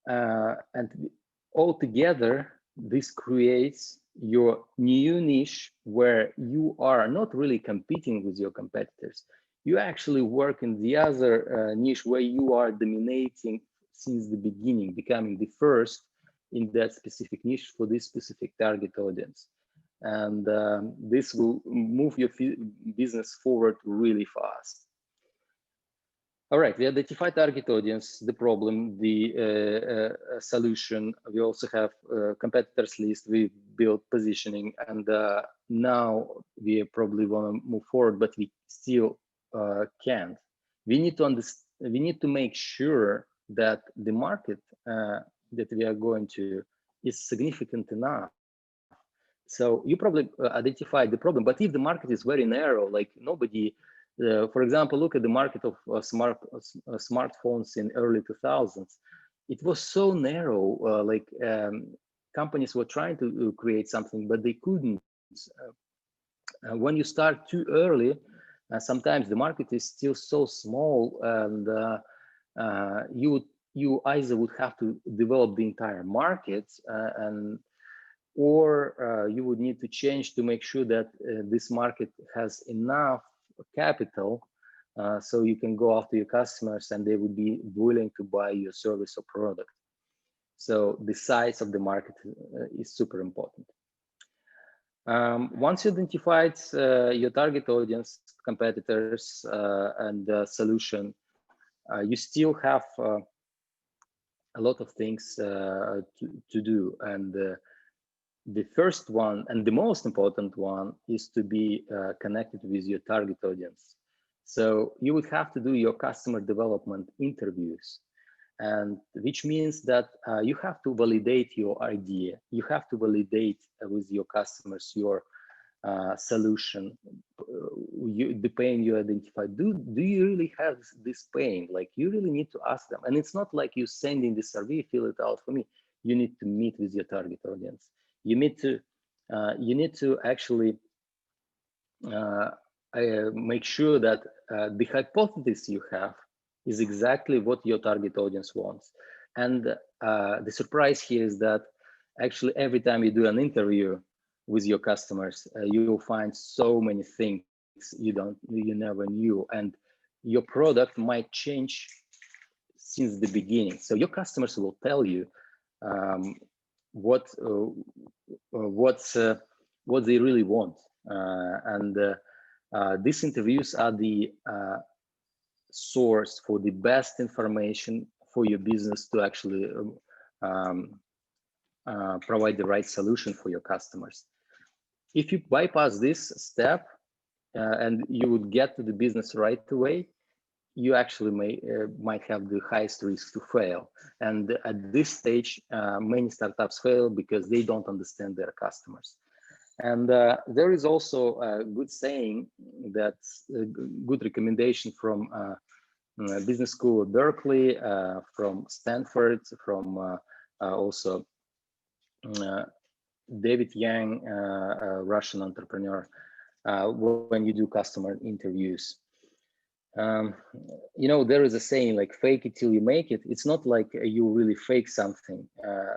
And altogether, this creates your new niche where you are not really competing with your competitors. You actually work in the other niche where you are dominating since the beginning, becoming the first in that specific niche for this specific target audience. And this will move your business forward really fast. All right, we identify target audience, the problem, the solution. We also have competitors list. We build positioning, and now we probably want to move forward, but we still can't. We need to understand. We need to make sure that the market that we are going to is significant enough. So you probably identified the problem, but if the market is very narrow, like nobody. For example, look at the market of smartphones in early 2000s. It was so narrow, companies were trying to create something, but they couldn't. When you start too early, sometimes the market is still so small, and you either would have to develop the entire market, or you would need to change to make sure that this market has enough capital so you can go after your customers and they would be willing to buy your service or product. So the size of the market is super important. Once you identified your target audience, competitors, and solution, you still have a lot of things to do. And the first one and the most important one is to be connected with your target audience. So you would have to do your customer development interviews, and which means that you have to validate your idea. You have to validate with your customers your solution, the pain you identify. Do you really have this pain? Like, you really need to ask them. And it's not like you sending the survey, fill it out for me. You need to meet with your target audience. You need to actually make sure that the hypothesis you have is exactly what your target audience wants. And the surprise here is that actually every time you do an interview with your customers, you will find so many things things you never knew, and your product might change since the beginning. So your customers will tell you what they really want, and these interviews are the source for the best information for your business to actually provide the right solution for your customers. If you bypass this step and you would get to the business right away, you actually might have the highest risk to fail. And at this stage, many startups fail because they don't understand their customers. And there is also a good saying, that's a good recommendation from business school at Berkeley, from Stanford, from also David Yang, a Russian entrepreneur, when you do customer interviews. You know, there is a saying like, fake it till you make it. It's not like you really fake something,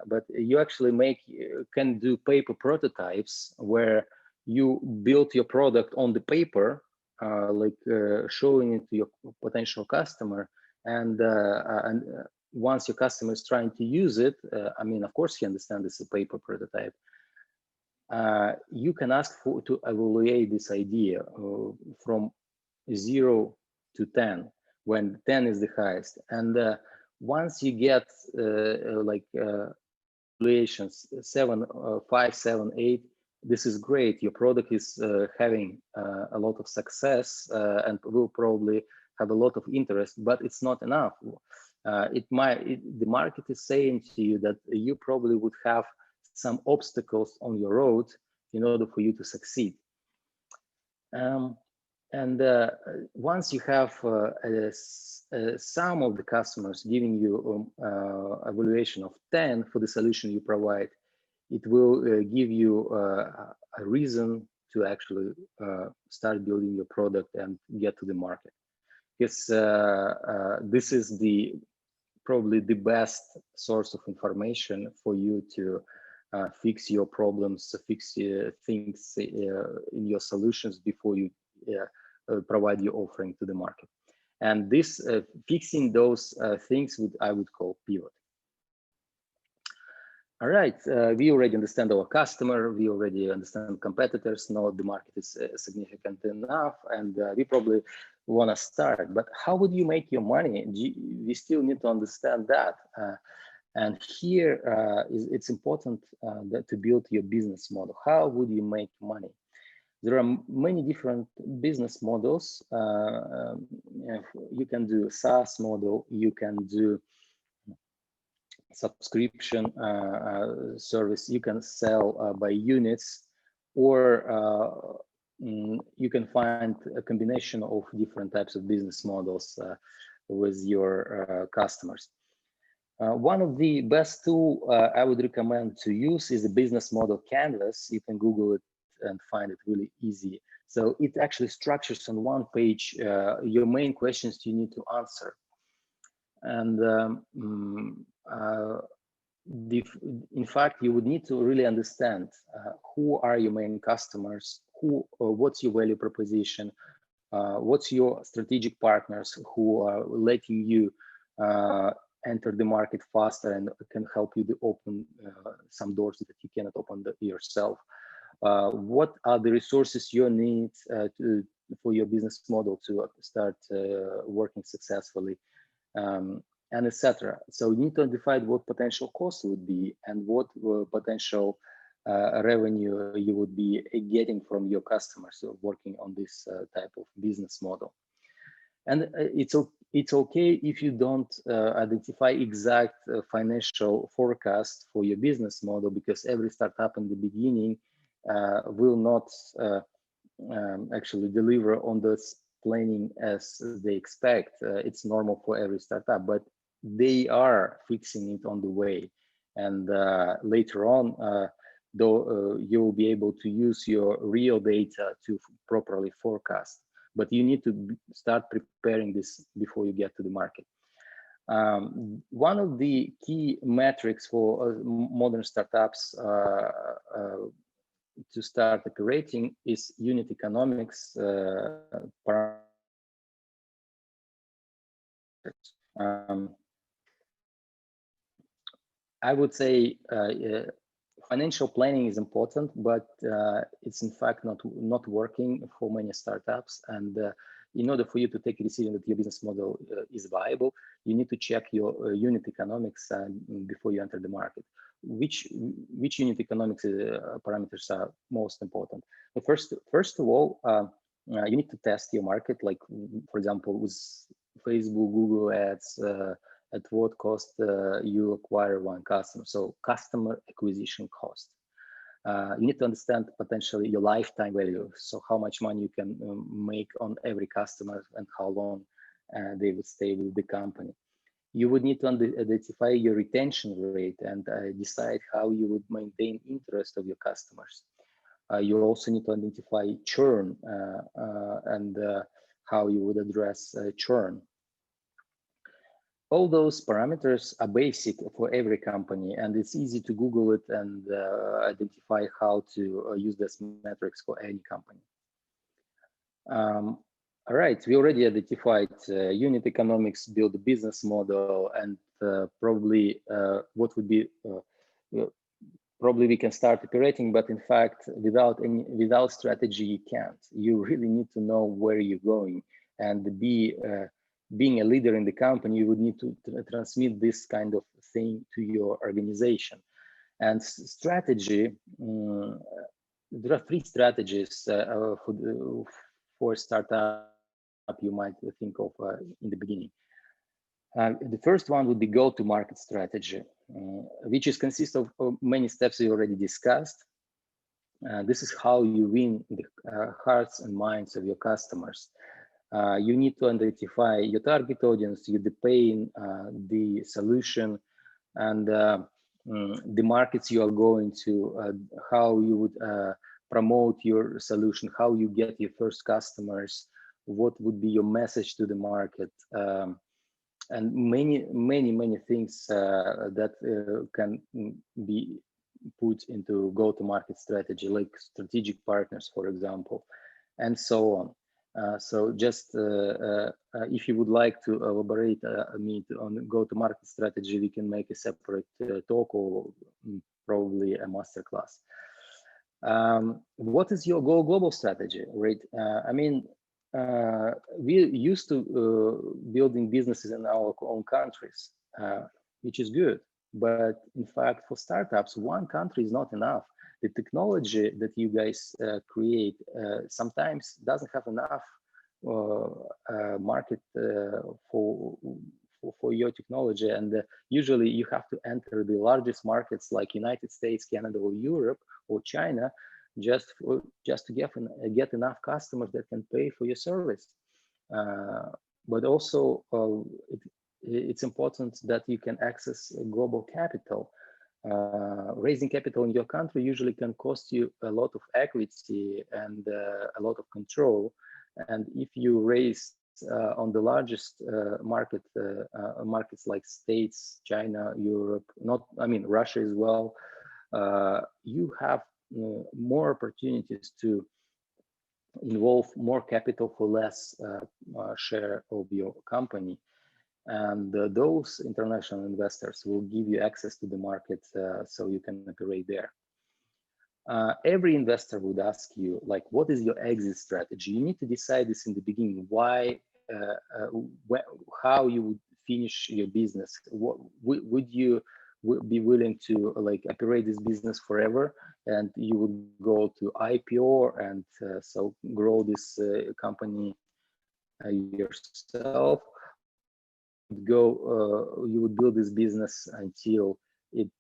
but you actually can do paper prototypes where you build your product on the paper, showing it to your potential customer. And once your customer is trying to use it, I mean, of course, you understand it's a paper prototype. You can ask to evaluate this idea from 0 to 10, when 10 is the highest. And once you get evaluations 7, 5, 7, 8, this is great. Your product is having a lot of success and will probably have a lot of interest, but it's not enough. The market is saying to you that you probably would have some obstacles on your road in order for you to succeed. Once you have some of the customers giving you evaluation of 10 for the solution you provide, it will give you a reason to actually start building your product and get to the market. Because this is probably the best source of information for you to fix your problems, fix things in your solutions before you provide your offering to the market. And this fixing those things I would call pivot. All right, we already understand our customer, we already understand competitors, know the market is significant enough, and we probably want to start. But how would you make your money? We still need to understand that. And here it's important to build your business model. How would you make money? There are many different business models. You can do a SaaS model, you can do subscription service, you can sell by units, or you can find a combination of different types of business models with your customers. One of the best tools I would recommend to use is the business model canvas. You can Google it and find it really easy. So it actually structures on one page your main questions you need to answer. And in fact, you would need to really understand who are your main customers, what's your value proposition, what's your strategic partners who are letting you enter the market faster and can help you to open some doors that you cannot open yourself. What are the resources you need for your business model to start working successfully, and etc. So you need to define what potential costs would be and what potential revenue you would be getting from your customers working on this type of business model. And it's okay if you don't identify exact financial forecast for your business model, because every startup in the beginning will not actually deliver on this planning as they expect. It's normal for every startup, but they are fixing it on the way. And later on, though, you will be able to use your real data to properly forecast. But you need to start preparing this before you get to the market. One of the key metrics for modern startups to start operating is unit economics parameters. I would say financial planning is important, but it's in fact not working for many startups. And in order for you to take a decision that your business model is viable, you need to check your unit economics before you enter the market. Which unit economics parameters are most important? First of all, you need to test your market. Like, for example, with Facebook, Google Ads. At what cost you acquire one customer. So customer acquisition cost. You need to understand potentially your lifetime value. So how much money you can make on every customer and how long they would stay with the company. You would need to identify your retention rate and decide how you would maintain interest of your customers. You also need to identify churn and how you would address churn. All those parameters are basic for every company, and it's easy to Google it and identify how to use these metrics for any company. All right, we already identified unit economics, build a business model, and probably what would be probably we can start operating, but in fact, without strategy, you can't. You really need to know where you're going and being a leader in the company, you would need to transmit this kind of thing to your organization. And strategy, there are 3 strategies for startup you might think of in the beginning. The first one would be go-to-market strategy, which is consists of many steps we already discussed. This is how you win the hearts and minds of your customers. You need to identify your target audience, the pain, the solution, and the markets you are going to, how you would promote your solution, how you get your first customers, what would be your message to the market, and many things that can be put into go-to-market strategy, like strategic partners, for example, and so on. So just if you would like to elaborate on go-to-market strategy, we can make a separate talk or probably a masterclass. What is your Go Global strategy, right? I mean, we used to building businesses in our own countries, which is good. But in fact, for startups, one country is not enough. The technology that you guys create sometimes doesn't have enough market for your technology, and usually you have to enter the largest markets like United States, Canada, or Europe, or China, just to get enough customers that can pay for your service. But also, it's important that you can access global capital. Raising capital in your country usually can cost you a lot of equity and a lot of control. And if you raise on the largest markets like States, China, Europe, Russia as well, you have more opportunities to involve more capital for less share of your company. And those international investors will give you access to the market so you can operate there. Every investor would ask you, like, what is your exit strategy? You need to decide this in the beginning. Why, how you would finish your business? Would you be willing to operate this business forever, and you would go to IPO and so grow this company yourself? You would build this business until it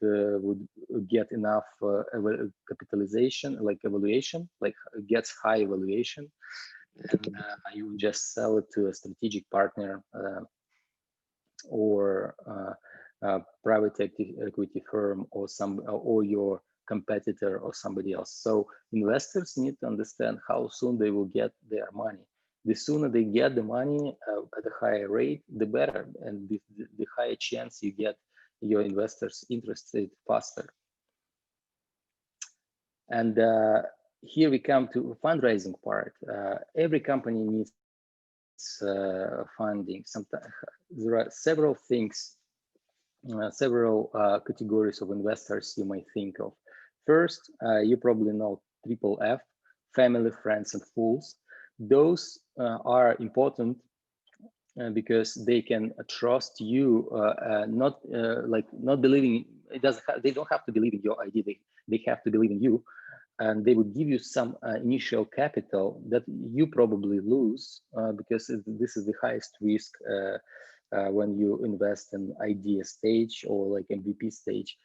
would get enough capitalization, evaluation, gets high evaluation, and you would just sell it to a strategic partner or private equity firm or your competitor or somebody else. So investors need to understand how soon they will get their money. The sooner they get the money at a higher rate, the better, and the higher chance you get your investors interested faster. And here we come to fundraising part. Every company needs funding. Sometimes there are several things, several categories of investors you might think of. First, you probably know triple F, family, friends, and fools. Those are important because they can trust you, not believing. They don't have to believe in your idea. They have to believe in you, and they would give you some initial capital that you probably lose because this is the highest risk when you invest in idea stage or like MVP stage.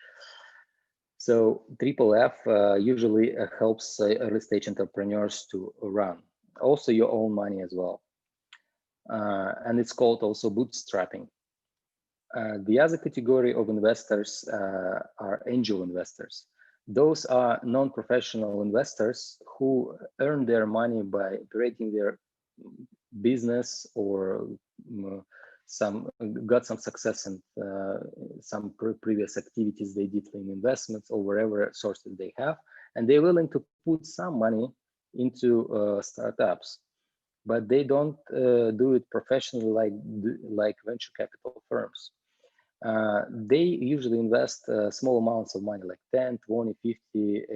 So triple F usually helps early stage entrepreneurs to run. Also your own money as well. And it's called also bootstrapping. The other category of investors are angel investors. Those are non-professional investors who earn their money by operating their business or got some success in some previous activities they did in investments or wherever sources they have, and they're willing to put some money into startups, but they don't do it professionally like venture capital firms. They usually invest small amounts of money, like 10, 20, 50,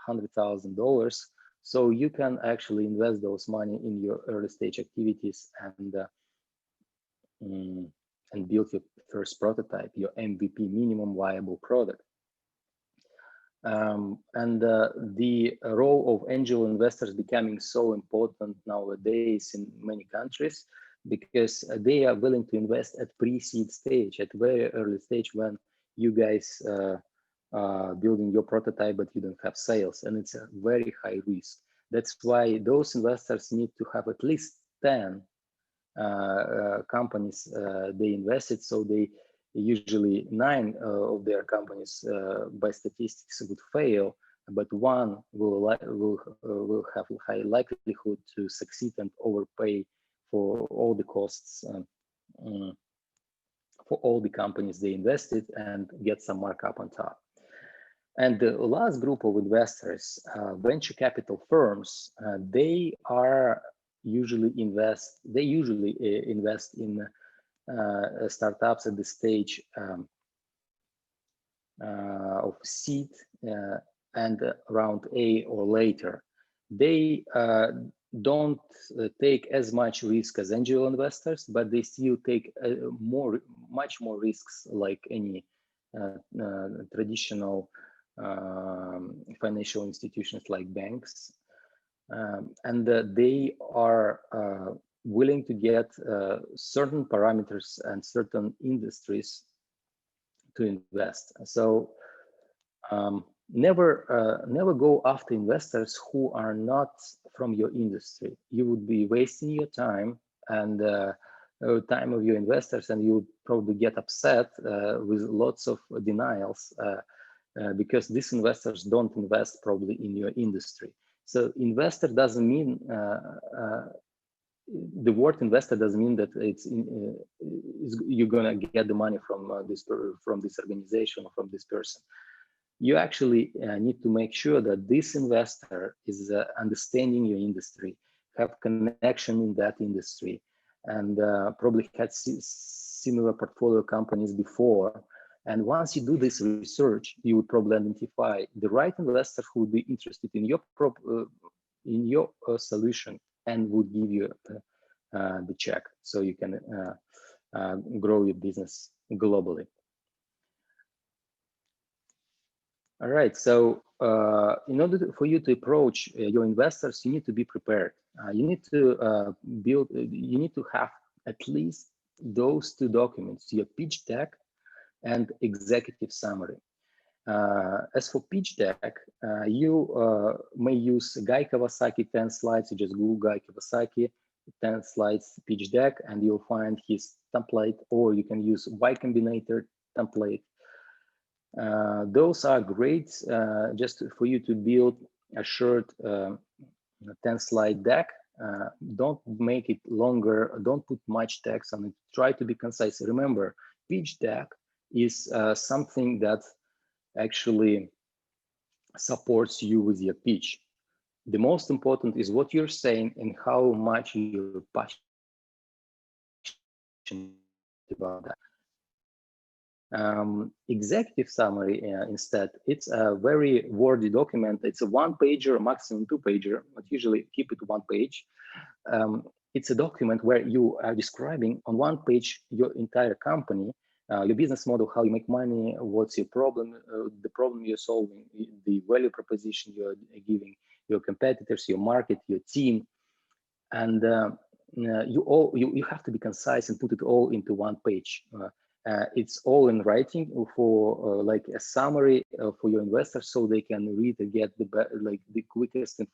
$100,000. So you can actually invest those money in your early stage activities and build your first prototype, your MVP, minimum viable product. The role of angel investors becoming so important nowadays in many countries because they are willing to invest at pre-seed stage, at very early stage when you guys building your prototype, but you don't have sales, and it's a very high risk. That's why those investors need to have at least 10 companies they invested, so they usually 9 of their companies by statistics would fail, but one will have a high likelihood to succeed and overpay for all the costs for all the companies they invested and get some markup on top. And the last group of investors, venture capital firms, they usually invest in startups at the stage of seed and round A or later. They don't take as much risk as angel investors, but they still take much more risks like any traditional financial institutions like banks. And they are willing to get certain parameters and certain industries to invest. So never go after investors who are not from your industry. You would be wasting your time and time of your investors, and you would probably get upset with lots of denials because these investors don't invest probably in your industry. So investor doesn't mean the word investor doesn't mean that you're gonna get the money from this organization or from this person. You actually need to make sure that this investor is understanding your industry, have connection in that industry, and probably had similar portfolio companies before. And once you do this research, you would probably identify the right investor who would be interested in your solution and would give you the check so you can grow your business globally. All right, so in order for you to approach your investors, you need to be prepared. You need to you need to have at least those 2 documents, your pitch deck and executive summary. As for pitch deck, you may use Guy Kawasaki 10 slides. You just Google Guy Kawasaki 10 slides pitch deck, and you'll find his template, or you can use Y Combinator template. Those are great just for you to build a short 10-slide deck. Don't make it longer. Don't put much text on it. Try to be concise. Remember, pitch deck is something that actually supports you with your pitch. The most important is what you're saying and how much you're passionate about that. Executive summary, instead, it's a very wordy document. It's a one-pager, maximum two-pager, but usually keep it one page. It's a document where you are describing on one page your entire company, your business model, how you make money, what's your problem, the problem you're solving, the value proposition you're giving your competitors, your market, your team, and you have to be concise and put it all into one page. It's all in writing for like a summary for your investors, so they can read and get the quickest and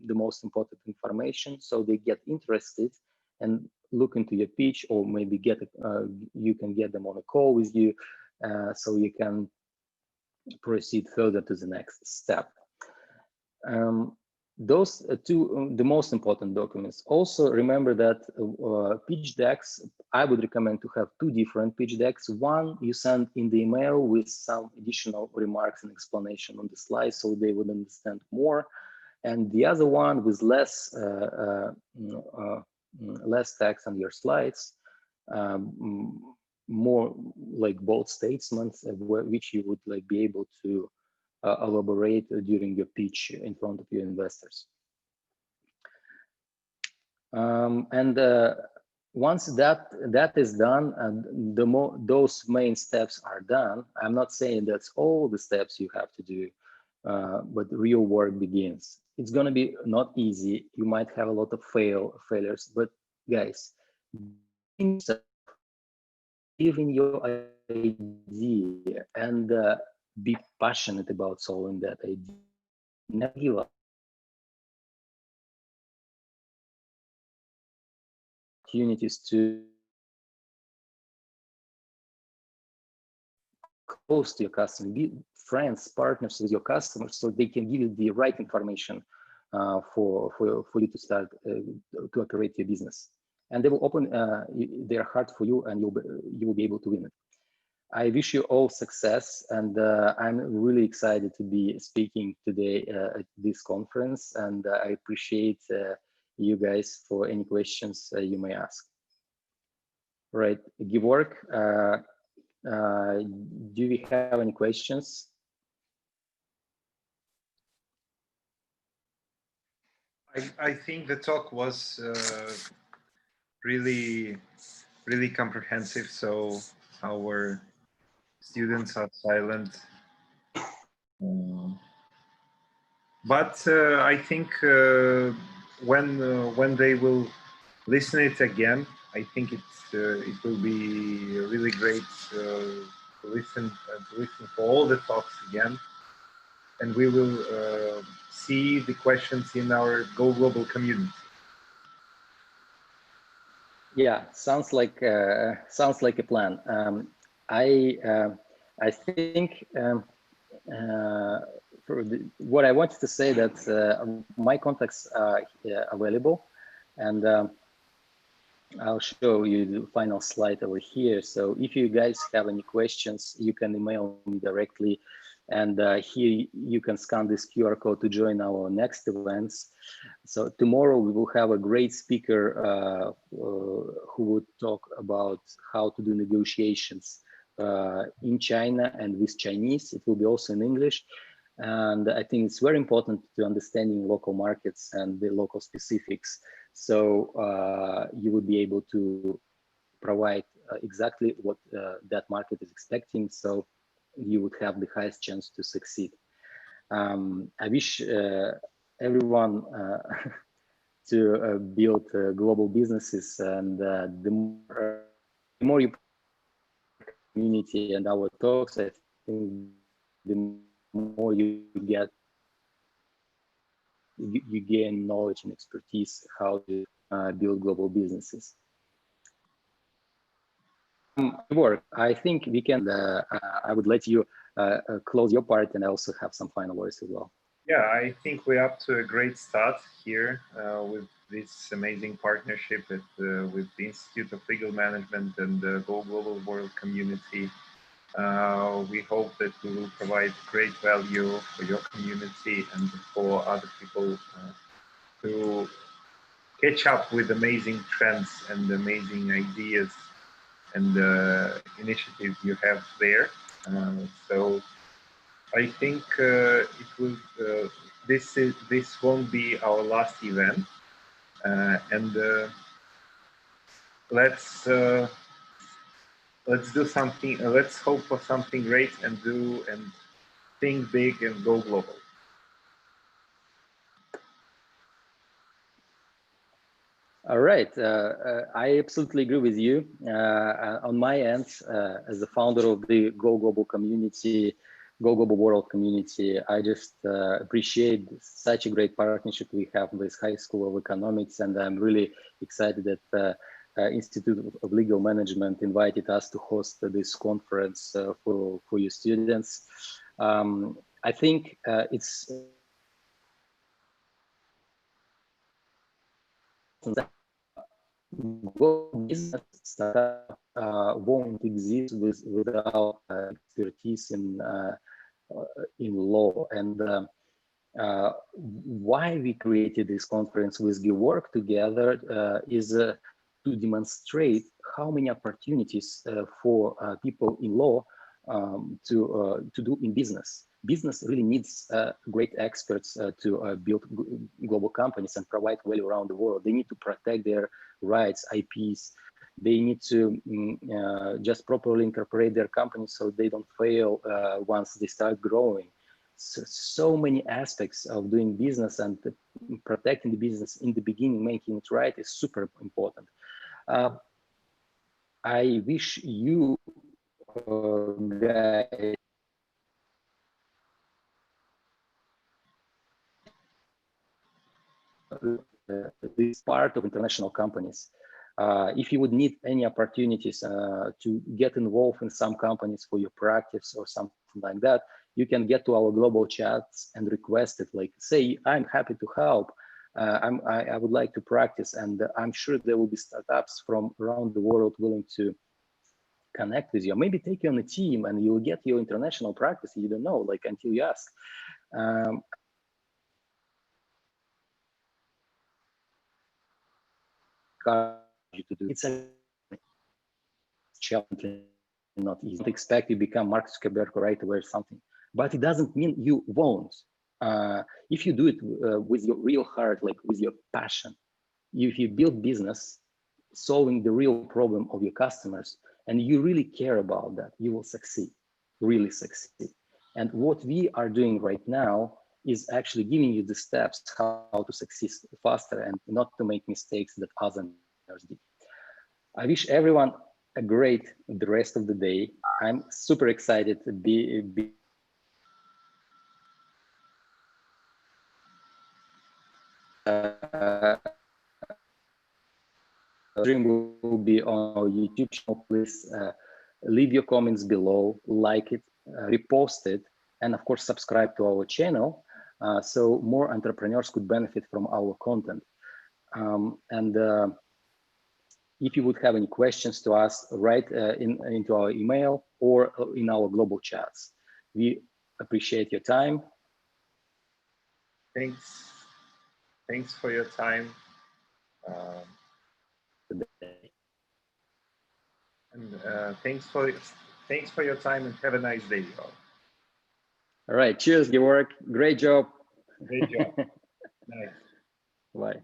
the most important information, so they get interested and look into your pitch, or maybe you can get them on a call with you, so you can proceed further to the next step. Those two, the most important documents. Also remember that pitch decks, I would recommend to have two different pitch decks. One you send in the email with some additional remarks and explanation on the slides, so they would understand more. And the other one with less text on your slides, more like bold statements, which you would like be able to elaborate during your pitch in front of your investors. Once that is done, and those main steps are done, I'm not saying that's all the steps you have to do, but real work begins. It's going to be not easy. You might have a lot of failures, but guys, believe in your idea and be passionate about solving that idea. Never give up. Opportunities to close to your customer, be friends, partners with your customers, so they can give you the right information for you to start to operate your business, and they will open their heart for you, and you will be able to win it. I wish you all success, and I'm really excited to be speaking today at this conference, and I appreciate you guys for any questions you may ask. Right, Georg, do we have any questions? I think the talk was really comprehensive, so our students are silent. But I think when they will listen it again, I think it will be really great to listen for all the talks again, and we will see the questions in our Go Global community. Yeah, sounds like a plan. I think what I wanted to say that my contacts are available, and I'll show you the final slide over here. So if you guys have any questions, you can email me directly, and here you can scan this QR code to join our next events. So tomorrow we will have a great speaker who would talk about how to do negotiations in China and with Chinese. It will be also in English. And I think it's very important to understanding local markets and the local specifics. So you would be able to provide exactly what that market is expecting. So you would have the highest chance to succeed. I wish everyone to build global businesses, and the more you community and our talks, I think the more you gain knowledge and expertise how to build global businesses. Work. I think we can. I would let you close your part, and I also have some final words as well. Yeah, I think we're up to a great start here with this amazing partnership with the Institute of Legal Management and the Go Global World Community. We hope that we will provide great value for your community and for other people to catch up with amazing trends and amazing ideas and initiatives you have there. So I think it will. This won't be our last event, and let's do something. Let's hope for something great and think big and go global. All right, I absolutely agree with you. On my end, as the founder of the Go Global community, Go Global World community, I just appreciate such a great partnership we have with High School of Economics, and I'm really excited that Institute of Legal Management invited us to host this conference for your students. I think it's business startup won't exist without expertise in law. And why we created this conference with the work together is to demonstrate how many opportunities for people in law to do in business. Business really needs great experts to build global companies and provide value around the world. They need to protect their rights, IPs. They need to just properly incorporate their companies so they don't fail once they start growing. So many aspects of doing business and protecting the business in the beginning, making it right, is super important. I wish you guys this part of international companies. If you would need any opportunities to get involved in some companies for your practice or something like that, you can get to our global chats and request it. Like, say, I'm happy to help. I would like to practice, and I'm sure there will be startups from around the world willing to connect with you. Maybe take you on a team, and you'll get your international practice. You don't know, like, until you ask. To do. It's a challenge, not easy. Don't expect you become Mark Zuckerberg right away or something, but it doesn't mean you won't. If you do it with your real heart, like with your passion, if you build business solving the real problem of your customers, and you really care about that, you will succeed, really succeed. And what we are doing right now is actually giving you the steps how to succeed faster and not to make mistakes that others did. I wish everyone a great the rest of the day. I'm super excited to be stream will be on our YouTube channel. Please leave your comments below, like it, repost it, and of course subscribe to our channel so more entrepreneurs could benefit from our content. If you would have any questions to us, write into our email or in our global chats. We appreciate your time. Thanks for your time. And thanks for your time, and have a nice day, y'all. All right, cheers, Georg. Great job. Great job. Nice. Bye.